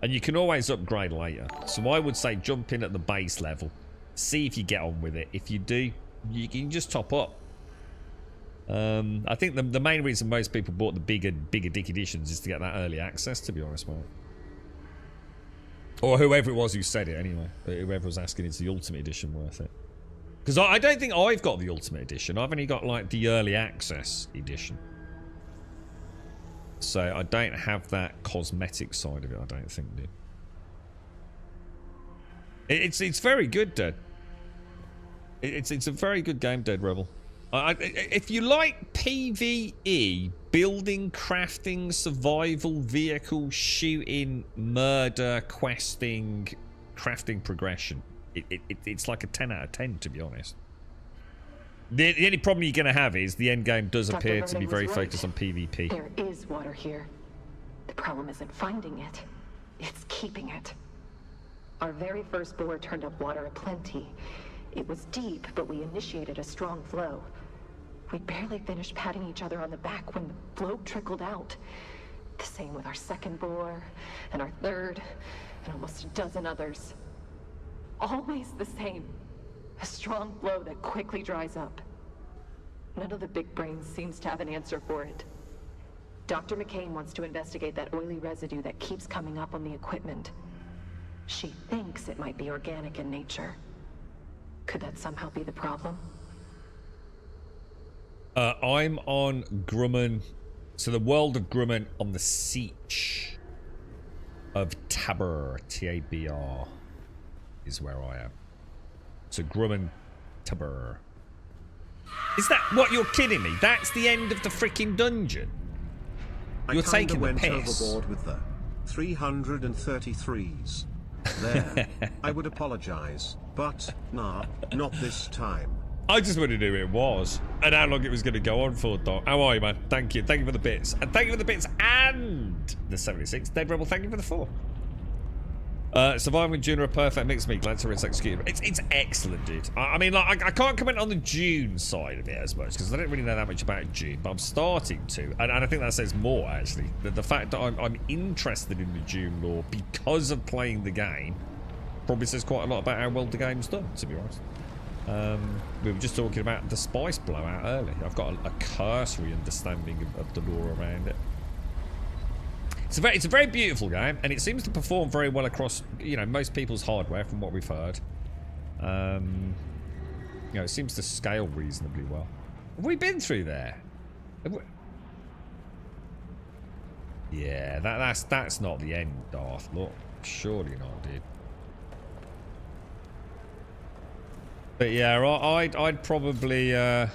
And you can always upgrade later. So I would say jump in at the base level. See if you get on with it. If you do, you can just top up. I think the main reason most people bought the bigger dick editions is to get that early access, to be honest, mate. Or whoever it was who said it, anyway. Whoever was asking, is the Ultimate Edition worth it? Because I don't think I've got the Ultimate Edition. I've only got, like, the Early Access Edition. So I don't have that cosmetic side of it, I don't think, dude. It's very good, Dead. It's a very good game, Dead Rebel. If you like PvE, building, crafting, survival, vehicle, shooting, murder, questing, crafting progression, it's like a 10 out of 10, to be honest. The only problem you're going to have is the end game does appear to be very focused on PvP. There is water here. The problem isn't finding it. It's keeping it. Our very first bore turned up water aplenty. It was deep, but we initiated a strong flow. We barely finished patting each other on the back when the flow trickled out. The same with our second bore, and our third, and almost a dozen others. Always the same. A strong flow that quickly dries up. None of the big brains seems to have an answer for it. Dr. McCain wants to investigate that oily residue that keeps coming up on the equipment. She thinks it might be organic in nature. Could that somehow be the problem? I'm on Grumman. So the world of Grumman on the siege of Tabr, T-A-B-R, is where I am. So Grumman, Tabr. Is that what you're kidding me? That's the end of the freaking dungeon. You're taking the piss. I went overboard with the 333s. There, I would apologize, but nah, not this time. I just wanted to know who it was and how long it was going to go on for, Doc. How are you, man? Thank you. Thank you for the bits. And thank you for the bits and the 76. Dead Rebel, thank you for the 4. Surviving Dune are a perfect mix of me. Glad to hear it's executed. It's excellent, dude. I mean, like, I can't comment on the Dune side of it as much because I don't really know that much about Dune, but I'm starting to, and I think that says more actually. The fact that I'm interested in the Dune lore because of playing the game probably says quite a lot about how well the game's done, to be honest. We were just talking about the spice blowout earlier. I've got a cursory understanding of the lore around it. It's a very beautiful game, and it seems to perform very well across, you know, most people's hardware, from what we've heard. You know, it seems to scale reasonably well. Have we been through there? Yeah, that's not the end, Darth. Look, surely not, dude. But yeah, I'd probably. I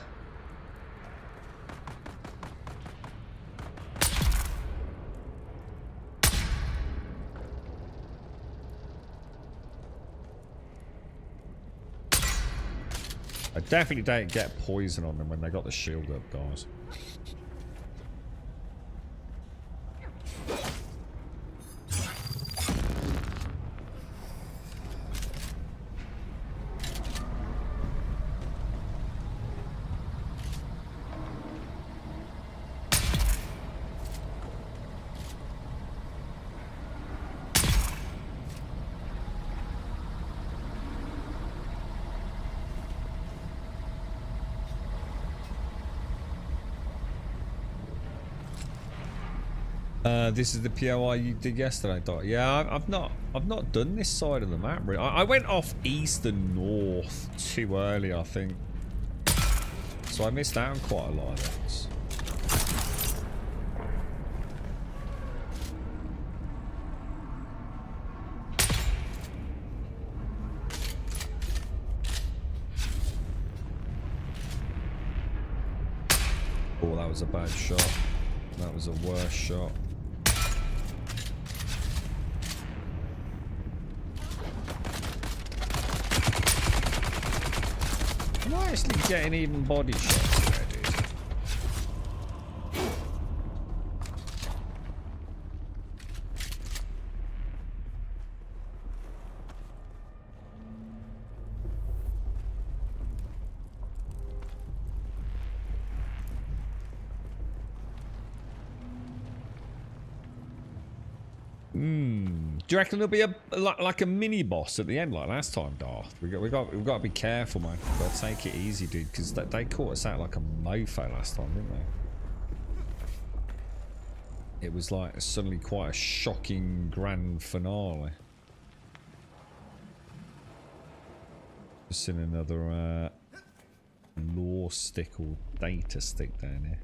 definitely don't get poison on them when they got the shield up, guys. This is the POI you did yesterday, Doc. Yeah, I've not done this side of the map really. I went off east and north too early, I think. So I missed out on quite a lot of this. Oh, that was a bad shot. That was a worse shot. I'm not actually getting even body shots there, dude. Do you reckon there'll be like a mini boss at the end like last time, Darth? We've got to be careful, man. We've got to take it easy, dude, because they caught us out like a mofo last time, didn't they? It was like suddenly quite a shocking grand finale. Just in another lore stick or data stick down here.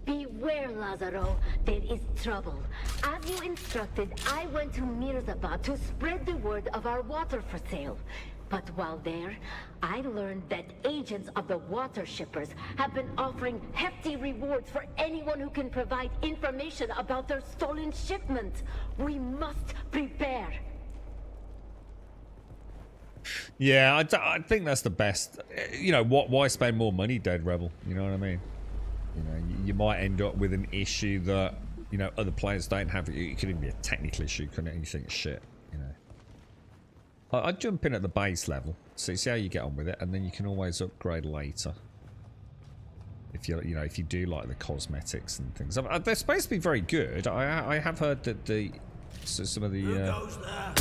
Beware, Lazaro. There is trouble. As you instructed, I went to Mirzabad to spread the word of our water for sale. But while there, I learned that agents of the water shippers have been offering hefty rewards for anyone who can provide information about their stolen shipment. We must prepare. Yeah, I think that's the best. You know, why spend more money, Dead Rebel? You know what I mean? You know, you might end up with an issue that, you know, other players don't have. It could even be a technical issue, couldn't it? And you think, shit, you know. I'd jump in at the base level, see how you get on with it, and then you can always upgrade later. If you know, if you do like the cosmetics and things, they're supposed to be very good. I have heard that some of the. Who goes there?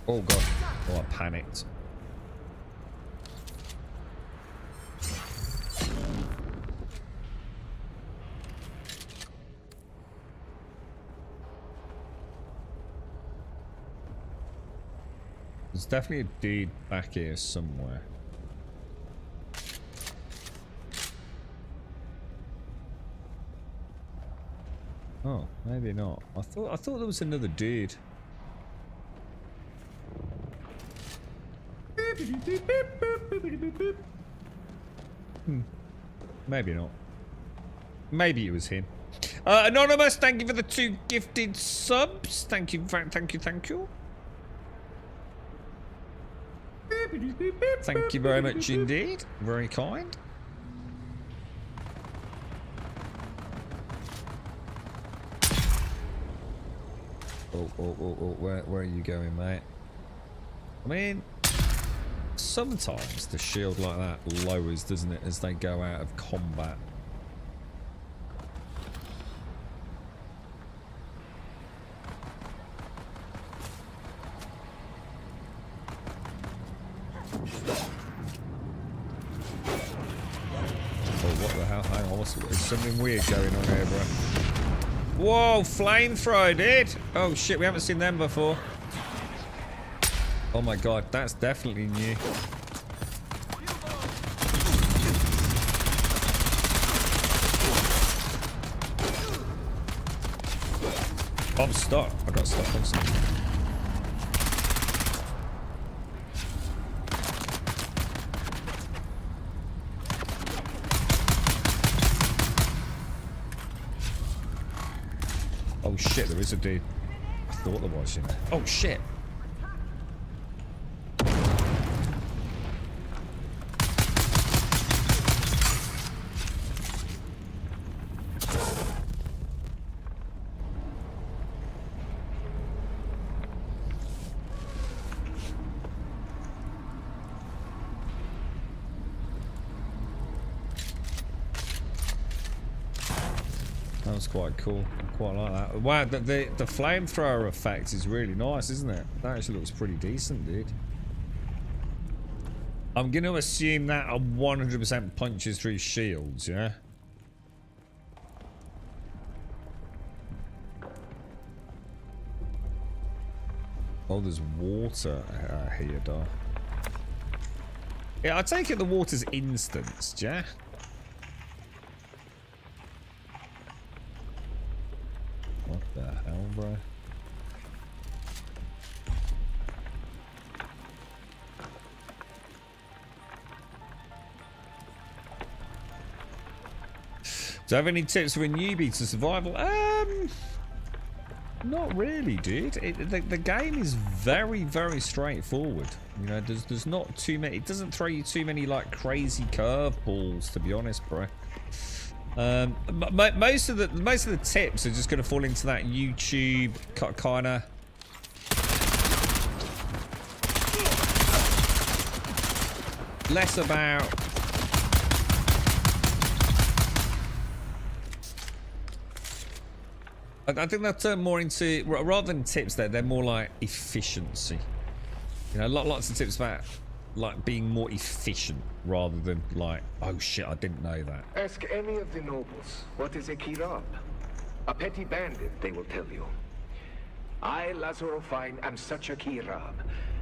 Oh god! Oh, I panicked. There's definitely a dude back here somewhere. Oh, maybe not. I thought there was another dude. Maybe not. Maybe it was him. Anonymous, thank you for the 2 gifted subs. Thank you, thank you. Thank you very much indeed. Very kind. Oh, where are you going, mate? I mean, sometimes the shield like that lowers, doesn't it, as they go out of combat. Hang on, there's something weird going on here, bro. Whoa, flamethrower, dude! Oh shit, we haven't seen them before. Oh my god, that's definitely new. I'm stuck. I got stuck on something. Oh shit, there is a dude. I thought there was, you know. Oh shit! That was quite cool. I quite like that. Wow, the flamethrower effect is really nice, isn't it? That actually looks pretty decent, dude. I'm going to assume that a 100% punches through shields, yeah? Oh, there's water here, though. Yeah, I take it the water's instanced, yeah? What the hell, bro? Do you have any tips for a newbie to survival? Not really, dude. The game is very, very straightforward. You know, there's not too many. It doesn't throw you too many like crazy curveballs, to be honest, bro. Most of the tips are just going to fall into that YouTube kind of. Less about. I think they'll turn more into, rather than tips, they're more like efficiency. You know, lots of tips about like being more efficient rather than like, oh shit, I didn't know that. Ask any of the nobles, what is a kirab? A petty bandit, they will tell you. I, Lazaro Fine, am such a kirab,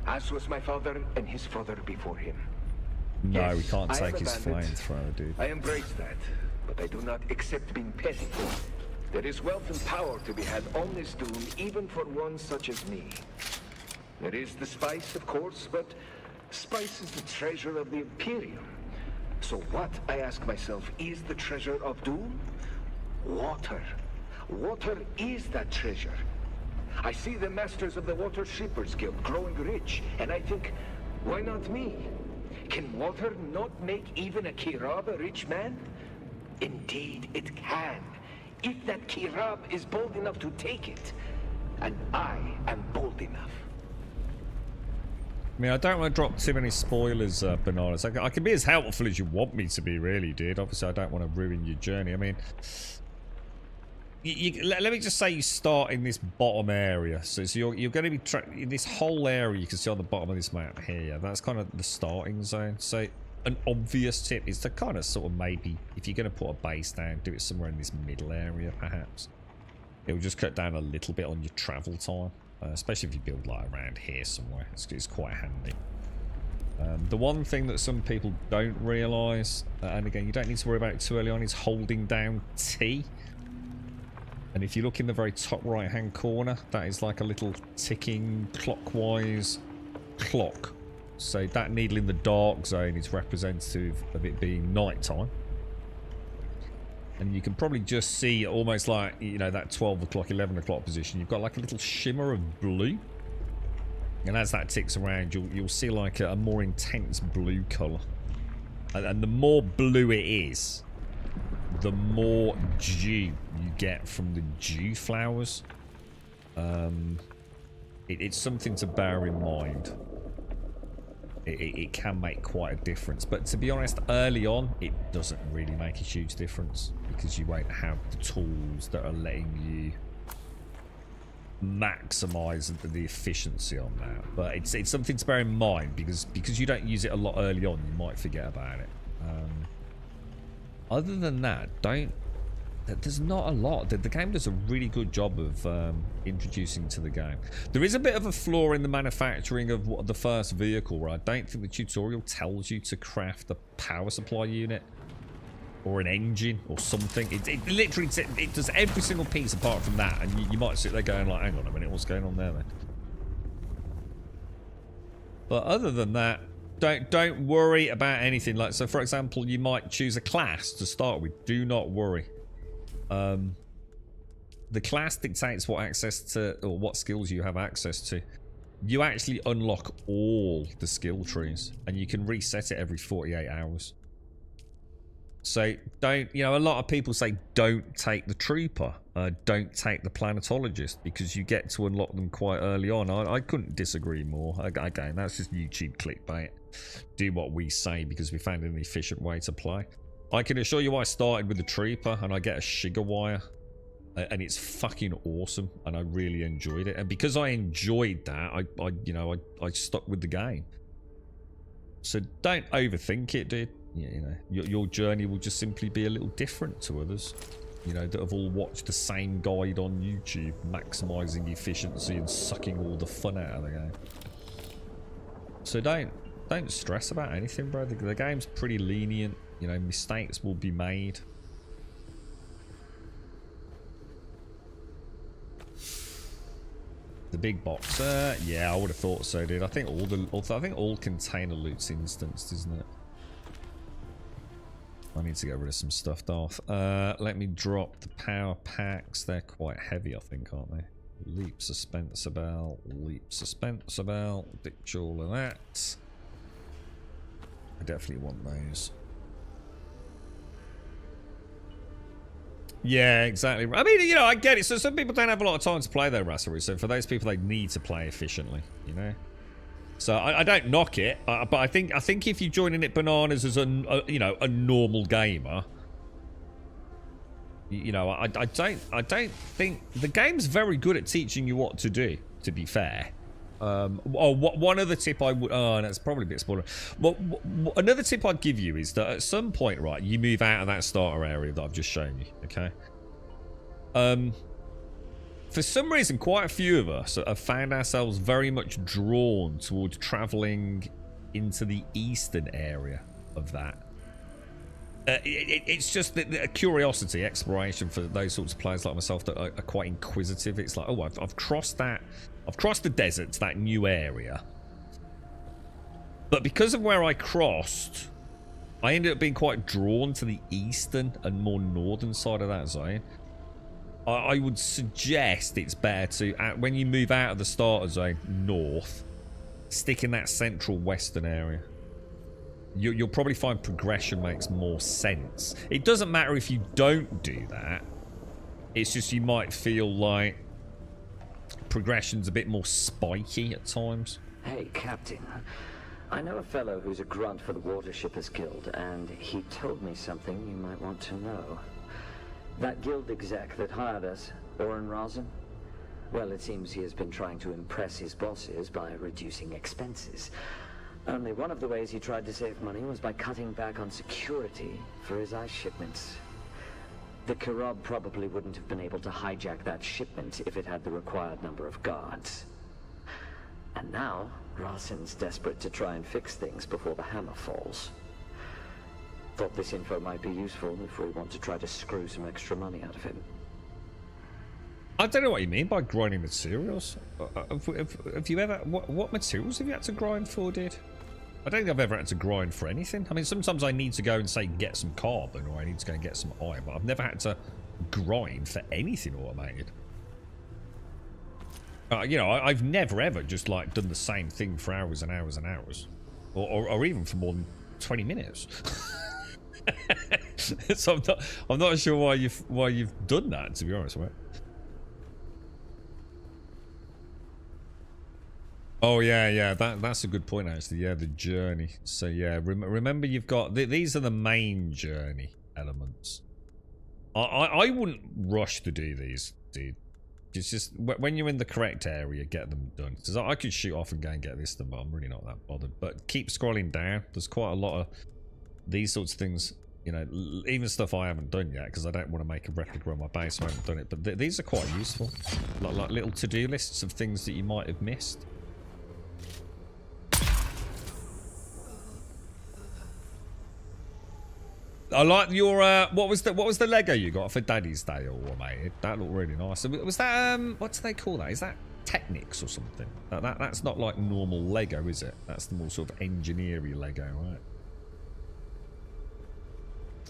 as was my father and his father before him. No, Yes, we can't I take am a his bandit. flamethrower, dude. I embrace that, but I do not accept being petty. There is wealth and power to be had on this Dune, even for one such as me. There is the spice, of course, but spice is the treasure of the Imperium. So what, I ask myself, is the treasure of Dune? Water. Water is that treasure. I see the masters of the Water Shippers Guild growing rich, and I think, why not me? Can water not make even a Kirab a rich man? Indeed, it can. If that Kirab is bold enough to take it, and I am bold enough. I mean, I don't want to drop too many spoilers, Bananas. I can be as helpful as you want me to be, really, dude. Obviously, I don't want to ruin your journey. I mean, let me just say you start in this bottom area. So you're going to be in this whole area you can see on the bottom of this map here. That's kind of the starting zone. So an obvious tip is to kind of sort of maybe, if you're going to put a base down, do it somewhere in this middle area, perhaps. It will just cut down a little bit on your travel time. Especially if you build like around here somewhere. It's quite handy. The one thing that some people don't realise, and again you don't need to worry about it too early on, is holding down T. And if you look in the very top right hand corner, that is like a little ticking clockwise clock. So that needle in the dark zone is representative of it being night time. And you can probably just see almost like, you know, that 12 o'clock, 11 o'clock position. You've got like a little shimmer of blue. And as that ticks around, you'll see like a more intense blue colour. And the more blue it is, the more dew you get from the dew flowers. It's something to bear in mind. It can make quite a difference. But to be honest, early on, it doesn't really make a huge difference. Because you won't have the tools that are letting you maximise the efficiency on that. But it's something to bear in mind. Because you don't use it a lot early on, you might forget about it. Other than that, there's not a lot. The game does a really good job of introducing to the game. There is a bit of a flaw in the manufacturing of the first vehicle, where I don't think the tutorial tells you to craft a power supply unit or an engine or something. It literally it does every single piece apart from that, and you might sit there going like, hang on a minute, what's going on there then? But other than that, don't worry about anything. Like, so for example, you might choose a class to start with. Do not worry. The class dictates what access to, or what skills you have access to. You actually unlock all the skill trees, and you can reset it every 48 hours. So don't, a lot of people say don't take the trooper, don't take the planetologist, because you get to unlock them quite early on. I couldn't disagree more. Again, that's just YouTube clickbait. Do what we say because we found an efficient way to play. I can assure you I started with the trooper and I get a sugar wire, and it's fucking awesome, and I really enjoyed it. And because I enjoyed that, I stuck with the game. So don't overthink it, dude. Your journey will just simply be a little different to others, that have all watched the same guide on YouTube, maximizing efficiency and sucking all the fun out of the game. So don't stress about anything, bro. The game's pretty lenient. Mistakes will be made. The big box, yeah, I would have thought so, dude. I think all container loot's instanced, isn't it? I need to get rid of some stuff, Darth. Let me drop the power packs. They're quite heavy, I think, aren't they? Leap suspenser bell, ditch all of that. I definitely want those. Yeah, exactly. I mean, I get it. So some people don't have a lot of time to play their Rasserie. So for those people, they need to play efficiently, So I don't knock it, but I think if you join in it bananas as a normal gamer, I don't think the game's very good at teaching you what to do. To be fair, one other tip I would, that's probably a bit spoiler. Well, another tip I'd give you is that at some point, right, you move out of that starter area that I've just shown you. Okay. For some reason, quite a few of us have found ourselves very much drawn towards travelling into the eastern area of that. It's just a curiosity, exploration for those sorts of players like myself that are quite inquisitive. It's like, oh, I've crossed that. I've crossed the desert to that new area. But because of where I crossed, I ended up being quite drawn to the eastern and more northern side of that zone. I would suggest it's better to, when you move out of the starter zone north, stick in that central western area. You'll probably find progression makes more sense. It doesn't matter if you don't do that. It's just you might feel like progression's a bit more spiky at times. Hey, Captain. I know a fellow who's a grunt for the Watershippers Guild, and he told me something you might want to know. That guild exec that hired us, Oren Razin? Well, it seems he has been trying to impress his bosses by reducing expenses. Only one of the ways he tried to save money was by cutting back on security for his ice shipments. The Kirab probably wouldn't have been able to hijack that shipment if it had the required number of guards. And now, Razin's desperate to try and fix things before the hammer falls. Thought this info might be useful if we want to try to screw some extra money out of him. I don't know what you mean by grinding materials. Have you ever... What materials have you had to grind for, dude? I don't think I've ever had to grind for anything. I mean, sometimes I need to go and, say, get some carbon, or I need to go and get some iron, but I've never had to grind for anything automated. You know, I've never ever just like done the same thing for hours and hours and hours, or even for more than 20 minutes. So I'm not sure why you've done that, to be honest, mate. Oh yeah, that's a good point actually. Yeah, the journey. So yeah, remember you've got these are the main journey elements. I wouldn't rush to do these, dude. It's just when you're in the correct area, get them done. Because I could shoot off and go and get this done, but I'm really not that bothered. But keep scrolling down. There's quite a lot of these sorts of things. You know, even stuff I haven't done yet because I don't want to make a replica of my base. So I haven't done it, but these are quite useful. Like little to-do lists of things that you might have missed. I like your what was the Lego you got for Daddy's Day or what, mate? That looked really nice. Was that what do they call that? Is that Technics or something? That's not like normal Lego, is it? That's the more sort of engineering Lego, right?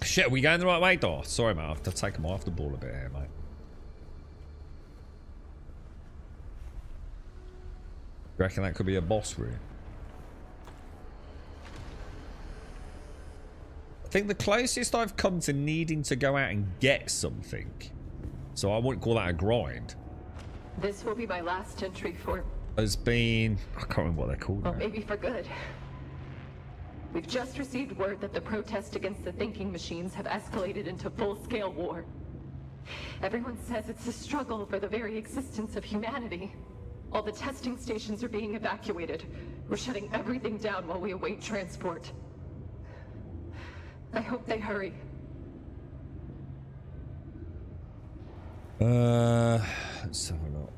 Shit, are we going the right way, Darth? Sorry, mate. I have to take him off the ball a bit here, mate. You reckon that could be a boss room? I think the closest I've come to needing to go out and get something, so I wouldn't call that a grind, This will be my last entry for... has been... I can't remember what they're called Well, now. maybe for good. We've just received word that the protests against the thinking machines have escalated into full-scale war. Everyone says it's a struggle for the very existence of humanity. All the testing stations are being evacuated. We're shutting everything down while we await transport. I hope they hurry. Let's have a look.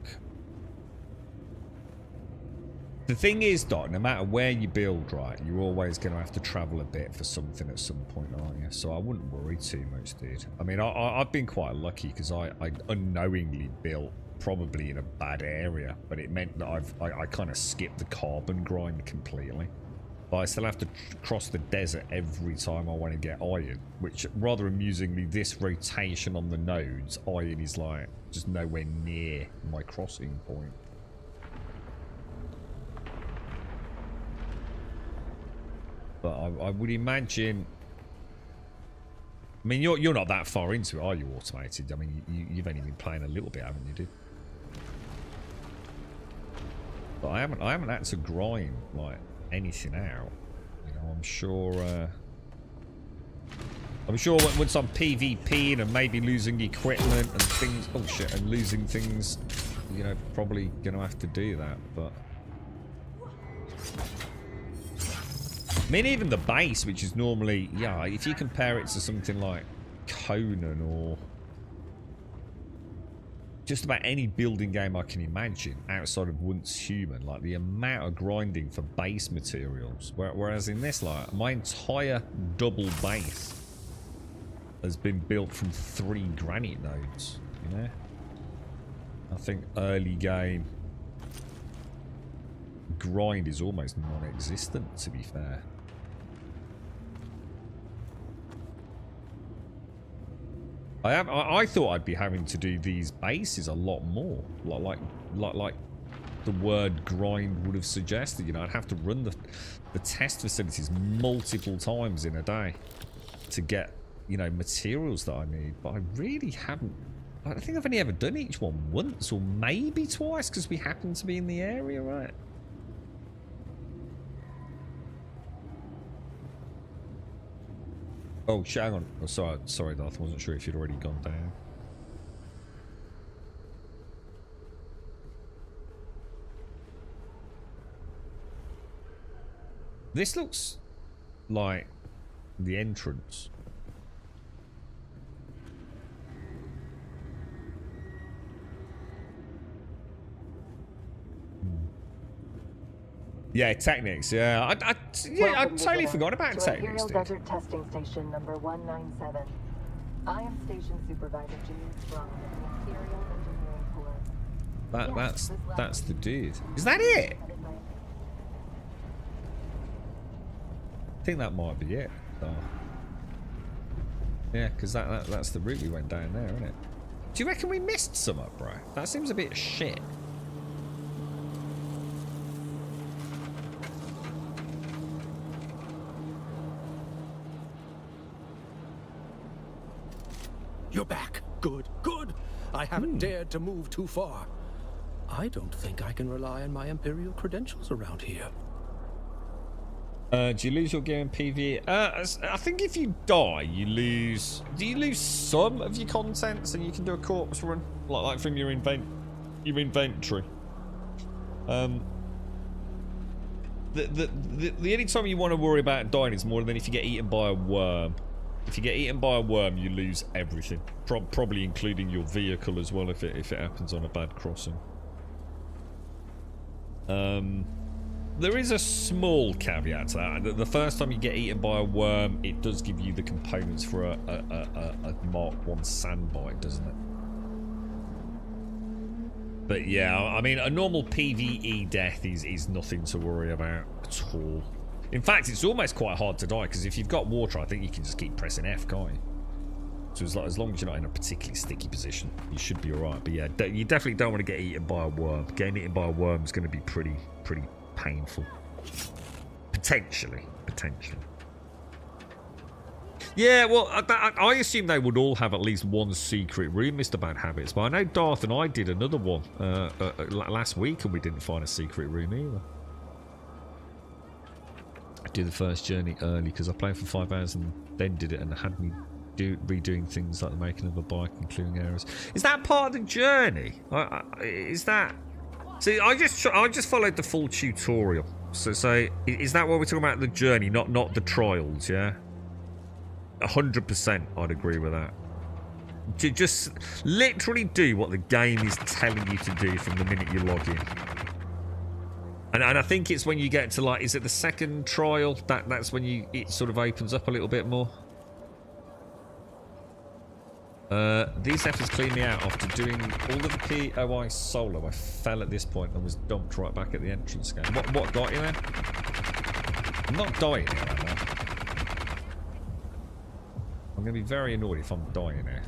The thing is, Doc, no matter where you build, right, you're always going to have to travel a bit for something at some point, aren't you? So I wouldn't worry too much, dude. I mean, I've been quite lucky because I unknowingly built probably in a bad area, but it meant that I kind of skipped the carbon grind completely. But I still have to cross the desert every time I want to get iron, which, rather amusingly, this rotation on the nodes, iron is like just nowhere near my crossing point. But I would imagine... I mean, you're not that far into it, are you, Automated? I mean, you've only been playing a little bit, haven't you, dude? But I haven't had to grind, like, anything out. You know, I'm sure once I'm PvPing and maybe losing equipment and things... Oh, shit, and losing things, you know, probably going to have to do that, but... I mean, even the base, which is normally, yeah, if you compare it to something like Conan or just about any building game I can imagine outside of Once Human, like the amount of grinding for base materials, whereas in this, like, my entire double base has been built from 3 granite nodes, you know? I think early game grind is almost non-existent, to be fair. I thought I'd be having to do these bases a lot more, like the word grind would have suggested. You know, I'd have to run the test facilities multiple times in a day to get, you know, materials that I need. But I really haven't. I think I've only ever done each one once or maybe twice because we happen to be in the area, right? Oh, hang on. Oh, sorry, Darth. I wasn't sure if you'd already gone down. This looks like the entrance. Yeah, Technics. Yeah, I totally forgot about Technics. Imperial Desert Testing Station number 197. I am Station Supervisor Janine Sprung of the Imperial Engineering Corps. That's the dude. Is that it? I think that might be it. Oh. Yeah, because that's the route we went down there, isn't it? Do you reckon we missed some up, bro? That seems a bit shit. You're back. Good, good. I haven't dared to move too far. I don't think I can rely on my Imperial credentials around here. Do you lose your gear in PvE? I think if you die, you lose... Do you lose some of your contents and you can do a corpse run? Like from your inventory. The only time you want to worry about dying is more than if you get eaten by a worm. If you get eaten by a worm, you lose everything. Probably including your vehicle as well if it happens on a bad crossing. There is a small caveat to that. The first time you get eaten by a worm, it does give you the components for a Mark 1 sandbite, doesn't it? But yeah, I mean, a normal PvE death is nothing to worry about at all. In fact, it's almost quite hard to die, because if you've got water, I think you can just keep pressing F, can't you? So as long as you're not in a particularly sticky position, you should be alright. But yeah, you definitely don't want to get eaten by a worm. Getting eaten by a worm is going to be pretty painful. Potentially. Yeah, well, I assume they would all have at least one secret room, Mr. Bad Habits. But I know Darth and I did another one last week, and we didn't find a secret room either. I did the first journey early because I played for 5 hours and then did it, and it had me redoing things like the making of a bike and clearing areas. Is that part of the journey? Is that... See, I just followed the full tutorial. So is that what we're talking about, the journey, not the trials, yeah? 100% I'd agree with that. To just literally do what the game is telling you to do from the minute you log in. And I think it's when you get to, like, is it the second trial? That's when it sort of opens up a little bit more. These efforts cleaned me out after doing all of the POI solo. I fell at this point and was dumped right back at the entrance game. What got you there? I'm not dying here, am I? I'm going to be very annoyed if I'm dying here.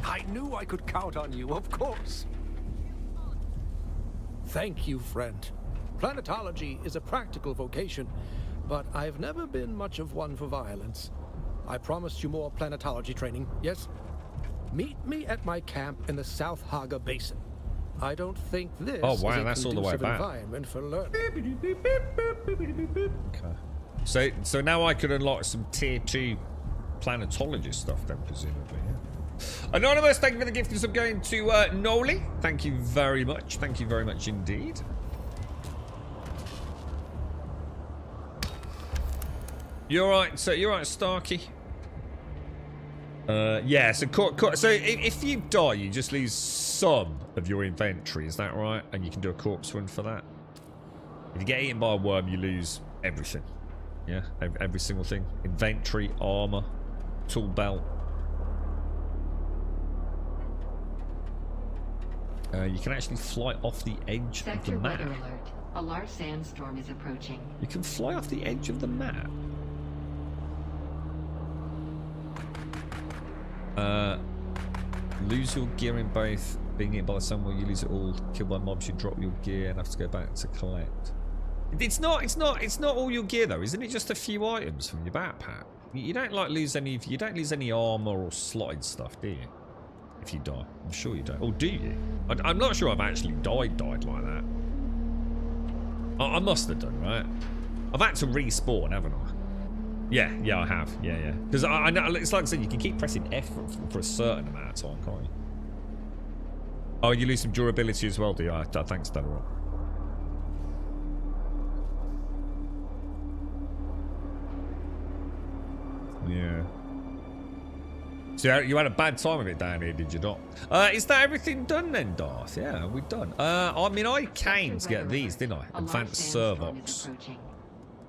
I knew I could count on you, of course. Thank you, friend. Planetology is a practical vocation, but I've never been much of one for violence. I promised you more planetology training, yes? Meet me at my camp in the South Haga Basin. I don't think this is a conducive environment for learning. Okay. So now I could unlock some tier 2 planetologist stuff then, presumably. Yeah. Anonymous, thank you for the gift of sub going to Noli. Thank you very much. Thank you very much indeed. You're right. So you're right, Starkey. Yeah. So if you die, you just lose some of your inventory. Is that right? And you can do a corpse run for that. If you get eaten by a worm, you lose everything. Yeah, every single thing. Inventory, armor, tool belt. You can actually fly off the edge of the map. Sector weather alert. A large sandstorm is approaching. You can fly off the edge of the map. Lose your gear in both. Being hit by someone, you lose it all. Killed by mobs, you drop your gear and have to go back to collect. It's not all your gear though, isn't it? Just a few items from your backpack. You don't like lose any. You don't lose any armor or slotted stuff, do you? If you die, I'm sure you don't. Or do you? I'm not sure I've actually died like that. I must have done, right? I've had to respawn, haven't I? Yeah, I have. Yeah. Because I know it's like I said, you can keep pressing F for a certain amount of time, can't you? Oh, you lose some durability as well, do you? Thanks, Delroy. Yeah. So you had a bad time of it down here, did you not? Is that everything done then, Darth? Yeah, we're done. I mean, I came to get these, didn't I? Advanced Servox.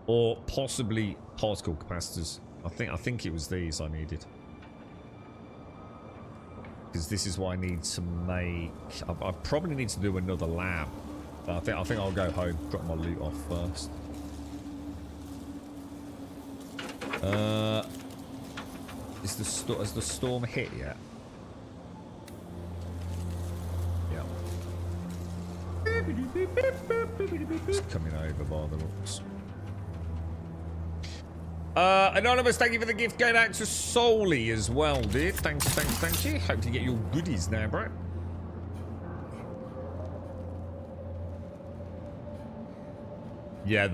Or possibly particle capacitors. I think it was these I needed. Because this is what I need to make. I probably need to do another lab. But I think I'll go home, drop my loot off first. Has the storm hit yet? Yeah. It's coming over by the looks. Anonymous, thank you for the gift going out to Soli as well, dude. Thanks, thank you. Hope to get your goodies now, bro. Yeah,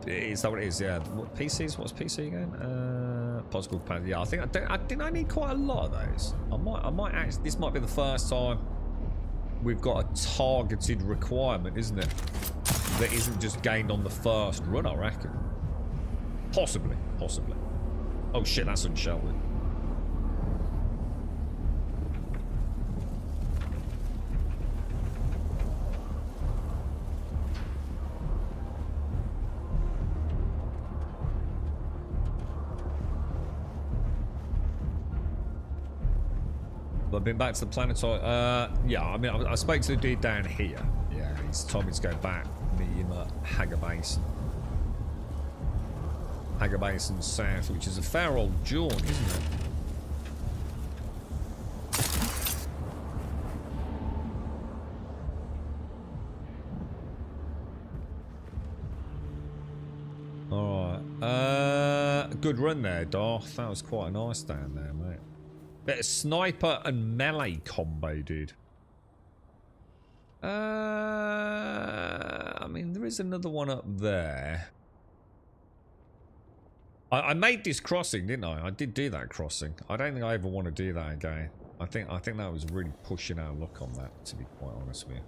is that what it is? Yeah, what PCs? What's PC again? Possible pad. Yeah, I think I need quite a lot of those. I might actually. This might be the first time we've got a targeted requirement, isn't it? That isn't just gained on the first run, I reckon. Possibly. Oh shit, that's unsheltered. I've been back to the planetoid. Yeah, I mean, I spoke to the dude down here. Yeah, he's told me to go back, meet him at Hager Basin. Hager Basin South, which is a fair old jaunt, isn't it? Alright. Good run there, Darth. That was quite nice down there, mate. Bit of sniper and melee combo, dude. I mean, there is another one up there. I made this crossing, didn't I? I did do that crossing. I don't think I ever want to do that again. I think that was really pushing our luck on that, to be quite honest with you.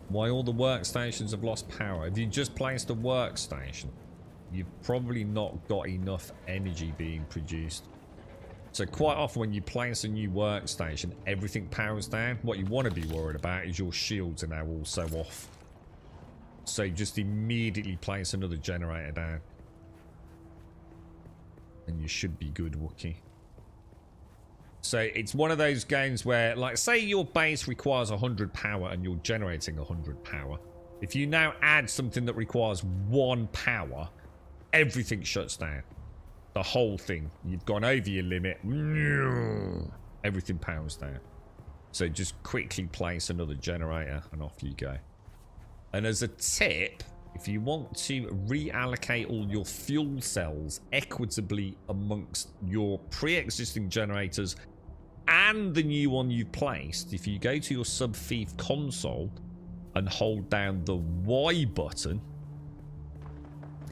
Why all the workstations have lost power? If you just placed a workstation, you've probably not got enough energy being produced. So quite often when you place a new workstation, everything powers down. What you want to be worried about is your shields are now also off. So just immediately place another generator down. And you should be good, Wookie. So it's one of those games where, like, say your base requires 100 power and you're generating 100 power. If you now add something that requires 1 power, everything shuts down. The whole thing. You've gone over your limit. Everything powers down. So just quickly place another generator and off you go. And as a tip, if you want to reallocate all your fuel cells equitably amongst your pre-existing generators and the new one you've placed, if you go to your sub-thief console and hold down the Y button,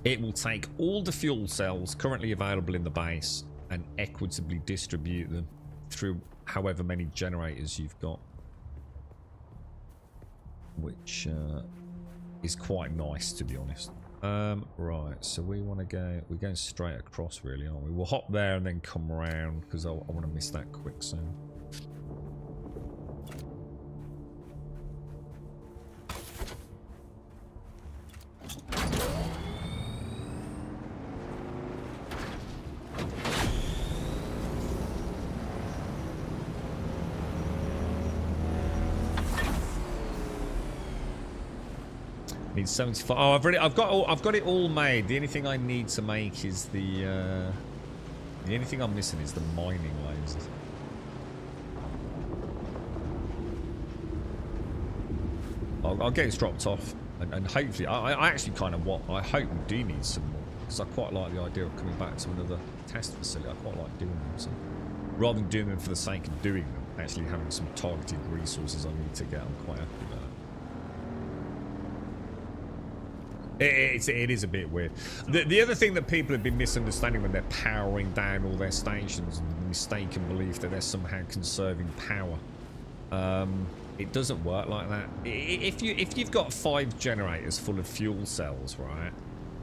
it will take all the fuel cells currently available in the base and equitably distribute them through however many generators you've got. Which is quite nice, to be honest. Right, so we want to go... We're going straight across, really, aren't we? We'll hop there and then come around, because I want to miss that quicksand. Need 75. Oh, I've got it all made. The only thing I need to make is the only thing I'm missing is the mining lasers. I'll get it dropped off, and hopefully, I actually kind of want. I hope we do need some more, because I quite like the idea of coming back to another test facility. I quite like doing them, so rather than doing them for the sake of doing them, actually having some targeted resources I need to get. I'm quite happy with that. It is a bit weird. The other thing that people have been misunderstanding when they're powering down all their stations, and the mistaken belief that they're somehow conserving power. It doesn't work like that. If you've got 5 generators full of fuel cells, right,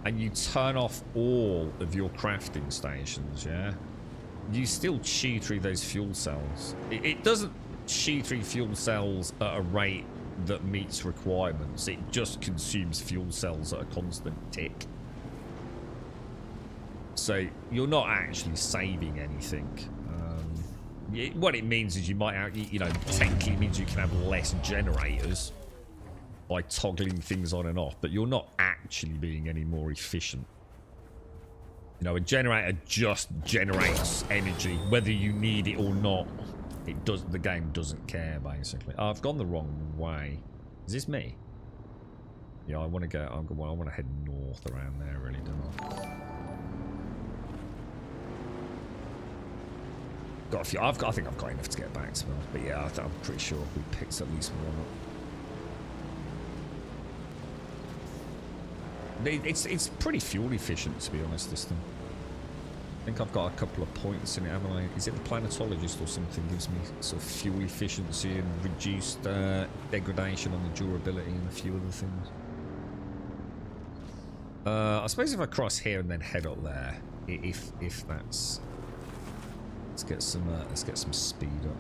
and you turn off all of your crafting stations, yeah, you still chew through those fuel cells. It doesn't chew through fuel cells at a rate that meets requirements. It just consumes fuel cells at a constant tick. So you're not actually saving anything. What it means is you might, technically means you can have less generators by toggling things on and off, but you're not actually being any more efficient. You know, a generator just generates energy, whether you need it or not. It does. The game doesn't care, basically. Oh, I've gone the wrong way. Is this me? Yeah, I want to go. I want to head north around there, really, don't I? Got a few. I think I've got enough to get back to them. But yeah, I'm pretty sure we picked at least one up. It's pretty fuel efficient, to be honest, this thing. I think I've got a couple of points in it, haven't I? Is it the planetologist or something gives me sort of fuel efficiency and reduced degradation on the durability and a few other things. I suppose if I cross here and then head up there, if that's, let's get some speed up.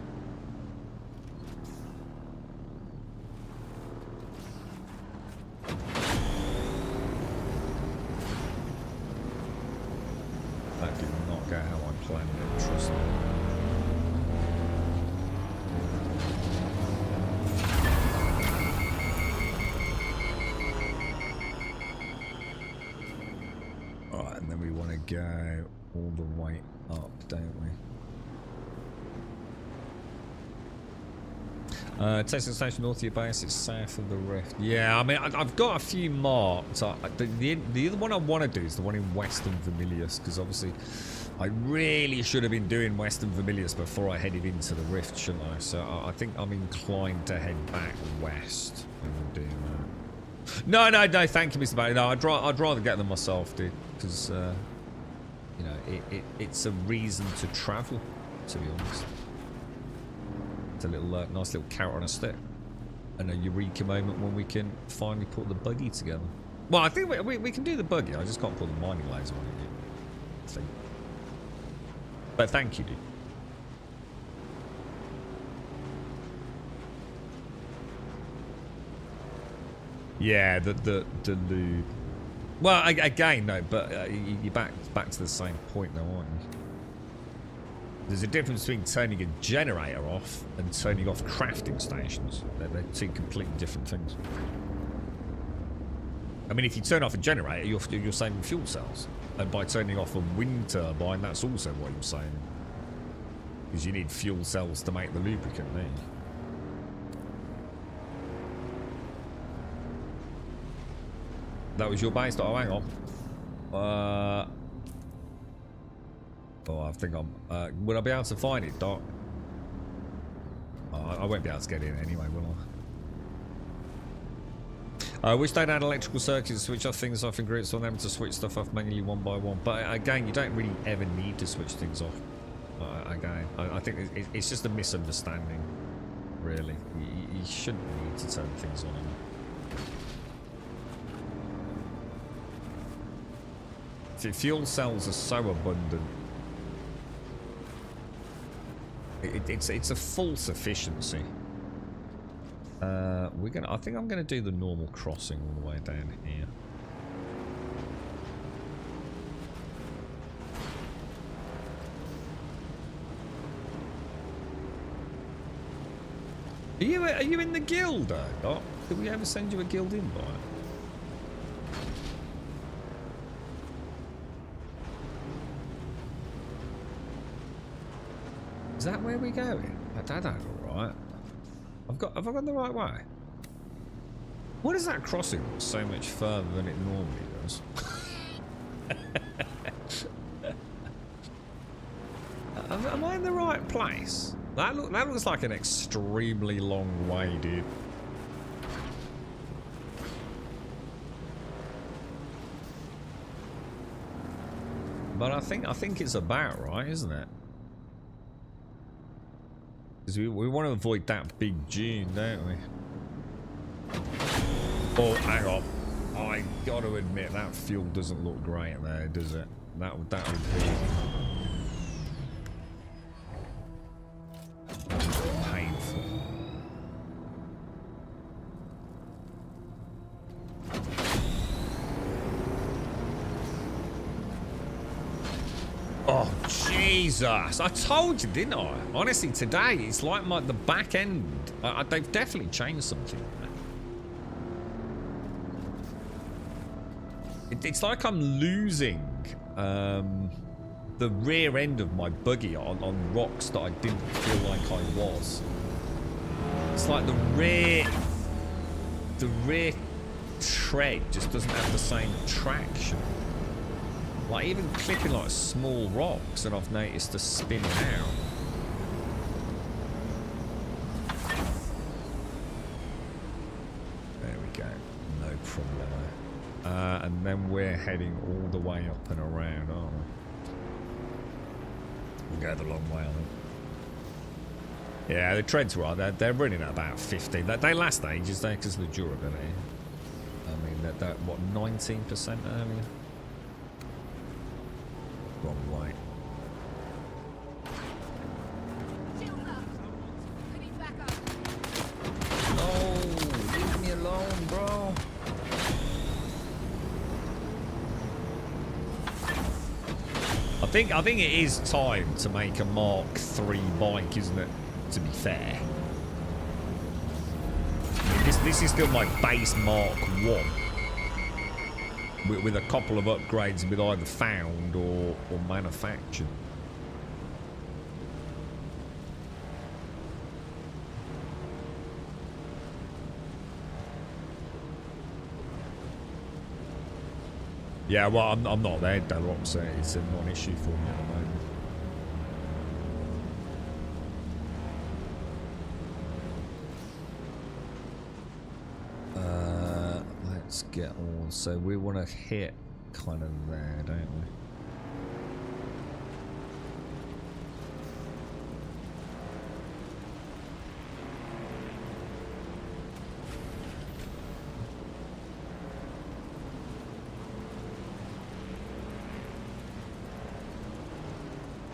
That did not go how I planned it, trust me. Alright, and then we want to go all the way up, don't we? Testing station north of your base, it's south of the rift. Yeah, I mean, I've got a few marked. The other one I want to do is the one in Western Vermilius, because obviously I really should have been doing Western Vermilius before I headed into the rift, shouldn't I? So I think I'm inclined to head back west when we're doing that. No, thank you, Mr. Bailey. No, I'd rather get them myself, dude, because, you know, it's a reason to travel, to be honest. A little nice little carrot on a stick, and a eureka moment when we can finally put the buggy together. Well, I think we can do the buggy. I just can't put the mining laser on it yet, I think. But thank you, dude. Yeah, the lube. Well, again, no, but you're back to the same point, though, aren't you? There's a difference between turning a generator off and turning off crafting stations. They're two completely different things. I mean, if you turn off a generator, you're saving fuel cells. And by turning off a wind turbine, that's also what you're saving. Because you need fuel cells to make the lubricant, don't you? That was your base? Oh, hang on. Oh, I think I'm... will I be able to find it, Doc? Oh, I won't be able to get in anyway, will I? I wish they'd had electrical circuits to switch off things off in groups on them to switch stuff off manually one by one. But again, you don't really ever need to switch things off. Again, I think it's just a misunderstanding, really. You shouldn't need to turn things on. Fuel cells are so abundant. It's a false efficiency. I think I'm gonna do the normal crossing all the way down here. Are you in the guild, Doc? Did we ever send you a guild invite? Is that where we're going? That ain't alright. Have I gone the right way? What is that crossing so much further than it normally does? Am I in the right place? That looks like an extremely long way, dude. But I think it's about right, isn't it? Because we want to avoid that big Dune, don't we? Oh, hang on. I got to admit, that fuel doesn't look great there, does it? That would be painful. Oh, Jesus. I told you, didn't I? Honestly, today, it's like the back end. They've definitely changed something. It's like I'm losing the rear end of my buggy on rocks that I didn't feel like I was. It's like the rear tread just doesn't have the same traction. Like even clicking like small rocks, and I've noticed the spinning out. There we go, no problem. And then we're heading all the way up and around, aren't we? We'll go the long way on it. Yeah, the treads were they're running at about 50. They last ages though because of the durability. I mean, they're what, 19% earlier? Wrong way. No, leave me alone, bro. I think it is time to make a Mark III bike, isn't it? To be fair, I mean, this is still my base Mark 1 with a couple of upgrades with either found or manufactured. Yeah, well, I'm not there, that's what I'm saying. It's a non-issue for me at the moment. Let's get on. So we want to hit kind of there, don't we?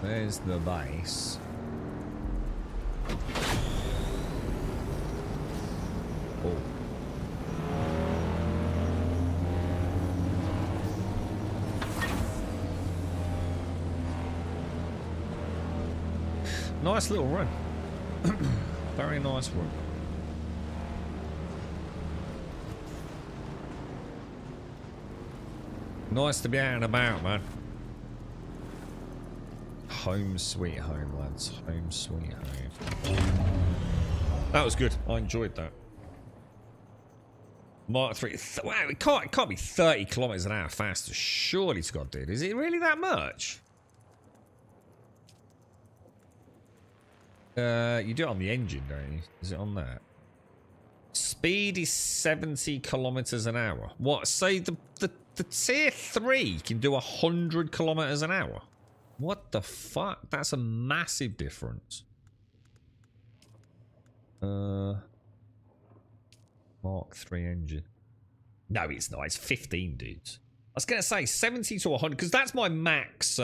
There's the base. Oh. Nice little run. Very nice run. Nice to be out and about, man. Home sweet home, lads. Home sweet home. That was good. I enjoyed that. Mark III. Wow, it can't be 30 kilometers an hour faster. Surely it's got to do. Is it really that much? You do it on the engine, don't you? Is it on that? Speed is 70 kilometers an hour. What? So the tier 3 can do 100 kilometers an hour? What the fuck? That's a massive difference. Mark III engine. No, it's not. It's 15, dudes. I was going to say 70 to 100, because that's my max.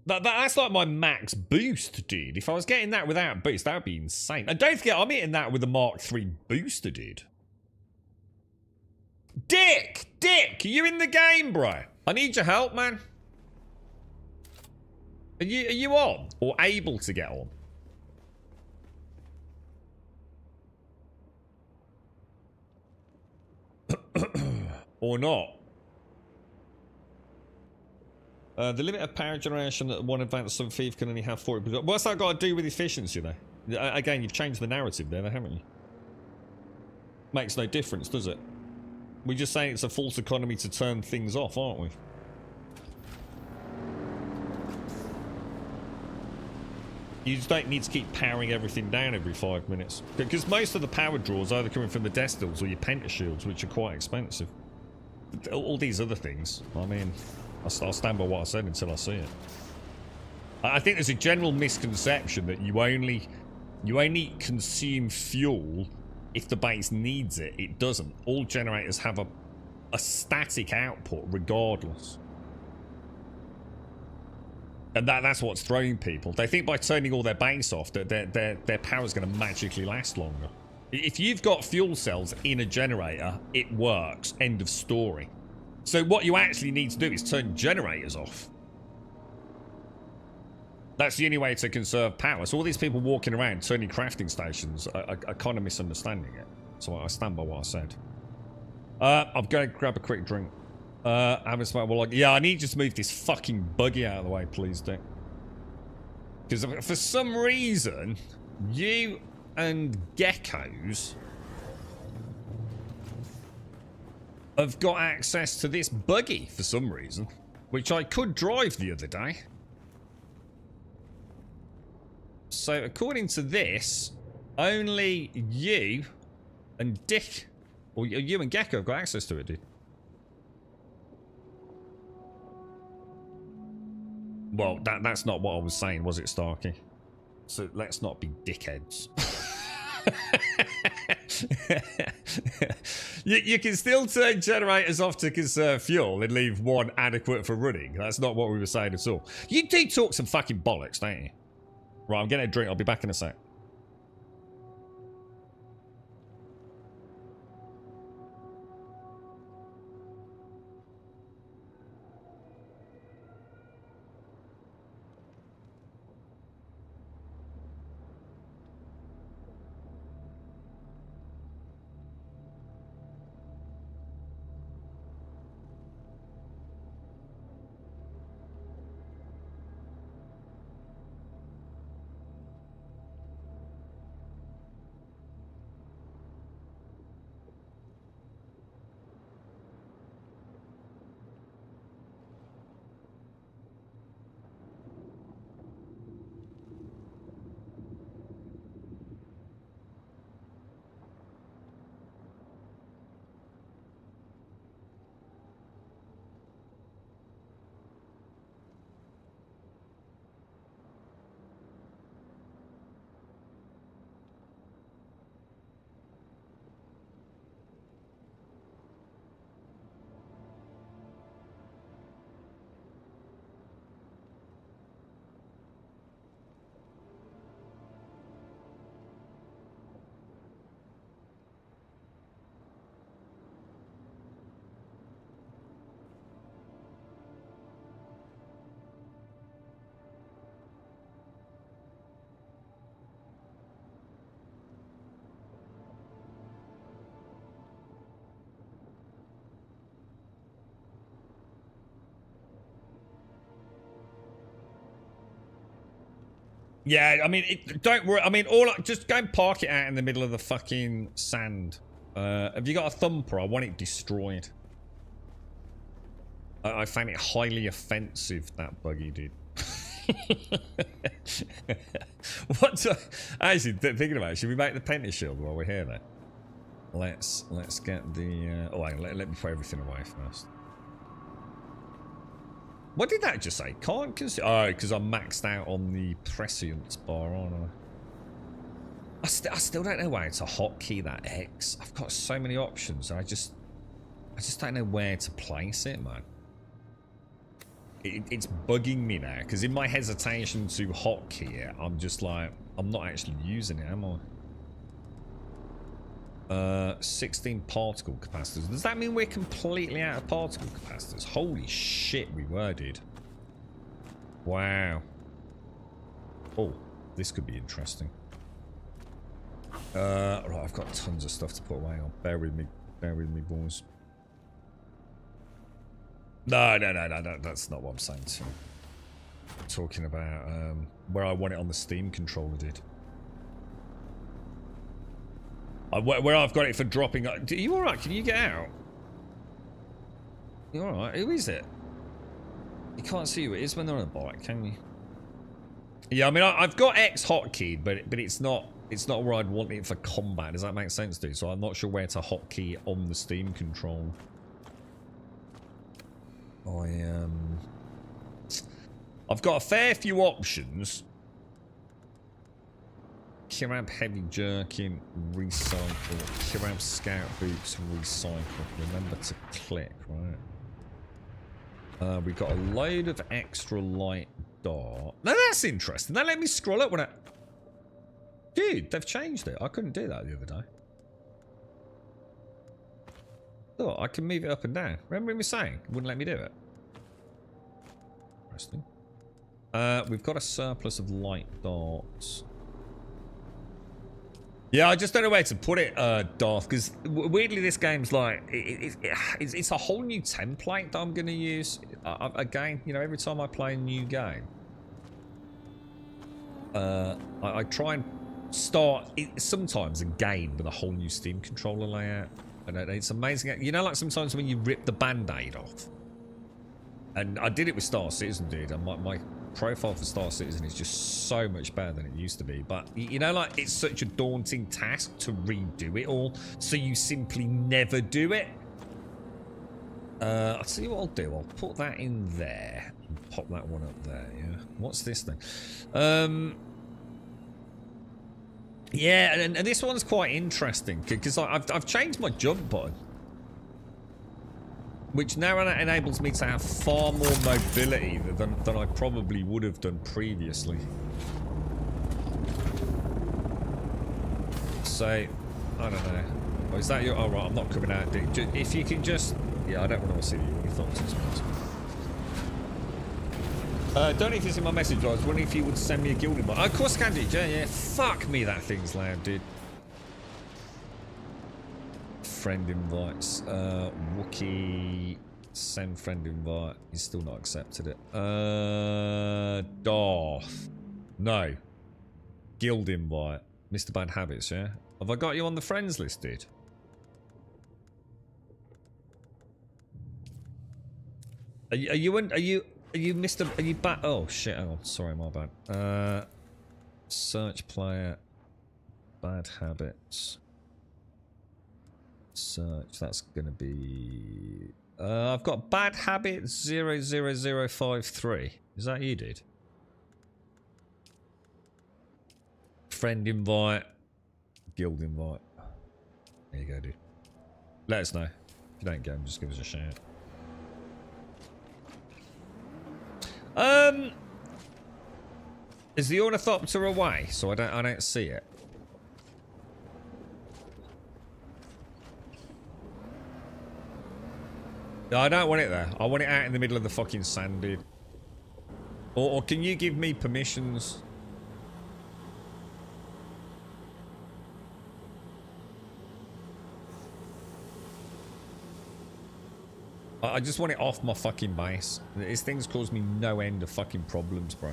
That's like my max boost, dude. If I was getting that without boost, that would be insane. And don't forget, I'm hitting that with the Mark III booster, dude. Dick! Are you in the game, bro? I need your help, man. Are you on? Or able to get on? Or not? The limit of power generation that one advanced sub-thief can only have 40%. What's that got to do with efficiency, though? Again, you've changed the narrative there, haven't you? Makes no difference, does it? We're just saying it's a false economy to turn things off, aren't we? You just don't need to keep powering everything down every 5 minutes. Because most of the power draws are either coming from the Destils or your Pentashields, which are quite expensive. All these other things, I mean, I'll stand by what I said until I see it. I think there's a general misconception that you only consume fuel if the base needs it. It doesn't. All generators have a static output regardless. And that's what's throwing people. They think by turning all their base off that their power's going to magically last longer. If you've got fuel cells in a generator, it works. End of story. So what you actually need to do is turn generators off. That's the only way to conserve power. So all these people walking around turning crafting stations are kind of misunderstanding it. So I stand by what I said. I'm going to grab a quick drink. Have a smoke. Well, like, yeah, I need you to move this fucking buggy out of the way, please, Dick. Because for some reason, you and geckos have got access to this buggy for some reason, which I could drive the other day. So according to this, only you and Dick, or you and Gecko have got access to it, dude. Well, that's not what I was saying, was it, Starkey? So let's not be dickheads. you can still turn generators off to conserve fuel and leave one adequate for running. That's not what we were saying at all. You do talk some fucking bollocks, don't you? Right, I'm getting a drink. I'll be back in a sec. Yeah, I mean, don't worry. I mean, just go and park it out in the middle of the fucking sand. Have you got a thumper? I want it destroyed. I find it highly offensive, that buggy, dude. Actually, thinking about it, should we make the Penta shield while we're here, then? Let's get the... oh, hang on, let me put everything away first. What did that just say? Can't consider... Oh, because I'm maxed out on the prescience bar, aren't I? I still don't know why it's a hotkey, that X. I've got so many options, and I just don't know where to place it, man. It's bugging me now, because in my hesitation to hotkey it, I'm just like, I'm not actually using it, am I? 16 particle capacitors. Does that mean we're completely out of particle capacitors? Holy shit, we were, dude. Wow. Oh, this could be interesting. Right, I've got tons of stuff to put away on. Bear with me, boys. No, that's not what I'm saying. I'm talking about where I want it on the Steam controller, dude. Where I've got it for dropping. Are you alright? Can you get out? You alright? Who is it? You can't see who it is when they're on a bike, can you? Yeah, I mean, I've got X hotkeyed, but it's not where I'd want it for combat. Does that make sense, dude? So I'm not sure where to hotkey on the Steam control. I've got a fair few options. Kirab heavy jerkin, recycle. Kirab scout boots, recycle. Remember to click, right? We've got a load of extra light dart. Now that's interesting. Now let me scroll up when I... Dude, they've changed it. I couldn't do that the other day. Oh, I can move it up and down. Remember me saying? Wouldn't let me do it. Interesting. We've got a surplus of light darts. Yeah, I just don't know where to put it, Darth, because weirdly this game's like, it's a whole new template that I'm going to use. Again, you know, every time I play a new game, I try and start sometimes a game with a whole new Steam controller layout. And it's amazing. You know, like sometimes when you rip the band-aid off. And I did it with Star Citizen, dude. And my profile for Star Citizen is just so much better than it used to be. But, you know, like, it's such a daunting task to redo it all. So you simply never do it. I'll tell you what I'll do. I'll put that in there. And pop that one up there, yeah. What's this thing? Yeah, and this one's quite interesting because I've changed my jump button, which now enables me to have far more mobility than I probably would have done previously. So, I don't know. Oh, is that your... Oh, right, I'm not coming out, dude. If you can just... Yeah, I don't want to see your thoughts. Don't know if it's in my message. I was wondering if you would send me a guild invite. Of course I can do, yeah. Fuck me, that thing's loud, dude. Friend invites. Wookie. Send friend invite. He's still not accepted it. Darth. No. Guild invite. Mr. Bad Habits, yeah? Have I got you on the friends list, dude? Are you Mr. Are you back? Oh shit! Hang on. Sorry, my bad. Search player. Bad habits. Search. That's gonna be. I've got bad habits 00053. Is that you, dude? Friend invite. Guild invite. There you go, dude. Let us know. If you don't get them, just give us a shout. Is the ornithopter away? So I don't see it. No, I don't want it there. I want it out in the middle of the fucking sand, dude. Or can you give me permissions? I just want it off my fucking base. This thing's caused me no end of fucking problems, bro.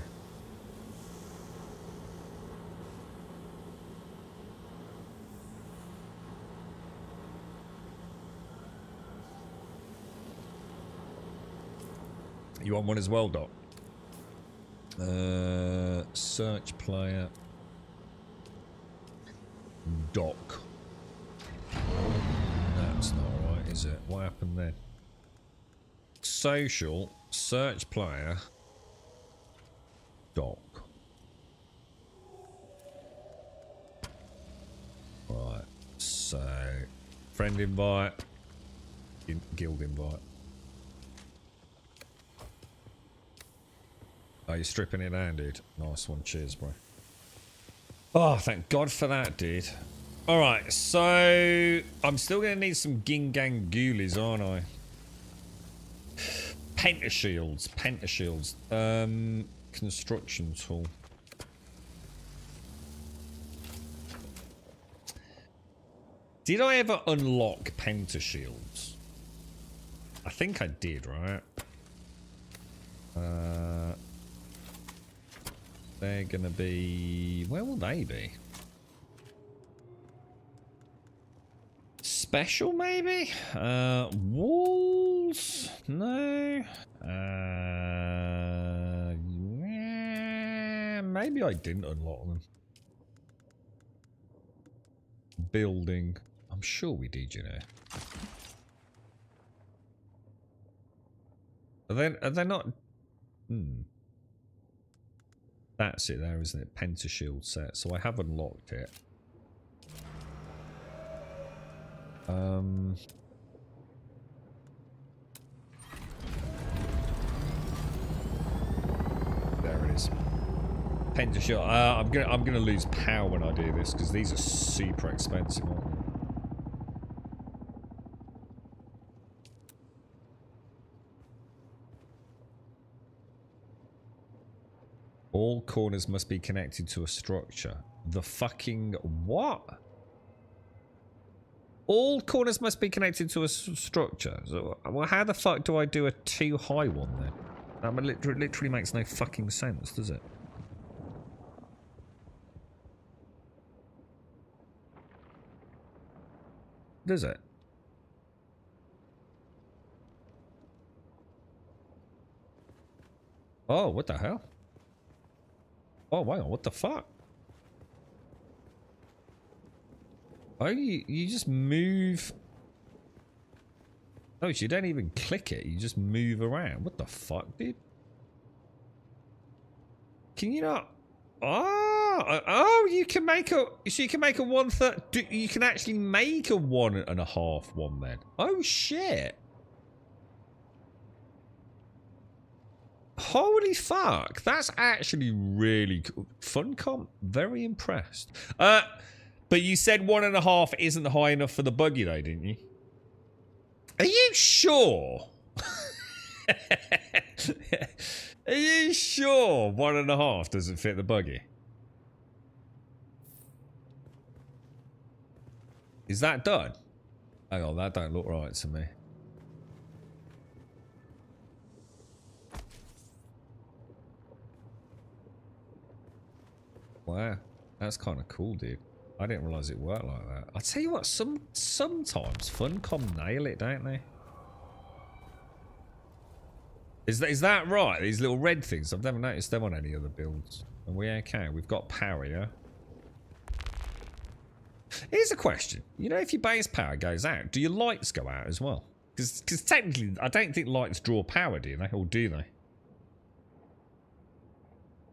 You want one as well, Doc? Search player. Doc. That's not right, is it? What happened then? Social, search player, doc. Right, so friend invite, guild invite. Oh, you're stripping it down, dude. Nice one, cheers, bro. Oh, thank God for that, dude. Alright, so I'm still going to need some Gingang Ghoulies, aren't I? Pentashields. Construction tool. Did I ever unlock pentashields? I think I did, right? They're gonna be... Where will they be? Special, maybe? Walls? No. Yeah, maybe I didn't unlock them. Building. I'm sure we did, you know. Are they not... That's it there, isn't it? Pentashield set. So I have unlocked it. There it is. Pentashield. I'm gonna lose power when I do this because these are super expensive, aren't they? All corners must be connected to a structure. The fucking what? All corners must be connected to a structure. So, well, how the fuck do I do a too high one then? That literally makes no fucking sense, does it? Does it? Oh, what the hell? Oh, wait on, what the fuck? Oh, you just move... Oh, so you don't even click it, you just move around. What the fuck, dude? Can you not... Oh, you can make a... So you can make a 1/3... You can actually make a 1.5 one then. Oh, shit. Holy fuck. That's actually really cool. Funcom, very impressed. But you said 1.5 isn't high enough for the buggy though, didn't you? Are you sure? Are you sure 1.5 doesn't fit the buggy? Is that done? Hang on, that don't look right to me. Wow, that's kind of cool, dude. I didn't realize it worked like that. I'll tell you what, sometimes Funcom nail it, don't they? Is that right? These little red things, I've never noticed them on any other builds. Are we okay? We've got power, yeah? Here's a question. You know, if your base power goes out, do your lights go out as well? Because technically, I don't think lights draw power, do they? Or do they?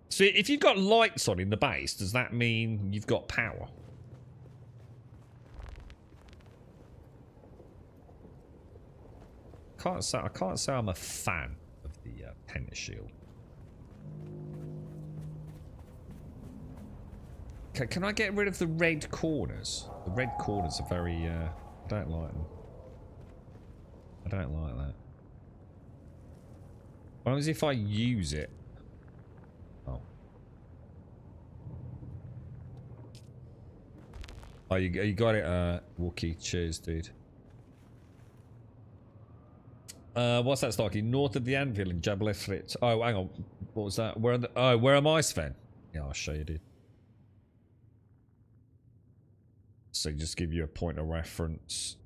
So if you've got lights on in the base, does that mean you've got power? I can't say I'm a fan of the Pentashield. Can I get rid of the red corners? The red corners are very... I don't like them. I don't like that. What happens if I use it? Oh. Oh, you got it, Wookie. Cheers, dude. What's that, Starkey? North of the Anvil in Jabal Ifrit. Oh, hang on. What was that? Where am I, Sven? Yeah, I'll show you, dude. So just give you a point of reference.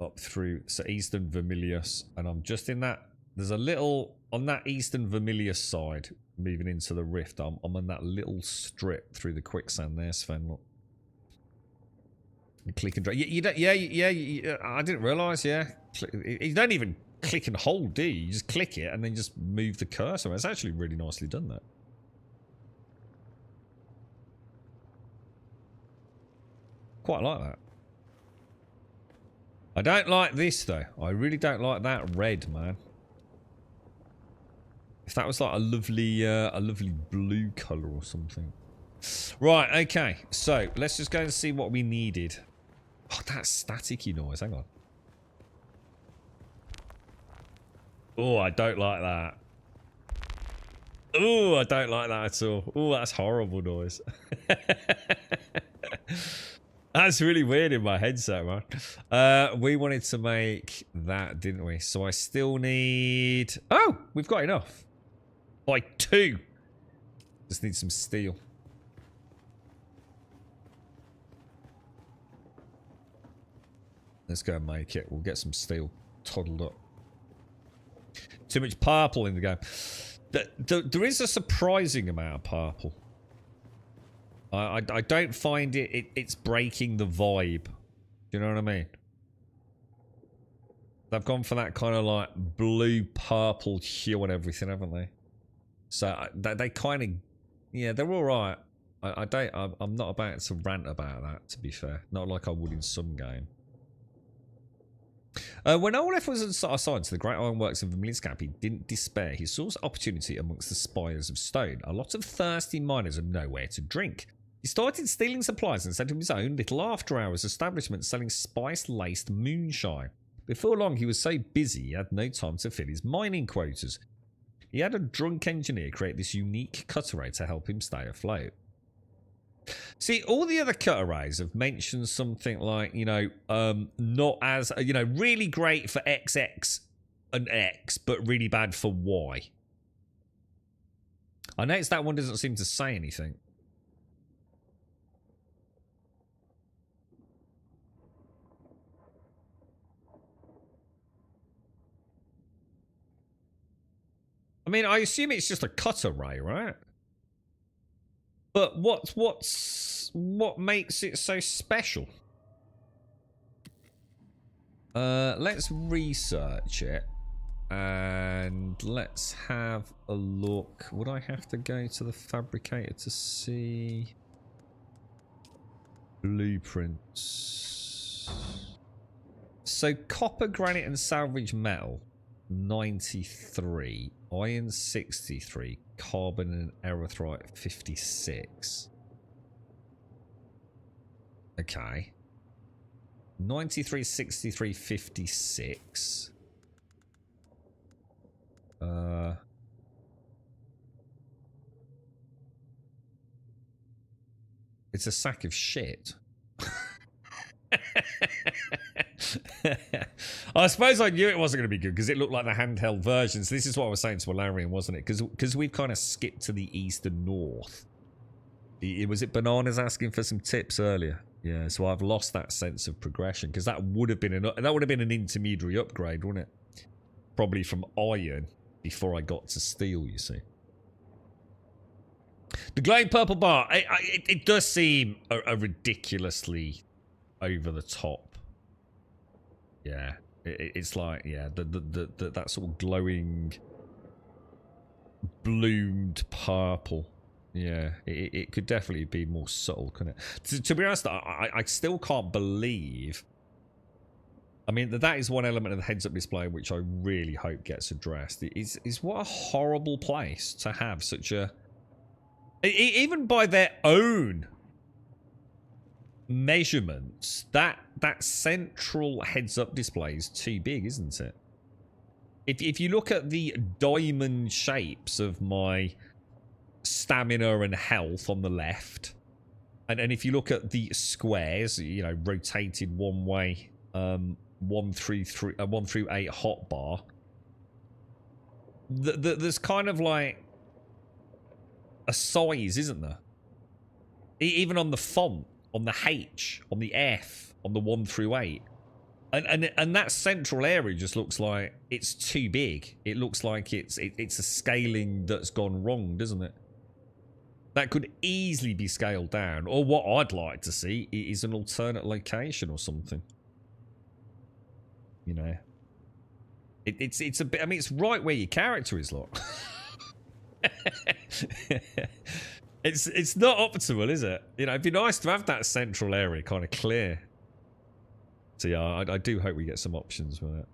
Up through, so Eastern Vermilius. And I'm just in that, there's a little, on that Eastern Vermilius side, moving into the rift, I'm on that little strip through the quicksand there, Sven. Look. You click and drag. You don't, yeah, I didn't realise, yeah. You don't even click and hold, do you? You just click it and then just move the cursor. It's actually really nicely done, that. Quite like that. I don't like this though. I really don't like that red, man. If that was like a lovely blue colour or something. Right, okay. So let's just go and see what we needed. Oh, that's staticky noise. Hang on. Oh, I don't like that. Oh, I don't like that at all. Oh, that's horrible noise. That's really weird in my headset, man. We wanted to make that, didn't we? So I still need... Oh, we've got enough. By 2. Just need some steel. Let's go and make it. We'll get some steel toddled up. Too much purple in the game. There is a surprising amount of purple. I don't find it's breaking the vibe. Do you know what I mean? They've gone for that kind of like blue purple hue and everything, haven't they? So they kind of, yeah, they're all right. I'm not about to rant about that, to be fair. Not like I would in some game. When Olaf was assigned to the Great Ironworks of Vermilion Camp, he didn't despair. He saw opportunity amongst the spires of stone. A lot of thirsty miners had nowhere to drink. He started stealing supplies and set up his own little after-hours establishment selling spice-laced moonshine. Before long, he was so busy he had no time to fill his mining quotas. He had a drunk engineer create this unique cutter ray to help him stay afloat. See, all the other cutter rays have mentioned something like, you know, not as, you know, really great for XX and X, but really bad for Y. I noticed that one doesn't seem to say anything. I mean, I assume it's just a cutaway, right? But what makes it so special? Let's research it. And let's have a look. Would I have to go to the fabricator to see blueprints? So copper, granite, and salvage metal, 93. Iron, 63. Carbon and erythrite, 56. Okay. 93, 63, 56. It's a sack of shit. I suppose I knew it wasn't going to be good because it looked like the handheld version. So this is what I was saying to Valerian, wasn't it? Because we've kind of skipped to the east and north. Was it Bananas asking for some tips earlier? Yeah, so I've lost that sense of progression because that would have been an intermediary upgrade, wouldn't it? Probably from iron before I got to steel, you see. The glowing purple bar, it does seem a ridiculously over the top. Yeah, it's like, yeah, that sort of glowing bloomed purple. Yeah, it could definitely be more subtle, couldn't it? To be honest, I still can't believe. I mean, that is one element of the heads-up display which I really hope gets addressed. Is what a horrible place to have such a... Even by their own measurements, that central heads-up display is too big, isn't it? If you look at the diamond shapes of my stamina and health on the left, and if you look at the squares, you know, rotated one way, 1 through 8 hotbar, there's kind of like a size, isn't there? Even on the font, on the H, on the F, on the 1 through 8. And that central area just looks like it's too big. It looks like it's a scaling that's gone wrong, doesn't it? That could easily be scaled down. Or what I'd like to see is an alternate location or something. You know. It's a bit, I mean, it's right where your character is, look. It's not optimal, is it? You know, it'd be nice to have that central area kind of clear. So yeah, I do hope we get some options with it.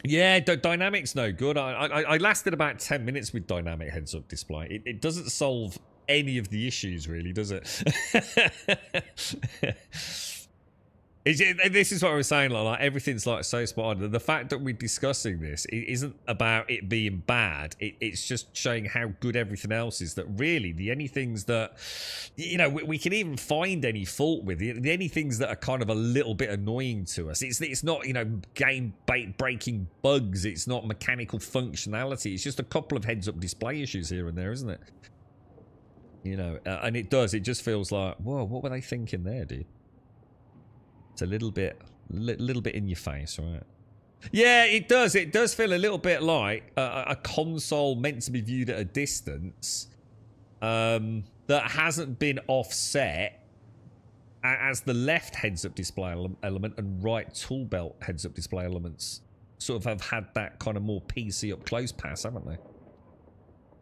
Yeah, dynamics no good. I lasted about 10 minutes with dynamic heads-up display. It doesn't solve any of the issues, really, does it? This is what I was saying, like everything's like so spot on. The fact that we're discussing this, it isn't about it being bad. It's just showing how good everything else is. That really, the only things that, you know, we can even find any fault with, the only things that are kind of a little bit annoying to us, it's not, you know, game breaking bugs. It's not mechanical functionality. It's just a couple of heads-up display issues here and there, isn't it? You know, and it just feels like, whoa, what were they thinking there, dude? It's a little bit in your face, right? Yeah, it does. It does feel a little bit like a console meant to be viewed at a distance that hasn't been offset as the left heads-up display element and right tool belt heads-up display elements sort of have had that kind of more PC up close pass, haven't they?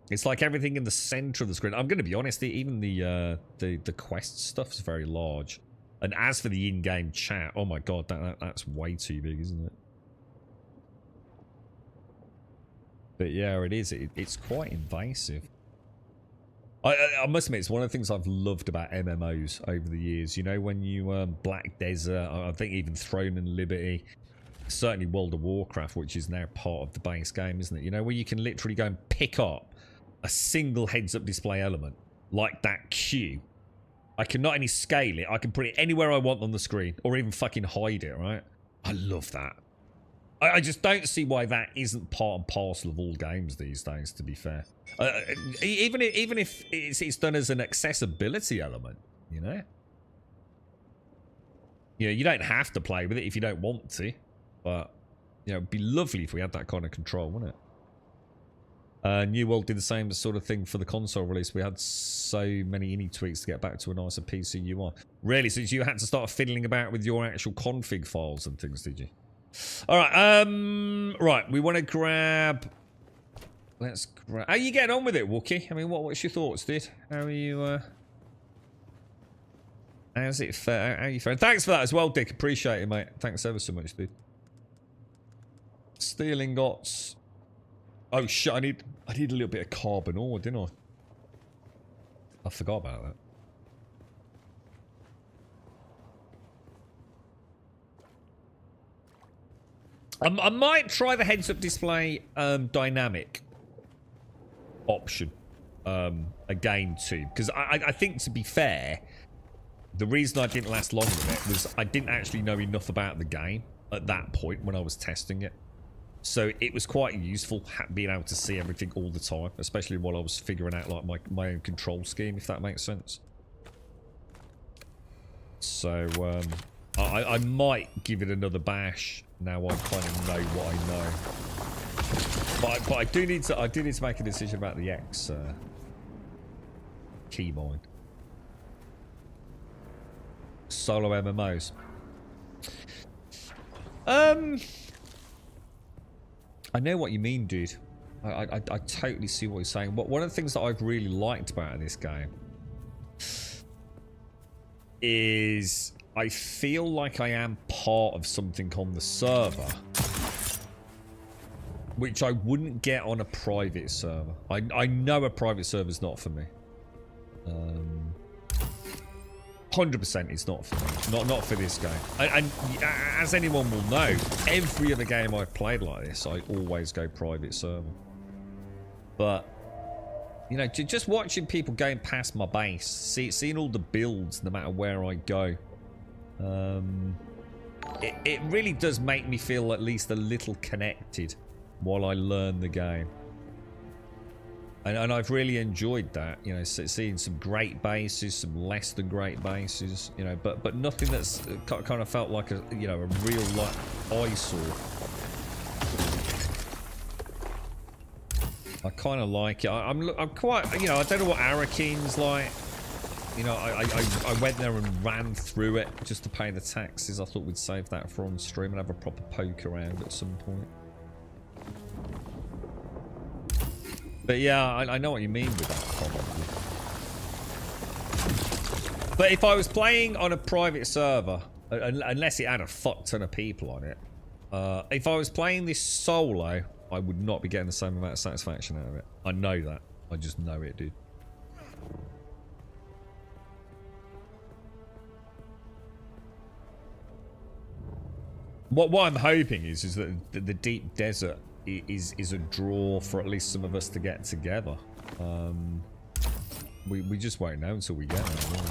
It's like everything in the center of the screen. I'm going to be honest, even the quest stuff is very large. And as for the in-game chat, oh my god, that's way too big, isn't it? But yeah, it is. It's quite invasive. I must admit, it's one of the things I've loved about MMOs over the years. You know, when you Black Desert, I think even Throne and Liberty, certainly World of Warcraft, which is now part of the base game, isn't it? You know, where you can literally go and pick up a single heads-up display element, like that queue. I can not only scale it, I can put it anywhere I want on the screen, or even fucking hide it, right? I love that. I just don't see why that isn't part and parcel of all games these days, to be fair. Even if it's done as an accessibility element, you know? You know, you don't have to play with it if you don't want to, but, you know, it'd be lovely if we had that kind of control, wouldn't it? New World did the same sort of thing for the console release. We had so many indie tweaks to get back to a nicer PC UI. Really, since you had to start fiddling about with your actual config files and things, did you? All right, right. We want to grab. Let's grab. How are you getting on with it, Wookie? I mean, what's your thoughts, dude? How are you? How's it? How are you faring? Thanks for that as well, Dick. Appreciate it, mate. Thanks ever so much, dude. Steel ingots. Oh shit! I need a little bit of carbon ore, didn't I? I forgot about that. I might try the heads-up display dynamic option again too, because I think, to be fair, the reason I didn't last long with it was I didn't actually know enough about the game at that point when I was testing it. So it was quite useful being able to see everything all the time, especially while I was figuring out like my own control scheme, if that makes sense. So I might give it another bash now I kind of know what I know. But I do need to make a decision about the X keybind. Solo MMOs. I know what you mean, dude. I totally see what you're saying. But one of the things that I've really liked about this game is I feel like I am part of something on the server, which I wouldn't get on a private server. I know a private server is not for me. 100% it's not for me. Not for this game. And as anyone will know, every other game I've played like this, I always go private server. But, you know, just watching people going past my base, seeing all the builds no matter where I go, it really does make me feel at least a little connected while I learn the game. And I've really enjoyed that, you know, seeing some great bases, some less than great bases, you know, but nothing that's kind of felt like a, you know, a real like eyesore. I kind of like it. I'm quite, you know, I don't know what Arakin's like. You know, I went there and ran through it just to pay the taxes. I thought we'd save that for on stream and have a proper poke around at some point. But yeah, I know what you mean with that, probably. But if I was playing on a private server, unless it had a fuck ton of people on it, if I was playing this solo, I would not be getting the same amount of satisfaction out of it. I know that. I just know it, dude. What I'm hoping is that the deep desert is a draw for at least some of us to get together. We just won't know until we get there.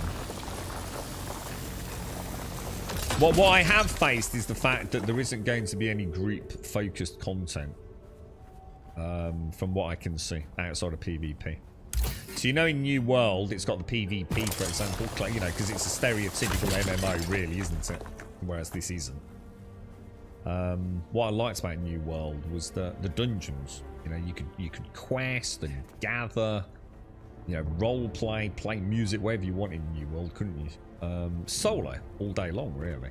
What I have faced is the fact that there isn't going to be any group focused content from what I can see outside of PvP. So, you know, in New World it's got the PvP, for example, you know, because it's a stereotypical MMO really, isn't it? Whereas this isn't. What I liked about New World was the dungeons. You know, you could quest and gather, you know, role play music, whatever you want in New World, couldn't you? Solo all day long, really.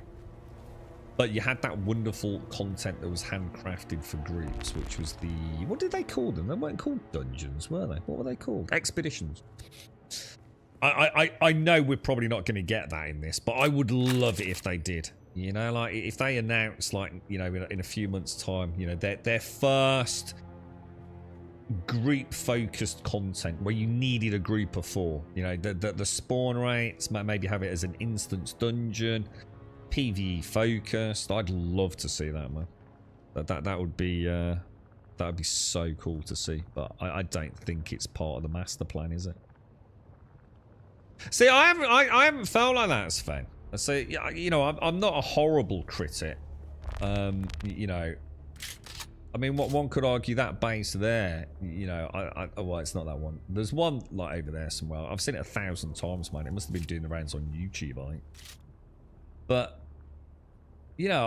But you had that wonderful content that was handcrafted for groups, which was the, what did they call them? They weren't called dungeons, were they? What were they called? Expeditions. I know we're probably not going to get that in this, but I would love it if they did. You know, like if they announce, like, you know, in a few months' time, you know, their first group-focused content where you needed a group of 4. You know, the spawn rates, maybe have it as an instance dungeon, PvE focused. I'd love to see that, man. That would be so cool to see. But I don't think it's part of the master plan, is it? See, I haven't felt like that, Sven. So, you know, I'm not a horrible critic. You know, I mean, what one could argue that base there, you know, well, it's not that one. There's one like over there somewhere. I've seen it 1,000 times, man. It must have been doing the rounds on YouTube, I think. But, you know,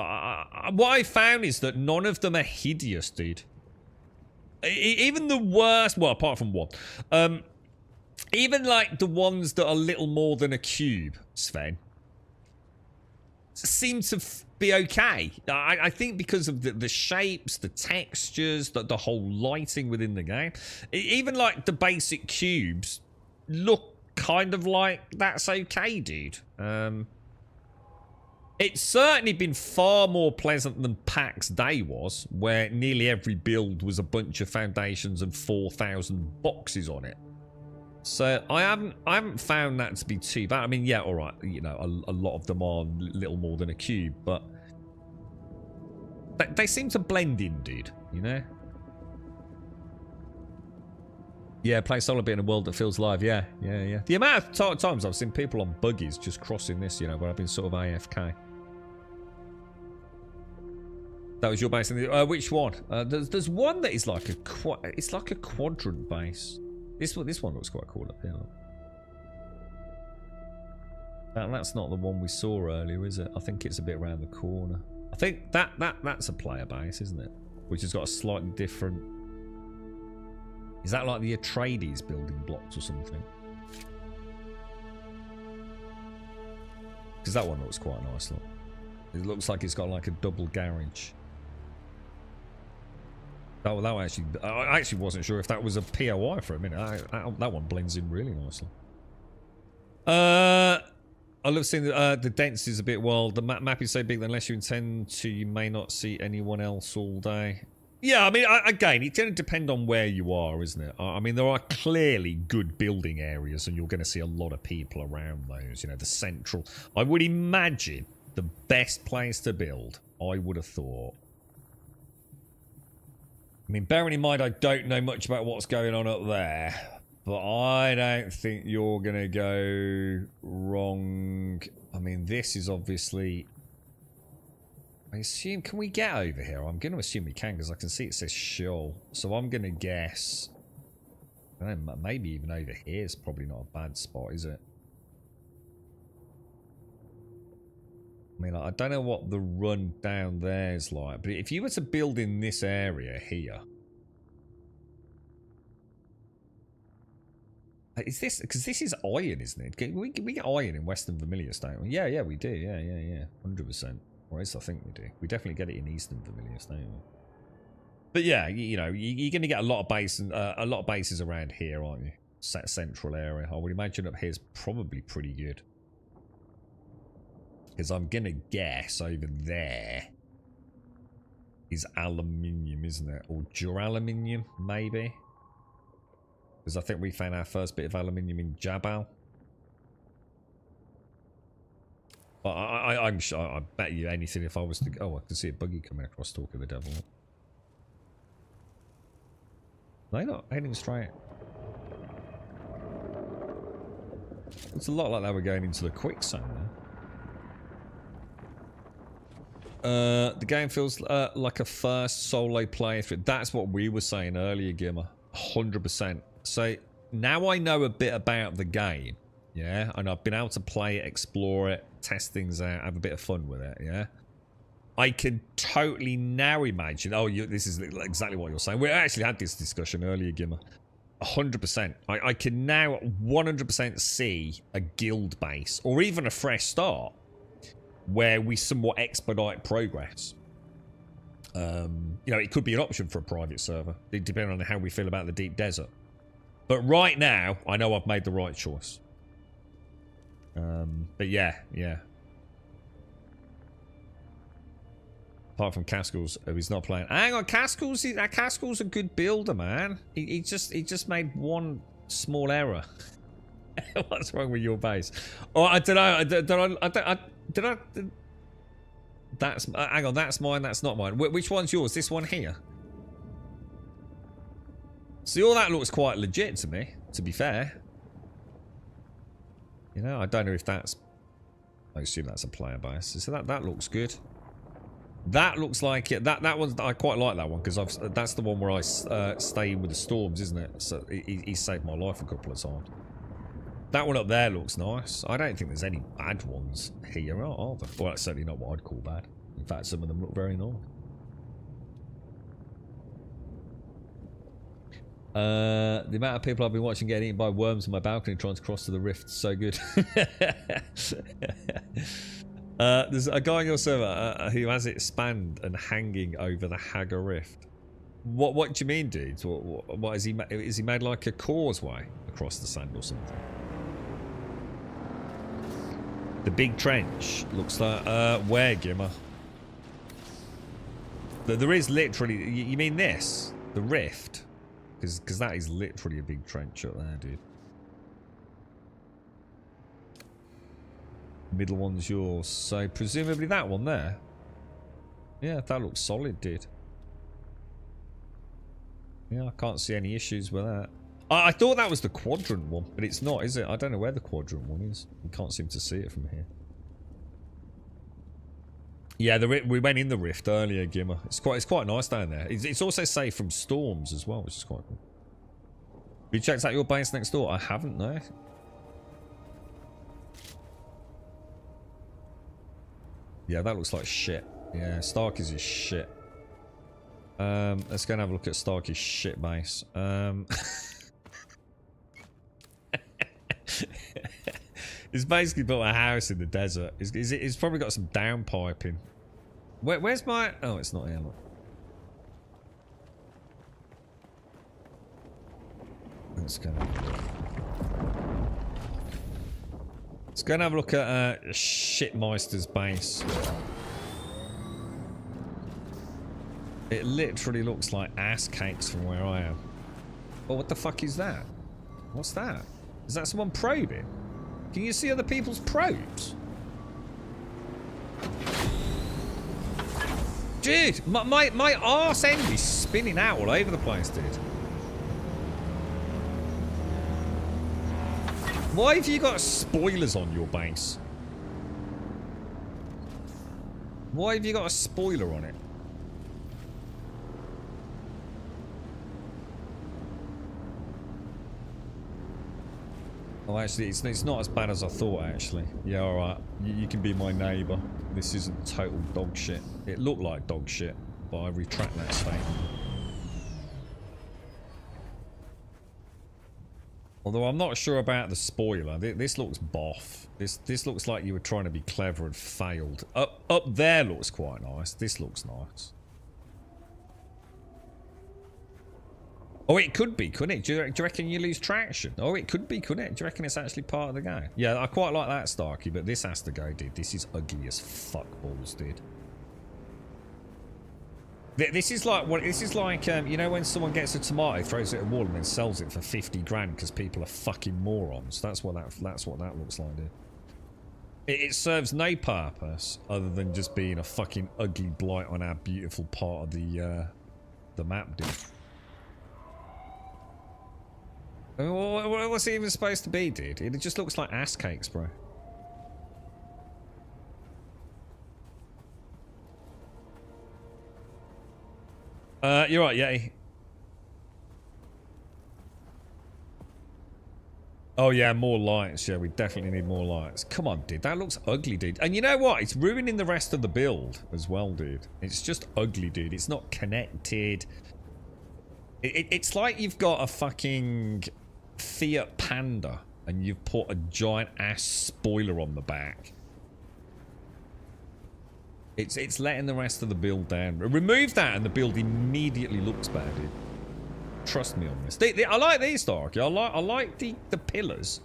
what I found is that none of them are hideous, dude. Even the worst, well, apart from one, even like the ones that are little more than a cube, Sven, seem to be okay. I think because of the shapes, the textures, the whole lighting within the game. Even like the basic cubes look kind of like that's okay, dude. It's certainly been far more pleasant than PAX Day was, where nearly every build was a bunch of foundations and 4,000 boxes on it. So I haven't found that to be too bad. I mean, yeah, all right, you know, a lot of them are little more than a cube, but they seem to blend in, dude. You know. Yeah, play solo bit in a world that feels live. Yeah. The amount of times I've seen people on buggies just crossing this, you know, where I've been sort of AFK. That was your base. Which one? There's one that is like it's like a quadrant base. This one looks quite cool up here. That's not the one we saw earlier, is it? I think it's a bit around the corner. I think that's a player base, isn't it? Which has got a slightly different. Is that like the Atreides building blocks or something? Because that one looks quite nice. Look, it looks like it's got like a double garage. I actually wasn't sure if that was a POI for a minute. That one blends in really nicely. I love seeing the density is a bit wild. The map is so big that unless you intend to, you may not see anyone else all day. Yeah, I mean, again, it's going to depend on where you are, isn't it? I mean, there are clearly good building areas, and you're going to see a lot of people around those. You know, the central. I would imagine the best place to build, I would have thought. I mean, bearing in mind I don't know much about what's going on up there, but I don't think you're going to go wrong. I mean, this is obviously... I assume... Can we get over here? I'm going to assume we can, because I can see it says shoal. So I'm going to guess... I don't know, maybe even over here is probably not a bad spot, is it? I mean, I don't know what the run down there is like, but if you were to build in this area here... Is this... Because this is iron, isn't it? We get iron in Western Vermilius, don't we? Yeah, we do. Yeah. 100%. Or at least I think we do. We definitely get it in Eastern Vermilius, don't we? But yeah, you know, you're going to get a lot of bases around here, aren't you? Central area. I would imagine up here is probably pretty good. Because I'm going to guess over there is aluminium, isn't it? Or duraluminium, maybe? Because I think we found our first bit of aluminium in Jabal. I'm sure, I bet you anything if I was to... Oh, I can see a buggy coming across, Talk of the Devil. They're not heading straight. It's a lot like that we're going into the quicksand there. The game feels like a first solo playthrough. That's what we were saying earlier, Gimmer. 100%. So now I know a bit about the game, yeah, and I've been able to play it, explore it, test things out, have a bit of fun with it, yeah. I can totally now imagine. Oh, this is exactly what you're saying. We actually had this discussion earlier, Gimmer. 100%. I can now 100% see a guild base or even a fresh start where we somewhat expedite progress. You know, it could be an option for a private server, depending on how we feel about the deep desert. But right now, I know I've made the right choice. But yeah. Apart from Caskell's, who he's not playing. Hang on, Caskell's a good builder, man. He just made one small error. What's wrong with your base? Oh, I don't know. That's hang on. That's mine. That's not mine. Which one's yours? This one here. See, all that looks quite legit to me. To be fair, you know, I don't know if that's. I assume that's a player base. So that looks good. That looks like it. That one, I quite like that one because that's the one where I stay with the storms, isn't it? So he saved my life a couple of times. That one up there looks nice. I don't think there's any bad ones here, are there? Well, that's certainly not what I'd call bad. In fact, some of them look very nice. The amount of people I've been watching getting eaten by worms on my balcony trying to cross to the rift is so good. There's a guy on your server who has it spanned and hanging over the Hagar Rift. What do you mean, dudes? What is he? Is he made like a causeway across the sand or something? The big trench looks like where, Gimmer? There is literally. You mean this? The rift? Because that is literally a big trench up there, dude. Middle one's yours, so presumably that one there. Yeah, that looks solid, dude. Yeah, I can't see any issues with that. I thought that was the quadrant one, but it's not, is it? I don't know where the quadrant one is. You can't seem to see it from here. Yeah, we went in the rift earlier, Gimmer. It's quite nice down there. It's also safe from storms as well, which is quite cool. Have you checked out your base next door? I haven't, no. Yeah, that looks like shit. Yeah, Starky's is shit. Let's go and have a look at Starky's shit base. He's basically built a house in the desert. He's probably got some downpiping. Where's my... Oh, it's not here, look. Let's go. Let's go and have a look at Shitmeister's base. It literally looks like ass cakes from where I am. Oh, what the fuck is that? What's that? Is that someone probing? Can you see other people's probes? Dude, my arse end is spinning out all over the place, dude. Why have you got spoilers on your base? Why have you got a spoiler on it? Oh, actually, it's not as bad as I thought, actually. Yeah, alright. You can be my neighbour. This isn't total dog shit. It looked like dog shit, but I retract that statement. Although I'm not sure about the spoiler. This looks boff. This looks like you were trying to be clever and failed. Up there looks quite nice. This looks nice. Oh, it could be, couldn't it? Do you reckon you lose traction? Oh, it could be, couldn't it? Do you reckon it's actually part of the game? Yeah, I quite like that, Starky, but this has to go, dude. This is ugly as fuck balls, dude. This is like what? This is like you know when someone gets a tomato, throws it at a wall, and then sells it for 50 grand because people are fucking morons. That's what that looks like, dude. It serves no purpose other than just being a fucking ugly blight on our beautiful part of the map, dude. I mean, what's it even supposed to be, dude? It just looks like ass cakes, bro. You're right, Yeti. Oh yeah, more lights. Yeah, we definitely need more lights. Come on, dude. That looks ugly, dude. And you know what? It's ruining the rest of the build as well, dude. It's just ugly, dude. It's not connected. It's like you've got a fucking Fiat Panda and you've put a giant ass spoiler on the back. It's letting the rest of the build down. Remove that and the build immediately looks better, dude. Trust me on this. I like these, Darky. I like the pillars.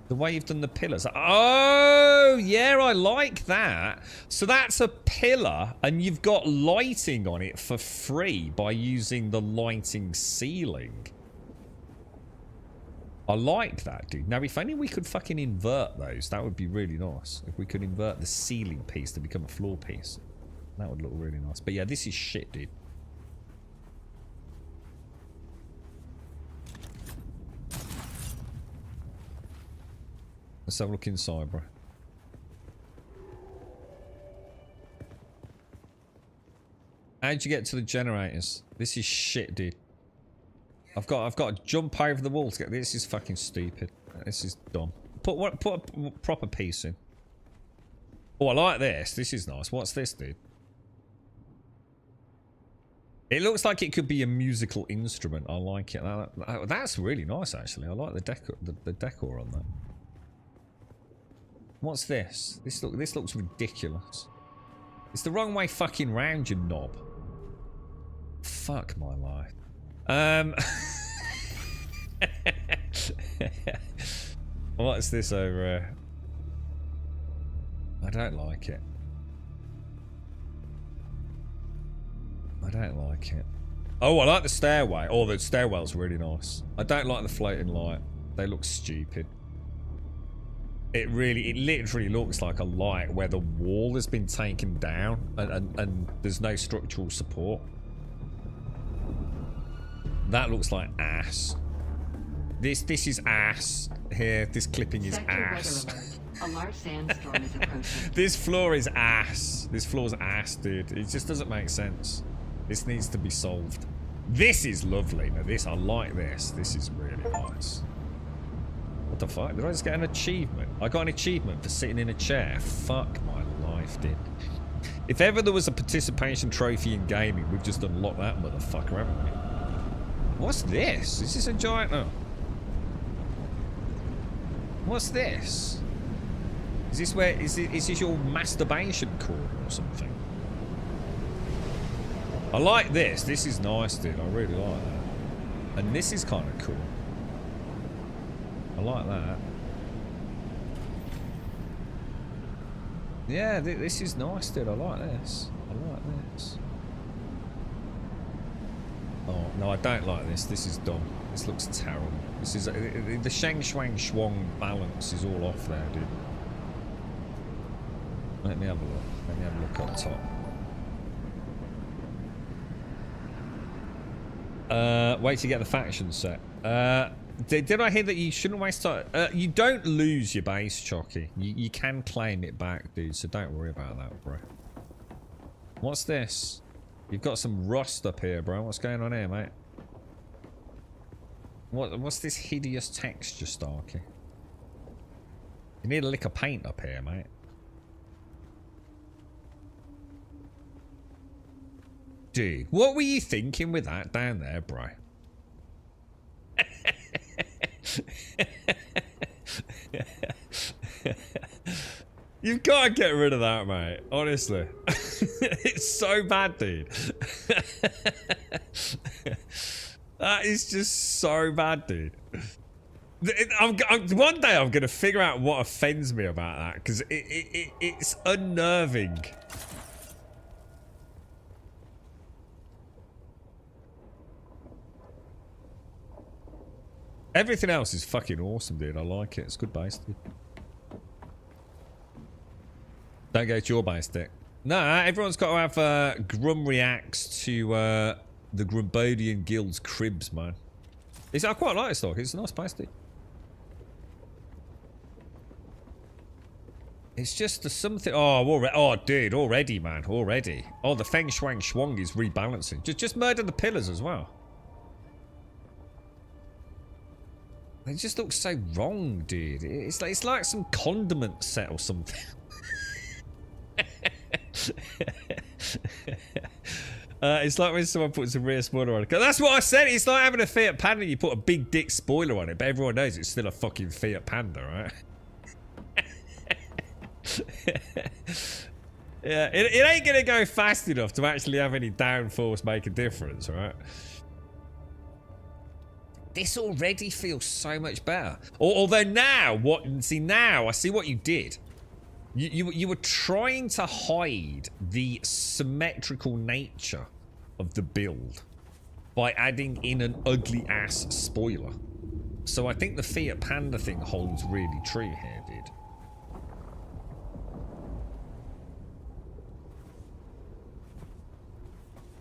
The way you've done the pillars. Oh, yeah, I like that. So that's a pillar and you've got lighting on it for free by using the lighting ceiling. I like that, dude. Now, if only we could fucking invert those, that would be really nice. If we could invert the ceiling piece to become a floor piece. That would look really nice. But yeah, this is shit, dude. Let's have a look inside, bro. How'd you get to the generators? This is shit, dude. I've got to jump over the wall to get this. Is fucking stupid. This is dumb. Put a proper piece in. Oh, I like this. This is nice. What's this, dude? It looks like it could be a musical instrument. I like it. That's really nice, actually. I like the decor on that. What's this? This looks ridiculous. It's the wrong way fucking round, you knob. Fuck my life. What's this over here? I don't like it. I don't like it. Oh, I like the stairway. Oh, the stairwell's really nice. I don't like the floating light. They look stupid. It literally looks like a light where the wall has been taken down and there's no structural support. That looks like ass. This is ass. Here, this clipping is ass. A large sandstorm is approaching. This floor is ass. This floor's ass, dude. It just doesn't make sense. This needs to be solved. This is lovely. Now this, I like this. This is really nice. What the fuck? Did I just get an achievement? I got an achievement for sitting in a chair. Fuck my life, dude. If ever there was a participation trophy in gaming, we've just unlocked that motherfucker, haven't we? What's this? Is this a giant... Oh. What's this? Is this where... Is this your masturbation corner or something? I like this. This is nice, dude. I really like that. And this is kind of cool. I like that. Yeah, this is nice, dude. I like this. I like this. Oh, no, I don't like this. This is dumb. This looks terrible. This is... the Shang Shuang Shuang balance is all off there, dude. Let me have a look. Let me have a look up top. Wait to get the faction set. Did I hear that you shouldn't waste time? You don't lose your base, Chocky. You can claim it back, dude, so don't worry about that, bro. What's this? You've got some rust up here, bro. What's going on here, mate? What's this hideous texture, Starkey? You need a lick of paint up here, mate. Dude, what were you thinking with that down there, bro? You've got to get rid of that, mate. Honestly. It's so bad, dude. That is just so bad, dude. One day I'm going to figure out what offends me about that, because it's unnerving. Everything else is fucking awesome, dude. I like it. It's good base, dude. Don't go to your base, Dick. Nah, everyone's got to have Grum reacts to the Grumbodian Guild's cribs, man. I quite like this, dog. It's a nice base, dude. It's just the something... Oh, dude, already, man. Already. Oh, the Feng Shuang Shuang is rebalancing. Just murder the pillars as well. It just looks so wrong, dude. It's like some condiment set or something. It's like when someone puts a rear spoiler on it. That's what I said. It's like having a Fiat Panda. You put a big dick spoiler on it, but everyone knows it's still a fucking Fiat Panda, right? Yeah, it ain't gonna go fast enough to actually have any downforce make a difference, right? This already feels so much better. Although now, now I see what you did. You were trying to hide the symmetrical nature of the build by adding in an ugly ass spoiler. So I think the Fiat Panda thing holds really true here, dude.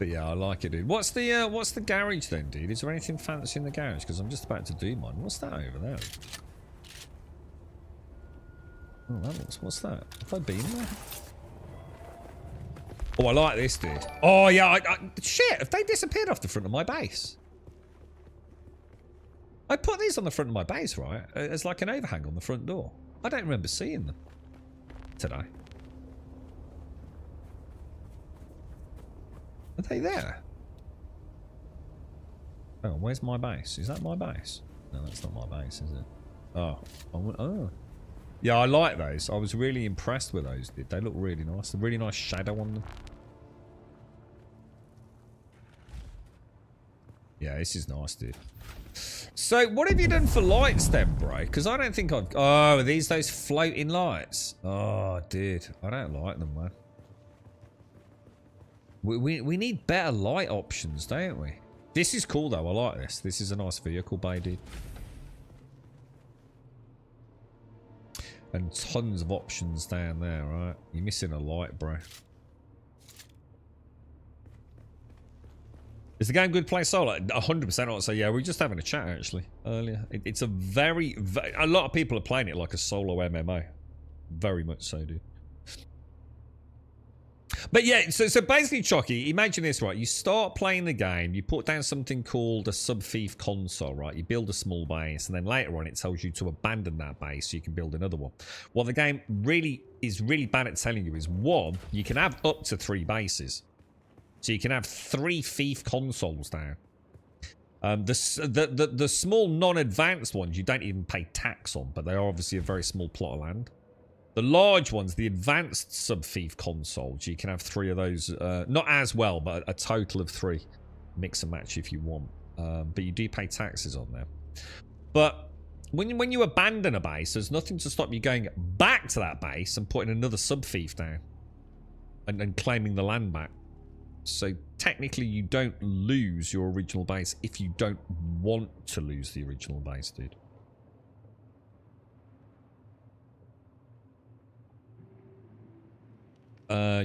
But yeah, I like it, dude. What's the garage then, dude? Is there anything fancy in the garage? Because I'm just about to do mine. What's that over there? Oh, that looks... What's that? Have I been there? Oh, I like this, dude. Oh, yeah. Shit, have they disappeared off the front of my base? I put these on the front of my base, right? As like an overhang on the front door. I don't remember seeing them today. Are they there? Oh, where's my base? Is that my base? No, that's not my base, is it? Oh. Oh. Yeah, I like those. I was really impressed with those. They look really nice. A really nice shadow on them. Yeah, this is nice, dude. So, what have you done for lights then, bro? Because I don't think I've... Oh, are these those floating lights? Oh, dude. I don't like them, man. We need better light options, don't we? This is cool, though. I like this. This is a nice vehicle bay, dude. And tons of options down there, right? You're missing a light, bro. Is the game good play solo? 100% I'd say, yeah, we were just having a chat, actually, earlier. It's a very... A lot of people are playing it like a solo MMO. Very much so, dude. But yeah, so basically, Chucky, imagine this, right? You start playing the game, you put down something called a sub-thief console, right? You build a small base, and then later on it tells you to abandon that base so you can build another one. What the game is really bad at telling you is, one, you can have up to 3 bases. So you can have 3 thief consoles down. The small non-advanced ones you don't even pay tax on, but they are obviously a very small plot of land. The large ones, the advanced sub-thief consoles, you can have 3 of those. Not as well, but a total of 3. Mix and match if you want. But you do pay taxes on them. But when you abandon a base, there's nothing to stop you going back to that base and putting another sub-thief down. And claiming the land back. So technically you don't lose your original base if you don't want to lose the original base, dude.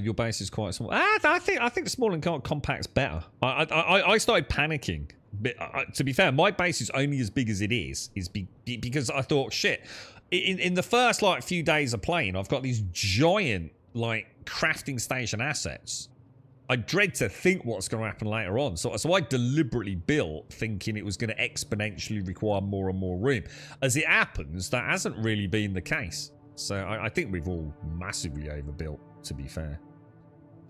Your base is quite small. I think the small and compact's better. I started panicking. But, to be fair, my base is only as big as it is because I thought, shit. In the first like few days of playing, I've got these giant like crafting station assets. I dread to think what's going to happen later on. So I deliberately built thinking it was going to exponentially require more and more room. As it happens, that hasn't really been the case. So I think we've all massively overbuilt, to be fair.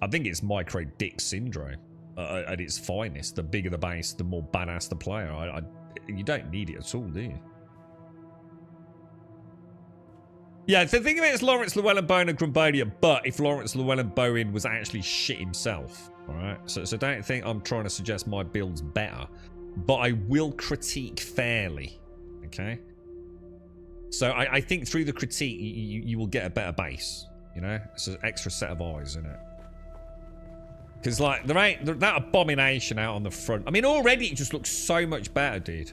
I think it's micro dick syndrome at its finest. The bigger the base, the more badass the player. You don't need it at all, do you? Yeah, the thing of it is Lawrence Llewellyn-Bowen and Grumbodia, but if Lawrence Llewellyn-Bowen was actually shit himself, alright? So don't think I'm trying to suggest my build's better, but I will critique fairly, okay? So I think through the critique, you will get a better base, you know? It's an extra set of eyes, isn't it? Because, like, there ain't that abomination out on the front. I mean, already it just looks so much better, dude.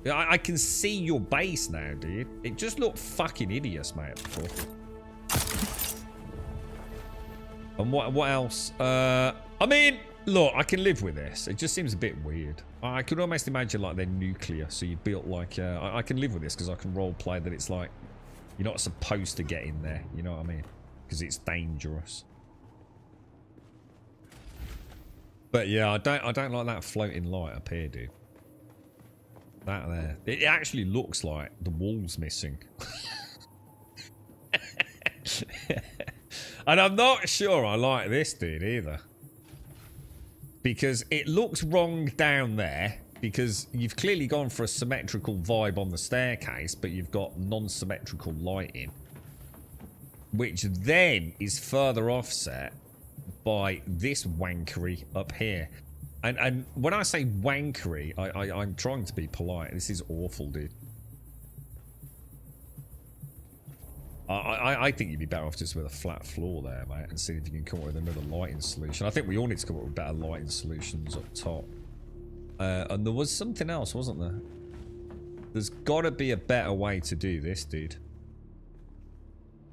I can see your base now, dude. It just looked fucking hideous, mate, before. And what else? I mean, look, I can live with this. It just seems a bit weird. I could almost imagine, like, they're nuclear. So you built, like... I can live with this because I can roleplay that it's, like... You're not supposed to get in there. You know what I mean? Because it's dangerous. But, yeah, I don't like that floating light up here, dude. That there. It actually looks like the wall's missing. And I'm not sure I like this dude either. Because it looks wrong down there. Because you've clearly gone for a symmetrical vibe on the staircase, but you've got non-symmetrical lighting. Which then is further offset by this wankery up here. And when I say wankery, I'm trying to be polite. This is awful, dude. I think you'd be better off just with a flat floor there, mate, and see if you can come up with another lighting solution. I think we all need to come up with better lighting solutions up top. And there was something else, wasn't there? There's got to be a better way to do this, dude.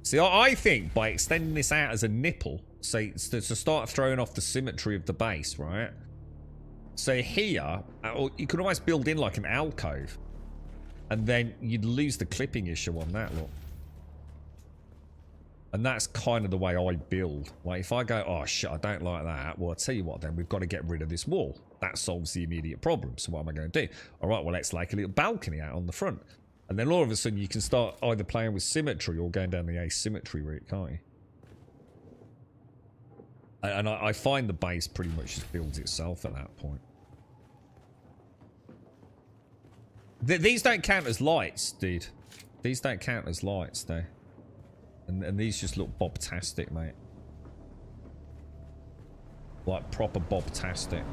See, I think by extending this out as a nipple, say, to start throwing off the symmetry of the base, right? So here, you could almost build in like an alcove. And then you'd lose the clipping issue on that, look. And that's kind of the way I build. Like, if I go, oh shit, I don't like that. Well, I'll tell you what then, we've got to get rid of this wall. That solves the immediate problem. So what am I going to do? All right, well, let's like a little balcony out on the front. And then all of a sudden you can start either playing with symmetry or going down the asymmetry route, can't you? And I find the base pretty much just builds itself at that point. These don't count as lights, dude. These don't count as lights, though. And these just look bobtastic, mate. Like proper bobtastic.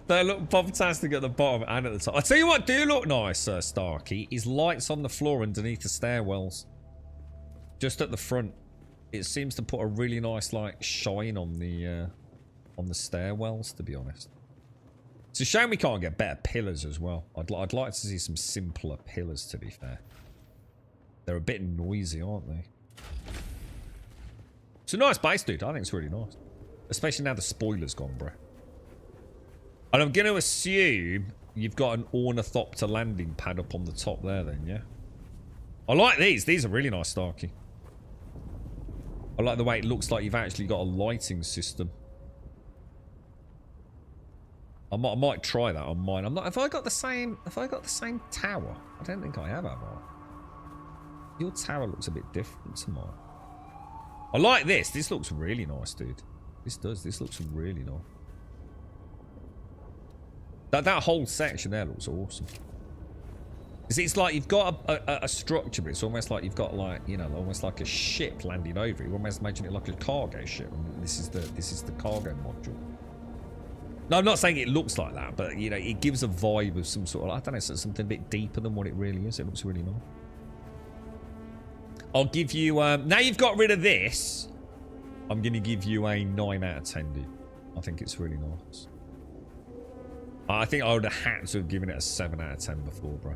They look bobtastic at the bottom and at the top. I tell you what do look nice, Starkey, is lights on the floor underneath the stairwells. Just at the front. It seems to put a really nice like shine on the stairwells, to be honest. It's a shame we can't get better pillars as well. I'd like to see some simpler pillars, to be fair. They're a bit noisy, aren't they? It's a nice base, dude. I think it's really nice. Especially now the spoiler's gone, bro. And I'm going to assume you've got an ornithopter landing pad up on the top there then, yeah? I like these. These are really nice, Starkey. I like the way it looks like you've actually got a lighting system. I might try that on mine. I'm not. Have I got the same tower? I don't think I have I? Your tower looks a bit different to mine. I like this. This looks really nice, dude. This does. This looks really nice. That whole section there looks awesome. It's like you've got a structure, but it's almost like you've got like, you know, almost like a ship landing over it. You almost imagine it like a cargo ship. And this is the cargo module. No, I'm not saying it looks like that, but you know, it gives a vibe of some sort of, I don't know, something a bit deeper than what it really is. It looks really nice. I'll give you now you've got rid of this. I'm gonna give you a 9 out of 10, dude. I think it's really nice. I think I would have had to have given it a 7 out of 10 before, bro.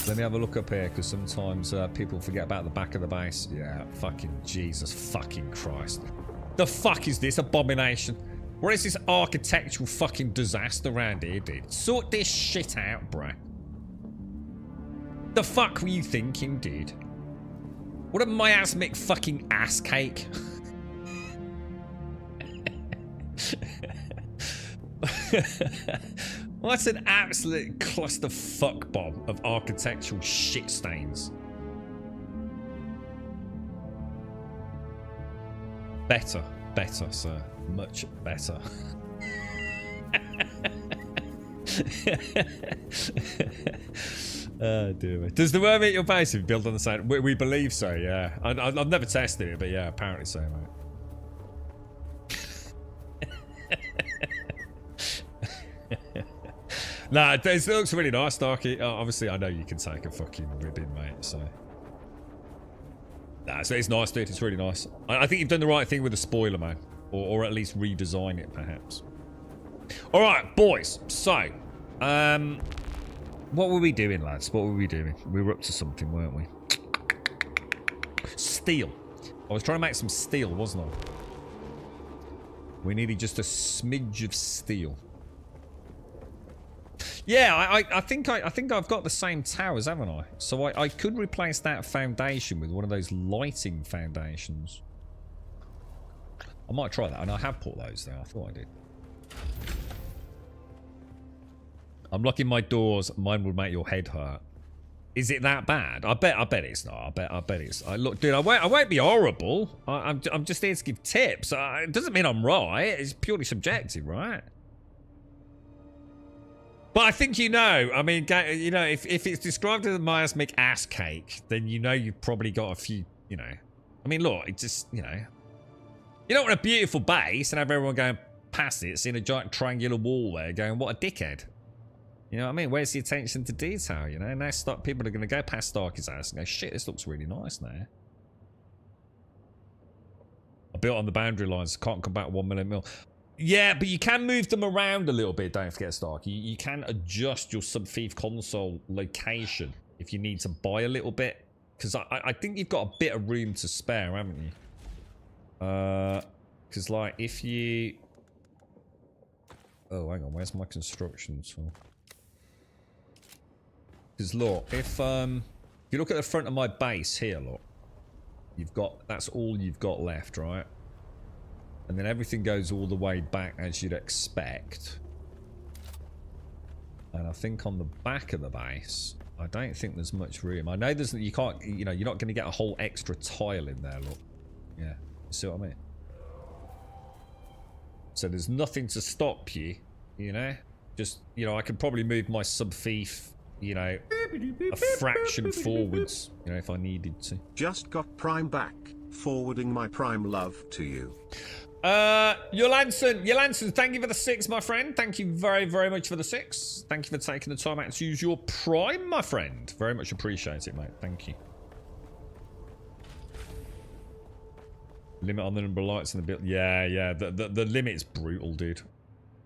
Let me have a look up here, because sometimes people forget about the back of the base. Yeah, fucking Jesus fucking Christ. The fuck is this abomination? What is this architectural fucking disaster around here, dude? Sort this shit out, bruh. The fuck were you thinking, dude? What a miasmic fucking ass cake. What's an absolute clusterfuck bomb of architectural shit stains? Better, sir. Much better. Oh dear me. Does the worm eat your base if you build on the same? We believe so, yeah. I've never tested it, but yeah, apparently so, mate. Nah, it looks really nice, Darky. Obviously, I know you can take a fucking ribbon, mate, so... Nah, so it's nice, dude. It's really nice. I think you've done the right thing with the spoiler, man. Or at least redesign it, perhaps. Alright, boys. So, what were we doing, lads? What were we doing? We were up to something, weren't we? Steel. I was trying to make some steel, wasn't I? We needed just a smidge of steel. Yeah, I think I've got the same towers, haven't I? So I could replace that foundation with one of those lighting foundations. I might try that, and I have put those there. I thought I did. I'm locking my doors. Mine would make your head hurt. Is it that bad? I bet it's not. I bet it's. Look, dude, I won't be horrible. I'm just here to give tips. It doesn't mean I'm right. It's purely subjective, right? But I think you know. I mean, you know, if it's described as a miasmic ass cake, then you know you've probably got a few. You know, I mean, look, it just, you know, you don't want a beautiful base and have everyone going past it, seeing a giant triangular wall there, going, what a dickhead. You know what I mean? Where's the attention to detail, you know? Now people are going to go past Starky's house and go, shit, this looks really nice now. I built on the boundary lines, can't come back 1 million mil. Yeah, but you can move them around a little bit, don't forget, Starky. You can adjust your sub-thief console location if you need to buy a little bit. Because I think you've got a bit of room to spare, haven't you? Because, like, if you... Oh, hang on, where's my construction tool? Because look, if you look at the front of my base here, look, you've got, that's all you've got left, right? And then everything goes all the way back as you'd expect. And I think on the back of the base, I don't think there's much room. I know there's, you can't, you know, you're not going to get a whole extra tile in there, look. Yeah, you see what I mean? So there's nothing to stop you, you know? Just, you know, I could probably move my sub-thief, you know, a fraction forwards, you know, if I needed to. Just got Prime back, forwarding my Prime love to you. Jolanson, thank you for the 6, my friend. Thank you very, very much for the 6. Thank you for taking the time out to use your Prime, my friend. Very much appreciate it, mate. Thank you. Limit on the number of lights in the build. Yeah. The limit's brutal, dude.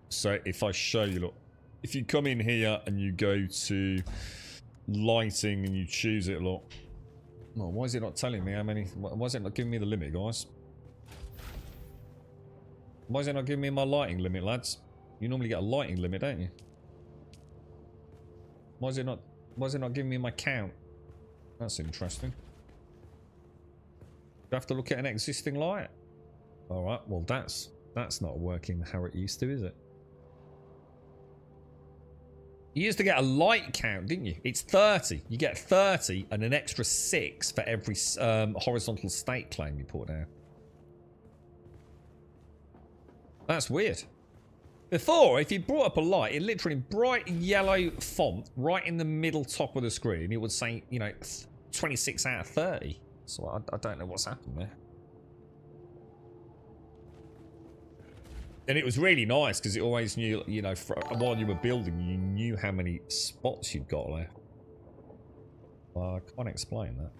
So if I show you, look. If you come in here and you go to lighting and you choose it, look. Oh, why is it not telling me how many? Why is it not giving me the limit, guys? Why is it not giving me my lighting limit, lads? You normally get a lighting limit, don't you? Why is it not giving me my count? That's interesting. Do I have to look at an existing light? Alright, well that's not working how it used to, is it? You used to get a light count, didn't you? It's 30. You get 30 and an extra 6 for every horizontal stake claim you put down. That's weird. Before, if you brought up a light, it literally bright yellow font right in the middle top of the screen, it would say, you know, 26 out of 30. So I don't know what's happened there. And it was really nice because it always knew, you know, while you were building, you knew how many spots you'd got left. Well, I can't explain that.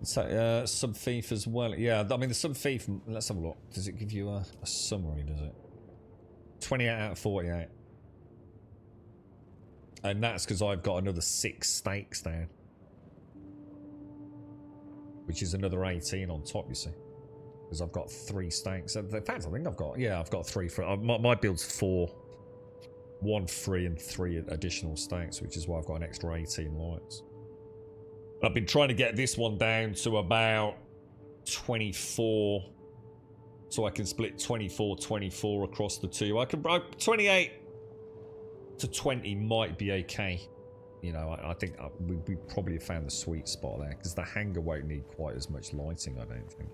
So, sub-thief as well. Yeah, I mean, the sub-thief, let's have a look. Does it give you a summary, does it? 28 out of 48. And that's because I've got another 6 stakes down. Which is another 18 on top, you see. Because I've got 3 stakes. In fact, I think I've got 3 for my build's 4. 1 free and 3 additional stakes, which is why I've got an extra 18 lights. I've been trying to get this one down to about 24, so I can split 24 across the 2. 28 to 20 might be okay. You know, I think we probably have found the sweet spot there, because the hangar won't need quite as much lighting, I don't think.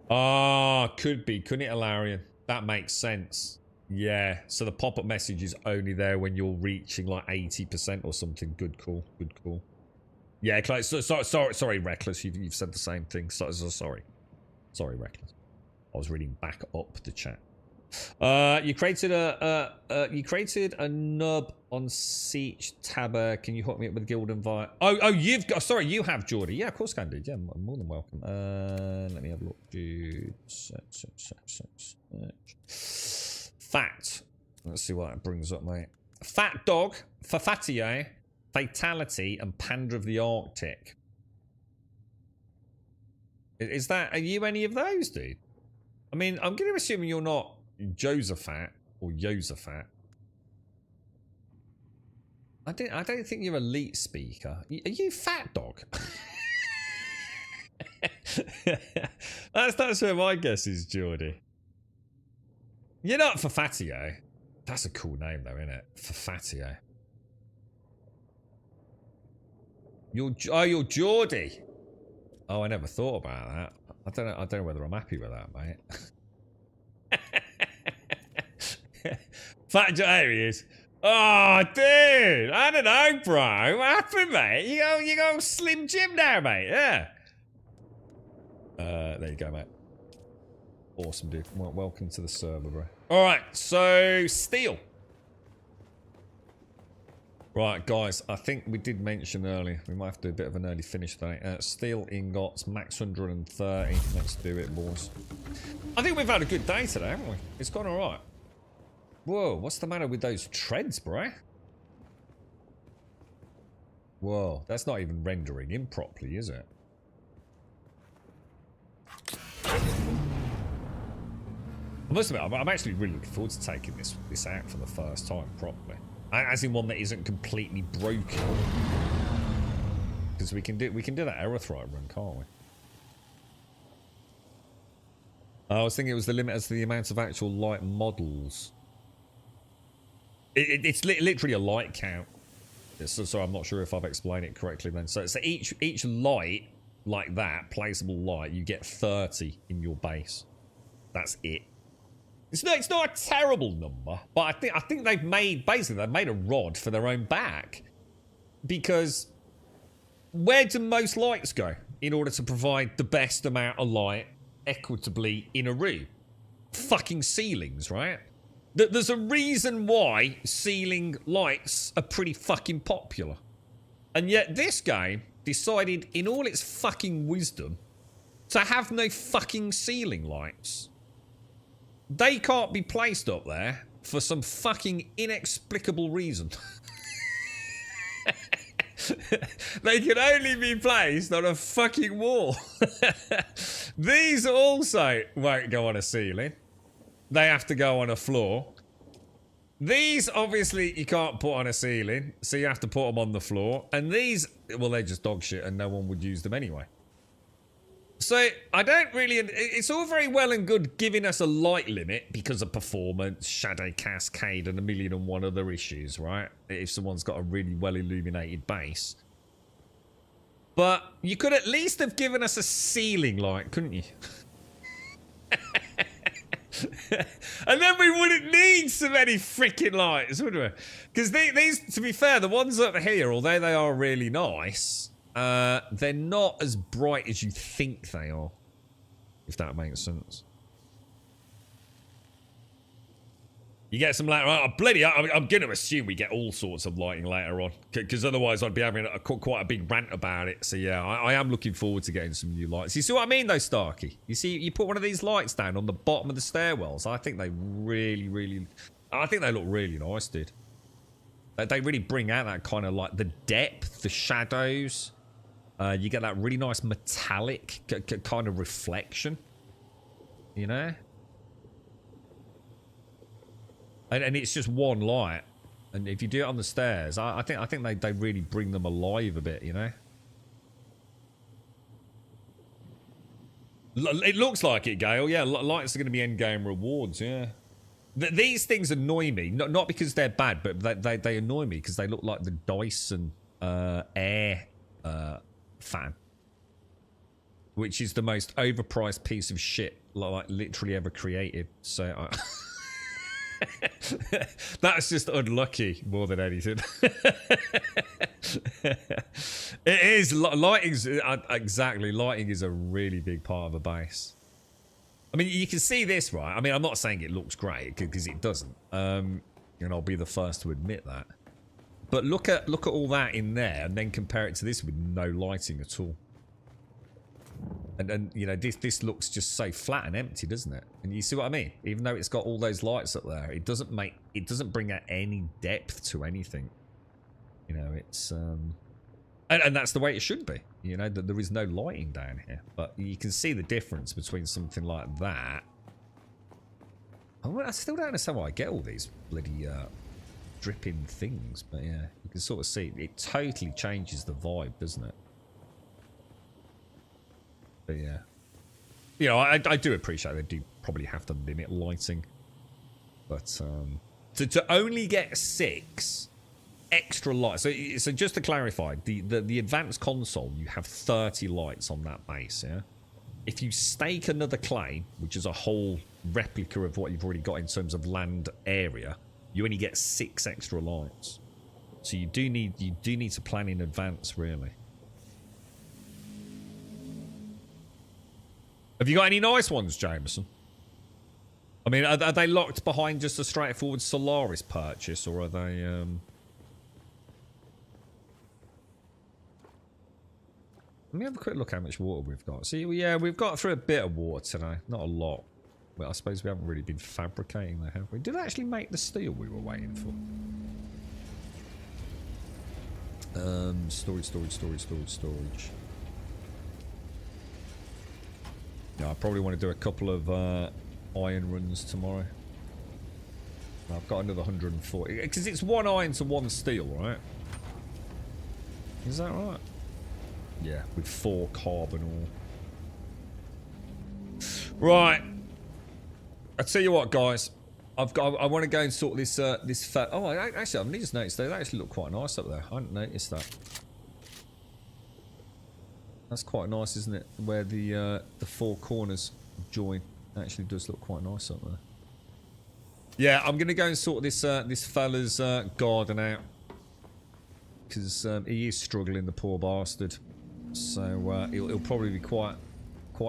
Ah, could be, couldn't it, Alarian? That makes sense. Yeah, so the pop-up message is only there when you're reaching like 80% or something. Good call, good call. Yeah, sorry, Reckless, you've said the same thing. Sorry, Reckless. I was reading back up the chat. You created a nub on Siege Tabber. Can you hook me up with Guild Invite? Oh, you've got. Sorry, you have, Geordie. Yeah, of course, can do. Yeah, more than welcome. Let me have a look, dude. Search. Fat. Let's see what it brings up, mate. Fat Dog, Fafatio, Fatality, and Panda of the Arctic. Is that? Are you any of those, dude? I mean, I'm going to assume you're not Josephat or Yosafat. I don't think you're elite speaker. Are you Fat Dog? that's where my guess is, Geordie. You're not Fafatio. That's a cool name, though, isn't it? Fafatio. You're Geordie. Oh, I never thought about that. I don't know whether I'm happy with that, mate. Fat Joe, there he is. Oh, dude. I don't know, bro. What happened, mate? You go Slim Jim now, mate. Yeah. There you go, mate. Awesome, dude. Well, welcome to the server, bro. All right, so steel. Right, guys, I think we did mention earlier. We might have to do a bit of an early finish today. Steel ingots, max 130. Let's do it, boys. I think we've had a good day today, haven't we? It's gone all right. Whoa, what's the matter with those treads, bro? Whoa, that's not even rendering in properly, is it? I must admit, I'm actually really looking forward to taking this out for the first time properly. As in one that isn't completely broken. Because we can do that Erythrite run, can't we? I was thinking it was the limit as to the amount of actual light models. It's literally a light count. So I'm not sure if I've explained it correctly then. So each light like that, placeable light, you get 30 in your base. That's it. It's not a terrible number, but I think they've made a rod for their own back. Because where do most lights go in order to provide the best amount of light equitably in a room? Fucking ceilings, right? There's a reason why ceiling lights are pretty fucking popular. And yet this game decided in all its fucking wisdom to have no fucking ceiling lights. They can't be placed up there for some fucking inexplicable reason. They can only be placed on a fucking wall. These also won't go on a ceiling. They have to go on a floor. These, obviously, you can't put on a ceiling, so you have to put them on the floor. And these, well, they're just dog shit and no one would use them anyway. So, I don't really... It's all very well and good giving us a light limit because of performance, shadow cascade, and 1,000,001 other issues, right? If someone's got a really well-illuminated base. But you could at least have given us a ceiling light, couldn't you? And then we wouldn't need so many freaking lights, would we? Because these, to be fair, the ones up here, although they are really nice, they're not as bright as you think they are, if that makes sense. You get some later on. I'm going to assume we get all sorts of lighting later on, because otherwise I'd be having quite a big rant about it. So yeah, I am looking forward to getting some new lights. You see what I mean though, Starkey? You see, you put one of these lights down on the bottom of the stairwells. I think they I think they look really nice, dude. They really bring out that kind of like the depth, the shadows. You get that really nice metallic kind of reflection, you know? And it's just one light, and if you do it on the stairs, I think they really bring them alive a bit, you know. It looks like it, Gale. Yeah, lights are going to be end game rewards. Yeah, these things annoy me, not because they're bad, but they annoy me because they look like the Dyson Air fan, which is the most overpriced piece of shit like literally ever created. So. That's just unlucky more than anything. It is. Lighting's exactly. Lighting is a really big part of a base. I mean, you can see this, right? I mean, I'm not saying it looks great because it doesn't. And I'll be the first to admit that. But look at all that in there, and then compare it to this with no lighting at all. And you know, this looks just so flat and empty, doesn't it? And you see what I mean? Even though it's got all those lights up there, it doesn't bring out any depth to anything. You know, it's and that's the way it should be. You know, that there is no lighting down here, but you can see the difference between something like that. I still don't understand why I get all these bloody dripping things, but yeah, you can sort of see it totally changes the vibe, doesn't it? But yeah, you know, I do appreciate they do probably have to limit lighting, but to only get 6 extra lights. So just to clarify, the advanced console, you have 30 lights on that base. Yeah, if you stake another claim, which is a whole replica of what you've already got in terms of land area, you only get 6 extra lights. So you do need to plan in advance, really. Have you got any nice ones, Jameson? I mean, are they locked behind just a straightforward Solaris purchase, or are they... Let me have a quick look how much water we've got. See, yeah, we've got through a bit of water today. Not a lot. Well, I suppose we haven't really been fabricating there, have we? Did I actually make the steel we were waiting for? Storage. Yeah, I probably want to do a couple of iron runs tomorrow. I've got another 140. Because it's 1 iron to 1 steel, right? Is that right? Yeah, with 4 carbon ore. Right. I tell you what, guys. I want to go and sort this actually, I've just noticed they actually look quite nice up there. I hadn't noticed that. That's quite nice, isn't it? Where the four corners join actually does look quite nice up there. Yeah, I'm gonna go and sort this this fella's garden out because he is struggling, the poor bastard. So he'll probably be quite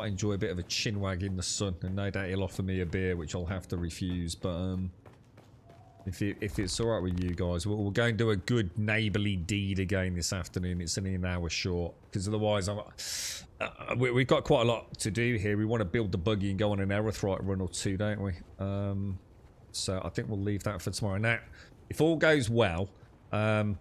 enjoy a bit of a chin wag in the sun, and no doubt he'll offer me a beer, which I'll have to refuse. But if it's all right with you guys, we'll go and do a good neighbourly deed again this afternoon. It's only an hour short, because otherwise we've got quite a lot to do here. We want to build the buggy and go on an Erythrite run or two, don't we? So I think we'll leave that for tomorrow. Now, if all goes well, I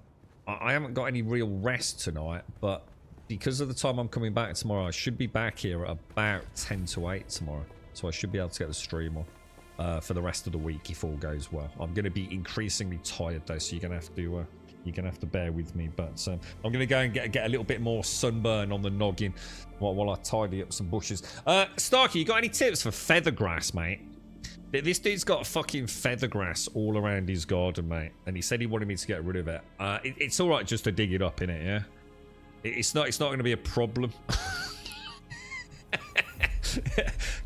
haven't got any real rest tonight, but because of the time I'm coming back tomorrow, I should be back here at about 10 to 8 tomorrow. So I should be able to get the stream on for the rest of the week if all goes well. I'm going to be increasingly tired though, so you're going to have to bear with me. But I'm going to go and get a little bit more sunburn on the noggin while I tidy up some bushes. Starkey, you got any tips for feathergrass, mate? This dude's got fucking feathergrass all around his garden, mate, and he said he wanted me to get rid of it. It's all right just to dig it up, innit? Yeah. It's not going to be a problem.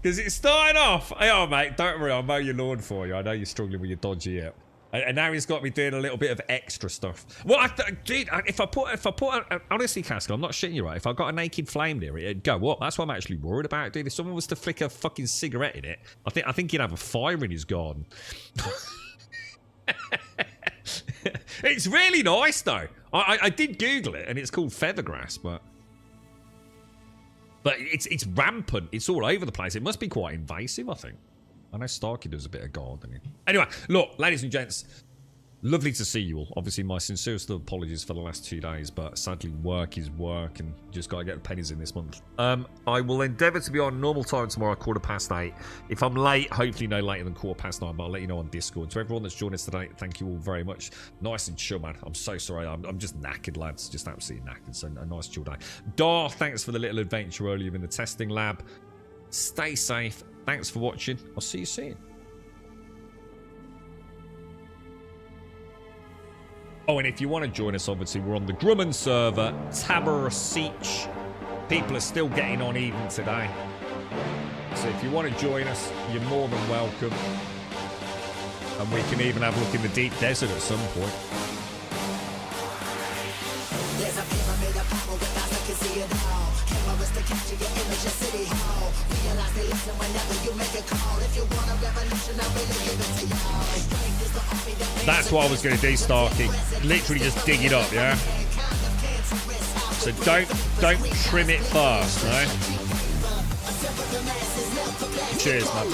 Because it's starting off. Oh, mate, don't worry, I'll mow your lawn for you. I know you're struggling with your dodgy hip. And now he's got me doing a little bit of extra stuff. Well, dude, if I put honestly, Castle, I'm not shitting you, right? If I got a naked flame near it, it'd go up. That's what I'm actually worried about, dude. If someone was to flick a fucking cigarette in it, I think he'd have a fire in his garden. It's really nice, though. I did Google it, and it's called feathergrass, but it's rampant. It's all over the place. It must be quite invasive, I think. I know Starkey does a bit of gardening. Anyway, look, ladies and gents, lovely to see you all. Obviously, my sincerest apologies for the last 2 days, but sadly, work is work, and just got to get the pennies in this month. I will endeavour to be on normal time tomorrow, 8:15. If I'm late, hopefully no later than 9:15, but I'll let you know on Discord. To everyone that's joined us today, thank you all very much. Nice and chill, man. I'm so sorry. I'm just knackered, lads. Just absolutely knackered. So a nice chill day. Dar, thanks for the little adventure earlier in the testing lab. Stay safe. Thanks for watching. I'll see you soon. Oh, and if you want to join us, obviously, we're on the Grumman server, Tabor Siege. People are still getting on even today. So if you want to join us, you're more than welcome. And we can even have a look in the deep desert at some point. There's a pyramid of power with eyes that can see it all. Cameras to capture your image of City Hall. Realize they listen whenever you make a call. If you want a revolution, I really give it to y'all. Strength is the army that That's what I was going to do, Starkey. Literally just dig it up, yeah? So don't trim it first, no? Cheers, man.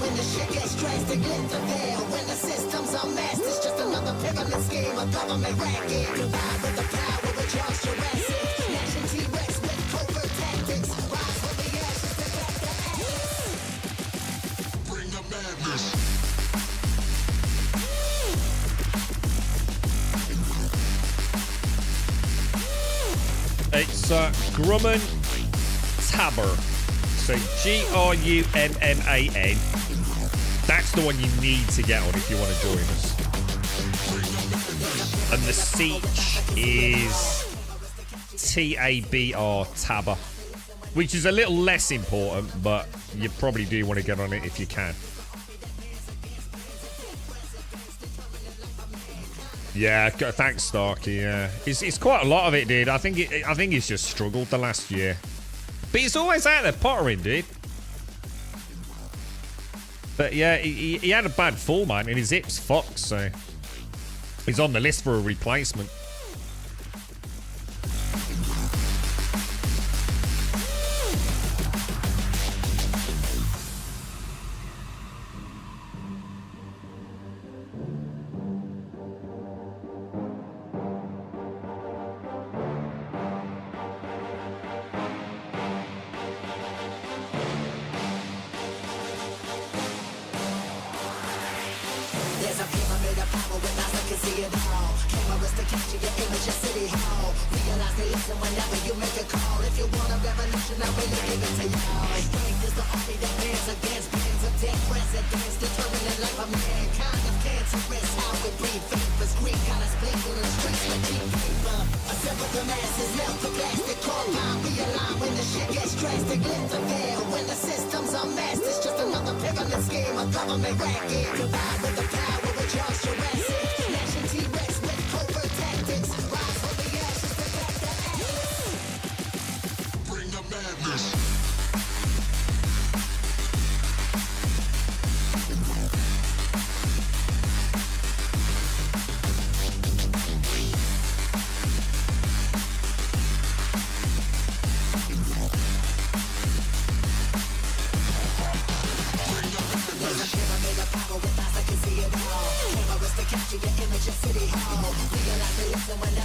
when the shit gets drastic, lift the veil. When the system's unmasked, it's just another pyramid scheme, a government racket. Combined with the power of Charles Jurassic. Nation T-Rex with covert tactics. Rise from the ashes to back the ashes. Bring the madness. It's Grumman Tabor. So Grumman. That's the one you need to get on if you want to join us. And the Siege is Tabr, Tabor, which is a little less important, but you probably do want to get on it if you can. Yeah, thanks, Starkey. Yeah, it's quite a lot of it, dude. I think he's just struggled the last year, but he's always out there pottering, dude. But yeah, he had a bad fall, man, and his hip's fucked, so he's on the list for a replacement. There's a pyramid of power with eyes that can see it all. Cameras to capture your image of City Hall. Realize they listen whenever you make a call. If you want a revolution, I really give it to y'all. Strength is the army that bands against bands of dead presidents, determining the life of mankind of cancerous. How we breathe vapors, Greek got us bleeding in the streets like cheap paper. Assemble the masses, melt the plastic, compound, realign when the shit gets drastic. Lift the veil when the system's unmasked. It's just another pyramid scheme, a government racket. Divide with the power with Charles Jurassic. Smashing T-Rex with covert tactics. Rise from the ashes to back the atlas. Bring the madness. Capture your image of City Hall. Realize they listen whenever